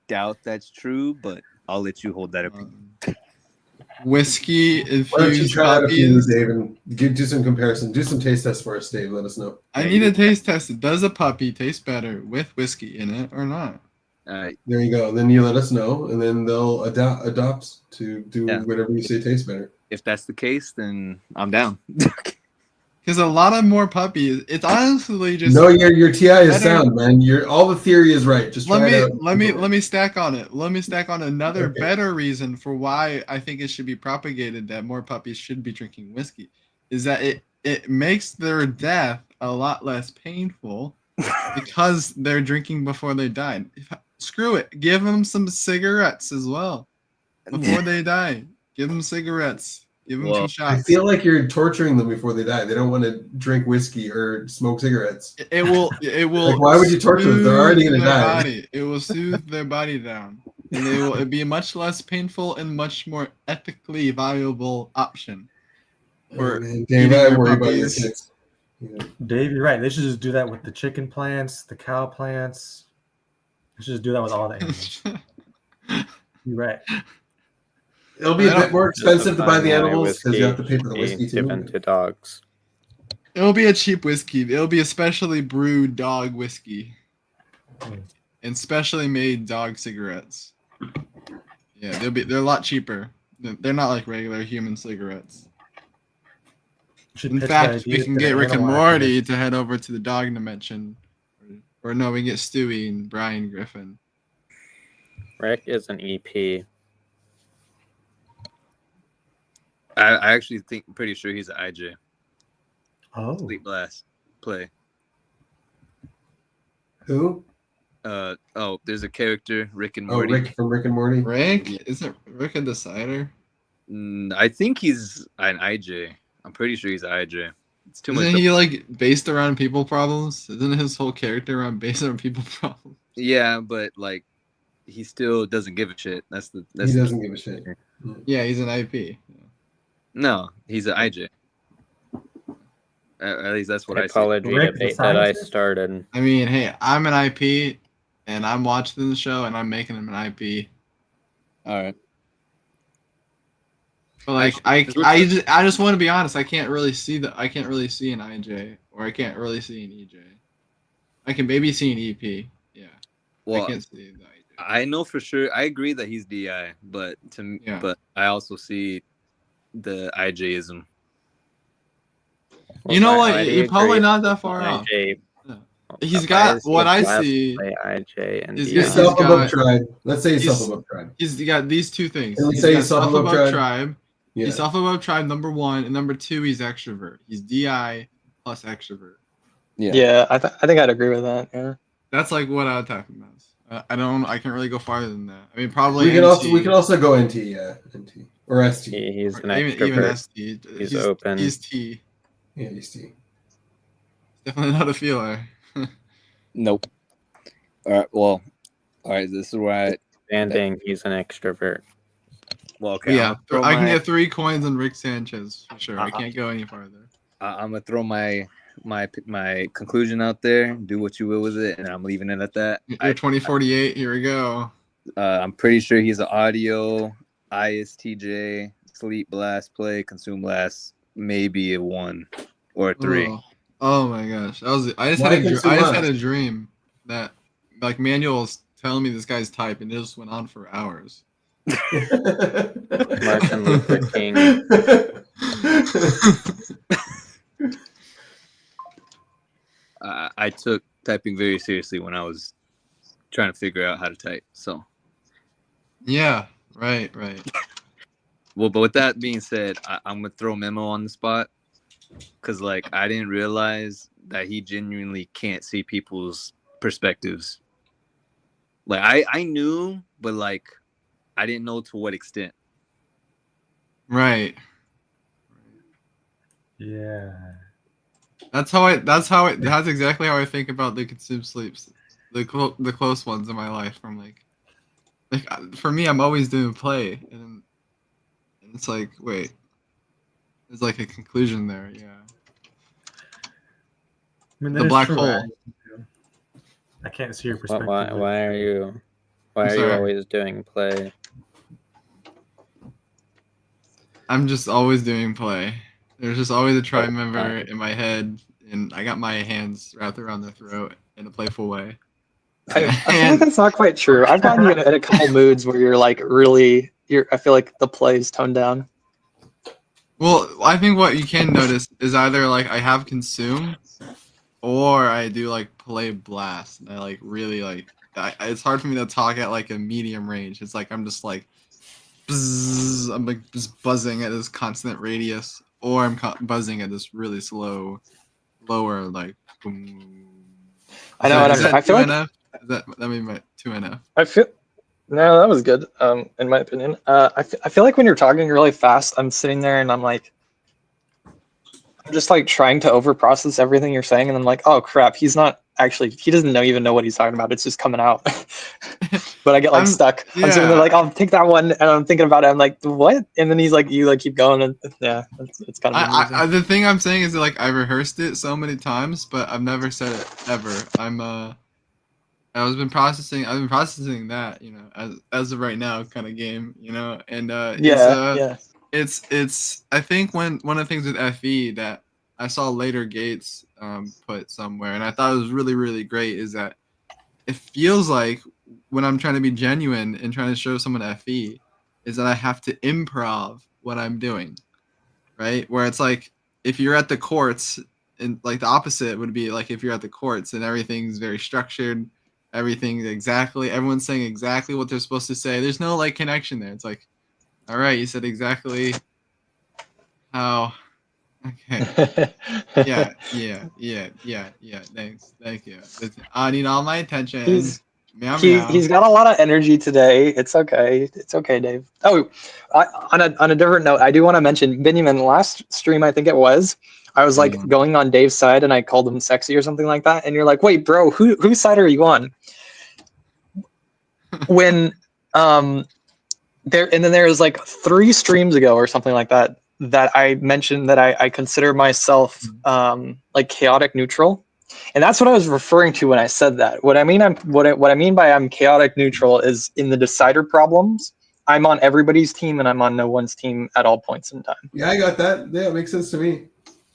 doubt that's true, but I'll let you hold that opinion. Whiskey Why don't you infused try out a few of puppies. these, Dave, and do some comparison. Do some taste tests for us, Dave. Let us know. I need a taste test. Does a puppy taste better with whiskey in it or not? There you go. Then you let us know, and then they'll adopt to do whatever you say tastes better. If that's the case, then I'm down. Because a lot of more puppies, it's honestly just No, your TI is better. sound, man. All the theory is right. Just try it out. let me stack on it. Let me stack on another better reason for why I think it should be propagated that more puppies should be drinking whiskey, is that it makes their death a lot less painful because they're drinking before they died. Screw it. Give them some cigarettes as well before they die. Give them cigarettes. Give them some shots. I feel like you're torturing them before they die. They don't want to drink whiskey or smoke cigarettes. It will. Like, why would you torture them? They're already gonna die. It will soothe their body down, and it'll be a much less painful and much more ethically valuable option. For Dave, I worry about your kids. Dave, you're right. They should just do that with the chicken plants, the cow plants. They should just do that with all the animals. You're right. It'll be a bit more expensive to buy the animals because you have to pay for the whiskey too. Given to dogs. It'll be a cheap whiskey. It'll be a specially brewed dog whiskey, and specially made dog cigarettes. Yeah, they're a lot cheaper. They're not like regular human cigarettes. In fact, we can get Rick and Morty to head over to the dog dimension, or no, we can get Stewie and Brian Griffin. Rick is an EP. I actually pretty sure he's an IJ. Oh. Sleep Blast play. Who? There's a character, Rick and Oh, Morty. Rick from Rick and Morty. Rick? Isn't Rick a decider? I think he's an IJ. I'm pretty sure he's an IJ. It's too much. Isn't he like based around people problems? Isn't his whole character based around people problems? Yeah, but like he still doesn't give a shit. That's He doesn't give a shit. Yeah, he's an IP. No, he's an IJ. At least that's what I see. Apology debate that I started. I mean, hey, I'm an IP, and I'm watching the show, and I'm making him an IP. All right. But like, I just want to be honest. I can't really see an IJ, or I can't really see an EJ. I can maybe see an EP. Yeah. Well, I can't see the IJ. I know for sure. I agree that he's DI, but but I also see the IJism. You know what? You're probably not that far off. He's got what I see. IJ and he's self above tribe. Let's say he's self above tribe. He's got these two things. Can we say he's self above tribe? Yeah. He's self above tribe, number one, and number two, he's extrovert. He's DI plus extrovert. Yeah, I think I'd agree with that. Yeah, that's like what I would talk about. I can't really go farther than that. I mean, probably we can also go NT, NT or ST. He's an extrovert. Even ST. He's open. He's T. Yeah, he's T. Definitely not a feeler. Nope. All right. This is where he's an extrovert. Well, okay. Yeah, I can get 3 coins on Rick Sanchez for sure. I can't go any farther. I'm gonna throw my conclusion out there. Do what you will with it, and I'm leaving it at that. You're 2048. Here we go. I'm pretty sure he's an audio, ISTJ, sleep, blast, play, consume, blast, maybe a 1 or a 3. Oh my gosh, I just had a dream that like Manuel's telling me this guy's type, and it just went on for hours. Martin Luther King. I took typing very seriously when I was trying to figure out how to type. So. Yeah. Right. Well, but with that being said, I'm gonna throw Memo on the spot because like I didn't realize that he genuinely can't see people's perspectives. Like I knew, but like I didn't know to what extent. Right. Yeah. That's exactly how I think about the consume sleeps, the close ones in my life. From like for me, I'm always doing play, and it's like wait, there's like a conclusion there. Yeah. I mean, the black hole. I can't see your perspective. Why are you always doing play? I'm just always doing play. There's just always a tribe member in my head, and I got my hands wrapped around their throat in a playful way. I feel like that's not quite true. I've gotten you in a couple moods where you're like really, I feel like the play is toned down. Well, I think what you can notice is either like I have consume, or I do like play blast. And I like really like. It's hard for me to talk at like a medium range. It's like I'm just like, buzz, I'm like just buzzing at this constant radius, or I'm buzzing at this really slow, lower like. Boom. I know, and I feel like NF? That mean my 2NF. No, that was good. In my opinion, I feel like when you're talking really fast, I'm sitting there and I'm just like trying to overprocess everything you're saying, and I'm like, oh crap, he doesn't even know what he's talking about. It's just coming out. But I get like stuck. Yeah. I'm sitting there like, I'll take that one, and I'm thinking about it. I'm like, what? And then he's like, you like keep going, and yeah, it's kind of amazing. The thing I'm saying is that like I rehearsed it so many times, but I've never said it ever. I've been processing that, you know, as of right now kind of game, you know, and it's I think one of the things with FE that I saw later Gates put somewhere, and I thought it was really, really great, is that it feels like when I'm trying to be genuine and trying to show someone FE is that I have to improv what I'm doing, right? Where it's like if you're at the courts, and like the opposite would be like if you're at the courts and everything's very structured, everyone's saying exactly what they're supposed to say. There's no like connection there. It's like, all right, you said exactly how. Okay. Yeah. Thank you. I need all my attention. He's got a lot of energy today. It's okay. It's okay, Dave. Oh, on a different note, I do want to mention Benjamin. Last stream, I think it was, I was like going on Dave's side, and I called him sexy or something like that. And you're like, wait, bro, whose side are you on? When there was like 3 streams ago or something like that. that I mentioned that I consider myself like chaotic neutral, and that's what I was referring to when I said that. What I mean by I'm chaotic neutral is in the decider problems, I'm on everybody's team and I'm on no one's team at all points in time. Yeah, I got that. Yeah, it makes sense to me.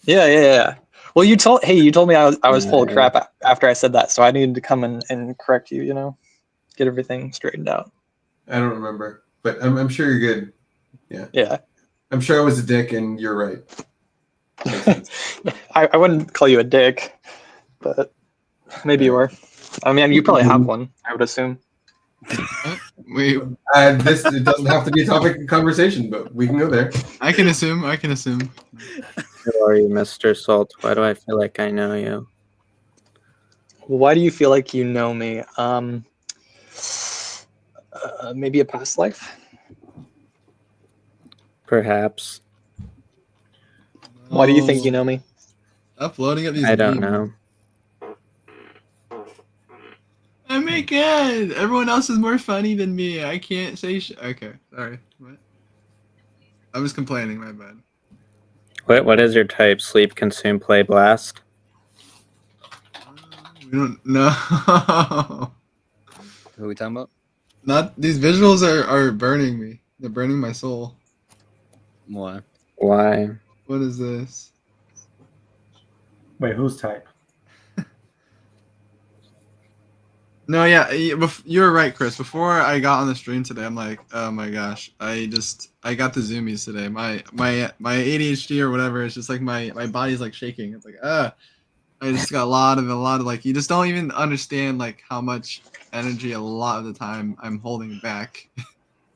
Yeah. Well, you told me I was full of crap after I said that, so I needed to come and correct you. You know, get everything straightened out. I don't remember, but I'm sure you're good. Yeah. Yeah. I'm sure I was a dick, and you're right. Makes sense. I wouldn't call you a dick, but maybe you are. I mean, you probably have one, I would assume. Wait. It doesn't have to be a topic of conversation, but we can go there. I can assume. Who are you, Mr. Salt? Why do I feel like I know you? Why do you feel like you know me? Maybe a past life? Perhaps. Why do you think you know me? Uploading up these. I don't know. Oh my god! Everyone else is more funny than me. I can't say okay, sorry. What? I was complaining. My bad. What is your type? Sleep, consume, play, blast? We don't know. Who are we talking about? Not these visuals are burning me. They're burning my soul. Why? Why? What is this? Wait, whose type? No, yeah, you were right, Chris. Before I got on the stream today, I'm like, oh my gosh, I got the zoomies today. My ADHD or whatever, it's just like my body's like shaking. It's like I just got a lot of like, you just don't even understand like how much energy a lot of the time I'm holding back.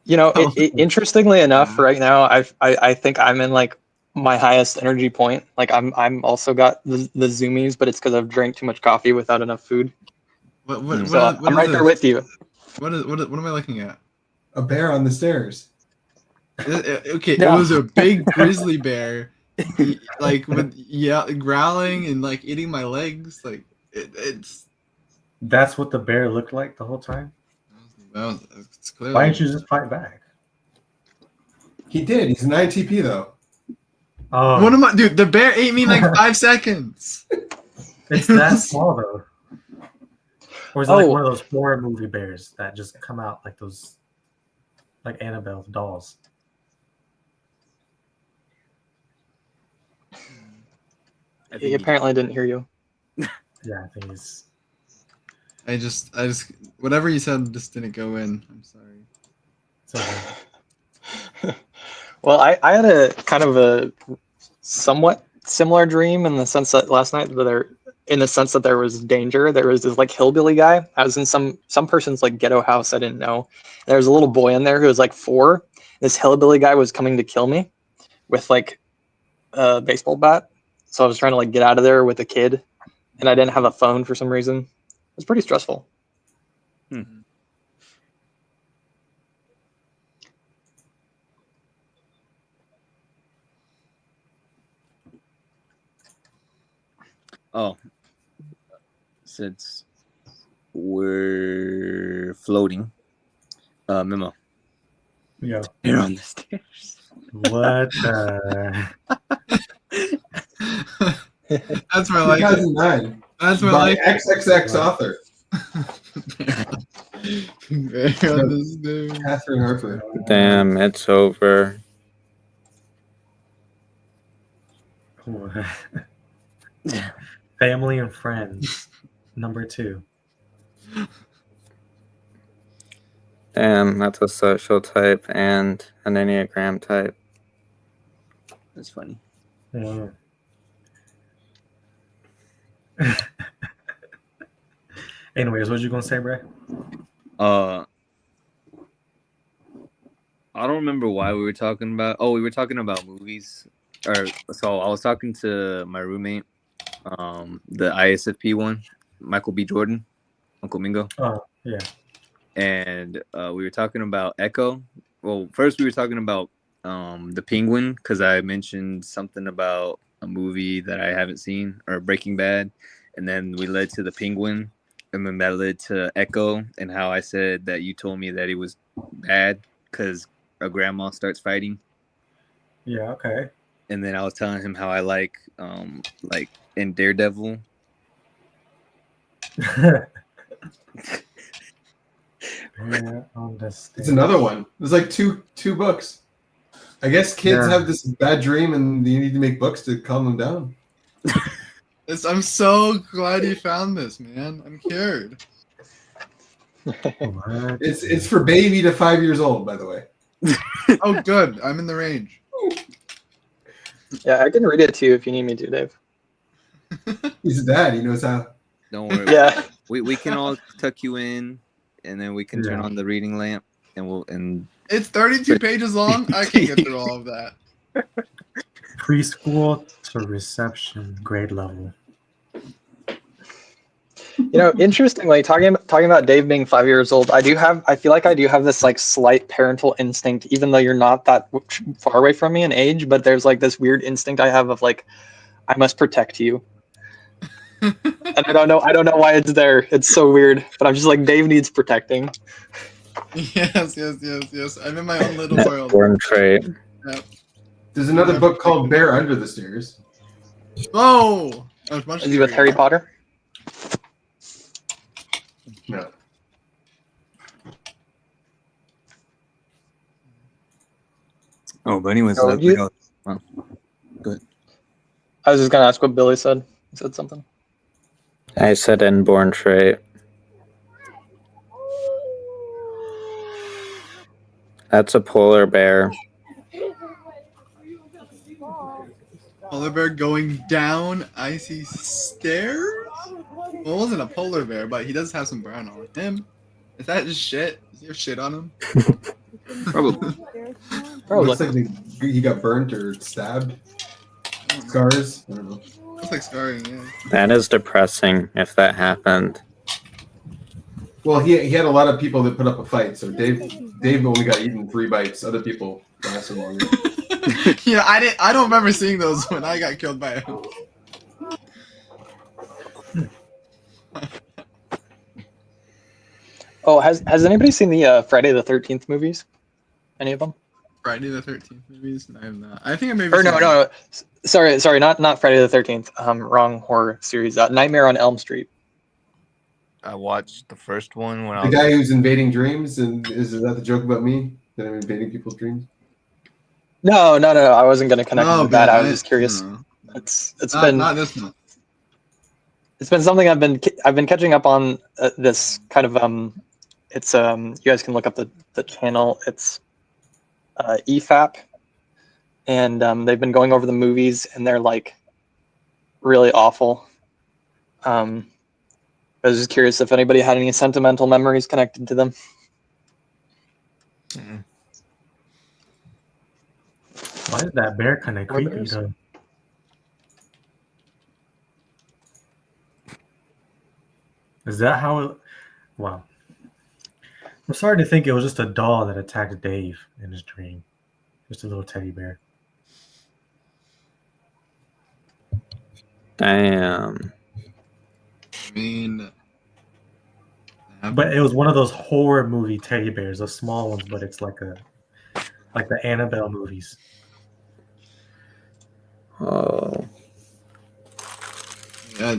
You know, interestingly enough, right now I think I'm in like my highest energy point. Like I'm also got the zoomies, but it's because I've drank too much coffee without enough food. What I'm right there with you. What am I looking at? A bear on the stairs. Okay, it was a big grizzly bear, like with growling and like eating my legs. Like it's. That's what the bear looked like the whole time. It's clearly. Why didn't you just fight back? He did. He's an ITP though. Oh. What am I, dude? The bear ate me in like 5 seconds. It's that small though. Or is it like one of those horror movie bears that just come out like those, like Annabelle dolls? He apparently didn't hear you. Yeah, I think he's. I just whatever you said just didn't go in. I'm sorry. Well, I had a kind of a somewhat similar dream in the sense that last night there was danger. There was this like hillbilly guy. I was in some person's like ghetto house I didn't know. There was a little boy in there who was like 4. This hillbilly guy was coming to kill me with like a baseball bat. So I was trying to like get out of there with a kid, and I didn't have a phone for some reason. It was pretty stressful. Oh, since we're floating, memo. Yeah. You're on the stairs. What? That's my life. 2009. That's my by life. XXX author. Catherine Harper. Damn, it's over. Family and friends. Number 2. Damn, that's a social type and an Enneagram type. That's funny. Yeah. Anyways, what you gonna say, Bray? I don't remember why we were talking about. Oh, we were talking about movies. So I was talking to my roommate, the ISFP one, Michael B. Jordan, Uncle Mingo. Oh, yeah. And we were talking about Echo. Well, first we were talking about the Penguin because I mentioned something about a movie that I haven't seen, or Breaking Bad, and then we led to the Penguin, and then that led to Echo, and how I said that you told me that it was bad because a grandma starts fighting. Yeah, okay. and then I was telling him how I like in Daredevil. Yeah, It's another one. There's like two books. I guess kids Yeah. have this bad dream and you need to make books to calm them down. I'm so glad you found this, man. I'm cured. It's for baby to 5 years old, by the way. Oh, good. I'm in the range. Yeah, I can read it to you if you need me to, Dave. He's a dad. He knows how. Don't worry. Yeah. We can all tuck you in, and then we can turn on the reading lamp, and It's 32 pages long. I can't get through all of that. Preschool to reception grade level. You know, interestingly, talking about Dave being 5 years old, I feel like I do have this like slight parental instinct, even though you're not that far away from me in age. But there's like this weird instinct I have of like, I must protect you. And I don't know why it's there. It's so weird. But I'm just like, Dave needs protecting. Yes. I'm in my own little world. Born trait. Yep. There's another book called Bear Under the Stairs. Oh! Is he with Harry Potter? No. Oh, but anyways, Oh, good. I was just gonna ask what Billy said. He said something. I said inborn trait. That's a polar bear. Polar bear going down icy stairs? Well, it wasn't a polar bear, but he does have some brown on him. Is that just shit? Is there shit on him? Probably. Looks like he got burnt or stabbed. Scars. I don't know. Looks like scarring, yeah. That is depressing if that happened. Well, he had a lot of people that put up a fight, so Dave only got eaten 3 bites. Other people lasted longer. Yeah, I don't remember seeing those when I got killed by him. Oh, has anybody seen the Friday the 13th movies? Any of them? Friday the 13th movies? I have not. I think I maybe. Or no. Sorry, not Friday the 13th. Wrong horror series. Nightmare on Elm Street. I watched the first one when The guy who's invading dreams, and is that the joke about me that I'm invading people's dreams? No. I wasn't going to connect No, with that. man, I was just curious. no. It's Not this one. It's been something I've been catching up on. This kind of it's you guys can look up the channel. It's EFAP, and they've been going over the movies, and they're like really awful. I was just curious if anybody had any sentimental memories connected to them. Why is that bear kind of creepy though? Is that how it... Wow. I'm sorry to think it was just a doll that attacked Dave in his dream. Just a little teddy bear. Damn. I mean... But it was one of those horror movie teddy bears, those small ones, but it's like the Annabelle movies. Oh. Guy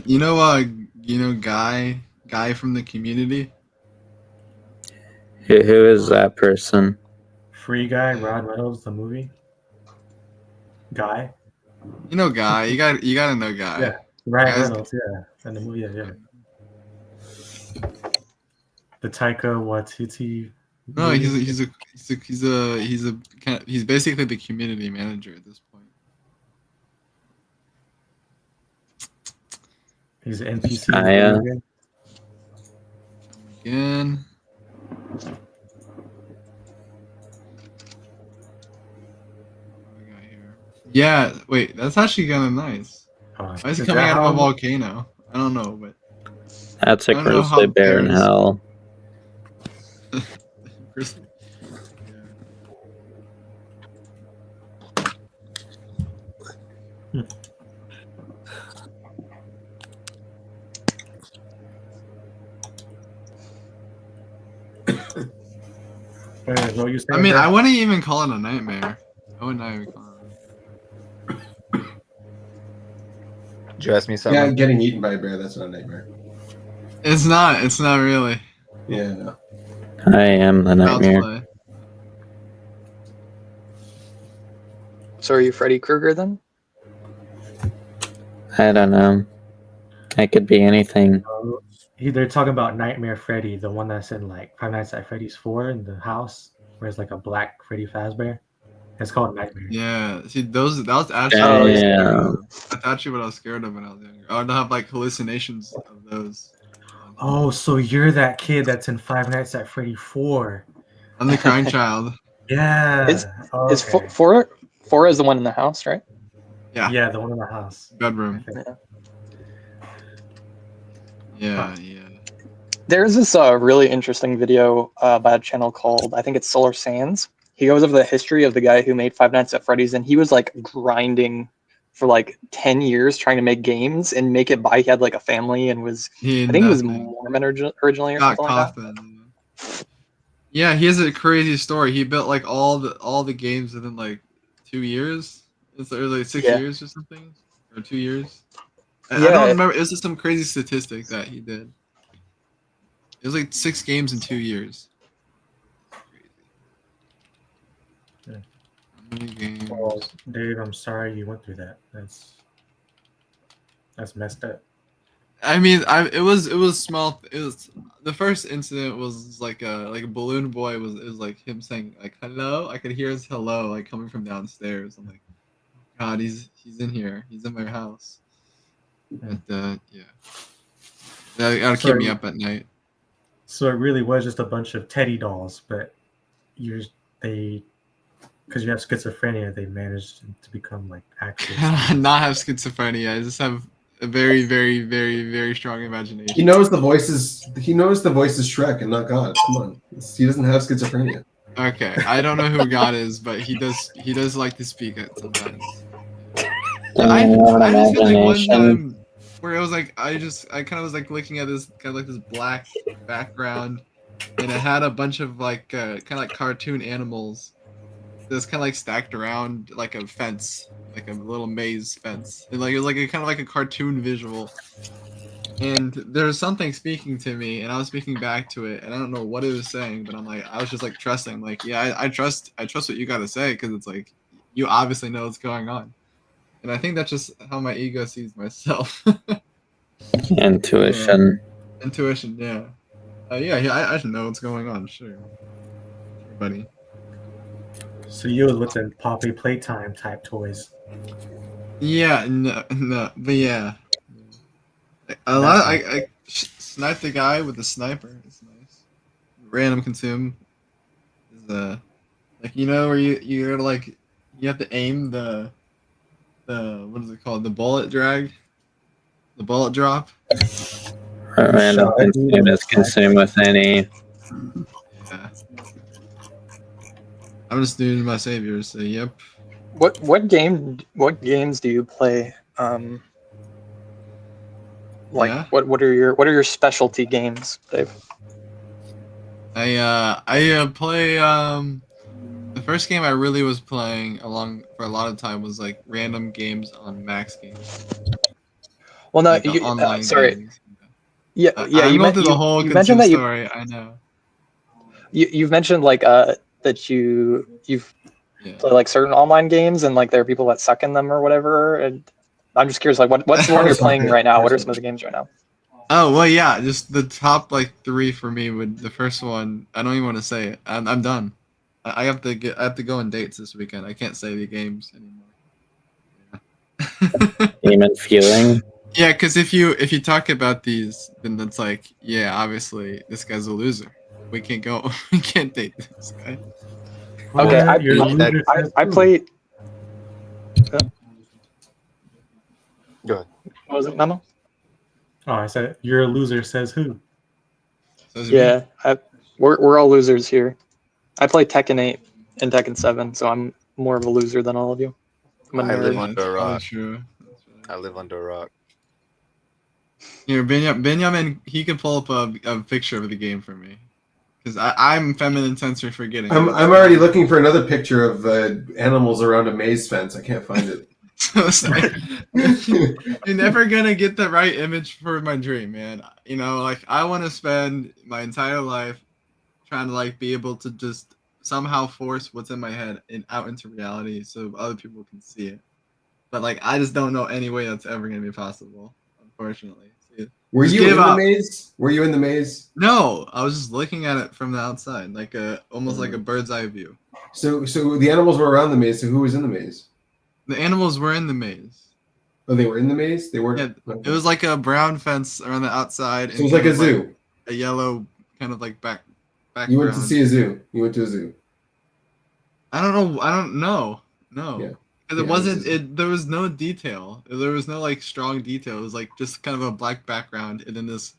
from the Community. Who is that person? Free Guy, Rod Reynolds, the movie. Guy. You know Guy. You gotta know Guy. Yeah, Ryan Reynolds. Yeah, and the movie. Yeah. The Taika Waititi. No, he's basically the community manager at this point. He's an NPC. Again. Yeah, wait, that's actually kind of nice. Why is he coming out of a volcano? I don't know, but that's a grizzly bear in hell. I mean, I wouldn't even call it a nightmare. I would not even call it. you ask me Yeah, something? getting eaten by a bear, that's not a nightmare. It's not. It's not really. Yeah, no. I am the nightmare. Cosplay. So are you Freddy Krueger then? I don't know. I could be anything. They're talking about Nightmare Freddy, the one that's in like Five Nights at Freddy's 4 in the house, where it's like a black Freddy Fazbear. It's called Nightmare. Yeah. See, that was actually Damn. what I was scared of. That's actually what I was scared of when I was younger. I would have like hallucinations of those. Oh, so you're that kid that's in Five Nights at Freddy 4. I'm the crying child. Yeah. Is Okay. four is the one in the house, right? Yeah. Yeah, the one in the house. Bedroom. Yeah. Yeah, yeah. There's this really interesting video by a channel called, I think it's Solar Sands. He goes over the history of the guy who made Five Nights at Freddy's, and he was like grinding for like 10 years trying to make games and make it by. He had like a family and was, I think he was Mormon originally or something like that. Yeah, he has a crazy story. He built like all the games within like 2 years. It's like 6 years or something, or 2 years. I don't remember. It was just some crazy statistic that he did. It was like 6 games in 2 years. Yeah. How many games? Well, Dave, I'm sorry you went through that. That's messed up. I mean, it was small. It was the first incident was like a balloon boy it was like him saying like hello. I could hear his hello like coming from downstairs. I'm like, God, he's in here. He's in my house. But yeah, that'll keep me up at night. So it really was just a bunch of teddy dolls, but because you have schizophrenia, they managed to become like actors. I do not have schizophrenia. I just have a very, very, very, very strong imagination. He knows the voices. He knows the voice is Shrek and not God. Come on, he doesn't have schizophrenia. Okay, I don't know who God is, but he does like to speak it sometimes. I just had like one time where it was like I kind of was like looking at this kind of like this black background, and it had a bunch of like kind of like cartoon animals that's kind of like stacked around like a fence, like a little maze fence, and like it was like a kind of like a cartoon visual. And there was something speaking to me, and I was speaking back to it, and I don't know what it was saying, but I was just like trusting, like, yeah, I trust what you got to say, because it's like you obviously know what's going on. And I think that's just how my ego sees myself. Intuition. Intuition, yeah. I should know what's going on, sure, buddy. So you was with the Poppy Playtime type toys. Yeah, no, but yeah. A lot. I sniped the guy with the sniper. It's nice. Random consume is like where you gotta like you have to aim the what is it called, the bullet drag, the bullet drop. Random consume is consume with any. Yeah. I'm just doing my saviors. So yep. What games do you play? What are your specialty games, Dave? I play the first game I really was playing for a lot of time was like random games on Max Games. Well, no, like online sorry. Games. Yeah. I'm going through the whole you mentioned that story. I know. You've mentioned like that you've played like certain online games and like there are people that suck in them or whatever. And I'm just curious, like what's the one you're playing right now? What are some of the games right now? Oh well, yeah, just the top like 3 for me would the first one. I don't even want to say it. I'm done. I have to go on dates this weekend. I can't say the games anymore. Demon feeling. Yeah, because if you talk about these, then that's like, yeah, obviously this guy's a loser. We can't go. We can't date this guy. Okay, I played. Go ahead. What was it, Memo? Oh, I said you're a loser. Says who? Yeah, we're all losers here. I play Tekken 8 and Tekken 7, so I'm more of a loser than all of you. I live under a rock. True. I live under a rock. Here, Benjamin, he can pull up a picture of the game for me, because I'm feminine sensor forgetting. I'm already looking for another picture of animals around a maze fence. I can't find it. So it's like, you're never gonna get the right image for my dream, man. You know, like I want to spend my entire life trying to like be able to just somehow force what's in my head and out into reality so other people can see it. But like I just don't know any way that's ever gonna be possible, unfortunately. Were Just you in give the up. maze? Were you in the maze? No, I was just looking at it from the outside, like almost like a bird's eye view. So the animals were around the maze. So who was in the maze? The animals were in the maze. Oh, they were in the maze. They weren't. Yeah, it was like a brown fence around the outside. So it was like a zoo. A yellow kind of like background. You went to see a zoo. You went to a zoo. I don't know. I don't know. No. Yeah. Because it wasn't. There was no detail. There was no like strong detail. It was like just kind of a black background and then this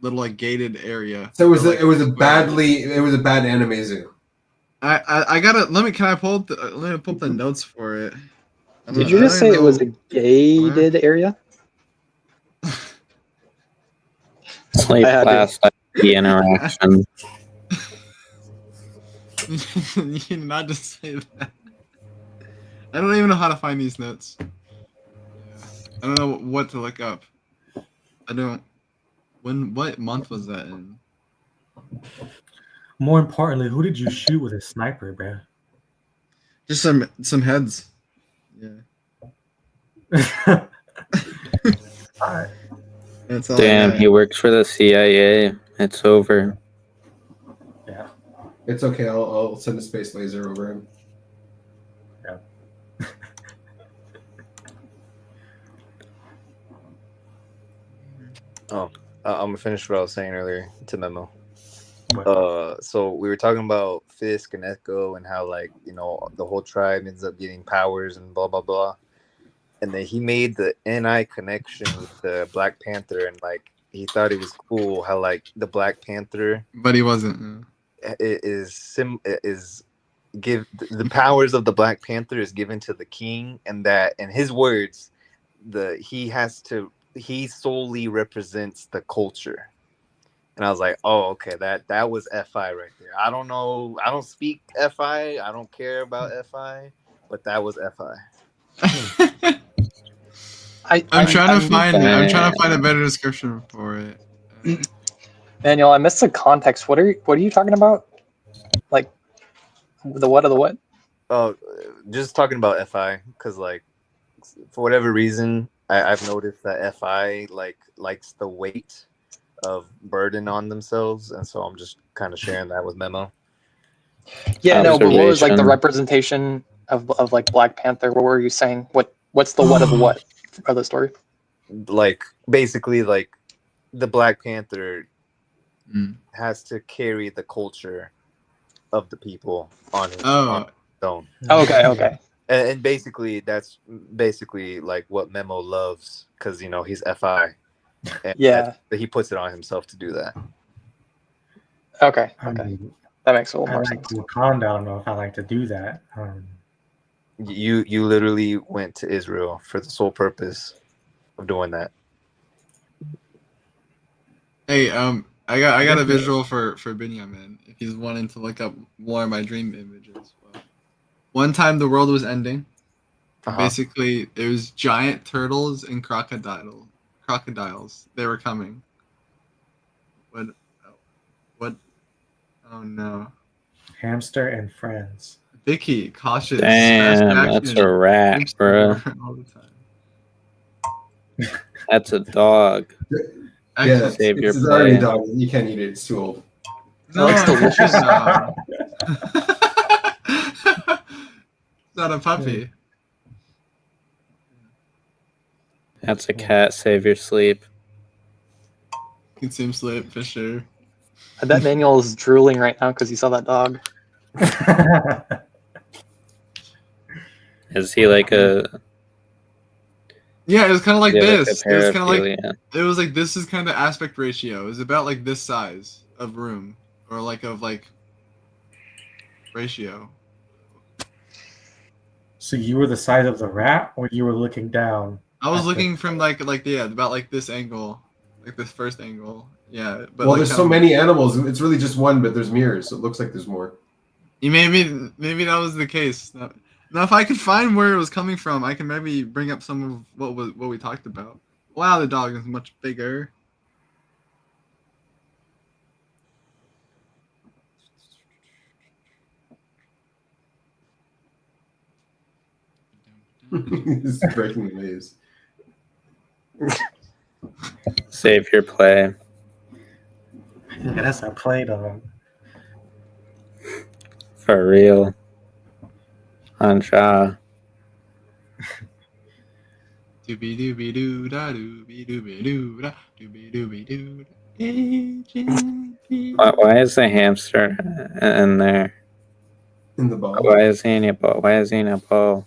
little like gated area. So it was a bad anime zoo. I gotta can I pull up let me pull up the notes for it. Did you just say it was a gated area? Slave class the interaction. You did not just say that. I don't even know how to find these notes. I don't know what to look up. I don't. What month was that in? More importantly, who did you shoot with a sniper, bro? Just some heads. Yeah. Alright. That's all Damn, he works for the CIA. It's over. Yeah. It's okay. I'll send a space laser over him. Yeah. Oh, I'm gonna finish what I was saying earlier to Memo. What? So we were talking about Fisk and Echo and how like the whole tribe ends up getting powers and blah blah blah, and then he made the NI connection with the Black Panther and like he thought it was cool how like the Black Panther, but he wasn't. Give the powers of the Black Panther is given to the king, and that in his words, he solely represents the culture. And I was like, oh, okay, that was FI right there. I don't know. I don't speak FI. I don't care about FI, but that was FI. I'm trying to find a better description for it. Daniel, I missed the context. What are you talking about? Like the what of the what? Oh, just talking about FI because like for whatever reason, I've noticed that FI likes the weight of burden on themselves, and so I'm just kind of sharing that with Memo. Yeah, no, but what was like the representation of like Black Panther? What were you saying? What's the what of the what of the story? Like basically, like the Black Panther has to carry the culture of the people on his own. Okay. And basically, that's basically like what Memo loves because he's FI. And yeah, he puts it on himself to do that. Okay. That makes a little more sense. Wakanda, I don't know if I like to do that. You literally went to Israel for the sole purpose of doing that. Hey, I got a visual for Benjamin if he's wanting to look up more of my dream images. One time the world was ending. Basically, it was giant turtles and crocodiles. They were coming. What? Oh no. Hamster and friends. Vicky, cautious. Damn, that's a rat, bro. All the time. That's a dog. Yeah, Save your it's already a play. dog. You can't eat it. It's too old. No, it's delicious. It's not a puppy. That's a cat. Save your sleep. Consume sleep for sure. I bet Manuel is drooling right now because he saw that dog. Is he like a? Yeah, it was kind of like this. Like it was kind of like paraphilia? it was like this is kind of aspect ratio. It was about like this size of room or like of like ratio. So you were the size of the rat, or you were looking down? I was looking from like about like this angle, like this first angle. Yeah, but Well, like there's so many animals. It's really just one, but there's mirrors, so it looks like there's more. Maybe that was the case. Now, if I could find where it was coming from, I can maybe bring up some of what we talked about. Wow, the dog is much bigger. He's breaking the news. Save your play. Yeah, that's a play dog. For real. Anja. Doobie doobie doo da doobie doobie doo da doobie doobie doo. Why is the hamster in there? In the ball? Why is he in a ball? Why is he in a ball?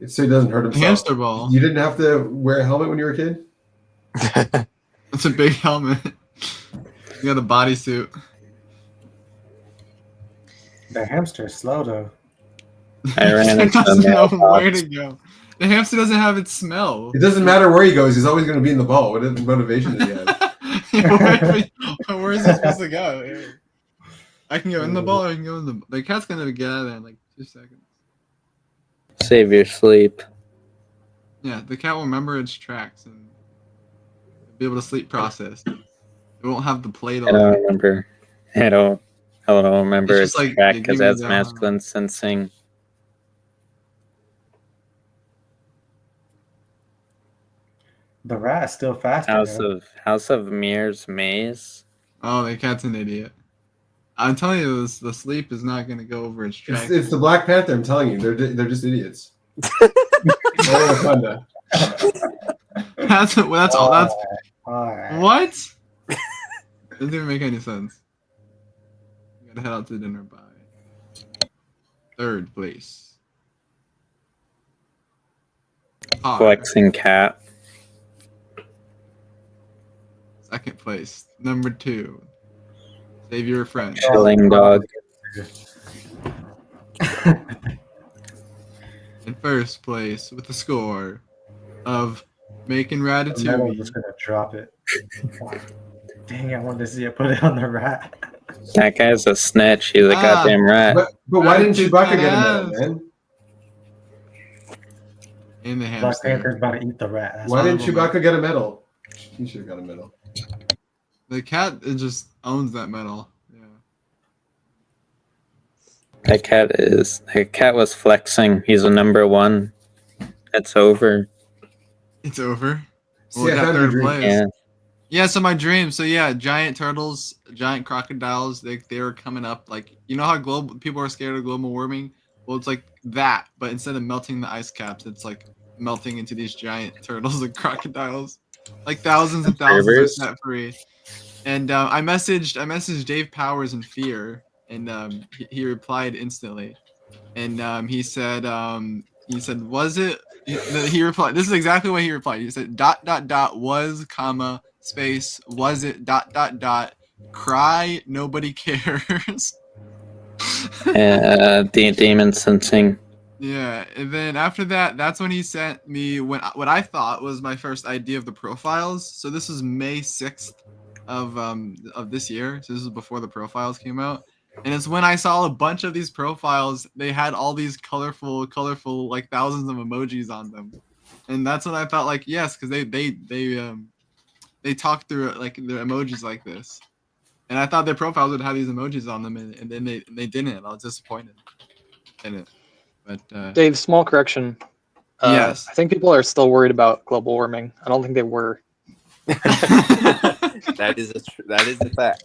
So he doesn't hurt himself. Hamster ball. You didn't have to wear a helmet when you were a kid? That's a big helmet. You got a bodysuit. The hamster's slow though. I ran It into the doesn't know where mailbox. to go. The hamster doesn't have its smell. It doesn't matter where he goes. He's always going to be in the ball. What motivation does he have? Where is he supposed to go? Yeah. I can go in the ball or I can go in the cat's gonna get out of there in like 2 seconds. Save your sleep. Yeah, the cat will remember its tracks and be able to sleep process. It won't have the plate I on don't it. remember. I don't remember It's its just like, track yeah, because give me that's that. masculine sensing. The rat's still faster. House of Mirror's Maze. Oh, the cat's an idiot. I'm telling you, the sleep is not gonna go over its track. It's the Black Panther. I'm telling you, they're just idiots. Wakanda. That's all. That's Alright. what? Doesn't even make any sense. We gotta head out to dinner by 3rd place. Flexing cat. 2nd place. Number 2. Save your friend. Chilling dog. In 1st place with a score of making I'm Ratatouille. just gonna drop it. Dang, I wanted to see it put it on the rat. That guy's a snitch. He's a goddamn rat. But why didn't Chewbacca get a medal, man? In the Black hamster. Panther's about to eat the rat. That's Why didn't horrible. Chewbacca get a medal? He should have got a medal. The cat just owns that medal. That cat was flexing. He's a number 1. It's over. It's over. See, Well, it I got found your 3rd dream. place. Yeah. Yeah, so my dream. So yeah, giant turtles, giant crocodiles, they were coming up. Like, you know how people are scared of global warming? Well, it's like that, but instead of melting the ice caps, it's like melting into these giant turtles and crocodiles. Like thousands and thousands are Observers? set free. And I messaged Dave Powers in Fear, and he replied instantly. And he said, was it? He replied. This is exactly what he replied. He said, ... was, comma, space, was it, ... cry, nobody cares. Demon sensing. Yeah, and then after that, that's when he sent me what I thought was my first idea of the profiles. So this was May 6th of this year. So this is before the profiles came out. And it's when I saw a bunch of these profiles, they had all these colorful, like thousands of emojis on them. And that's when I thought, like, yes, because they talk through it, like their emojis like this. And I thought their profiles would have these emojis on them, and then they didn't. I was disappointed in it. But Dave, small correction. Yes. I think people are still worried about global warming. I don't think they were. That is a fact.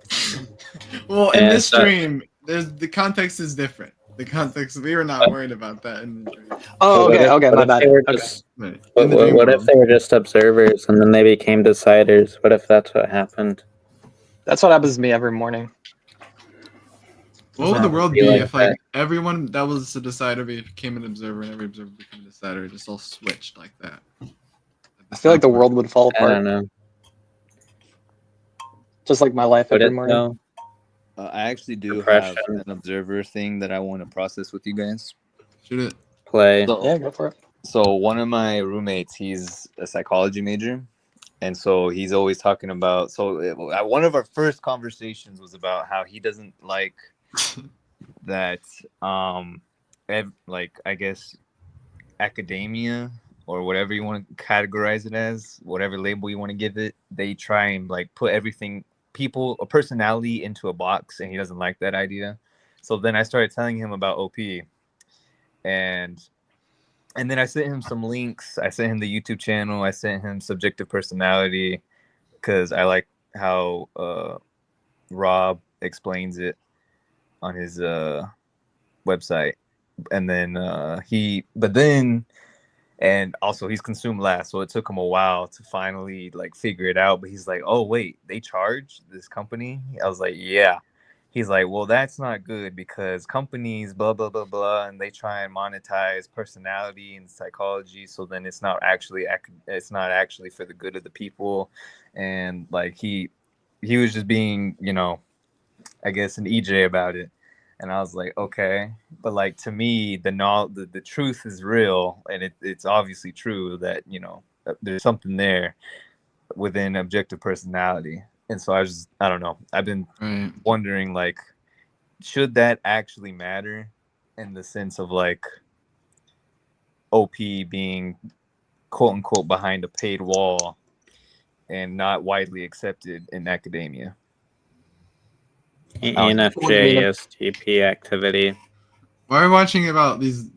Well, in And this so- stream, the context is different. The context, we were not worried about that in the dream. Oh, What okay, if- okay, what my if bad. they were Okay. just- Right. What, In the what, dream what if world. they were just observers and then they became deciders? What if that's what happened? That's what happens to me every morning. What would the world Be be like if like that. everyone that was a decider became an observer and every observer became a decider? It just all switched like that. I feel like the world would fall I apart. don't know. Just like my life Would every it morning. though? I actually do Depression. have an observer thing that I want to process with you guys. Shoot it. Play. So, Yeah, go for it. So one of my roommates, he's a psychology major, and so he's always talking about. So one of our first conversations was about how he doesn't like that like I guess academia or whatever you want to categorize it as, whatever label you want to give it, they try and like put everything, a personality into a box, and he doesn't like that idea. So then I started telling him about OP, and then I sent him some links. I sent him the YouTube channel. I sent him Subjective Personality because I like how Rob explains it on his website. And then and also he's consumed last, so it took him a while to finally like figure it out. But he's like, oh wait, they charge this company? I was like, yeah. He's like, well, that's not good because companies blah blah blah blah, and they try and monetize personality and psychology, so then it's not actually for the good of the people. And like he was just being, I guess an EJ about it. And I was like, okay, but like to me, the truth is real, and it's obviously true that there's something there within objective personality. And so I don't know. I've been wondering, like, should that actually matter in the sense of like OP being quote unquote behind a paid wall and not widely accepted in academia? ENFJ STP activity. Why are we watching about these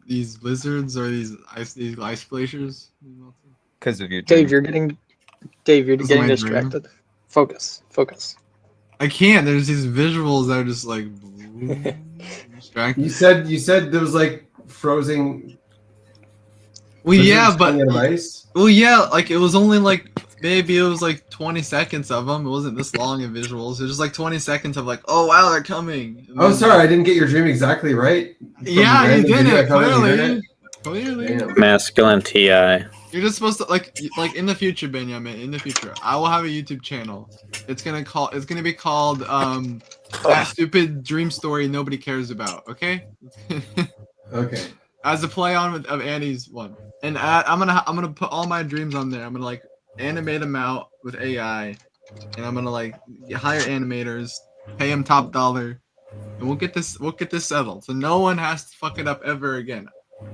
lizards or these ice glaciers? Because of your Dave, you're getting distracted. Focus. I can't. There's these visuals that are just like distracting. You said there was like frozen. Well, yeah, but ice? well, yeah, like it was only like maybe it was like 20 seconds of them. It wasn't this long in visuals. It was just like 20 seconds of like, oh wow, they're coming. Oh, sorry, I didn't get your dream exactly right. Yeah, you didn't. Clearly. Masculine TI. You're just supposed to like in the future, Benjamin. In the future, I will have a YouTube channel. It's gonna be called That Stupid Dream Story Nobody Cares About. Okay. Okay. As a play on of Annie's one, and I'm gonna put all my dreams on there. I'm gonna like animate them out with AI, and I'm gonna like hire animators, pay them top dollar, and we'll get this settled. So no one has to fuck it up ever again.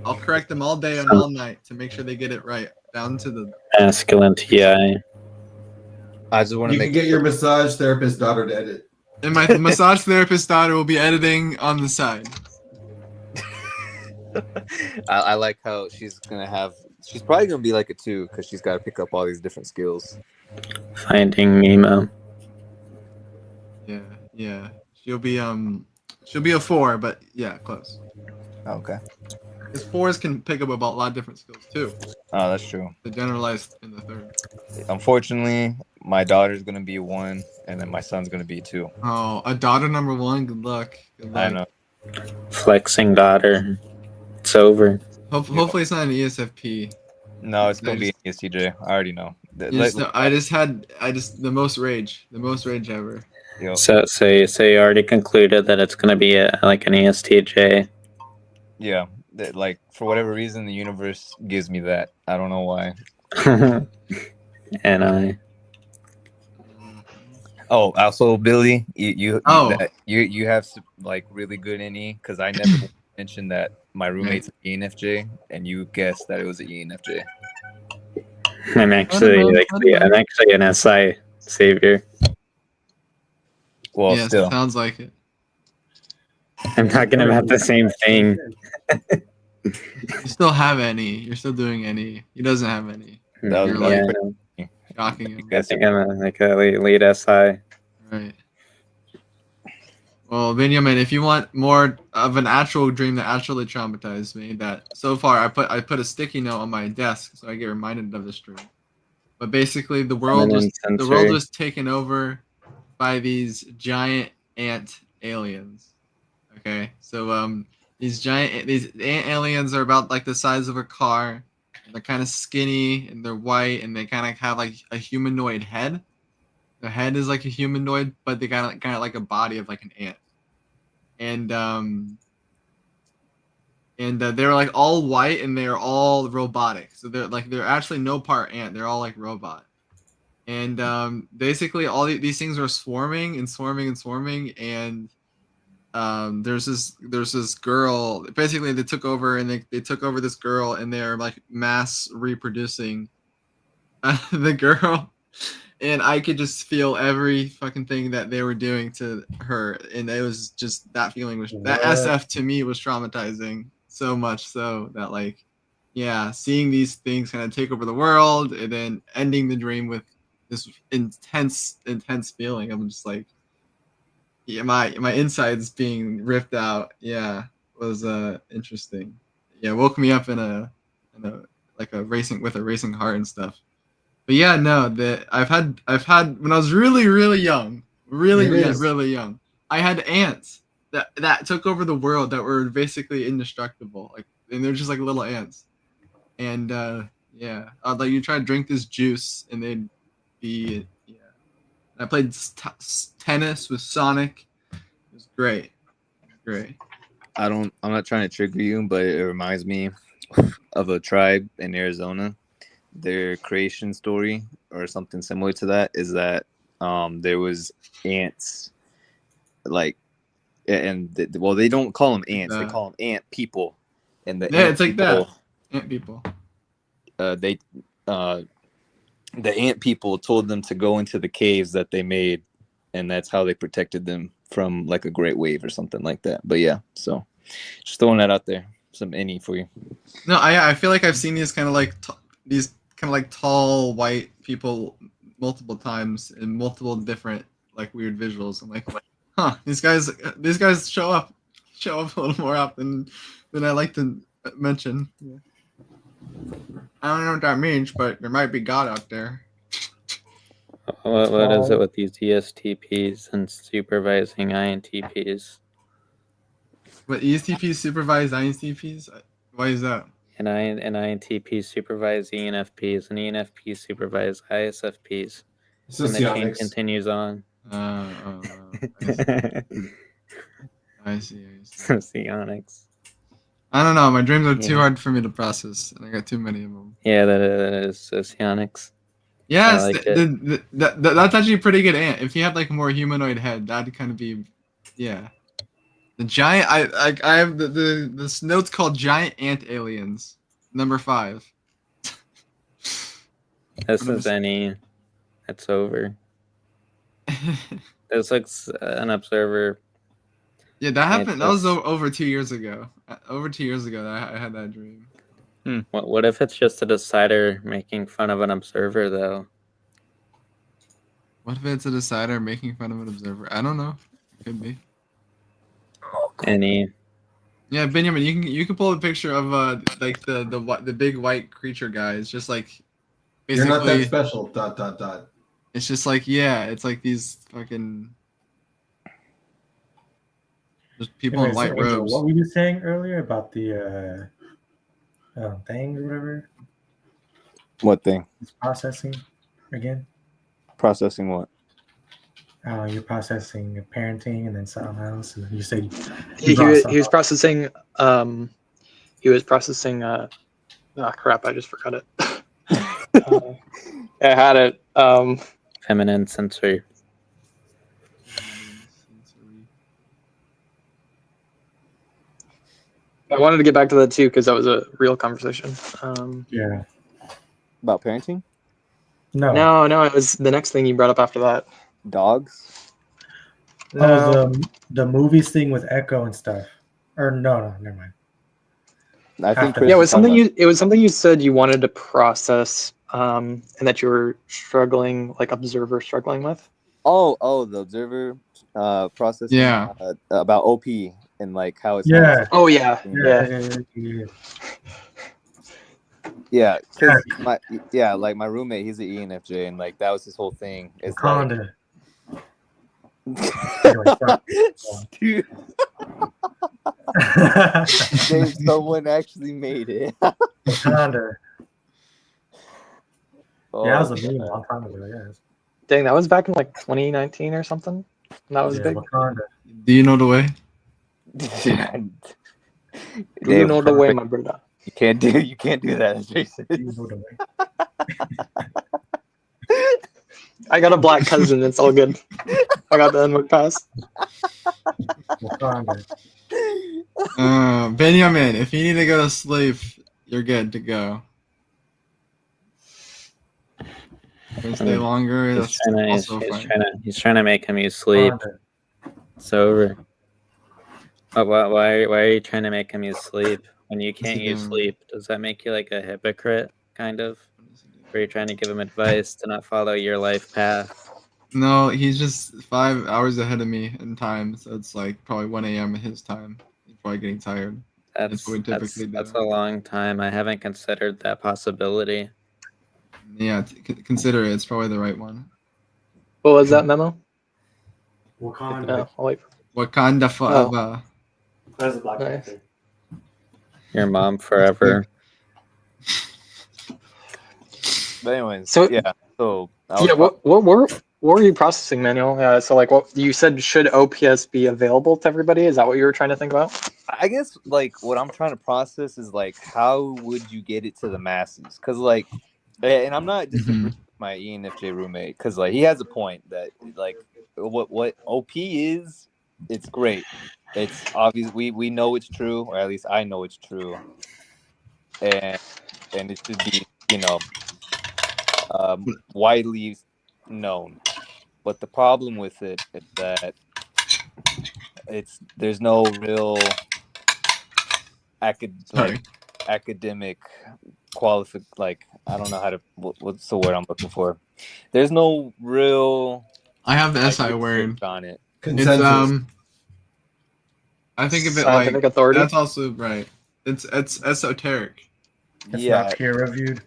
I'll correct them all day and all night to make sure they get it right down to the Masculine TI. I just want to You can get your massage therapist daughter to edit. And my massage therapist daughter will be editing on the side. I like how she's probably gonna be like a 2 because she's got to pick up all these different skills. Finding Nemo. Yeah. She'll be a 4, but yeah, close. Okay. Because 4s can pick up a lot of different skills too. Oh, that's true. The generalized in the 3rd. Unfortunately, my daughter's gonna be 1, and then my son's gonna be 2. Oh, a daughter number 1. Good luck. I know. Flexing daughter. It's over. Hopefully it's not an ESFP. No, it's gonna be an ESTJ. I already know. I just the most rage ever. Yep. So you already concluded that it's gonna be like an ESTJ. Yeah, like for whatever reason, the universe gives me that. I don't know why. And I. Oh, also Billy, you have like really good NE because I never mentioned that my roommate's an ENFJ, and you guessed that it was an ENFJ. I'm actually an SI savior. Well, yes, still sounds like it. I'm talking about the same thing. You still have any. You're still doing any. He doesn't have any. You're shocking him. I think I'm like a lead SI. Right. Well, Benjamin, if you want more of an actual dream that actually traumatized me, that so far I put a sticky note on my desk so I get reminded of this dream. But basically, the world was taken over by these giant ant aliens. Okay, so these ant aliens are about like the size of a car. They're kind of skinny and they're white and they kind of have like a humanoid head. The head is like a humanoid, but they got kind of like a body of like an ant. And they're like all white and they're all robotic. So they're actually no part ant. They're all like robot. And basically all these things are swarming and there's this girl. Basically, they took over and they took over this girl, and they're like mass reproducing the girl. And I could just feel every fucking thing that they were doing to her, and it was just that feeling was that SF to me was traumatizing so much so that like, yeah, seeing these things kind of take over the world and then ending the dream with this intense feeling. I'm just like, yeah, my insides being ripped out. Yeah, was interesting. Yeah, woke me up in a like a racing with a racing heart and stuff. But yeah, no, that I've had when I was really young, really young. I had ants that took over the world that were basically indestructible, like, and they're just like little ants. And yeah, like you try to drink this juice, and they'd be yeah. I played tennis with Sonic. It was great, great. I'm not trying to trigger you, but it reminds me of a tribe in Arizona. Their creation story or something similar to that is that there was ants, like, and well, they don't call them ants, they call them ant people, and the ant it's like people, that. Ant people. The ant people told them to go into the caves that they made, and that's how they protected them from like a great wave or something like that. But yeah, so just throwing that out there, some any for you. No, I feel like I've seen these kind of like these kind of like tall white people multiple times in multiple different like weird visuals. I'm like, huh, these guys show up a little more often than I like to mention. Yeah. I don't know what that means, but there might be God out there. What is it with these ESTPs and supervising INTPs? What, ESTPs supervise INTPs? Why is that? And INTPs supervise ENFPs, and ENFPs supervise ISFPs. And the chain continues on. I see. Socionics. I don't know. My dreams are too hard for me to process, and I got too many of them. Yeah, that is socionics. Yes, like that's actually a pretty good ant. If you had like a more humanoid head, that'd kind of be, yeah. The giant. I have this note's called Giant Ant Aliens, number 5. This is any. It's over. This looks an observer. Yeah, that happened. That was over 2 years ago. Over 2 years ago, that I had that dream. What if it's just a decider making fun of an observer, though? What if it's a decider making fun of an observer? I don't know. It could be. Any. Yeah, Benjamin, you can pull a picture of like the big white creature guy. It's just like you're not that basically special. ... It's just like, yeah, it's like these fucking just people in white Angel, robes. what were you saying earlier about the thing or whatever? What thing? It's processing again. Processing what? You're processing parenting and then something else. And you said he was processing. He was processing. Crap! I just forgot it. I had it. Feminine sensory. I wanted to get back to that too because that was a real conversation. Yeah. About parenting? No. It was the next thing you brought up after that. Dogs? Oh, the movies thing with Echo and stuff. Or no, never mind. I think it was something you said you wanted to process, and that you were struggling, like observer struggling with. Oh, the observer processing. Yeah. About OP and like how it's. Yeah. Oh yeah. Yeah, because like my roommate, he's an ENFJ, and like that was his whole thing. Is Wakanda. Dude. Someone actually made it. Wakanda. Oh, yeah, that was a meme a long time ago. Yeah. Dang, that was back in like 2019 or something. That was big. Wakanda. Do you know the way? Do you know the way, my brother? You can't do that, Jason. I got a black cousin. It's all good. I got the N-word pass. Benjamin, if you need to go to sleep, you're good to go. If you stay longer, that's also fine. He's trying to make him use sleep. It's over. Oh, why are you trying to make him use sleep when you can't use sleep? Does that make you like a hypocrite, kind of? Or you're trying to give him advice to not follow your life path? No, he's just 5 hours ahead of me in time, so it's like probably 1 a.m. his time. He's probably getting tired. That's what we typically do. that's a long time. I haven't considered that possibility. Yeah, consider it. It's probably the right one. What was that memo? Wakanda. Oh, wait. Wakanda forever. That's a Black Nice. Panther. Your mom forever. But anyways, So- yeah. So Yeah, what were you processing, Manuel? Yeah, so like what you said, should OPS be available to everybody? Is that what you were trying to think about? I guess like what I'm trying to process is like how would you get it to the masses? Because like, and I'm not disagreeing with my ENFJ roommate because like he has a point that like what OP is, it's great. It's obvious we know it's true, or at least I know it's true, and it should be widely known. But the problem with it is that there's no real academic like I don't know how to what's the word I'm looking for. There's no real I have the SI word on it. It's I think of it Scientific like authority? That's also right. It's esoteric. It's not peer reviewed.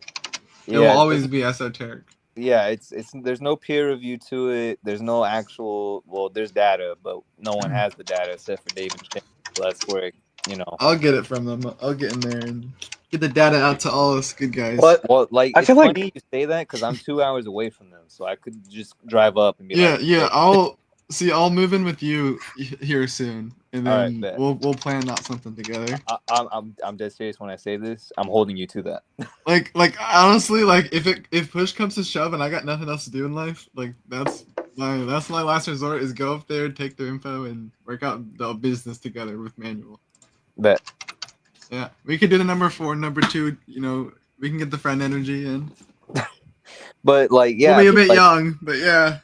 It will always be esoteric. Yeah, it's there's no peer review to it. There's no actual there's data, but no one has the data except for David Shin. So that's where I'll get it from them. I'll get in there and get the data out to all us good guys. Well, like I it's feel like- funny you say that because I'm 2 hours away from them, so I could just drive up and be Yeah, like, yeah. hey. I'll move in with you here soon, and All right, then bet. we'll plan out something together. I'm dead serious when I say this. I'm holding you to that. Like honestly, like if push comes to shove and I got nothing else to do in life, like that's my last resort is go up there, take their info, and work out the business together with Manuel. Bet. Yeah, we could do the number 4, number 2. We can get the friend energy in. But like, yeah, We'll be a bit like, young, but yeah.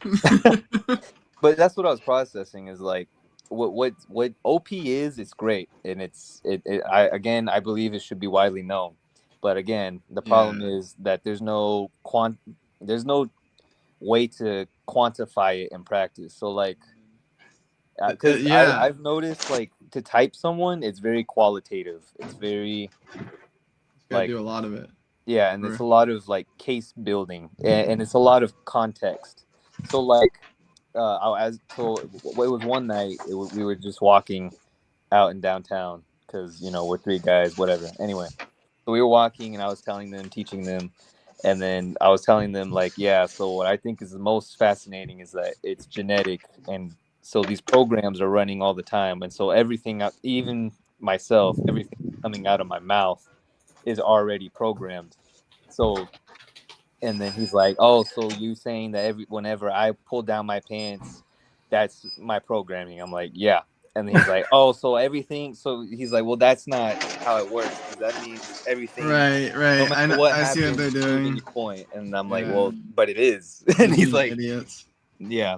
But that's what I was processing is like what OP is. It's great, and I believe it should be widely known. But again, the problem is that there's no way to quantify it in practice. So like, because I've noticed like to type someone, it's very qualitative. It's very Gotta do a lot of it. Yeah, and it's a lot of like case building, and it's a lot of context. So like, it was one night we were just walking out in downtown because we're 3 guys, whatever. Anyway, so we were walking, and I was teaching them, and then I was telling them like, yeah. So what I think is the most fascinating is that it's genetic, and so these programs are running all the time, and so everything, even myself, everything coming out of my mouth is already programmed. So, and then he's like, "Oh, so you saying that whenever I pull down my pants, that's my programming?" I'm like, "Yeah." And then he's like, "Oh, so everything." So he's like, "Well, that's not how it works. That means everything." Right. No matter what I see what they're happens, proving doing. your point. And I'm like, "Well, but it is." And he's like, idiots. "Yeah,"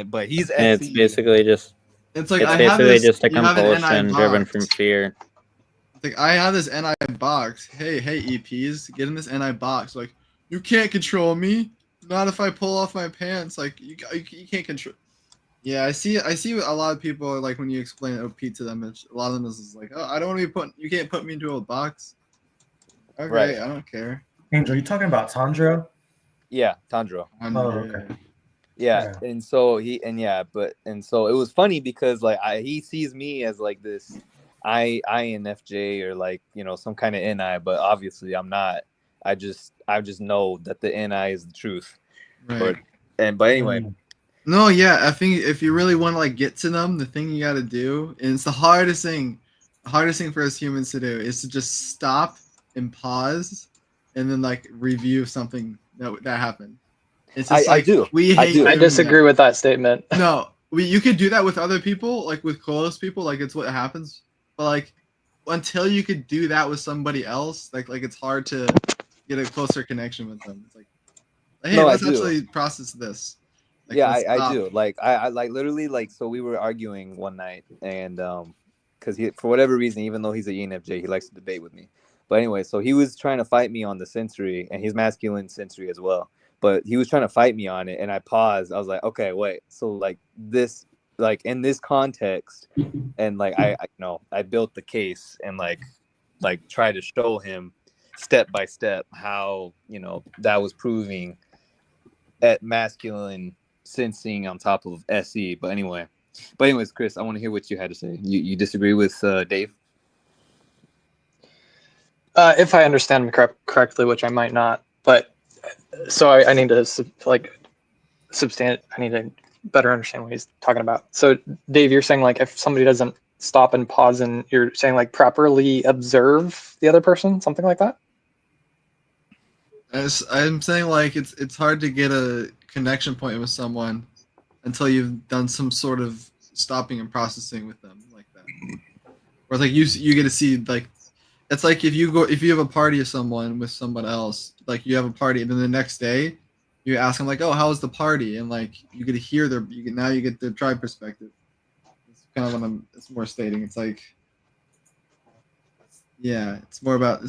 but he's It's SE. basically just It's like it's I have basically this- just a you have an NI compulsion driven box. from fear. Like I have this NI box. Hey EPs, get in this NI box. Like you can't control me. Not if I pull off my pants. Like you can't control. Yeah, I see a lot of people like when you explain OP to them. A lot of them is like, oh, I don't want to be put. You can't put me into a box. Okay, Right. I don't care. Angel, you talking about Tandro? Yeah, Tandro. Oh, okay. Yeah, and so so it was funny because like he sees me as like this INFJ or like some kind of NI, but obviously I'm not. I just know that the NI is the truth. Right. But anyway. No, yeah, I think if you really want to like get to them, the thing you got to do, and it's the hardest thing for us humans to do, is to just stop and pause, and then like review something that happened. It's just I do. We hate. I disagree with that statement. No, you could do that with other people, like with close people, like it's what happens. But like until you could do that with somebody else, like it's hard to get a closer connection with them. It's like, hey, No, I let's do. actually process this. Like, Yeah, let's I stop. do. Like I like literally like so we were arguing one night and because he for whatever reason, even though he's an ENFJ, he likes to debate with me. But anyway, so he was trying to fight me on the sensory, and he's masculine sensory as well. But he was trying to fight me on it, and I paused. I was like, okay, wait. So like this, like in this context, and like I you know I built the case and like try to show him step by step how that was proving at masculine sensing on top of SE. But anyways, Chris, I want to hear what you had to say. You disagree with Dave? If I understand correctly, which I might not, but so I need to I need to better understand what he's talking about. So Dave, you're saying like if somebody doesn't stop and pause, and you're saying like properly observe the other person, something like that? I'm saying like it's hard to get a connection point with someone until you've done some sort of stopping and processing with them like that. Or like you get to see like it's like if you have a party with someone else, like you have a party and then the next day you ask them like, oh, how was the party? And like you get to hear now you get their tribe perspective. It's kind of what it's more stating. It's like it's more about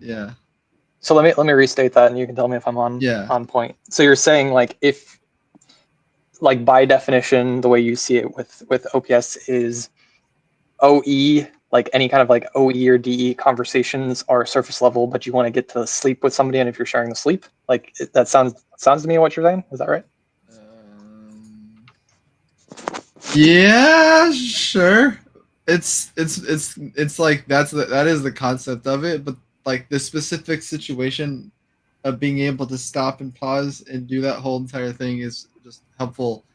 yeah. So let me restate that, and you can tell me if I'm on point. So you're saying like if like by definition the way you see it with OPS is OE, like any kind of like OE or DE conversations are surface level, but you want to get to sleep with somebody, and if you're sharing the sleep, like that sounds to me what you're saying. Is that right? Yeah, sure. It's like that is the concept of it, but like the specific situation of being able to stop and pause and do that whole entire thing is just helpful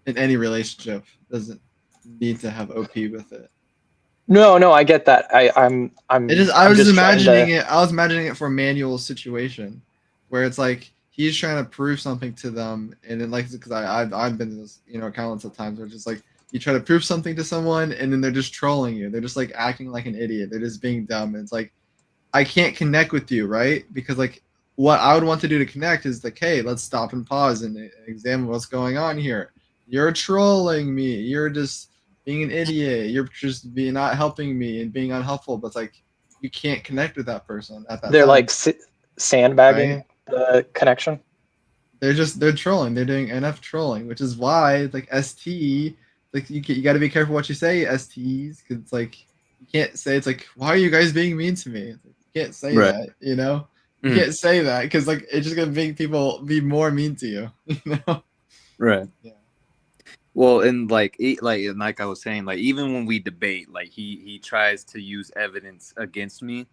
in any relationship. Doesn't need to have OP with it. No, I get that. I was imagining it. I was imagining it for a manual situation where it's like he's trying to prove something to them, and then like because I've been in this countless of times where it's just like you try to prove something to someone and then they're just trolling you. They're just like acting like an idiot. They're just being dumb. And it's like I can't connect with you, right? Because like what I would want to do to connect is like, hey, let's stop and pause and examine what's going on here. You're trolling me. You're just being an idiot. You're just not helping me and being unhelpful. But it's like you can't connect with that person at that They're time. like sandbagging Right? the connection. They're trolling. They're doing NF trolling, which is why like ST, like you got to be careful what you say STs, because it's like you can't say it's like why are you guys being mean to me? Like, you can't say Right. that, You can't say that because like it's just gonna make people be more mean to you, Right. Yeah. Well, and like I was saying, like even when we debate, like he tries to use evidence against me,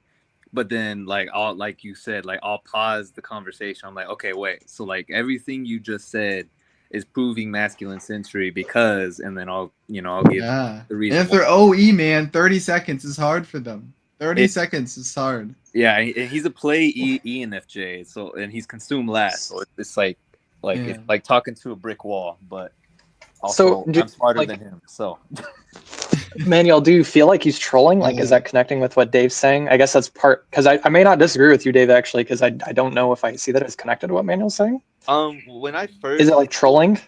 but then like like you said, like I'll pause the conversation. I'm like, okay, wait. So like everything you just said is proving masculine sensory because, and then I'll give the reason. And if they're OE, man, 30 seconds is hard for them. 30 seconds is hard. Yeah, and he's a play ENFJ, so and he's consumed last, so it's like it's like talking to a brick wall, but also I'm smarter than him. So, Manuel, do you feel like he's trolling? Like, is that connecting with what Dave's saying? I guess that's part because I may not disagree with you, Dave, actually, because I don't know if I see that as connected to what Manuel's saying. When I first is it like trolling?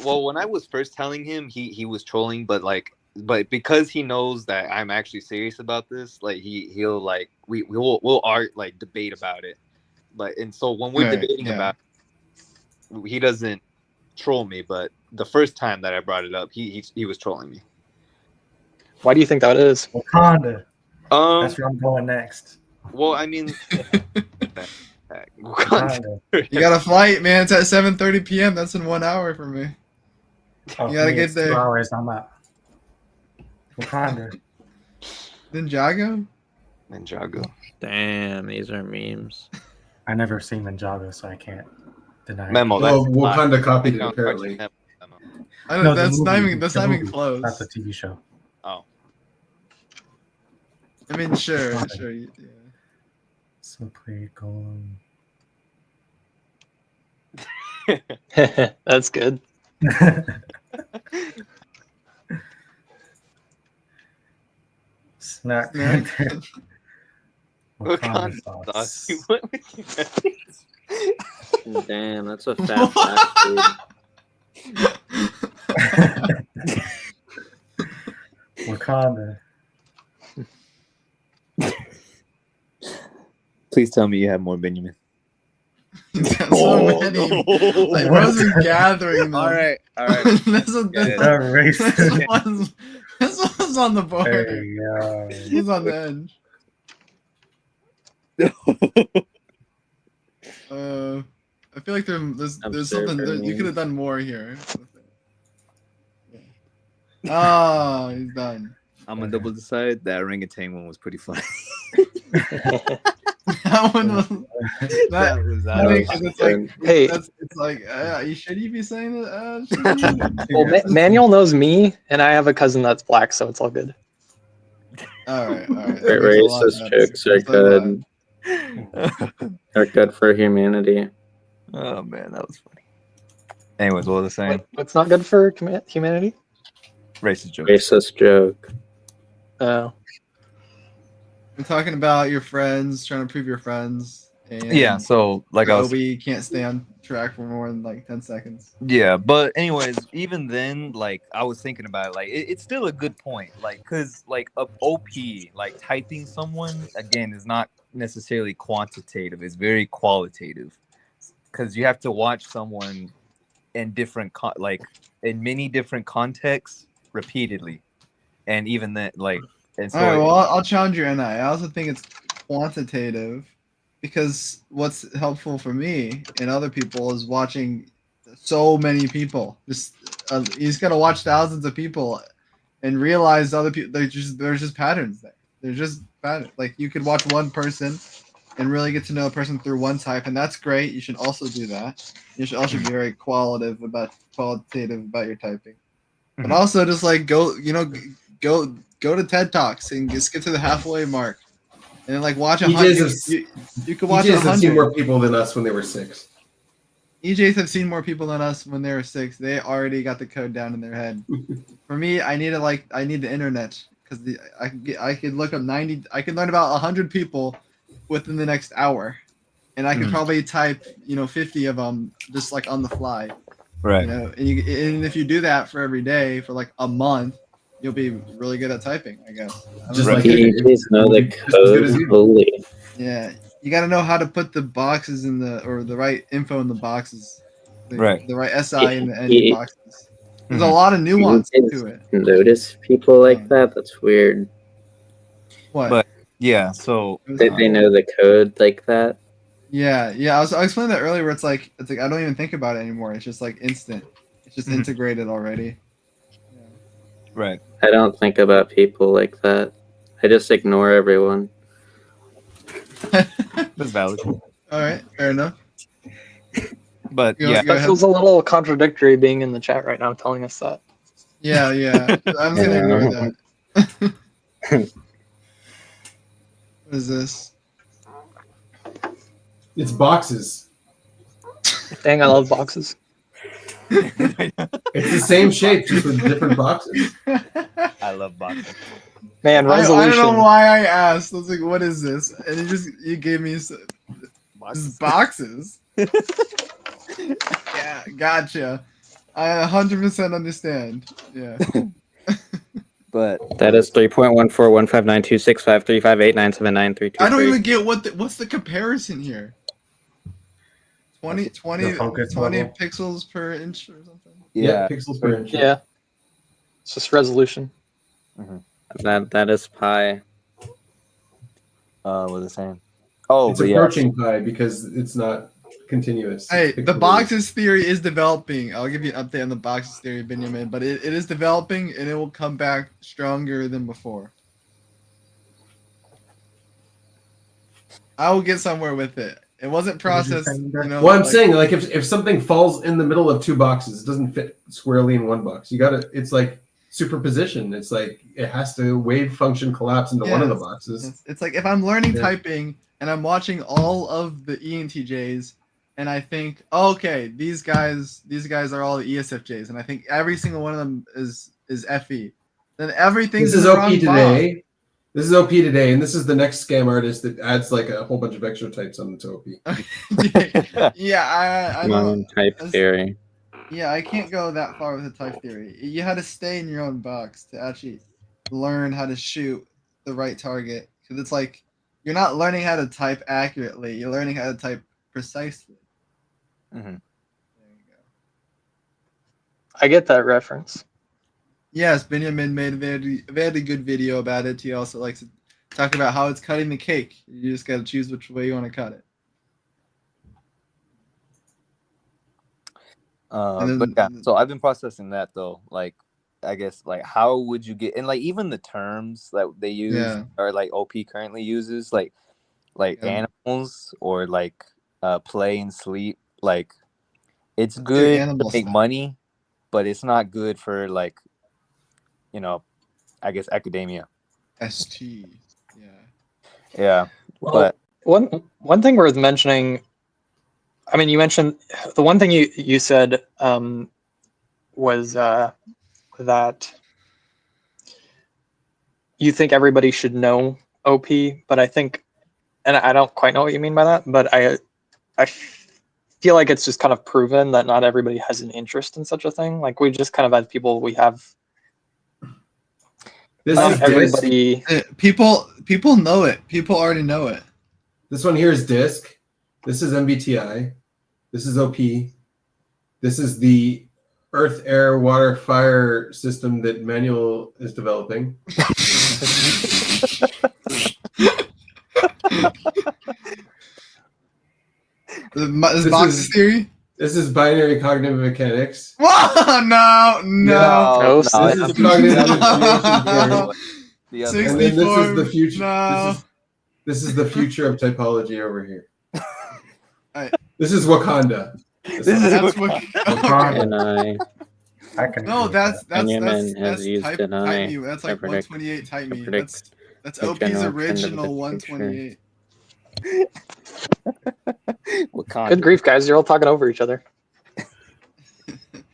Well, when I was first telling him, he was trolling, but because he knows that I'm actually serious about this, like he'll like we'll like debate about it, and so when we're debating about it, he doesn't troll me, but the first time that I brought it up, he was trolling me. Why do you think that is? Wakanda. That's where I'm going next. Well, I mean, you got a flight, man. It's at 7:30 p.m. That's in 1 hour for me. Oh, you gotta get there. 2 hours. I'm out. Wakanda. Ninjago. Damn, these are memes. I never seen Ninjago, so I can't deny. Memo. Wakanda copied it apparently. No, that's not even close. That's a TV show. Oh. I mean, sure. Yeah. Simply going. That's good. Snack. Wakanda sauce. You went with your Damn, that's a fat black dude. Wakanda. Please tell me you have more Benjamin. So many. Like, bro's been gathering them. All right. this one's on the board. There you go. This one's on the edge. I feel like there's something you could have done more here. Oh, he's done. I'm gonna double decide. That orangutan one was pretty funny. That one was. That was it's like, hey, it's like, should you be saying that? Well, Manuel knows me, and I have a cousin that's black, so it's all good. All right. Racist jokes are good. They're good for humanity. Oh man, that was funny. Anyways, what was I saying? What's not good for humanity? Racist joke. Racist joke. Oh. I'm talking about your friends, trying to prove your friends. And Yeah, so like I was. Obi can't stay on track for more than like 10 seconds. Yeah, but anyways, even then, like I was thinking about it, like it's still a good point, like because like a OP, like typing someone again is not necessarily quantitative; it's very qualitative, because you have to watch someone in different like in many different contexts repeatedly, and even then, like and so. All right, well, I'll challenge your NI. I also think it's quantitative. Because what's helpful for me and other people is watching so many people. Just you just gotta watch thousands of people and realize other people. There's just patterns there. There's just patterns. Like you could watch one person and really get to know a person through one type, and that's great. You should also do that. You should also be very qualitative about your typing, but also just like go to TED Talks and just get to the halfway mark. And then, like, watch 100. You could watch 100. EJs have seen more people than us when they were 6. EJs have seen more people than us when they were 6. They already got the code down in their head. For me, I need the internet because I could look up 90. I can learn about 100 people within the next hour, and I could probably type 50 of them just like on the fly. Right. And if you do that for every day for like a month, you'll be really good at typing, I guess. Just like you know the code fully. Yeah, you got to know how to put the boxes the right info in the boxes, the right SI in the end boxes. There's a lot of nuance to it. Notice people like that? That's weird. What? But yeah, so they know the code like that. Yeah. I explained that earlier. Where it's like I don't even think about it anymore. It's just like instant. It's just integrated already. Right. I don't think about people like that. I just ignore everyone. That's valid. All right, fair enough. But that feels a little contradictory being in the chat right now telling us that. Yeah. I'm gonna ignore that. What is this? It's boxes. Dang, I love boxes. It's the same shape, just with different boxes. I love boxes. Man, resolution. I don't know why I asked. I was like, "What is this?" And you gave me boxes. Yeah, gotcha. I 100% understand. Yeah. But that is 3.1415926535897932. I don't even get what's the comparison here. 20 pixels per inch or something. Yeah, pixels per inch. Yeah, it's just resolution. That is pi. What was I saying? Oh, it's approaching pi because it's not continuous. Hey, the boxes theory is developing. I'll give you an update on the boxes theory, Benjamin, but it is developing and it will come back stronger than before. I will get somewhere with it. It wasn't processed. Well, I'm saying like if something falls in the middle of 2 boxes, it doesn't fit squarely in one box. It's like superposition. It's like it has to wave function collapse into one of the boxes. It's like if I'm learning typing and I'm watching all of the ENTJs and I think, okay, these guys are all the ESFJs, and I think every single one of them is FE. Then everything's This is in the OP wrong today. box. This is OP today, and this is the next scam artist that adds like a whole bunch of extra types onto OP. Yeah, I Come on, don't. type theory. Yeah, I can't go that far with the type theory. You had to stay in your own box to actually learn how to shoot the right target. Because it's like you're not learning how to type accurately. You're learning how to type precisely. Mm-hmm. I get that reference. Yes, Benjamin made a very good video about it. He also likes to talk about how it's cutting the cake. You just got to choose which way you want to cut it. But yeah, so I've been processing that though. Like, I guess like how would you get, and like even the terms that they use or like OP currently uses, like animals or like play and sleep. Like, it's good to make money, but it's not good for like, I guess academia. ST. Yeah. Well, but one thing worth mentioning, I mean, you mentioned the one thing you said was that you think everybody should know OP, but I think, and I don't quite know what you mean by that, but I feel like it's just kind of proven that not everybody has an interest in such a thing. Like, we just kind of have people, we have. This is everybody. People know it. People already know it. This one here is DISC. This is MBTI. This is OP. This is the Earth, Air, Water, Fire system that Manuel is developing. This box theory? This is binary cognitive mechanics. No. This is cognitive information theory. No. And then this is the future. No. This is the future of typology over here. This is Wakanda. That's Wakanda. No, that's type me. That's like 128 type me. That's OP's original 128. Good grief, guys! You're all talking over each other.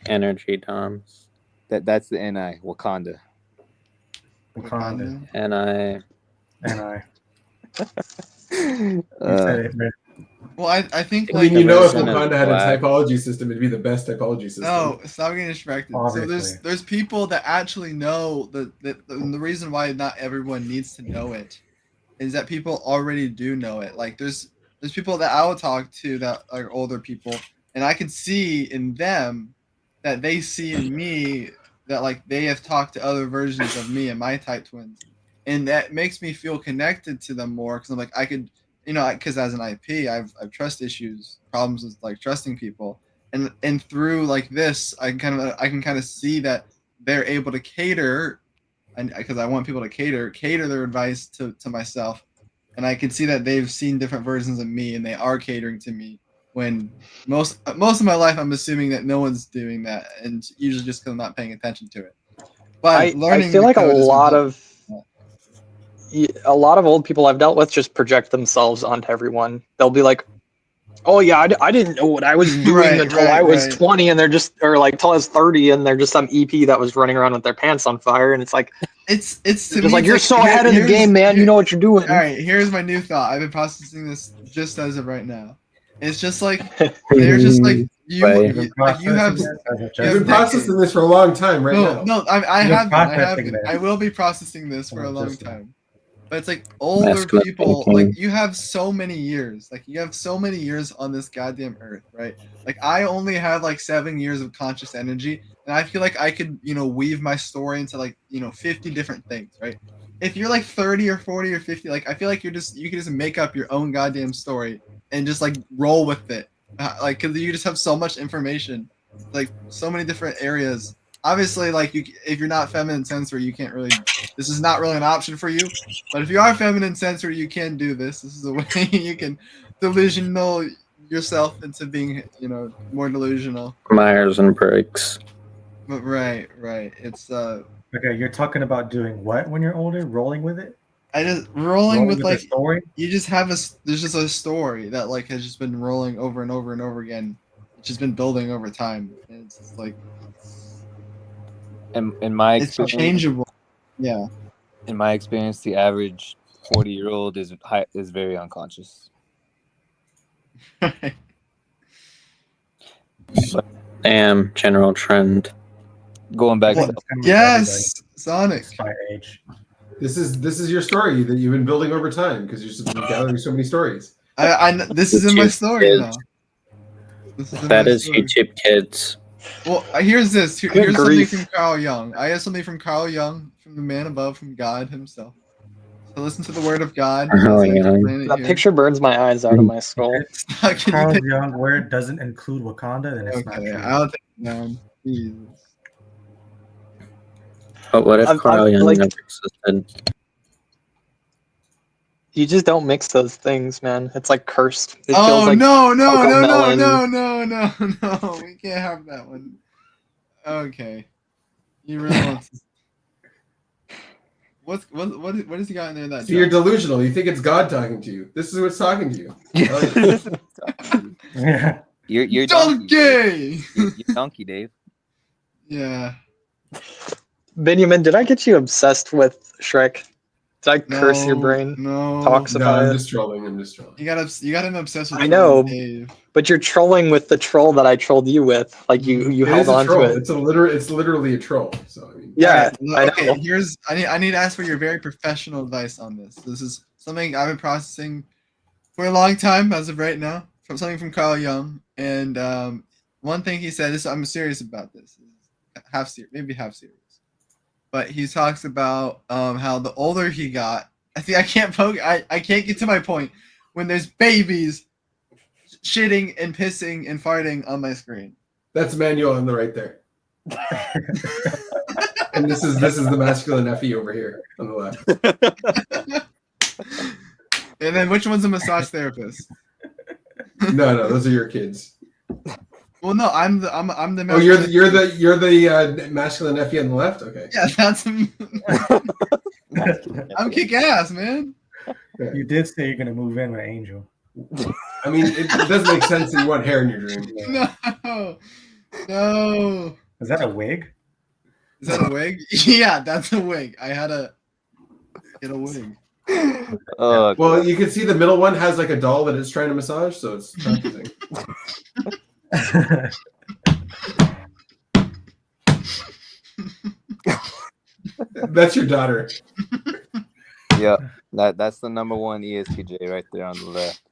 Energy Toms. That's the NI Wakanda. NI. Well, I think I mean, if Wakanda had a typology system, it'd be the best typology system. No, stop getting distracted. Obviously. So there's people that actually know the reason why not everyone needs to know it is that people already do know it. Like there's people that I will talk to that are older people, and I can see in them that they see in me that like they have talked to other versions of me and my type twins, and that makes me feel connected to them more because I'm like I could, because as an IP, I've trust issues, problems with like trusting people, and through like this, I can kind of see that they're able to cater, and because I want people to cater their advice to myself. And I can see that they've seen different versions of me, and they are catering to me. When most of my life, I'm assuming that no one's doing that, and usually just because I'm not paying attention to it. But I feel like a lot of old people I've dealt with just project themselves onto everyone. They'll be like, "Oh yeah, I didn't know what I was doing until I was 20," and they're just, or like till I was 30, and they're just some EP that was running around with their pants on fire, and it's like. It's just like you're so ahead of the game, man. You know what you're doing. All right, here's my new thought. I've been processing this just as of right now. It's just like they're just like you have. You've been processing this for a long time, right now. No, I have been. I will be processing this for a long time. But it's like older people, like you have so many years. Like you have so many years on this goddamn earth, right? Like I only have like 7 years of conscious energy. And I feel like I could, weave my story into like, 50 different things, right? If you're like 30 or 40 or 50, like I feel like you can just make up your own goddamn story and just like roll with it. Like, cause you just have so much information, like so many different areas. Obviously, like if you're not feminine sensory, you can't really, this is not really an option for you. But if you are feminine sensory, you can do this. This is a way you can delusional yourself into being, more delusional. Myers and Briggs. Right. It's Okay, you're talking about doing what when you're older? Rolling with it? I just rolling with the like story. you just have there's just a story that like has just been rolling over and over and over again. It's just been building over time, and it's just like in my it's experience, changeable. Yeah. In my experience, the average 40-year-old is very unconscious. General trend. Going back to yes, Sonic. By age. This is your story that you've been building over time because you've been gathering so many stories. This is in my story now. That is YouTube Kids. Well, here's this. Good Here's something grief. from Carl Jung. I have something from Carl Jung, from the man above, from God himself. So listen to the word of God. That picture burns my eyes out of my skull. Carl Jung, where it doesn't include Wakanda, then it's not Okay, true. I'll take it down. Jesus. But what if Carl Jung like- never existed? You just don't mix those things, man. It's like cursed. It Oh feels like no! We can't have that one. Okay. You really want to... What has he got in there that See, you're delusional. You think it's God talking to you. This is what's talking to you. Yeah. You're donkey. You're donkey, Dave. Yeah. Benjamin, did I get you obsessed with Shrek? Did I curse your brain? No. Toxify I'm it? just trolling. I'm just trolling. You got him obsessed with I know, Dave. but you're trolling with the troll that I trolled you with. Like you It held is a on troll. to it. It's literally a troll. So I mean, Yeah, I know. Okay, I need to ask for your very professional advice on this. This is something I've been processing for a long time as of right now. From something from Carl Jung, and one thing he said is, I'm serious about this. Half serious, but he talks about how the older he got, I can't get to my point when there's babies shitting and pissing and farting on my screen. That's Manuel on the right there. And this is the masculine Effie over here on the left. And then which one's a massage therapist? No, those are your kids. Well, no, I'm the Oh, you're the masculine Effie on the left. Okay. Yeah, that's I'm kick ass, man. You did say you're gonna move in with Angel. I mean, it does make sense that you want hair in your dream. No. Is that a wig? Is that a wig? Yeah, that's a wig. I had to get a wig. Well, you can see the middle one has like a doll that it's trying to massage, so it's confusing. That's your daughter. Yeah, that's the number one ESTJ right there on the left.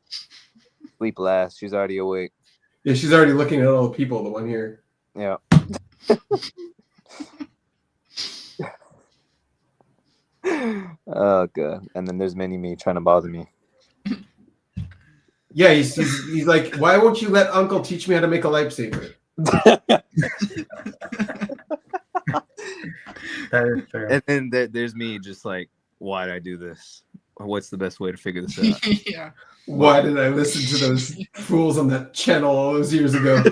Sleep last. She's already awake. Yeah, she's already looking at all the people. The one here. Yeah. Oh god! And then there's Mini-Me trying to bother me. Yeah, he's like, why won't you let Uncle teach me how to make a lightsaber? That is fair. And then there's me, just like, why did I do this? What's the best way to figure this out? Yeah. Why did I listen to those fools on that channel all those years ago?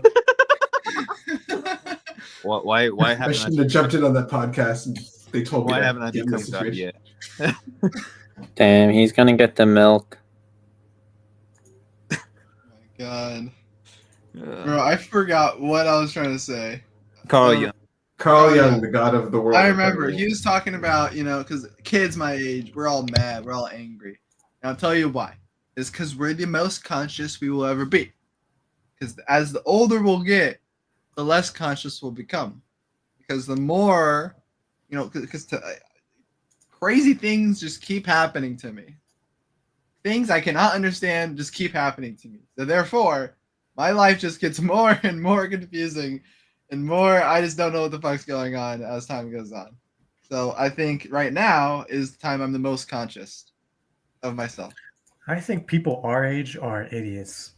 Why I haven't shouldn't have jumped in on that podcast and they told me Why to haven't I get in become this God situation. yet? Damn, he's gonna get the milk. God. Bro, I forgot what I was trying to say. Carl Jung. Carl Jung, the god of the world. I remember. He was talking about, because kids my age, we're all mad, we're all angry. And I'll tell you why. It's because we're the most conscious we will ever be. Because as the older we'll get, the less conscious we'll become. Because the more, because crazy things just keep happening to me. Things I cannot understand just keep happening to me. So therefore, my life just gets more and more confusing and more I just don't know what the fuck's going on as time goes on. So I think right now is the time I'm the most conscious of myself. I think people our age are idiots.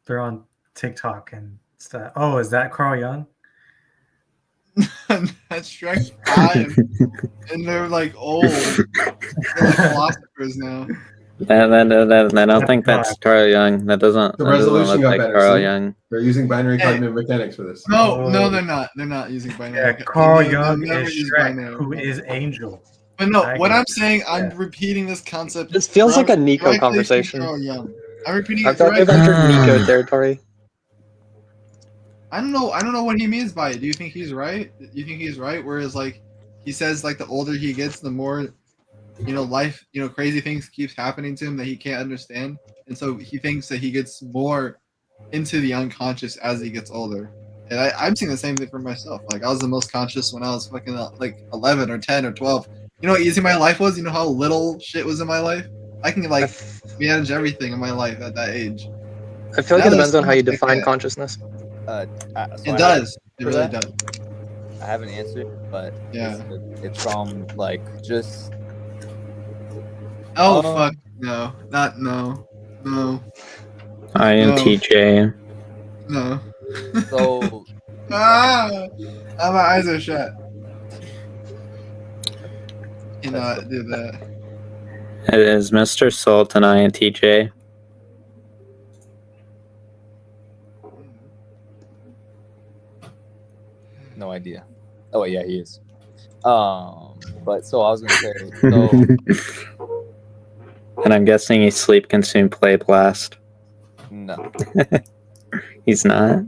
They're on TikTok and stuff. Oh, is that Carl Jung? That's Shrek 5. And they're like old. They're like philosophers now. I don't think that's Carl Jung. That doesn't. The that doesn't resolution look got like better. Carl See? Jung. They're using binary cognitive mechanics for this. No, they're not. They're not using binary. Yeah, Carl They'll Jung never is use Shrek, binary. who is Angel. But no, what I'm saying, I'm repeating this concept. This feels like a Nico directly from conversation. Carl Jung. I'm repeating I it feel like directly. we've entered Nico territory. I don't know what he means by it. Do you think he's right? Do you think he's right? Whereas like he says like the older he gets, the more life, crazy things keeps happening to him that he can't understand. And so he thinks that he gets more into the unconscious as he gets older. And I'm seeing the same thing for myself. Like I was the most conscious when I was fucking like 11 or 10 or 12. You know how easy my life was? You know how little shit was in my life? I can like manage everything in my life at that age. I feel like it depends on how you define consciousness. It does. It really does. I have an answer, but yeah, it's from like just. Fuck no, not no. INTJ. No. So. My eyes are shut. Cannot do that. It is Mr. Salt and INTJ. No idea. Oh yeah, he is. But so I was gonna say. So. And I'm guessing he's sleep consume play blast. No. He's not.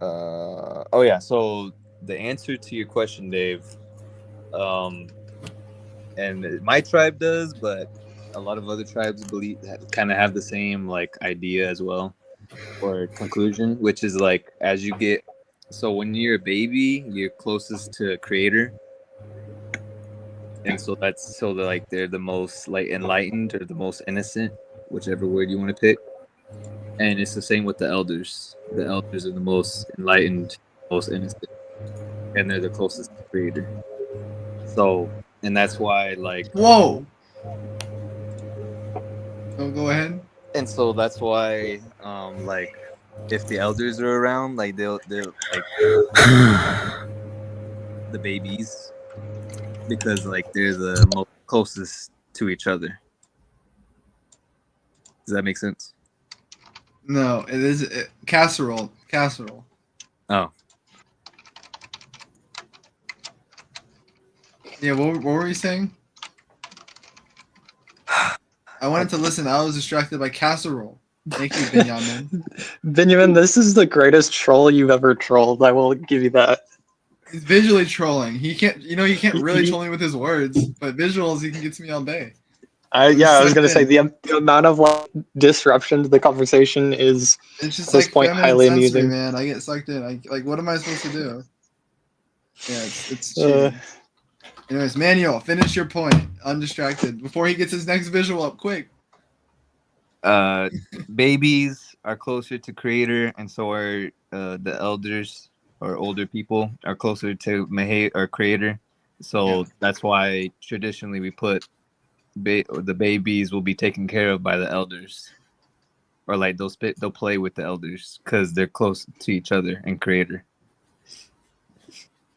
Oh yeah. So the answer to your question, Dave, and my tribe does, but a lot of other tribes kind of have the same like idea as well, or conclusion, which is like as you get. So when you're a baby, you're closest to Creator. And so they're the most like enlightened or the most innocent, whichever word you want to pick. And it's the same with the elders. The elders are the most enlightened, most innocent, and they're the closest to Creator. So, and that's why like whoa. So go ahead. And so that's why like if the elders are around, like they'll like the babies. Because like they're the most closest to each other. Does that make sense? No, it is casserole. Oh. Yeah, what were you saying? I wanted to listen. I was distracted by casserole. Thank you, Benjamin. Benjamin, this is the greatest troll you've ever trolled. I will give you that. He's visually trolling. He can't really troll me with his words, but visuals he can get to me all day. I was gonna say the amount of like disruption to the conversation is it's just at this like point highly sensory, amusing. man. I get sucked in. Like what am I supposed to do? Yeah, it's cheating. Anyways, Manuel, finish your point. Undistracted before he gets his next visual up. Quick. Babies are closer to Creator, and so are the elders or older people are closer to Mehe or Creator. So that's why traditionally we put the babies will be taken care of by the elders, or like they'll play with the elders because they're close to each other and Creator.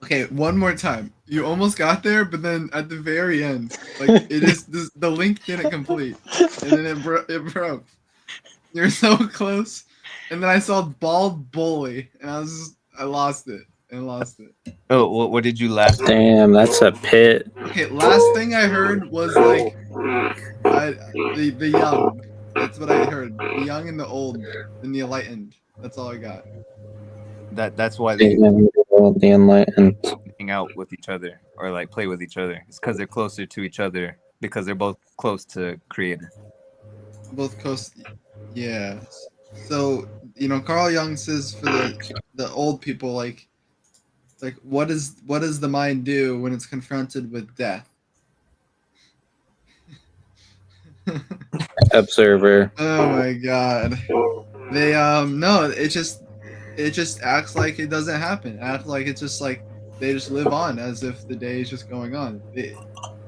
Okay, one more time. You almost got there, but then at the very end, like the link didn't complete, and then it broke. You're so close, and then I saw bald bully, and I lost it. Oh, what did you last? Damn, that's a pit. Okay, last thing I heard was like the young. That's what I heard. The young and the old and the enlightened. That's all I got. That's why they the enlightened hang out with each other or like play with each other. It's because they're closer to each other because they're both close to Creator. Both close. Yeah. So Carl Jung says for the old people like what does the mind do when it's confronted with death? Observer. Oh my god. They no, it just acts like it doesn't happen. Act like it's just like they just live on as if the day is just going on.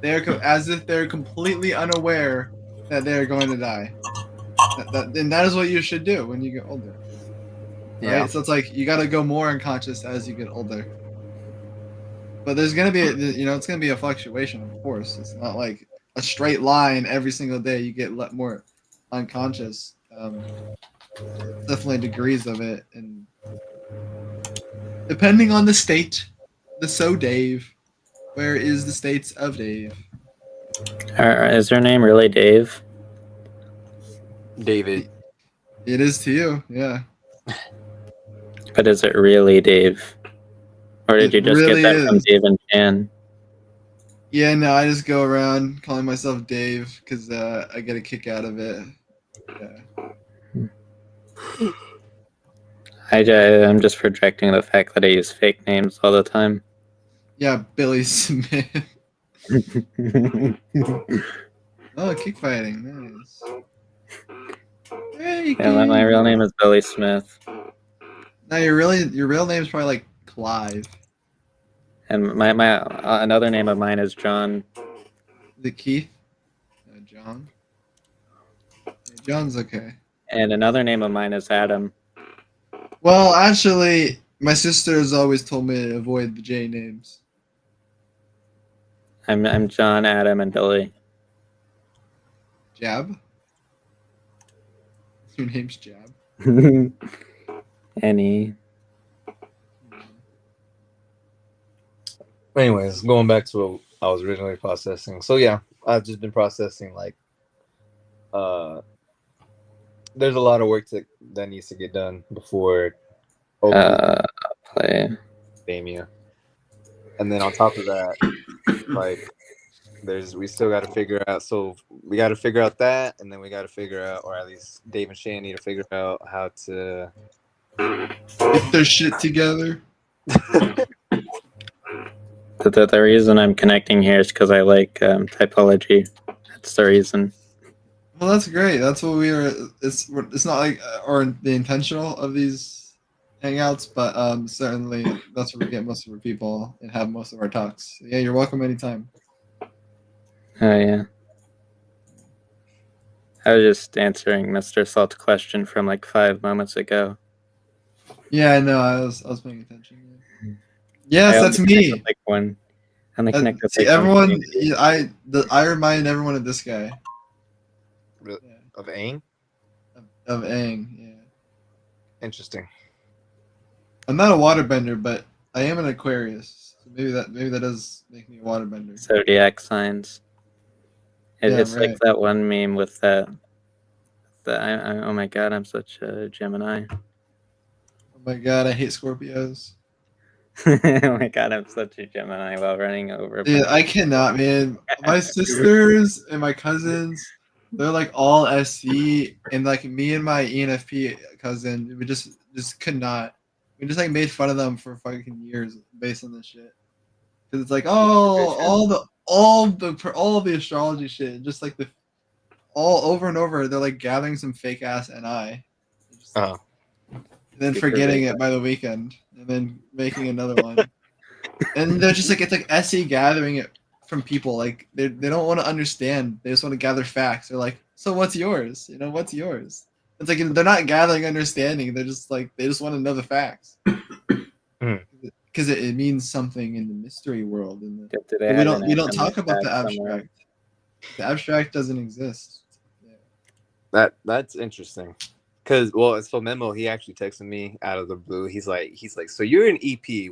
They're as if they're completely unaware that they're going to die. And that is what you should do when you get older. Right? Yeah. So it's like you got to go more unconscious as you get older. But there's gonna be it's gonna be a fluctuation, of course. It's not like a straight line every single day. You get more unconscious. Definitely degrees of it, and depending on the state So Dave. Where is the states of Dave? Is your name really Dave? David. It is to you, yeah. But is it really Dave? Or did you just really get that from is. Dave and Jan? Yeah, no, I just go around calling myself Dave because I get a kick out of it. Yeah. I'm just projecting the fact that I use fake names all the time. Yeah, Billy Smith. Oh, kick fighting, nice. Hey, Yeah, my real name is Billy Smith. No, your real name is probably like Clive. And my another name of mine is John. The Keith? John? Yeah, John's okay. And another name of mine is Adam. Well, actually, my sister has always told me to avoid the J names. I'm John, Adam, and Billy. Jab? Your name's Jab. Any. Anyways, going back to what I was originally processing. So yeah, I've just been processing like there's a lot of work that needs to get done before play Damia. And then on top of that, like we still got to figure out. So we got to figure out that, and then we got to figure out, or at least Dave and Shan need to figure out how to get their shit together. The reason I'm connecting here is because I like typology. That's the reason. Well, that's great. That's what we are. It's not like or the intentional of these hangouts, but certainly that's where we get most of our people and have most of our talks. So, yeah, you're welcome anytime. Oh yeah. I was just answering Mr. Salt's question from like 5 moments ago. Yeah, I know. I was paying attention. Yes, that's me. Like one. I'm connected. See, everyone. I remind everyone of this guy. Of Aang? Of Aang, yeah. Interesting. I'm not a waterbender, but I am an Aquarius. So maybe that does make me a waterbender. Zodiac signs. It's right. like that one meme with that. Oh my god, I'm such a Gemini. Oh my god, I hate Scorpios. Oh my god, I'm such a Gemini while running over. Yeah, I cannot, man. My sisters and my cousins, they're like all SC, and like me and my ENFP cousin, we just could not. We just like made fun of them for fucking years based on this shit. Because it's like, all the astrology shit, just like all over and over, they're like gathering some fake ass NI. And then forgetting it by the weekend, and then making another one. And they're just like, it's like SE gathering it from people. Like they don't want to understand. They just want to gather facts. They're like, so what's yours? What's yours? It's like they're not gathering understanding. They're just like they just want to know the facts. Because it means something in the mystery world. We don't talk about the abstract. Somewhere. The abstract doesn't exist. Yeah. That's interesting. Cause so Memo, he actually texted me out of the blue. He's like, so you're an EP,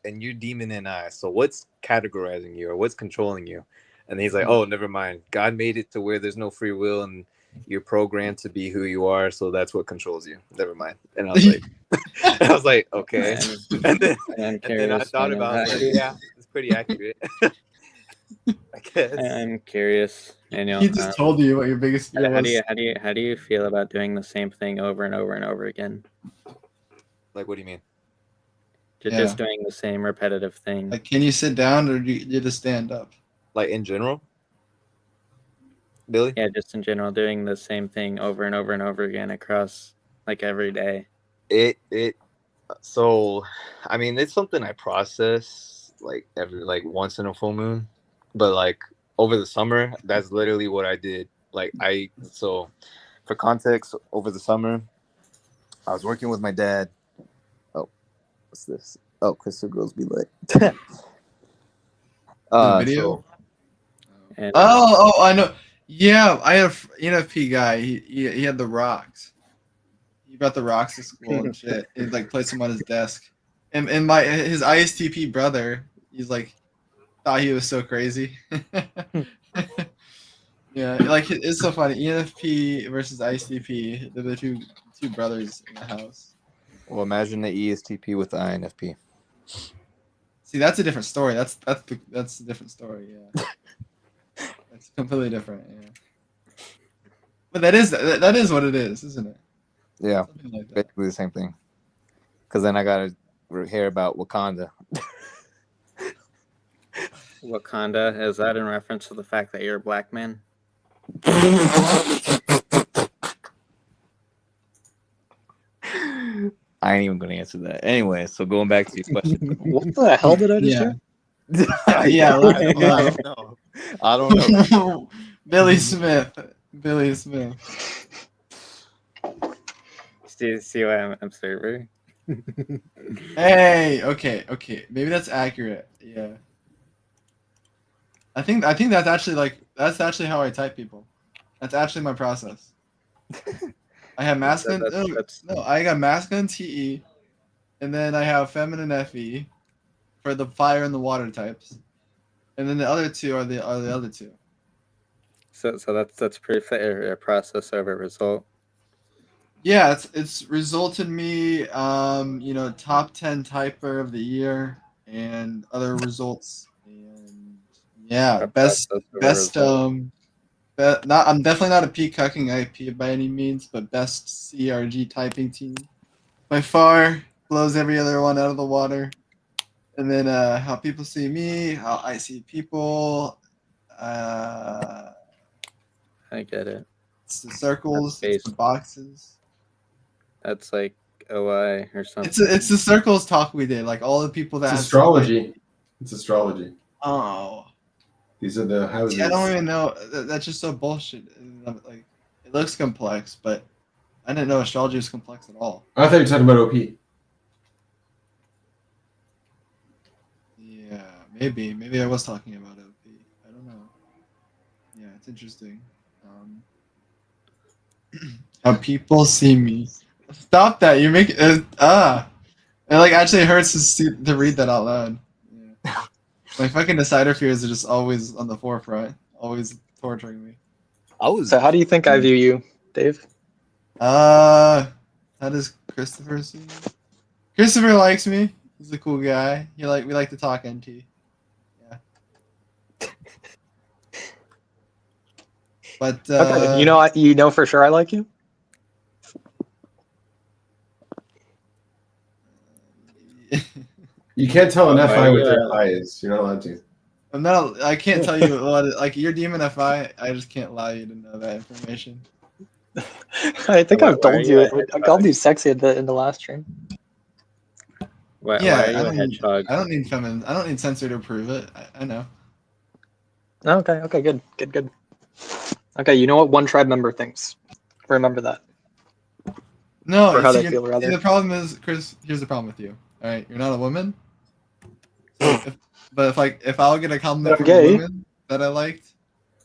and you're demon NI. So what's categorizing you or what's controlling you? And he's like, oh, never mind. God made it to where there's no free will and you're programmed to be who you are. So that's what controls you. Never mind. And I was like, okay. And then I thought about it. Yeah, it's pretty accurate. I guess. I'm curious. Daniel, he just told you what your biggest fear was. How do you feel about doing the same thing over and over and over again? Like, what do you mean? Just doing the same repetitive thing. Like, can you sit down or do you just stand up? Like in general, Billy? Yeah, just in general, doing the same thing over and over and over again across like every day. So, I mean, it's something I process like once in a full moon, but like over the summer, that's literally what I did. So for context, over the summer, I was working with my dad. Oh, what's this? Oh, Crystal Girls Be Lit. Video? I know. Yeah, I have ENFP guy. He had the rocks. He brought the rocks to school and shit. He like placed them on his desk. And his ISTP brother He's like thought he was so crazy. Yeah, like it's so funny. ENFP versus ISTP. They're the two brothers in the house. Well, imagine the ESTP with the INFP. See, that's a different story. That's a different story. Yeah, that's completely different. Yeah, but that is what it is, isn't it? Yeah, Something like that. basically the same thing. Because then I gotta hear about Wakanda. Wakanda, is that in reference to the fact that you're a black man? I ain't even gonna answer that. Anyway, so going back to your question. What the hell did I just hear? Yeah, I don't know. Billy Smith. Billy Smith. See why I'm server? Hey, okay. Maybe that's accurate. Yeah. I think that's actually how I type people. That's actually my process. I have masculine. No, I got masculine TE, and then I have feminine FE for the fire and the water types, and then the other two are the other two. So that's proof that you're a process over a result. Yeah, it's resulted me, top 10 typer of the year and other results, and yeah, best. I'm definitely not a peacocking IP by any means, but best CRG typing team by far, blows every other one out of the water. And then how people see me, how I see people. I get it. It's the circles, it's the boxes. That's like OI or something. It's the circles talk we did, like all the people that. It's astrology. It's astrology. Oh. These are the houses. See, I don't even know. That's just so bullshit. Like, it looks complex, but I didn't know astrology was complex at all. I thought you were talking about OP. Yeah, maybe I was talking about OP. I don't know. Yeah, it's interesting. How people see me. Stop that! You make it. It like actually hurts to read that out loud. Yeah. My fucking decider fears are just always on the forefront, always torturing me. So how do you think I view you, Dave? How does Christopher see me? Christopher likes me. He's a cool guy. We like to talk NT. Yeah. But okay, you know for sure I like you. You can't tell an FI what their FI is. You're not allowed to. I can't tell you a lot of, like, your demon FI. I just can't allow you to know that information. I think I've told you it. I called you sexy in the last stream. Why are you I don't need feminine. I don't need censor to prove it. I know. Okay, good. Okay, you know what one tribe member thinks. Remember that. No, or how they feel, rather. The problem is, Chris. Here's the problem with you. All right, you're not a woman. So if I'll get a compliment from a woman that I liked,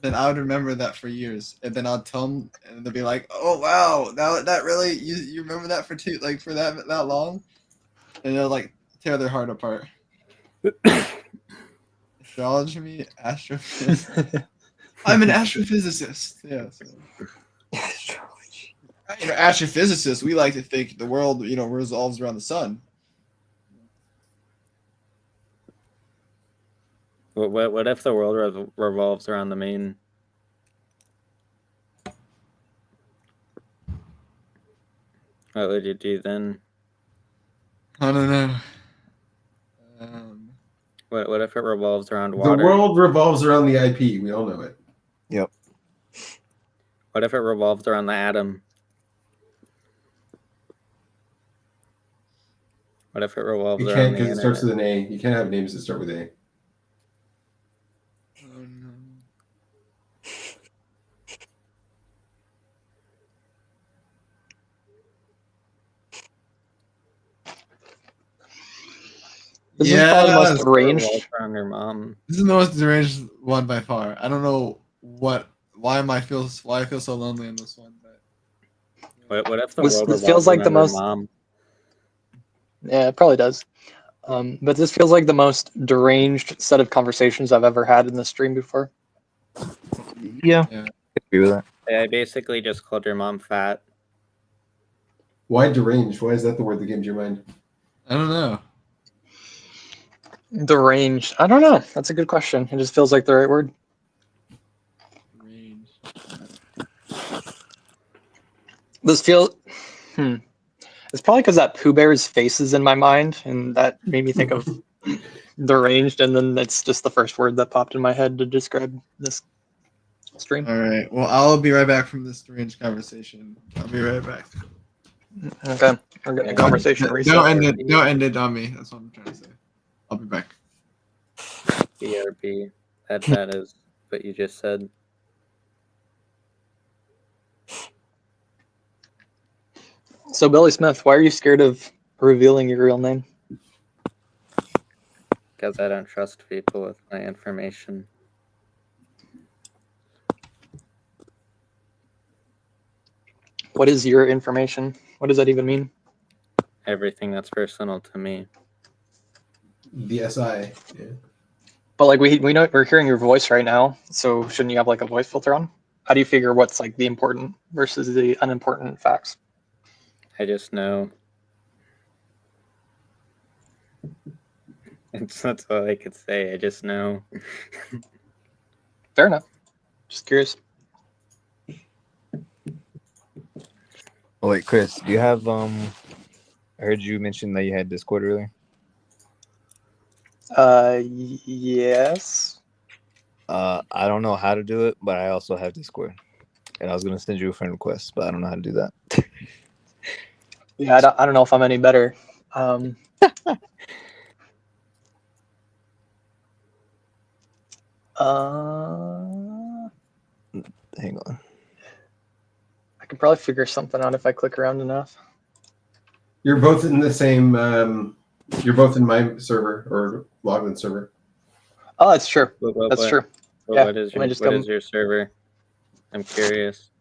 then I would remember that for years, and then I'll tell them, and they'll be like, "Oh wow, that really you remember that for that long," and they'll like tear their heart apart. Astrology, astrophysics. I'm an astrophysicist. Yeah. So. Astrophysicists, we like to think the world, revolves around the sun. What if the world revolves around the moon? What would you do then? I don't know. What if it revolves around water? The world revolves around the IP. We all know it. Yep. What if it revolves around the atom? What if it revolves You around can't the because it starts internet? with an A. You can't have names that start with A. Oh no. This is probably the most deranged. Around your mom. This is the most deranged one by far. I don't know why I feel so lonely in this one. But What if the This world feels revolves like the around your most. mom? Yeah, it probably does. But this feels like the most deranged set of conversations I've ever had in the stream before. Yeah. I agree with that. I basically just called your mom fat. Why deranged? Why is that the word that came to your mind? I don't know. Deranged. I don't know. That's a good question. It just feels like the right word. This feels. It's probably because that Pooh Bear's face is in my mind, and that made me think of deranged, and then it's just the first word that popped in my head to describe this stream. All right. Well, I'll be right back from this strange conversation. I'll be right back. Okay. We're getting a conversation reset. Don't end it on me. That's what I'm trying to say. I'll be back. BRB. That is what you just said. So, Billy Smith, why are you scared of revealing your real name? Because I don't trust people with my information. What is your information? What does that even mean? Everything that's personal to me. The SI. Yeah. But like we know we're hearing your voice right now, so shouldn't you have like a voice filter on? How do you figure what's like the important versus the unimportant facts? I just know. That's all I could say. I just know. Fair enough. Just curious. Oh wait, Chris, do you have I heard you mention that you had Discord earlier. Yes. I don't know how to do it, but I also have Discord, and I was gonna send you a friend request, but I don't know how to do that. Yeah, I don't know if I'm any better. Hang on. I could probably figure something out if I click around enough. You're both in the same. You're both in my server or login server. Oh, that's true. That's true. Yeah. What is your server? I'm curious.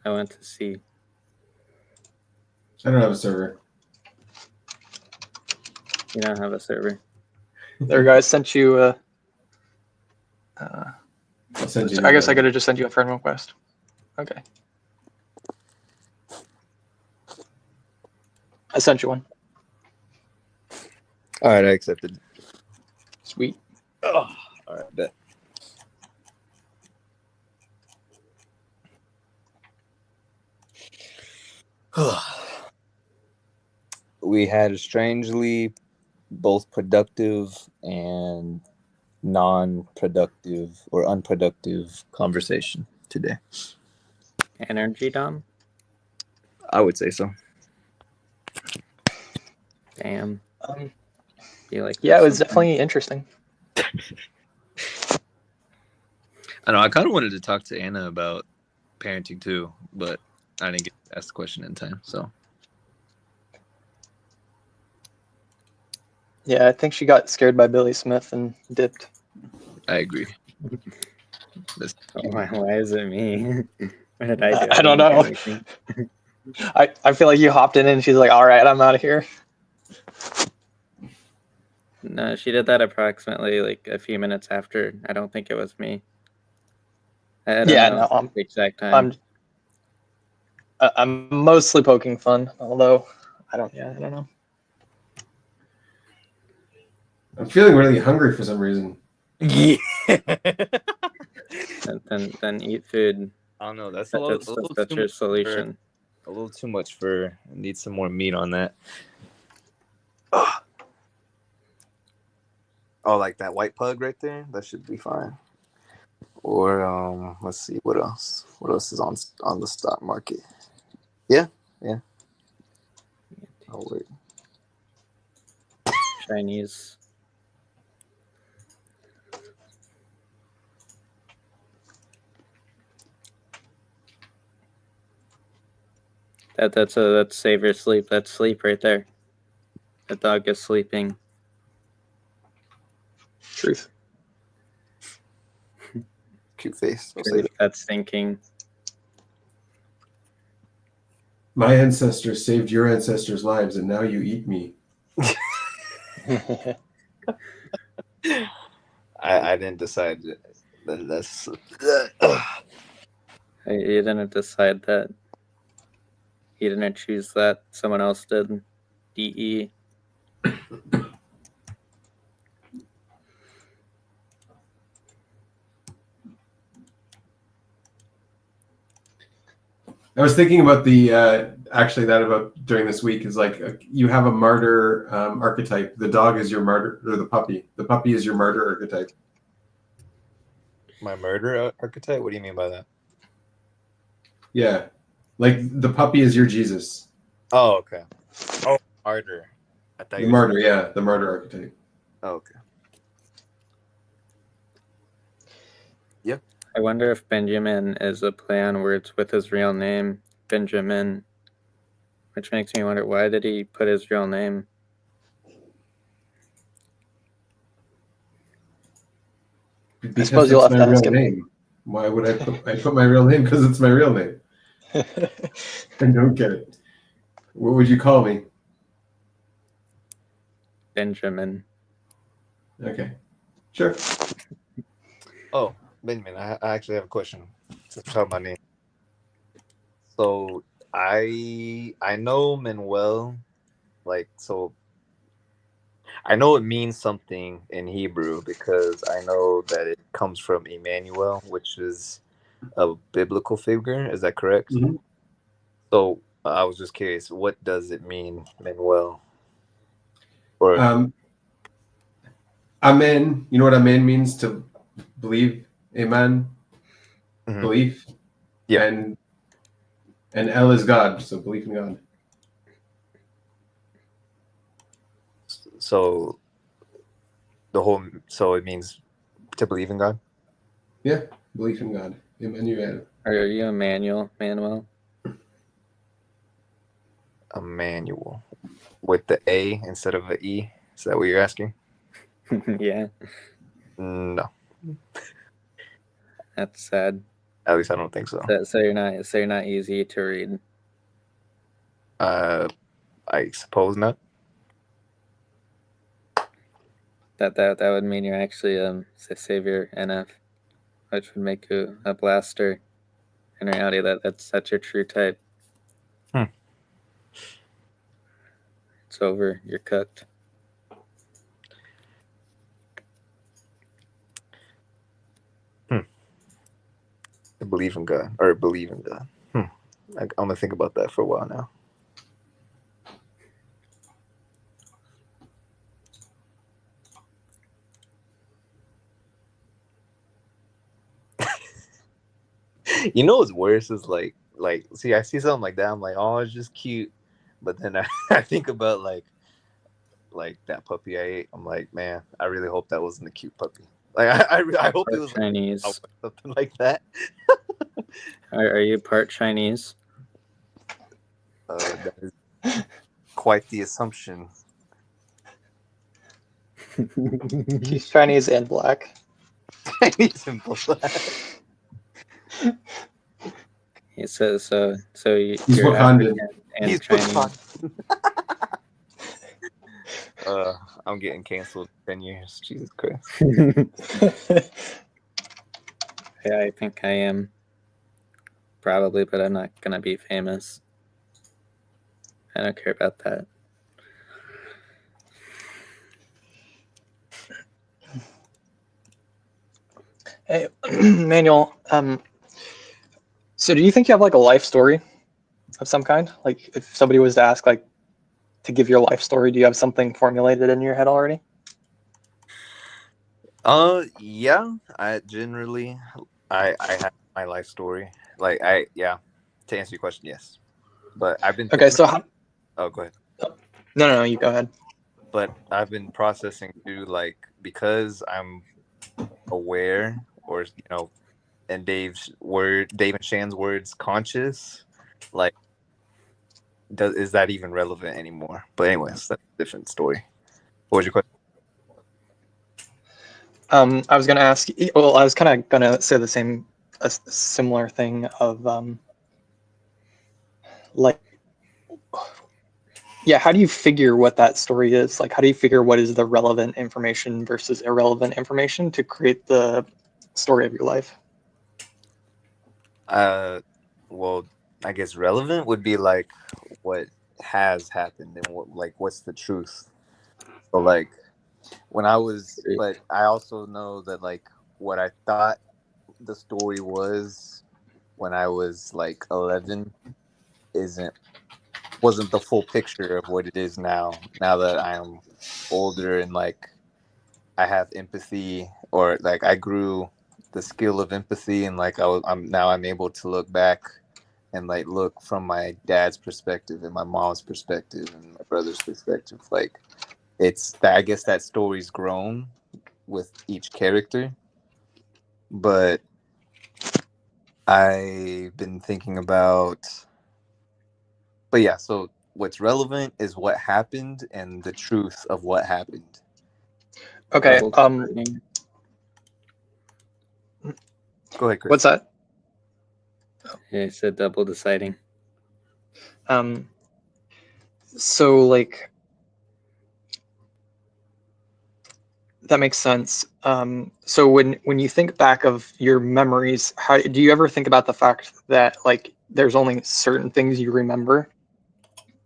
I want to see. I don't have a server. You don't have a server. There, guys, sent you. I'll send you. I guess I could have just sent you a friend request. Okay. I sent you one. All right, I accepted. Sweet. Oh, all right, bet. We had a strangely both productive and non-productive or unproductive conversation today. Energy Dom? I would say so. Damn. Yeah, it was definitely interesting. I know. I kind of wanted to talk to Anna about parenting too, but I didn't get to ask the question in time. So Yeah, I think she got scared by Billy Smith and dipped. I agree. Why is it me? What did I do? I don't know. I feel like you hopped in and she's like, all right, I'm out of here. No, she did that approximately like a few minutes after. I don't think it was me. I don't know the exact time. I'm mostly poking fun, although I don't know. I'm feeling really hungry for some reason. Yeah. then eat food. I don't know. That's your solution. A little too much for. I need some more meat on that. Oh, like that white pug right there? That should be fine. Or let's see, what else? What else is on the stock market? Yeah. Oh wait. Chinese. That's save your sleep. That's sleep right there. The dog is sleeping. Truth. Cute face. That's thinking. My ancestors saved your ancestors' lives, and now you eat me. I didn't decide. That's You didn't decide that. You didn't choose that. Someone else did. DE. I was thinking about the actually that about during this week is like you have a martyr archetype. The dog is your martyr, or the puppy. The puppy is your martyr archetype. my murder archetype. What do you mean by that? Yeah, like the puppy is your Jesus. Oh, okay. Oh, martyr. I thought The martyr, yeah, the martyr archetype. Oh, okay. Yep. I wonder if Benjamin is a play on words with his real name, Benjamin, which makes me wonder, why did he put his real name? Because suppose you'll it's have my to real ask him. name. Why would I put my real name? Because it's my real name. I don't get it. What would you call me? Benjamin. Okay, sure. Oh, Benjamin, I actually have a question. Just talk about name. So I know Manuel, like, so I know it means something in Hebrew because I know that it comes from Emmanuel, which is a biblical figure. Is that correct? Mm-hmm. So I was just curious, what does it mean, Manuel? Or Amen. You know what amen means? To believe. Amen. Mhm. Belief. Yeah. And El is God, so belief in God. so so it means to believe in God? Yeah, belief in God. Emmanuel. Are you Emmanuel, Manuel? Emmanuel. With the A instead of the E? Is that what you're asking? Yeah. No. That's sad. At least I don't think so. So you're not easy to read. I suppose not. That would mean you're actually Savior NF, which would make you a blaster. In reality, that's your true type. It's over. You're cooked. To believe in God or believe in God. I'm gonna think about that for a while now. You know what's worse is like see, I see something like that, I'm like, oh, it's just cute, but then I think about like that puppy I ate. I'm like, man, I really hope that wasn't a cute puppy. Like I hope it was Chinese. Like, something like that. Are you part Chinese? That is quite the assumption. He's Chinese and black. Chinese and black. He says so. So He's you're Wakandan. African and He's Chinese. I'm getting canceled in 10 years. Jesus Christ. Yeah, I think I am. Probably, but I'm not gonna be famous. I don't care about that. Hey, Manuel. So do you think you have like a life story of some kind? Like, if somebody was to ask, like, to give your life story, do you have something formulated in your head already? Yeah. I generally I have my life story. Like to answer your question, yes. But I've been Okay, so how? Oh, go ahead. No, you go ahead. But I've been processing too, like, because I'm aware, or in Dave and Shan's words, conscious, like, is that even relevant anymore? But anyways, that's a different story. What was your question? I was gonna ask. Well, I was kind of gonna say a similar thing of like, Yeah, how do you figure what that story is? Like, how do you figure what is the relevant information versus irrelevant information to create the story of your life? Well, I guess relevant would be like what has happened and what's the truth. So like when I was, but I also know that like what I thought the story was when I was like 11 wasn't the full picture of what it is now. Now that I am older and like I have empathy, or like I grew the skill of empathy, and like I'm able to look back and like look from my dad's perspective and my mom's perspective and my brother's perspective. Like it's that, I guess that story's grown with each character, but I've been thinking about, but yeah, so what's relevant is what happened and the truth of what happened. Okay. Go ahead, Chris. What's that? Yeah, I said double deciding. So like that makes sense. So when you think back of your memories, how do you ever think about the fact that like there's only certain things you remember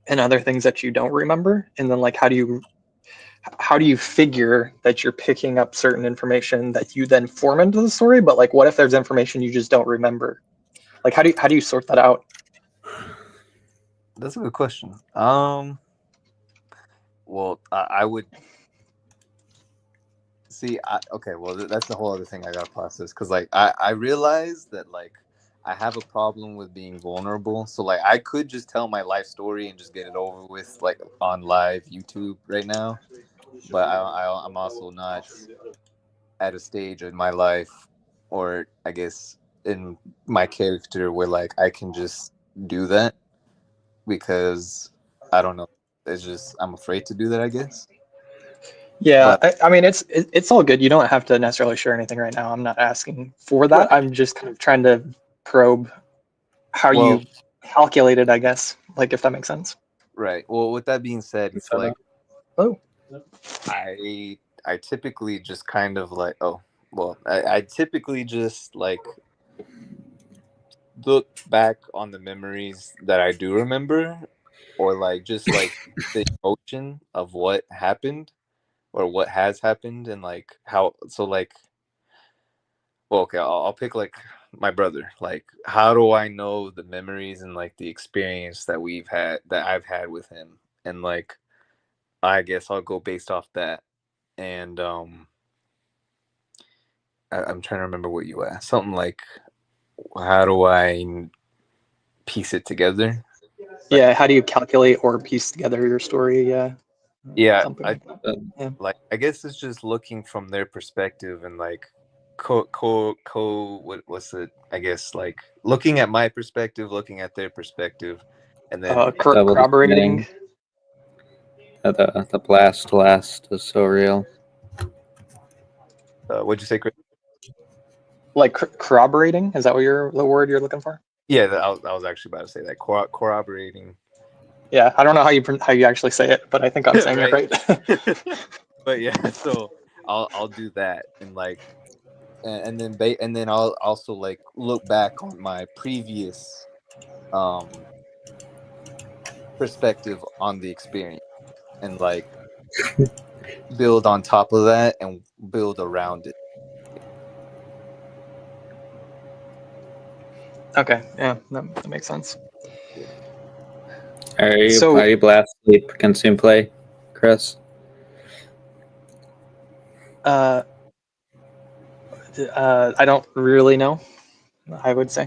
and other things that you don't remember? And then like how do you figure that you're picking up certain information that you then form into the story? But like what if there's information you just don't remember? Like how do you sort that out? That's a good question. Well, I would see. Okay, well, that's a whole other thing I gotta process, because like I realize that like I have a problem with being vulnerable. So like I could just tell my life story and just get it over with like on live YouTube right now, but I'm also not at a stage in my life, or I guess in my character, where like I can just do that, because I don't know. It's just I'm afraid to do that, I guess. Yeah, But I mean it's all good. You don't have to necessarily share anything right now. I'm not asking for that. I'm just kind of trying to probe how you calculate it, I guess. Like if that makes sense. Right. Well, with that being said, it's like I typically just kind of like I typically just like look back on the memories that I do remember, or like just like the emotion of what happened or what has happened, and like how, so like, well, okay, I'll pick like my brother. Like, how do I know the memories and like the experience that I've had with him? And like, I guess I'll go based off that. And I'm trying to remember what you asked. Something like, how do I piece it together? Yeah, how do you calculate or piece together your story? Yeah. Yeah, Something like that. Yeah. like I guess it's just looking from their perspective, and like what's it? I guess like looking at my perspective, looking at their perspective, and then corroborating. The blast last is so real. What'd you say, Chris? Like corroborating? Is that what the word you're looking for? Yeah, I was actually about to say that, corroborating. Yeah, I don't know how you actually say it, but I think I'm saying it right. But yeah, so I'll do that, and like, and then I'll also like look back on my previous perspective on the experience, and like build on top of that and build around it. Okay, yeah, that makes sense. Are you blast, sleep, consume, play, Chris? I don't really know, I would say.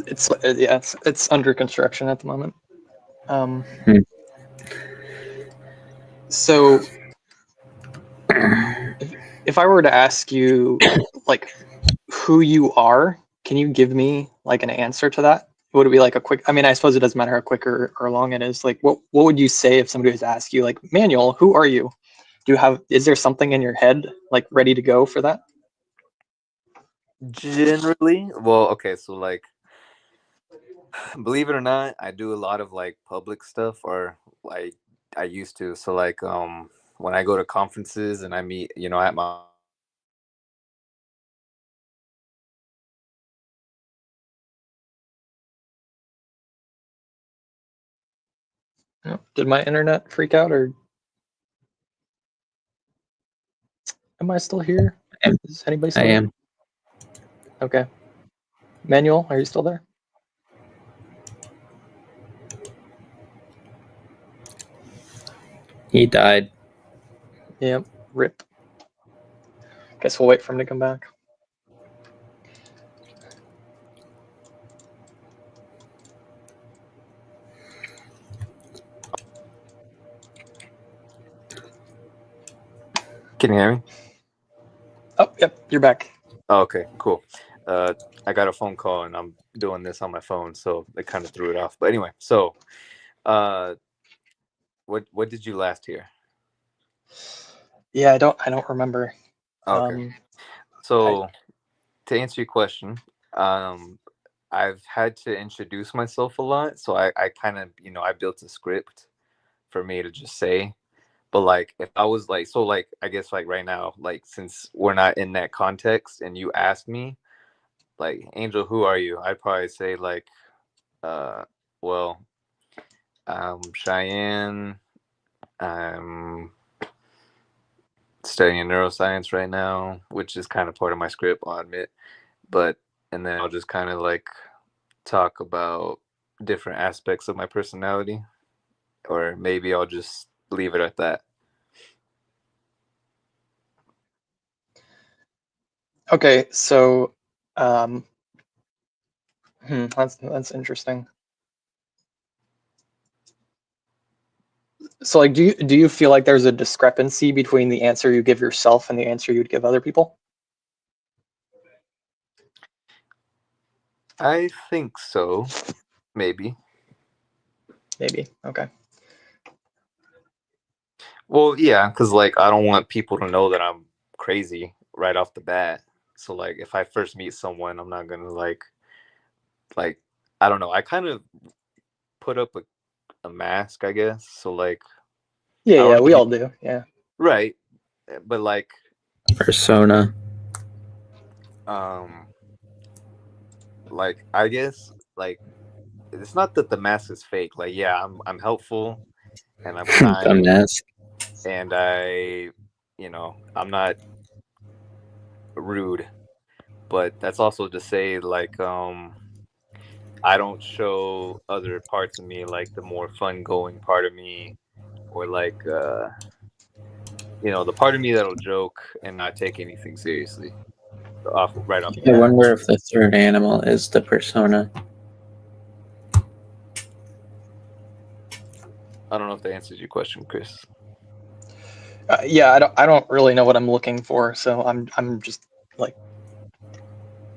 It's under construction at the moment. So if I were to ask you like who you are, can you give me like an answer to that? Would it be like a quick, I mean, I suppose it doesn't matter how quick or long it is. Like what would you say if somebody was to ask you like, Manuel, who are you? Is there something in your head like ready to go for that? Generally, well, okay, so like Believe it or not, I do a lot of like public stuff, or like I used to. So like when I go to conferences and I meet, at my Did my internet freak out, or am I still here? Is anybody still I there? am. Okay. Manuel, are you still there? He died. Yep. Rip. Guess we'll wait for him to come back. Can you hear me? Oh, yep, you're back. Oh, okay, cool. I got a phone call and I'm doing this on my phone, so it kind of threw it off. But anyway, so what did you last hear? Yeah, I don't remember. Okay. So to answer your question, I've had to introduce myself a lot. So I kind of, I built a script for me to just say. But like if I was like, so like I guess like right now, like since we're not in that context and you ask me, like, Angel, who are you? I'd probably say like, well, Cheyenne. I'm studying neuroscience right now, which is kind of part of my script, I'll admit. And then I'll just kind of like talk about different aspects of my personality, or maybe I'll just leave it at that. Okay, so that's interesting. So like do you feel like there's a discrepancy between the answer you give yourself and the answer you'd give other people? I think so. Maybe. Okay. Well, yeah, because like I don't want people to know that I'm crazy right off the bat. So like if I first meet someone, I'm not gonna like I don't know. I kind of put up a mask, I guess. So like Yeah, we all do. Yeah. Right. But like Persona. Like I guess like it's not that the mask is fake. Like yeah, I'm helpful and I'm kind. mask. And I'm not rude. But that's also to say like I don't show other parts of me, like the more fun going part of me, or like the part of me that'll joke and not take anything seriously. Right off the I bat. wonder if the third animal is the persona. I don't know if that answers your question, Chris. Yeah, I don't really know what I'm looking for, so I'm just like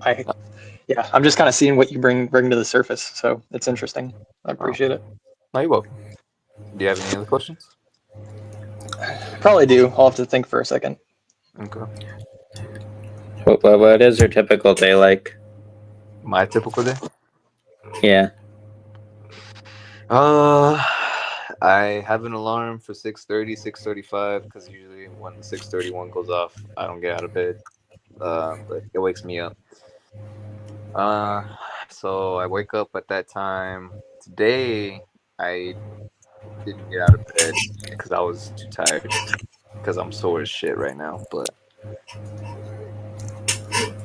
I'm just kind of seeing what you bring to the surface. So it's interesting. I appreciate it. No, you're welcome. Do you have any other questions? Probably do. I'll have to think for a second. Okay. What is your typical day like? My typical day? Yeah. I have an alarm for 6:30, 6:35, because usually when the 6:31 goes off, I don't get out of bed. But it wakes me up. So I wake up at that time. Today I didn't get out of bed because I was too tired, because I'm sore as shit right now. But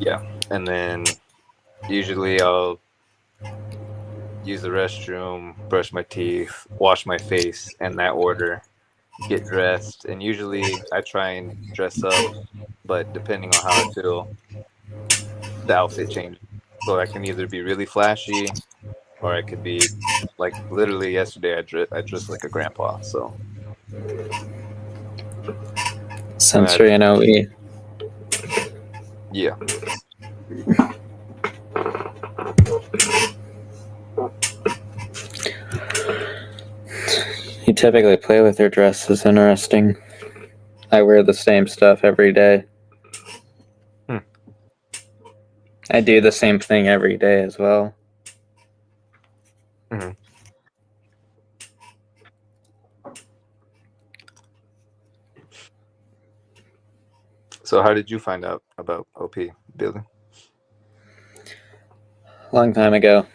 yeah, and then usually I'll use the restroom, brush my teeth, wash my face in that order, get dressed, and usually I try and dress up, but depending on how I feel, the outfit changes. So I can either be really flashy, or I could be like literally yesterday I dressed like a grandpa. So Sensory NOE. Yeah. You typically play with your dresses. Interesting. I wear the same stuff every day. I do the same thing every day as well. Mhm. So how did you find out about OP, Billy? Long time ago.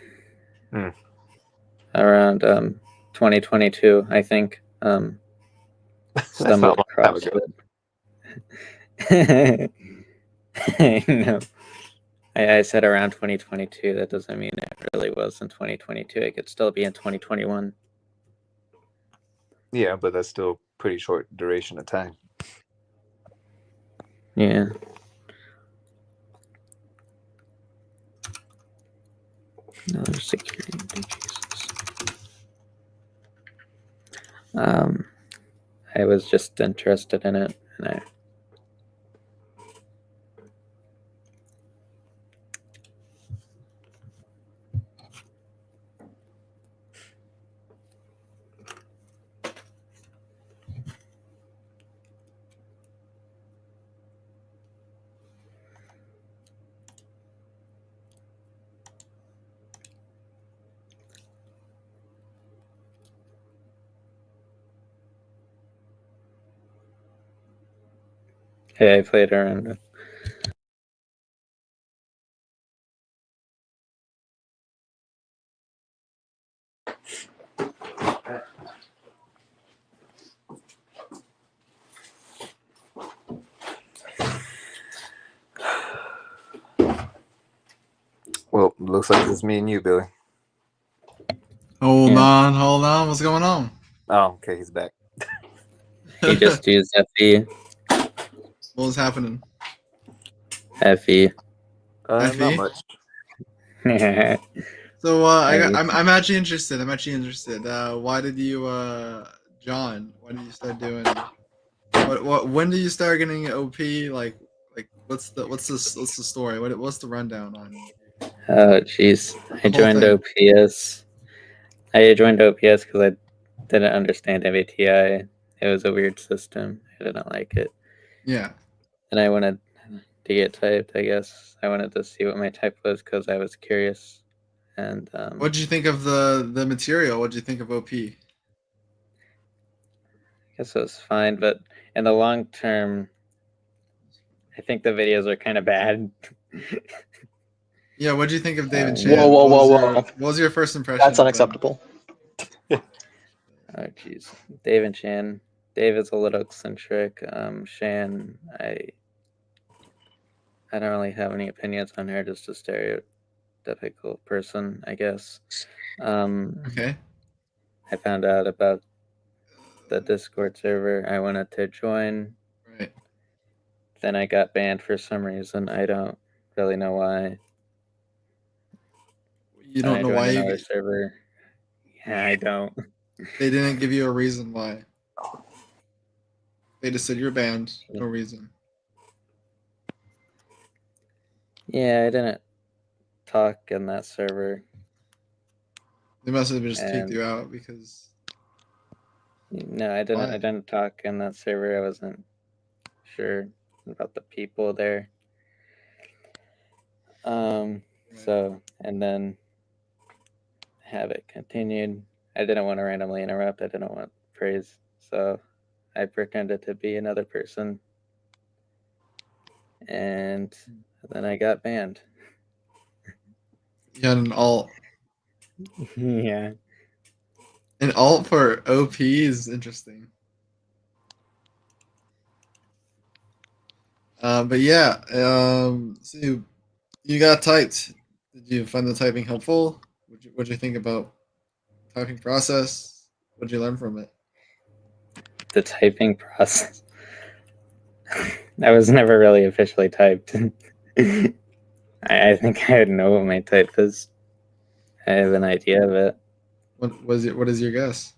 Hmm. Around 2022, I think. Stumbled across it. No. I said around 2022. That doesn't mean it really was in 2022. It could still be in 2021. Yeah, but that's still pretty short duration of time. Yeah. Another security. Jesus. I was just interested in it, and I. Hey, I played around with. Well, looks like it's me and you, Billy. Hold on. What's going on? Oh, okay, he's back. He just used FE. What was happening? FE. Not FE? much. So I'm actually interested. Why did you John? Why did you start doing? What? When did you start getting OP? Like what's the story? What's the rundown on? Oh, jeez. I The whole joined thing. OPS. I joined OPS because I didn't understand MBTI. It was a weird system. I didn't like it. Yeah. And I wanted to get typed, I guess. I wanted to see what my type was because I was curious. And What did you think of the material? What did you think of OP? I guess it was fine, but in the long term, I think the videos are kind of bad. Yeah, what did you think of David Whoa, Chan? whoa, What whoa. was your first impression? That's of him? unacceptable. Oh, jeez. Dave and Shan. Dave is a little eccentric. Shan, I don't really have any opinions on her. Just a stereotypical person, I guess. Okay. I found out about the Discord server. I wanted to join. Right. Then I got banned for some reason. I don't really know why. You don't know why another server. Yeah, I don't. They didn't give you a reason why. They just said you're banned. No reason. Yeah, I didn't talk in that server. They must have just kicked you out because. No, I didn't. Why? I didn't talk in that server. I wasn't sure about the people there. So, and then have it continued. I didn't want to randomly interrupt. I didn't want praise. So I pretended to be another person. And then I got banned. You had an alt. Yeah. An alt for OP is interesting. But yeah, so you got typed. Did you find the typing helpful? What'd you think about typing process? What'd you learn from it? The typing process. I was never really officially typed. I think I would know what my type is. I have an idea of it. What is your guess?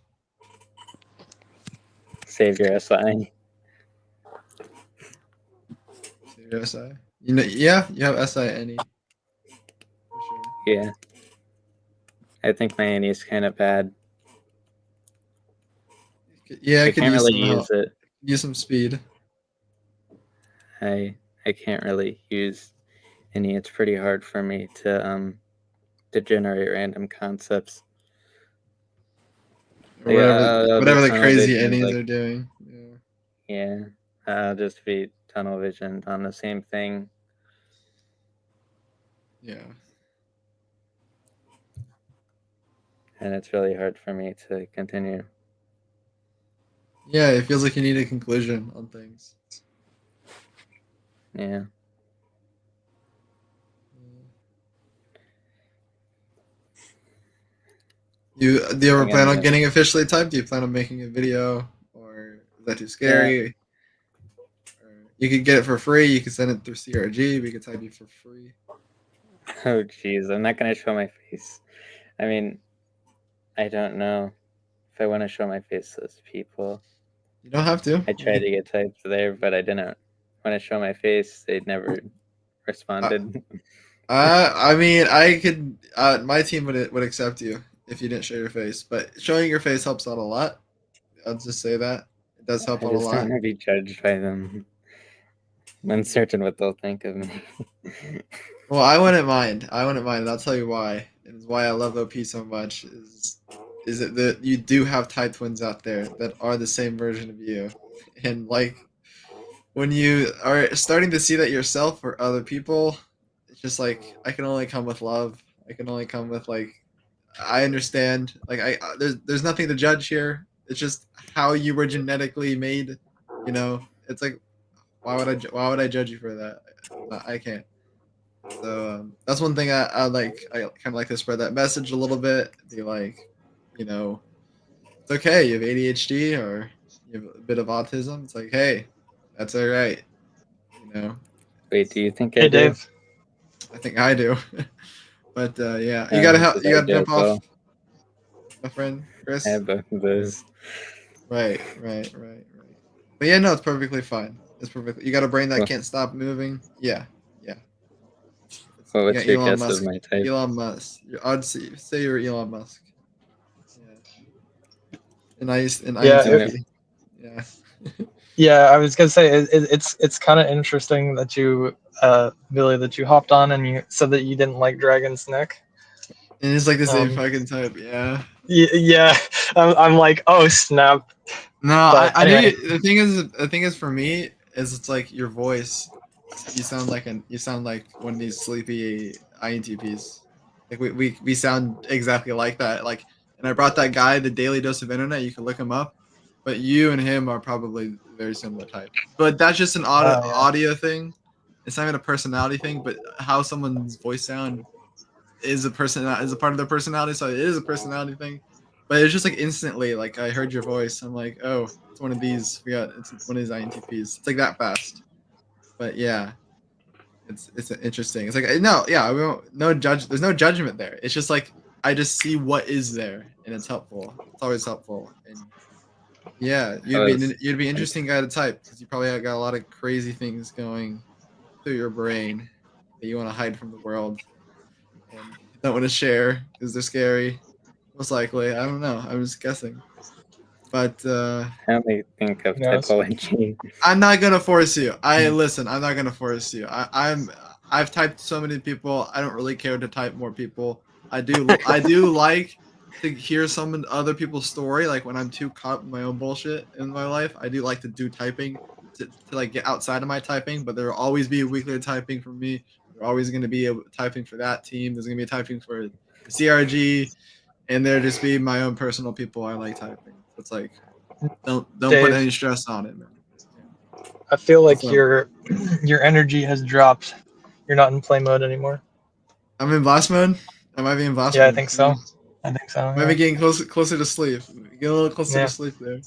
Save your SI. Save your SI. You know, yeah, you have SI any. For sure. Yeah. I think my NE is kind of bad. Yeah, I could can't use really some use help. it. Use some speed. I can't really use any. It's pretty hard for me to generate random concepts. Or whatever the crazy vision, Ennies like, are doing. Yeah, I'll just be tunnel visioned on the same thing. Yeah. And it's really hard for me to continue. Yeah, it feels like you need a conclusion on things. Yeah. Do you ever Again, plan on yeah. getting officially typed? Do you plan on making a video, or is that too scary? Or you could get it for free. You could send it through CRG. We could type you for free. Oh, jeez, I'm not gonna show my face. I mean, I don't know if I want to show my face to those people. You don't have to. I tried to get typed there, but I didn't want to show my face. They never responded. I mean, I could. My team would accept you if you didn't show your face, but showing your face helps out a lot. I'll just say that it does help I out a just don't lot. want to be judged by them. I'm uncertain what they'll think of me. Well, I wouldn't mind. I wouldn't mind, and I'll tell you why. And it's why I love OP so much. Is it that you do have Tide twins out there that are the same version of you, and like when you are starting to see that yourself or other people, it's just like I can only come with love. I can only come with like I understand. Like there's nothing to judge here. It's just how you were genetically made. You know, it's like why would I judge you for that? I can't. So that's one thing I like. I kind of like to spread that message a little bit. Be like, you know, it's okay. You have ADHD or you have a bit of autism. It's like, hey, that's all right. You know. Wait, do you think I Hey, do? Dave. I think I do. But yeah, you Oh, gotta this help. is You gotta jump ideal, off, my friend Chris. I have both of those. Right. But yeah, no, it's perfectly fine. It's perfect. You got a brain that Well, can't stop moving. Yeah. well, You what's got your Elon guess Musk. of my type? Elon Musk. I'd say you're Elon Musk. Yeah. And Yeah, INTP. Yeah. Yeah, I was gonna say it's kind of interesting that you, Billy, that you hopped on and you said that you didn't like Dragon's Neck. And it's like the same fucking type. Yeah. Yeah, I'm like, oh snap. No, But I anyway. knew the thing is for me is it's like your voice. You sound like one of these sleepy INTPs. Like we sound exactly like that. Like, and I brought that guy, the Daily Dose of Internet. You can look him up. But you and him are probably very similar type. But that's just an audio thing. It's not even a personality thing. But how someone's voice sound is a part of their personality. So it is a personality thing. But it's just like instantly, like I heard your voice. I'm like, oh, it's one of these. It's one of these INTPs. It's like that fast. But yeah, it's interesting. It's like no, yeah, we won't, no judge. There's no judgment there. It's just like I just see what is there, and it's helpful. It's always helpful. And yeah, you'd be interesting guy to type because you probably got a lot of crazy things going through your brain that you want to hide from the world and don't want to share because they're scary. Most likely, I don't know. I'm just guessing. But I only think of knows? typology. I'm not gonna force you. Listen. I'm not gonna force you. I've typed so many people. I don't really care to type more people. I do like to hear some other people's story. Like when I'm too caught in my own bullshit in my life, I do like to do typing to like get outside of my typing. But there will always be a weekly typing for me. There's always going to be a typing for that team. There's going to be a typing for CRG, and there just be my own personal people I like typing. It's like don't Dave, put any stress on it, man. I feel like What's up? your energy has dropped. You're not in play mode anymore. I'm in blast mode. I might be in blast mode. Yeah, I think so. I think so. Maybe getting closer to sleep. Get a little closer Yeah. to sleep there.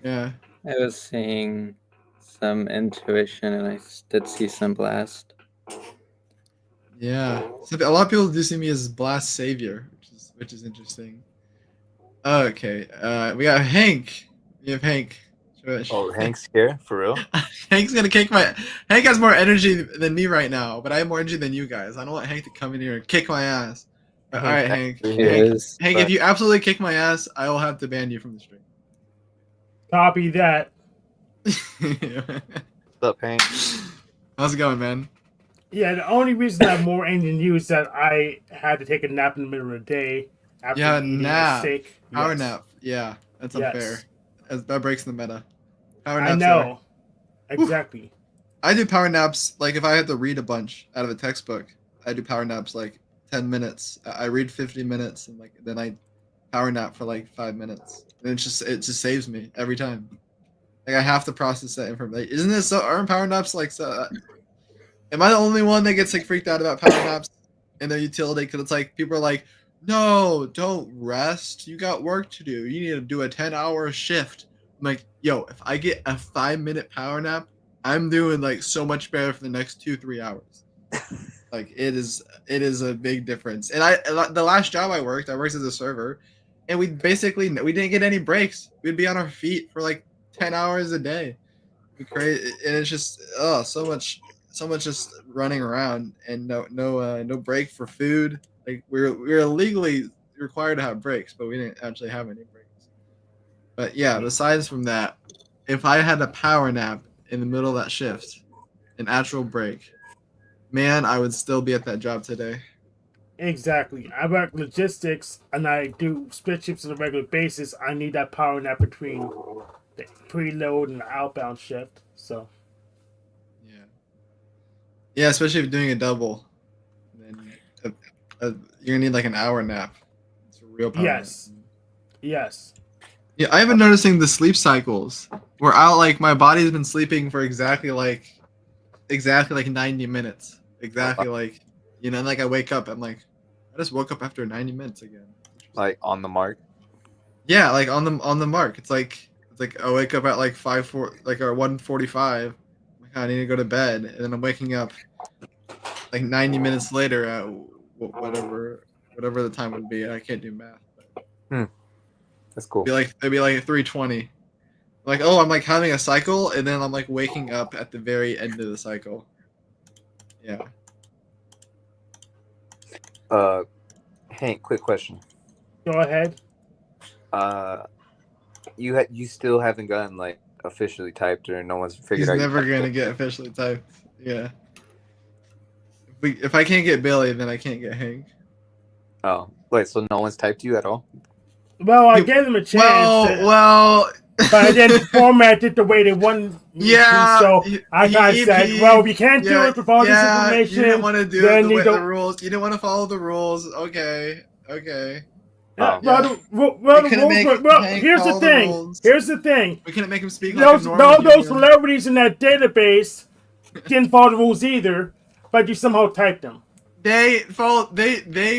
Yeah. I was seeing some intuition, and I did see some blast. Yeah. So a lot of people do see me as blast savior, which is interesting. Okay. We got Hank. We have Hank. Oh, Hank's here for real? Hank's gonna kick my. Hank has more energy than me right now, but I have more energy than you guys. I don't want Hank to come in here and kick my ass. All right, Hank. Hank, if you absolutely kick my ass, I will have to ban you from the stream. Copy that. What's up, Hank? How's it going, man? Yeah, the only reason I have more energy than you is that I had to take a nap in the middle of the day. after Yeah, eating a nap. steak. Power Yes. nap. Yeah, that's Yes. unfair. That breaks the meta. Power I naps know. Exactly. I do power naps like if I had to read a bunch out of a textbook. I do power naps like 10 minutes. I read 50 minutes and like then I power nap for like 5 minutes. And it just saves me every time. Like I have to process that information. Isn't this so? Aren't power naps like so? Am I the only one that gets like freaked out about power naps and their utility? Because it's like people are like, no, don't rest. You got work to do. You need to do a 10-hour shift. I'm like, yo, if I get a 5-minute power nap, I'm doing like so much better for the next 2-3 hours. Like it is a big difference. And the last job I worked as a server, and we didn't get any breaks. We'd be on our feet for like 10 hours a day. Crazy, and it's just so much just running around and no break for food. Like we're legally required to have breaks, but we didn't actually have any breaks. But yeah, besides from that, if I had a power nap in the middle of that shift, an actual break, man, I would still be at that job today. Exactly. I work logistics and I do split shifts on a regular basis. I need that power nap between the preload and the outbound shift. So Yeah, especially if you're doing a double, then you're gonna need like an hour nap. It's a real power nap. Yes. Yeah, I've been noticing the sleep cycles where my body's been sleeping for exactly like 90 minutes. Exactly and like I wake up, I'm like, I just woke up after 90 minutes again. Like on the mark. Yeah, like on the mark. It's like I wake up at like 1:45. I need to go to bed, and then I'm waking up like 90 minutes later at whatever the time would be. I can't do math. That's cool. It'd be like 3:20. Like, oh, I'm like having a cycle, and then I'm like waking up at the very end of the cycle. Yeah. Hank, quick question. Go ahead. You still haven't gotten like officially typed, or no one's figured out. He's never gonna get officially typed. Yeah. If I can't get Billy, then I can't get Hank. Oh, wait. So no one's typed you at all? Well, I gave them a chance. But I didn't format it the way they wanted. Yeah. So I kind of said, well, we can't do it with all this information. You didn't want to do it with the rules. You didn't want to follow the rules. Okay. Here's the thing. Here's the thing. We couldn't make him speak like a normal those celebrities in that database didn't follow the rules either, but you somehow typed them. They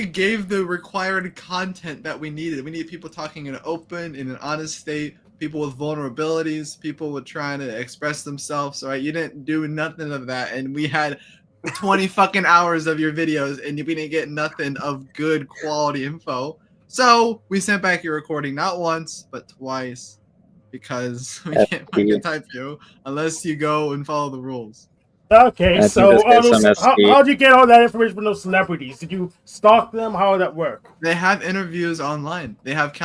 gave the required content that we needed. We needed people talking in an open, in an honest state, people with vulnerabilities, people with trying to express themselves. Right? You didn't do nothing of that, and we had 20 fucking hours of your videos, and we didn't get nothing of good quality info. So we sent back your recording not once but twice because we can't fucking type you unless you go and follow the rules. Okay, so how did you get all that information from those celebrities? Did you stalk them? How did that work? They have interviews online. They have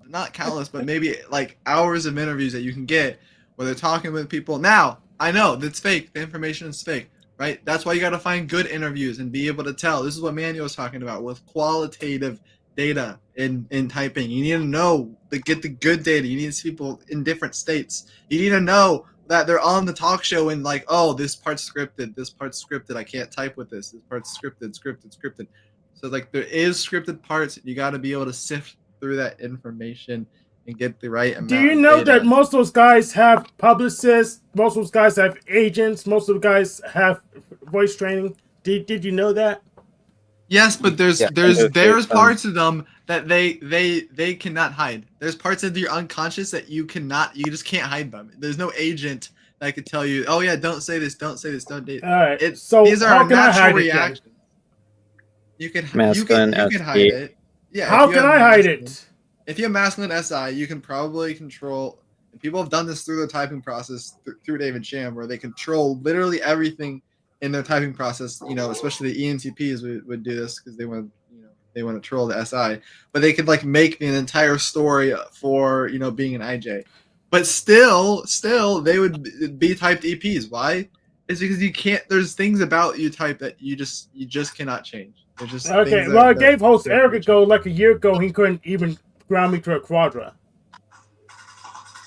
not countless, but maybe like hours of interviews that you can get where they're talking with people. Now, I know that's fake. The information is fake, right? That's why you got to find good interviews and be able to tell. This is what Manuel was talking about with qualitative data in typing. You need to get the good data. You need to see people in different states. You need to know that they're on the talk show and like, oh, this part's scripted, I can't type with this part's scripted. So like there is scripted parts. You got to be able to sift through that information and get the right amount. Do you know that most of those guys have publicists, most of those guys have agents, most of the guys have voice training? Did you know that? Yes, but there's parts of them that they cannot hide. There's parts of your unconscious that you just can't hide them. There's no agent that could tell you, oh yeah, don't say this, don't date. All right. So these are natural reactions. You can hide it. Yeah. How can I hide it? If you have masculine SI, you can probably control. And people have done this through the typing process through David Sham, where they control literally everything in their typing process. Especially the ENTPs would do this because they want to troll the SI, but they could like make an entire story for being an IJ, but still they would be typed EPs. Why? It's because you can't. There's things about you type that you just cannot change. They're just Okay, things well, I that gave host Eric a go like a year ago. He couldn't even ground me to a quadra.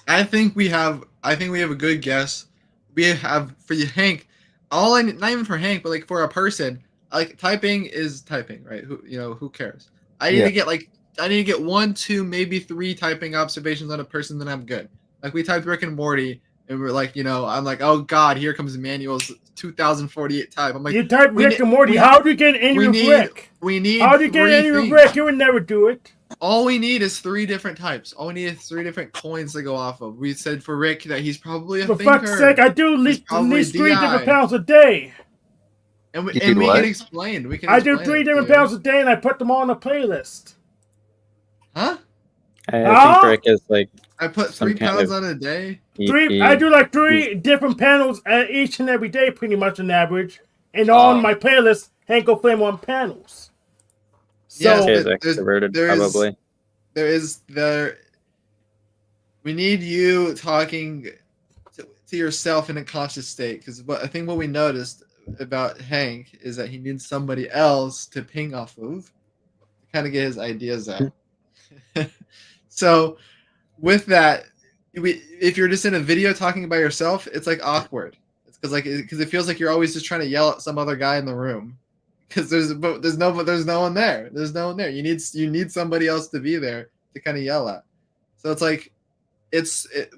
I think we have a good guess. We have for you, Hank. All I not even for Hank, but like for a person, like typing is typing, right? Who cares? I need to get 1, 2, maybe 3 typing observations on a person, then I'm good. Like we typed Rick and Morty, and we're like, I'm like, oh God, here comes Emmanuel's 2048 type. I'm like, you type Rick and Morty. How do you get angry with Rick? We need. How do you get angry with Rick? You would never do it. All we need is 3 different types. All we need is 3 different coins to go off of. We said for Rick that he's probably a For thinker. fuck's sake, I do at least 3 different pounds a day. And we can explain. I do 3 different pounds a day, and I put them all on a playlist. Huh? I think Rick is like. I put 3 pounds on a day. I do like 3 different panels each and every day, pretty much on average. And on my playlist, Hank will Flame on panels. So Yes, extroverted, probably. We need you talking to yourself in a conscious state, because I think what we noticed about Hank is that he needs somebody else to ping off of to kind of get his ideas out. So with that, if you're just in a video talking by yourself, it's like awkward. It's because it feels like you're always just trying to yell at some other guy in the room. Because there's no one there. There's no one there. You need somebody else to be there to kind of yell at. So it's like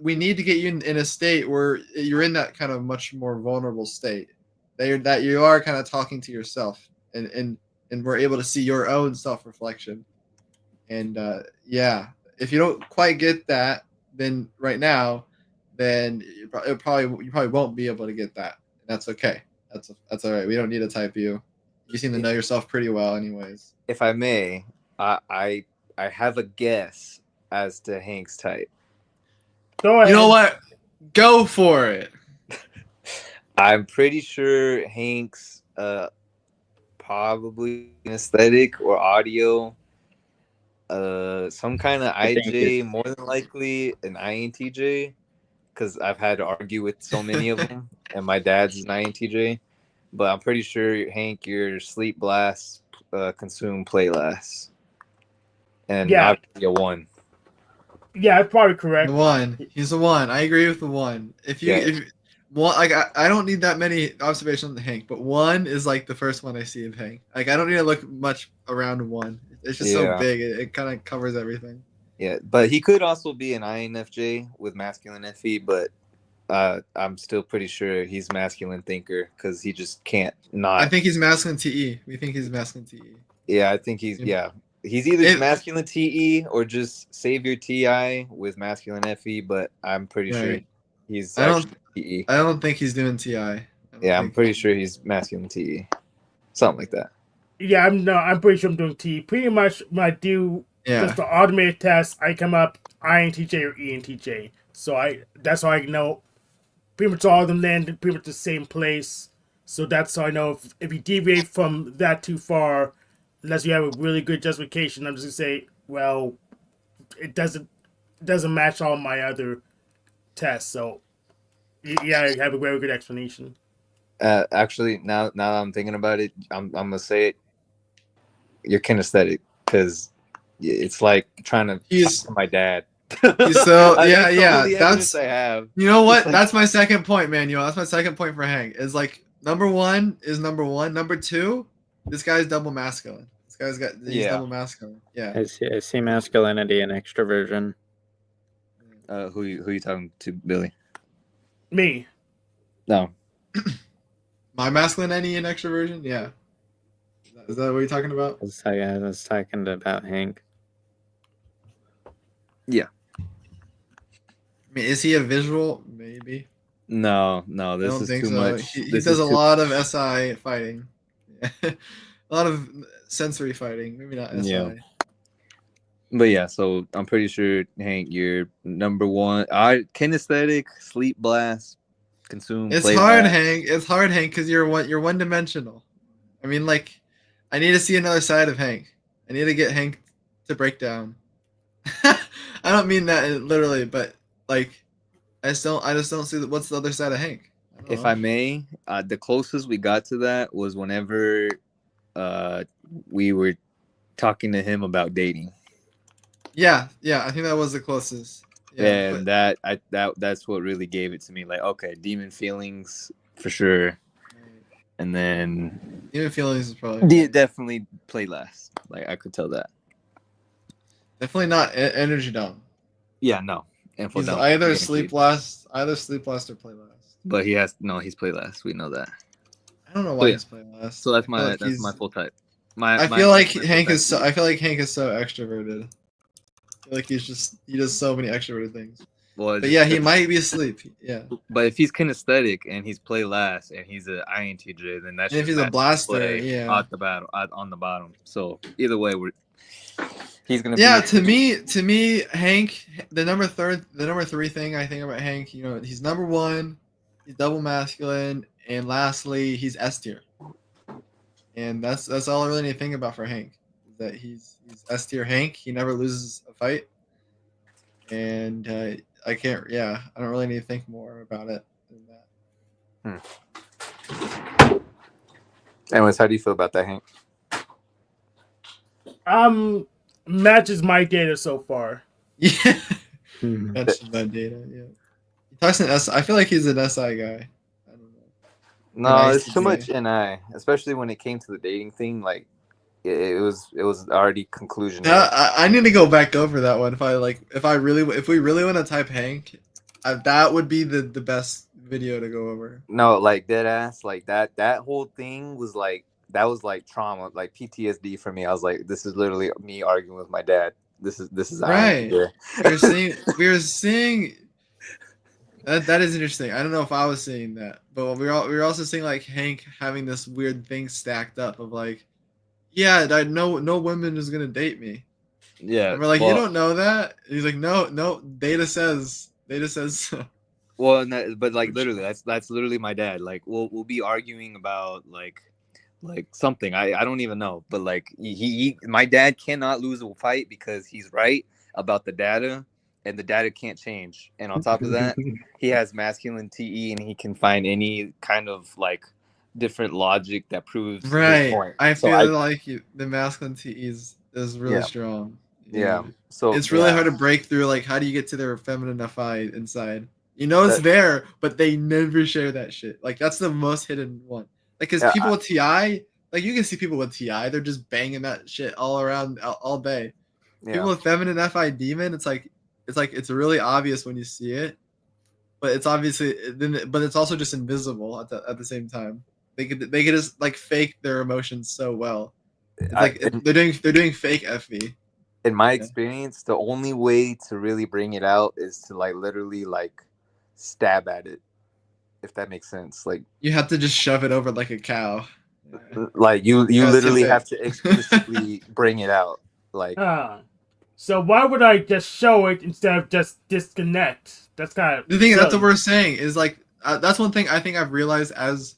we need to get you in a state where you're in that kind of much more vulnerable state. That you are kind of talking to yourself and we're able to see your own self-reflection. And if you don't quite get that, then right now, then you probably won't be able to get that. That's okay. That's all right. We don't need to type you. You seem to know yourself pretty well, anyways. If I may, I have a guess as to Hank's type. Go ahead. You know what? Go for it. I'm pretty sure Hank's probably aesthetic or audio. Some kind of IJ, more than likely an INTJ, because I've had to argue with so many of them, and my dad's an INTJ. But I'm pretty sure, Hank, your sleep blast, consume play last, and obviously a 1. Yeah, that's probably correct. The 1. He's the 1. I agree with the 1. I don't need that many observations on Hank, but 1 is like the first one I see of Hank. Like I don't need to look much around 1. It's just so big. It kind of covers everything. Yeah, but he could also be an INFJ with masculine FE, but I'm still pretty sure he's masculine thinker because he just can't not. I think he's masculine TE. We think he's masculine TE. Yeah, I think he's either masculine TE or just savior TI with masculine FE, but I'm pretty sure he's TE. I don't think he's doing TI. I'm pretty sure he's masculine TE. Something like that. Yeah, I'm pretty sure I'm doing T. Pretty much when I do just the automated test, I come up INTJ or ENTJ. So that's how I know pretty much all of them land pretty much the same place. So that's how I know if you deviate from that too far, unless you have a really good justification, I'm just gonna say, well, it doesn't match all my other tests. So yeah, I have a very good explanation. Actually, now that I'm thinking about it, I'm gonna say it. You're kinesthetic, because it's like trying to talk to my dad. So that's I have. You know what? That's my second point, Manuel. That's my second point for Hank. Is like number 1 is number 1. Number 2, this guy's double masculine. He's double masculine. Yeah. I see masculinity and extroversion. Who you talking to, Billy? Me. No. My masculinity and extroversion? Yeah. Is that what you're talking about? I was talking about Hank. Yeah. I mean, is he a visual? Maybe. No. This is too much. He does a lot of SI fighting. A lot of sensory fighting. Maybe not SI. Yeah. But yeah, so I'm pretty sure, Hank, you're number 1. Kinesthetic, sleep blast, consume. It's hard, Hank. It's hard, Hank, because you're one dimensional. I mean, like, I need to see another side of Hank. I need to get Hank to break down. I don't mean that literally, but like, I just don't see what's the other side of Hank. If I may, the closest we got to that was whenever we were talking to him about dating. Yeah, I think that was the closest. Yeah, And that's what really gave it to me. Like, okay, demon feelings for sure. And then demon feelings is probably definitely play last. Like I could tell that. Definitely not energy down. Yeah, no. Info He's down. either sleep last or play last. But he's play last. We know that. I don't know why he's playing last. So that's my full type. I feel like Hank is so extroverted. I feel like he does so many extroverted things. Well, but yeah, he might be asleep. Yeah. But if he's kinesthetic and he's play last and he's an INTJ, then that's if he's a blaster, yeah, on the bottom. So either way, he's gonna. Yeah, to me, Hank, the number three thing I think about Hank, he's number one, he's double masculine, and lastly, he's S tier. And that's all I really need to think about for Hank. Is that he's S tier Hank. He never loses a fight. And I don't really need to think more about it than that. Anyways, how do you feel about that, Hank? Matches my data so far. Yeah. Matches my data, yeah. He talks in S. I feel like he's an SI guy. I don't know. No, it's too much NI, especially when it came to the dating thing. Like, it was already conclusion. I need to go back over that one. If we really want to type Hank, that would be the best video to go over. No, like dead ass, like that whole thing was like trauma, like PTSD for me. I was like, this is literally me arguing with my dad. This is right. We're seeing. That is interesting. I don't know if I was seeing that, but we were also seeing like Hank having this weird thing stacked up of like, yeah, no woman is gonna date me. Yeah, and we're like, you don't know that. And he's like, no, data says so. Well, but like literally, that's literally my dad. Like we'll be arguing about like something. I don't even know, but like my dad cannot lose a fight because he's right about the data. And the data can't change. And on top of that, he has masculine TE, and he can find any kind of like different logic that proves his point. I feel like the masculine TE is really strong. Yeah. So it's really hard to break through. Like, how do you get to their feminine FI inside? It's there, but they never share that shit. Like, that's the most hidden one. Like, because people with TI, like you can see people with TI, they're just banging that shit all around all day. Yeah. People with feminine FI demon, it's really obvious when you see it, but it's also just invisible at the same time. They could just like fake their emotions so well. It's like they're doing fake FV. In my experience, the only way to really bring it out is to like literally like stab at it, if that makes sense. Like you have to just shove it over like a cow. Like you literally have to explicitly bring it out. Like. So why would I just show it instead of just disconnect? That's kind of the thing. That's what we're saying is like that's one thing I think I've realized as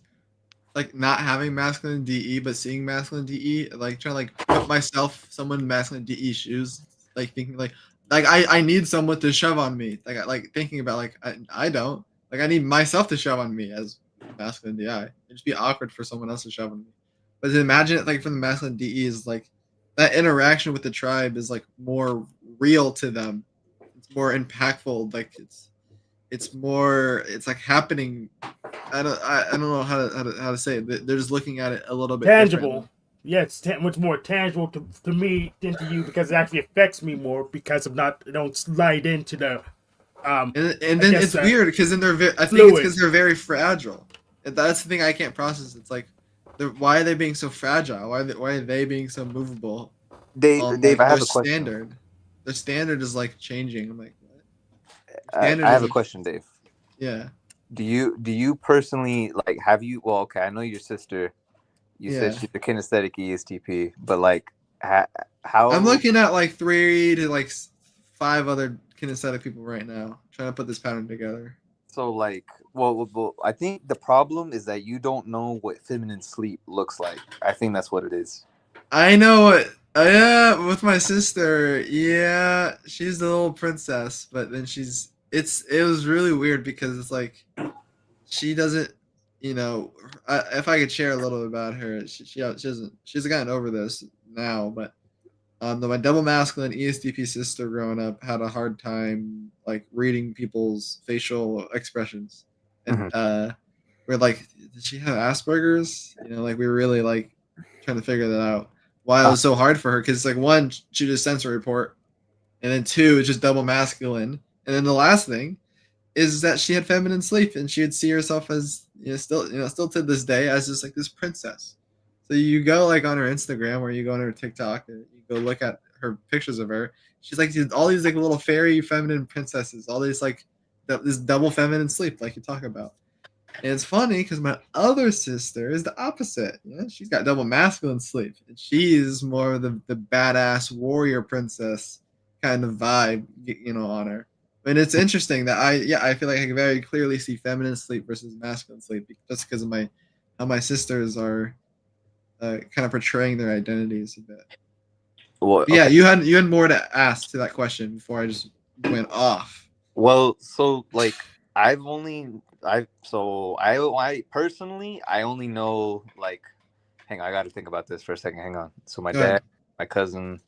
like not having masculine DE but seeing masculine DE, like trying to like put myself someone masculine DE shoes, like thinking like I need someone to shove on me, like thinking about like I don't like I need myself to shove on me as masculine DI. It'd just be awkward for someone else to shove on me. But to imagine it like from the masculine DE is like. That interaction with the tribe is like more real to them. It's more impactful. Like it's like happening. I don't know how to say it. They're just looking at it a little bit tangible. Yeah, it's much more tangible to me than to you because it actually affects me more because I don't slide into the. And then it's weird because then I think it's because they're very fragile. And that's the thing I can't process. It's like. Why are they being so fragile? Why are they being so movable? Dave, I have a question. Their standard is like changing. I'm like, what? I have a question, Dave. Yeah. Do you personally like? Have you? Well, okay. I know your sister. You said she's a kinesthetic ESTP, but like, how? I'm looking at like 3 to like 5 other kinesthetic people right now, trying to put this pattern together. So like. Well, I think the problem is that you don't know what feminine sleep looks like. I think that's what it is. I know what. Yeah, with my sister. Yeah, she's the little princess, but then it was really weird because it's like she doesn't. you know, if I could share a little about her, she's gotten over this now, but my double masculine ESTP sister growing up had a hard time like reading people's facial expressions, and we're like, did she have Asperger's? You know, like we were really like trying to figure that out. Why it was so hard for her, because like one, she did a sensory report, and then two, it's just double masculine, and then the last thing is that she had feminine sleep, and she would see herself as still to this day as just like this princess. So you go like on her Instagram or you go on her TikTok and you go look at her pictures of her. She's like all these like little fairy feminine princesses, all these like this double feminine sleep like you talk about. And it's funny because my other sister is the opposite. Yeah, she's got double masculine sleep, and she's more of the badass warrior princess kind of vibe, on her. And it's interesting that I feel like I can very clearly see feminine sleep versus masculine sleep just because of how my sisters are kind of portraying their identities a bit. Well, yeah, okay. you had more to ask to that question before I just went off. Well, so like I personally I only know like, hang on, I got to think about this for a second. Hang on. So my dad, my cousin,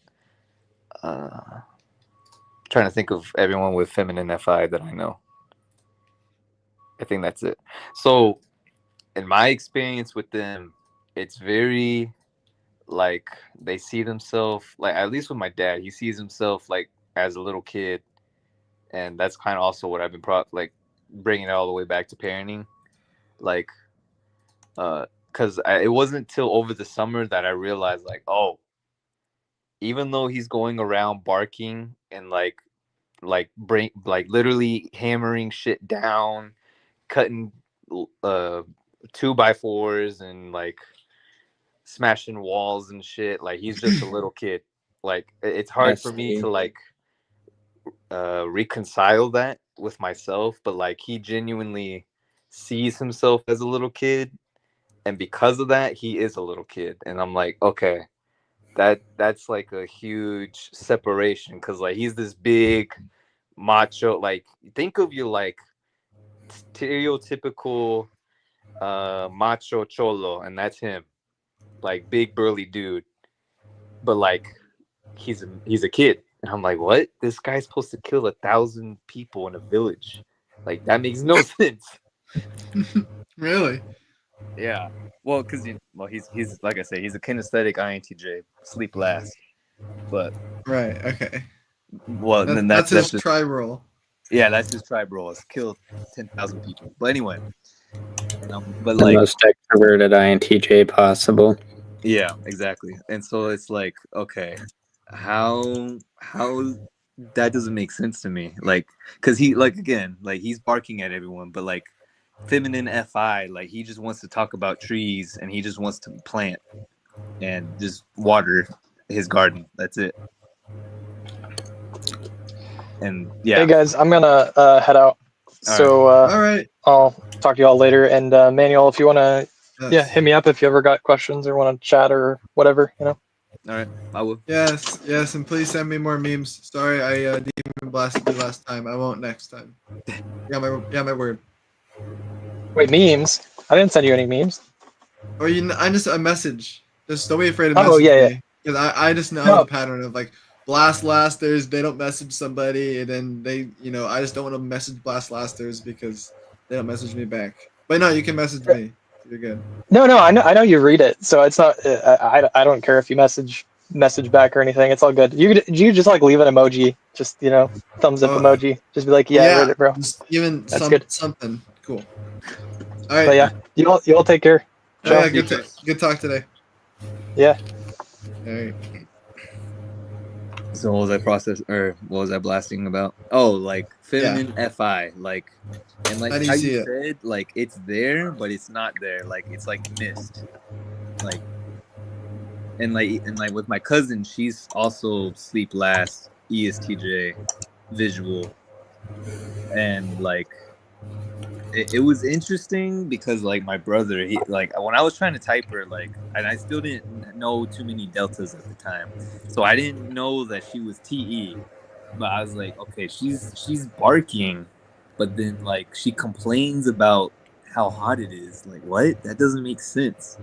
trying to think of everyone with feminine FI that I know. I think that's it. So in my experience with them, it's very like they see themselves, like at least with my dad, he sees himself like as a little kid, and that's kind of also what I've been like bringing it all the way back to parenting, like because it wasn't till over the summer that I realized like, oh, even though he's going around barking and like literally hammering shit down, cutting 2x4s and like smashing walls and shit, like he's just a little kid. Like it's hard for me to like reconcile that with myself, but like he genuinely sees himself as a little kid, and because of that he is a little kid, and I'm like, okay, that's like a huge separation, because like he's this big macho, like think of your like stereotypical macho cholo, and that's him, like big burly dude, but like he's a kid, and I'm like, what? This guy's supposed to kill 1,000 people in a village? Like that makes no sense. Really? Yeah. Well, because he's like I say, he's a kinesthetic INTJ, sleep last. But right, okay. Well, then that's his tribe role. Yeah, that's his tribe role. Is kill 10,000 people. But anyway, but the like most extroverted INTJ possible. Yeah, exactly. And so it's like, okay, how that doesn't make sense to me. Like, because he like again, like he's barking at everyone, but like feminine FI, like he just wants to talk about trees and he just wants to plant and just water his garden. That's it. And yeah. Hey guys, I'm gonna head out. So all right, I'll talk to y'all later. And Manuel, if you wanna, hit me up if you ever got questions or want to chat or whatever, All right, I will. Yes, and please send me more memes. Sorry, I demon blasted you last time. I won't next time. Yeah, my word. Wait, memes? I didn't send you any memes. Or I just a message. Just don't be afraid to message me. Because I just know the pattern of like blast lasters. They don't message somebody, and then they, I just don't want to message blast lasters because they don't message me back. But no, you can message me. You're good. No, I know you read it, so it's not. I don't care if you message back or anything. It's all good. You just like leave an emoji, just thumbs up emoji. Just be like, I read it, bro. Just even something cool. All right. But yeah, you all take care. Yeah, good talk today. Yeah. All right. So what was I blasting about? Oh, like feminine FI, like, and like how you said, like it's there, but it's not there. Like it's like missed. Like, and like with my cousin, she's also sleep last, ESTJ, visual, and like it was interesting because like my brother, he like when I was trying to type her, like, and I still didn't know too many deltas at the time, so I didn't know that she was TE, but I was like, okay, she's barking, but then like she complains about how hot it is. Like, what? That doesn't make sense.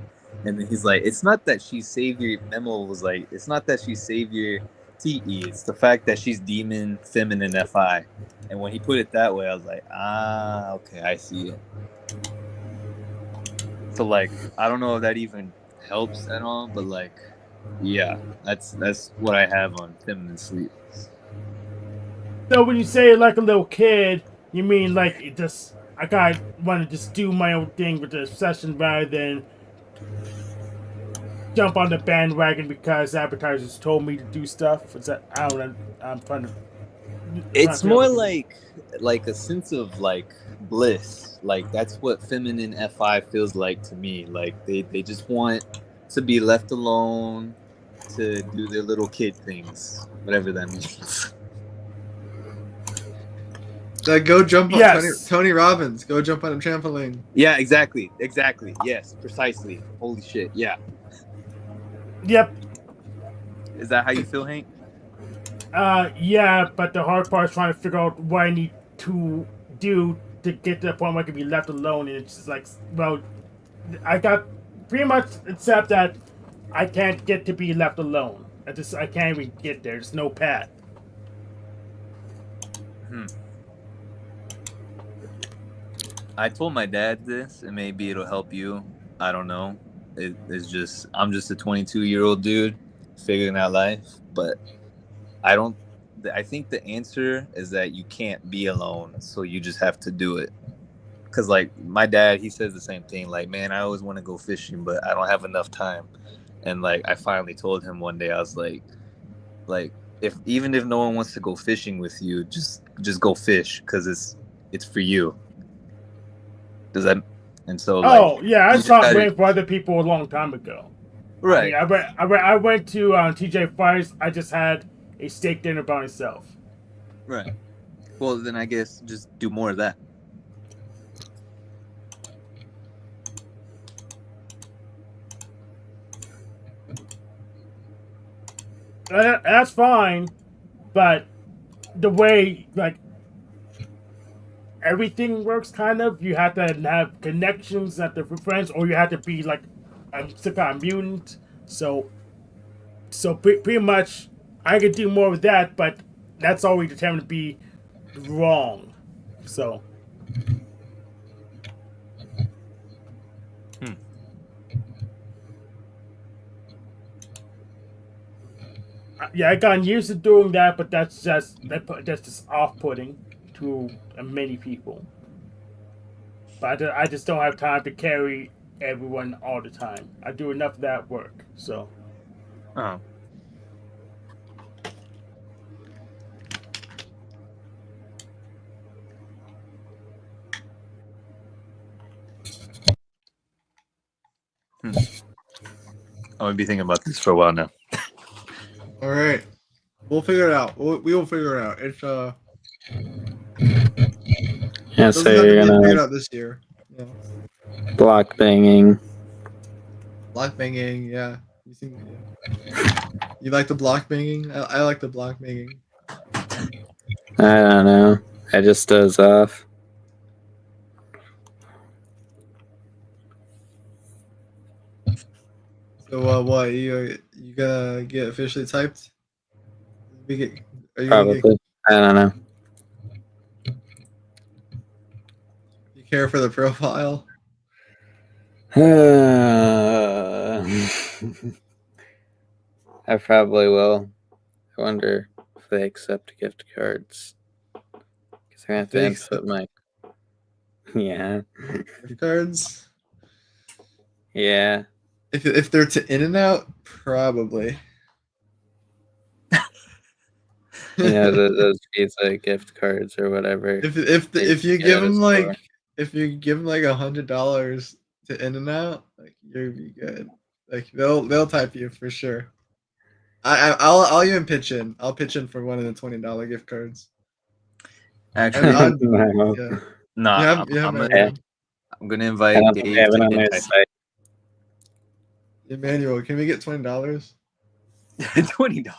And then he's like, it's not that she's savior. Memo was like, it's not that she's savior TE. It's the fact that she's demon feminine FI. And when he put it that way, I was like, okay, I see it. So like, I don't know if that even helps at all, but like, yeah, that's what I have on feminine sleep. So when you say like a little kid, you mean like it just I got want to just do my own thing with the obsession rather than jump on the bandwagon because advertisers told me to do stuff. Is that I don't know. I'm trying to. It's more like a sense of like bliss. Like that's what feminine FI feels like to me. Like they just want to be left alone to do their little kid things, whatever that means. Like go jump on Yes. Tony Robbins. Go jump on a trampoline. Yeah, exactly. Yes, precisely. Holy shit. Yeah. Yep. Is that how you feel, Hank? Yeah, but the hard part is trying to figure out what I need to do to get to the point where I can be left alone. And it's just like, well, I got pretty much accept that I can't get to be left alone. I can't even get there. There's no path. I told my dad this, and maybe it'll help you. I don't know. It's just I'm just a 22-year-old dude figuring out life, but I think the answer is that you can't be alone, so you just have to do it. Cause like my dad, he says the same thing. Like, man, I always want to go fishing, but I don't have enough time. And like I finally told him one day, I was like if no one wants to go fishing with you, just go fish, cause it's for you. Does that? And so like, yeah, I stopped waiting for other people a long time ago. Right. I mean, I went to TJ Fires. I just had a steak dinner by myself. Right. Well, then I guess just do more of that. That's fine, but the way like everything works, kind of, you have to have connections at the friends, or you have to be like some kind of mutant. So pretty much, I could do more of that, but that's always determined to be wrong. So. Yeah, I got used to doing that, but that's just off-putting to many people. But I just don't have time to carry everyone all the time. I do enough of that work, so. Oh. I'm gonna be thinking about this for a while now. All right, we'll figure it out. We will figure it out. It's Yeah, so you're figure it gonna out this year. Yeah. block banging. Block banging, yeah. You like the block banging? I like the block banging. I don't know. I just doze off. So what you gonna get officially typed? Are you Probably. I don't know. You care for the profile? I probably will. I wonder if they accept gift cards. Because I have to input my. Yeah. Gift cards? Yeah. If they're to In-N-Out, probably. You know, those pizza gift cards or whatever. If you give them like $100 to In-N-Out, like you'll be good. Like they'll type you for sure. I'll even pitch in. I'll pitch in for one of the $20 gift cards. Actually, yeah. nah. I'm gonna invite Dave have it to on get their typed. site. Emmanuel, can we get $20? $20.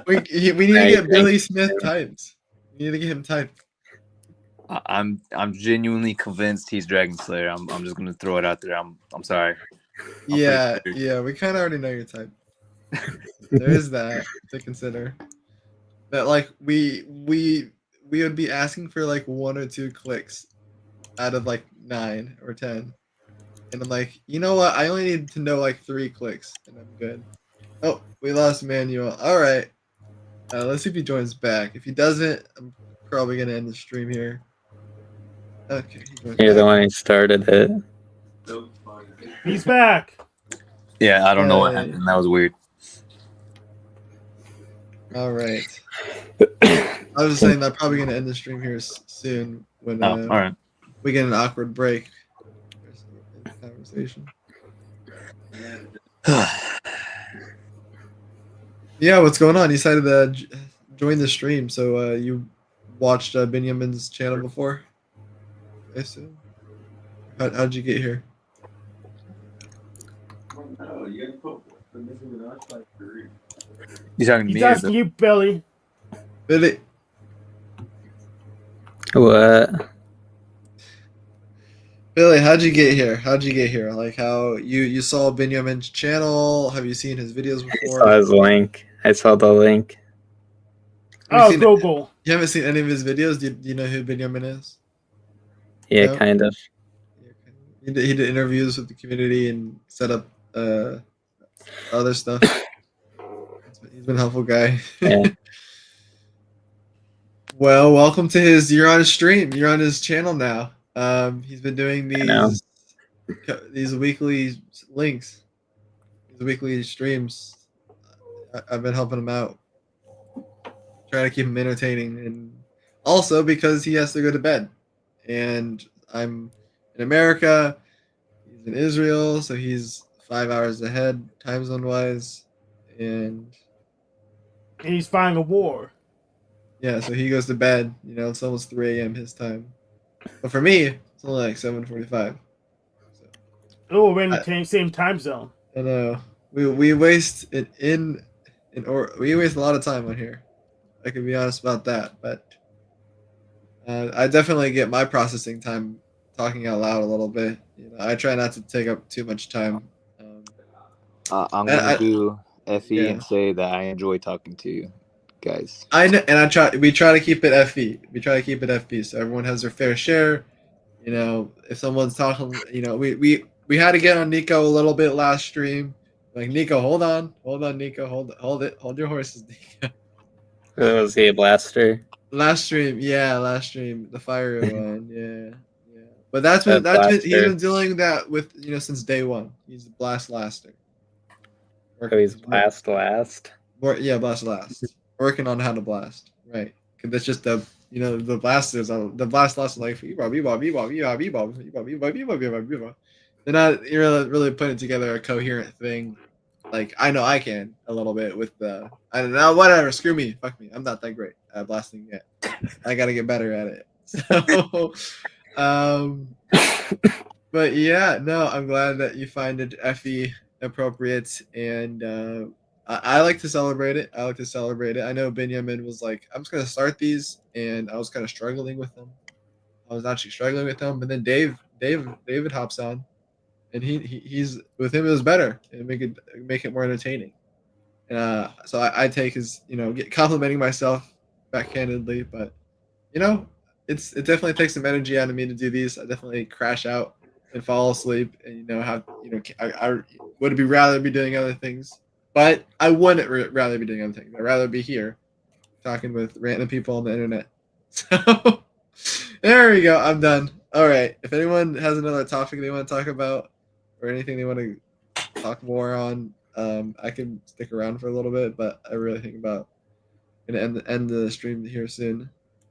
We need to get Billy Smith typed. We need to get him typed. I'm genuinely convinced he's Dragon Slayer. I'm just gonna throw it out there. I'm sorry. Yeah, we kind of already know your type. There is that to consider. That like we would be asking for like 1 or 2 clicks out of like 9 or 10, and I'm like, you know what? I only need to know like 3 clicks, and I'm good. Oh, we lost Manuel. All right, let's see if he joins back. If he doesn't, I'm probably gonna end the stream here. Okay, he joined You're back. the one who started it. He's back. Yeah, I don't know what happened. That was weird. All right. I was just saying that I'm probably gonna end the stream here soon when all right. we get an awkward break in the conversation. Yeah, what's going on? You decided to join the stream, so you watched Benjamin's channel before? I assume. How'd you get here? You talking to He's me? asking you, Billy. Billy. What? Billy, how'd you get here? Like how you saw Benjamin's channel? Have you seen his videos I before? saw his link. I saw the link. Google. You haven't seen any of his videos? Do you know who Benjamin is? Yeah, No? kind of. He did interviews with the community and set up other stuff. He's been a helpful guy. Yeah. Well, welcome to you're on his stream. You're on his channel now. He's been doing these weekly links, these weekly streams. I've been helping him out, trying to keep him entertaining, and also because he has to go to bed, and I'm in America, he's in Israel, so he's 5 hours ahead time zone wise, and he's fighting a war. Yeah, so he goes to bed. It's almost 3 a.m. his time, but for me, it's only like 7:45. Oh, we're in the same time zone. I know. We waste we waste a lot of time on here. I can be honest about that, but I definitely get my processing time talking out loud a little bit. I try not to take up too much time. I'm gonna do FE and say that I enjoy talking to you guys. I know, and we try to keep it FE. We try to keep it FB so everyone has their fair share. If someone's talking, we had to get on Nico a little bit last stream. Like, Nico, hold on, Nico, hold your horses, Nico. Was he a blaster? Last stream, the fire one, yeah. But he's been dealing that with since day one. He's a blast laster. He's blast last. Blast last. Working on how to blast, right? Because that's just the blasters. The blast lasts like they're not really putting together a coherent thing. Like, I know I can a little bit with the I don't know, whatever. Screw me, fuck me. I'm not that great at blasting yet. I gotta get better at it. So, but yeah, no, I'm glad that you find it FE appropriate, and I like to celebrate it. I know Benjamin was like, I'm just gonna start these, and I was kind of struggling with them. But then David hops on, and he's with him. It was better and make it more entertaining. So I take his complimenting myself backhandedly, but it definitely takes some energy out of me to do these. I definitely crash out and fall asleep, and I would rather be doing other things, but I wouldn't rather be doing other things. I'd rather be here talking with random people on the internet. So there we go. I'm done. All right. If anyone has another topic they want to talk about or anything they want to talk more on, I can stick around for a little bit, but I really think about gonna end the stream here soon.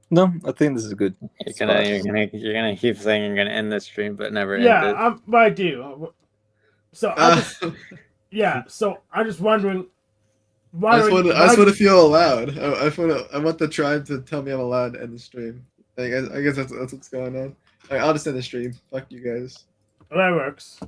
No, I think this is good. You're gonna keep saying you're gonna end the stream, but never end it. Yeah, I do. So so I'm just wondering. I just want to feel allowed. I want the tribe to tell me I'm allowed to end the stream. I guess that's what's going on. All right, I'll just end the stream. Fuck you guys. That works.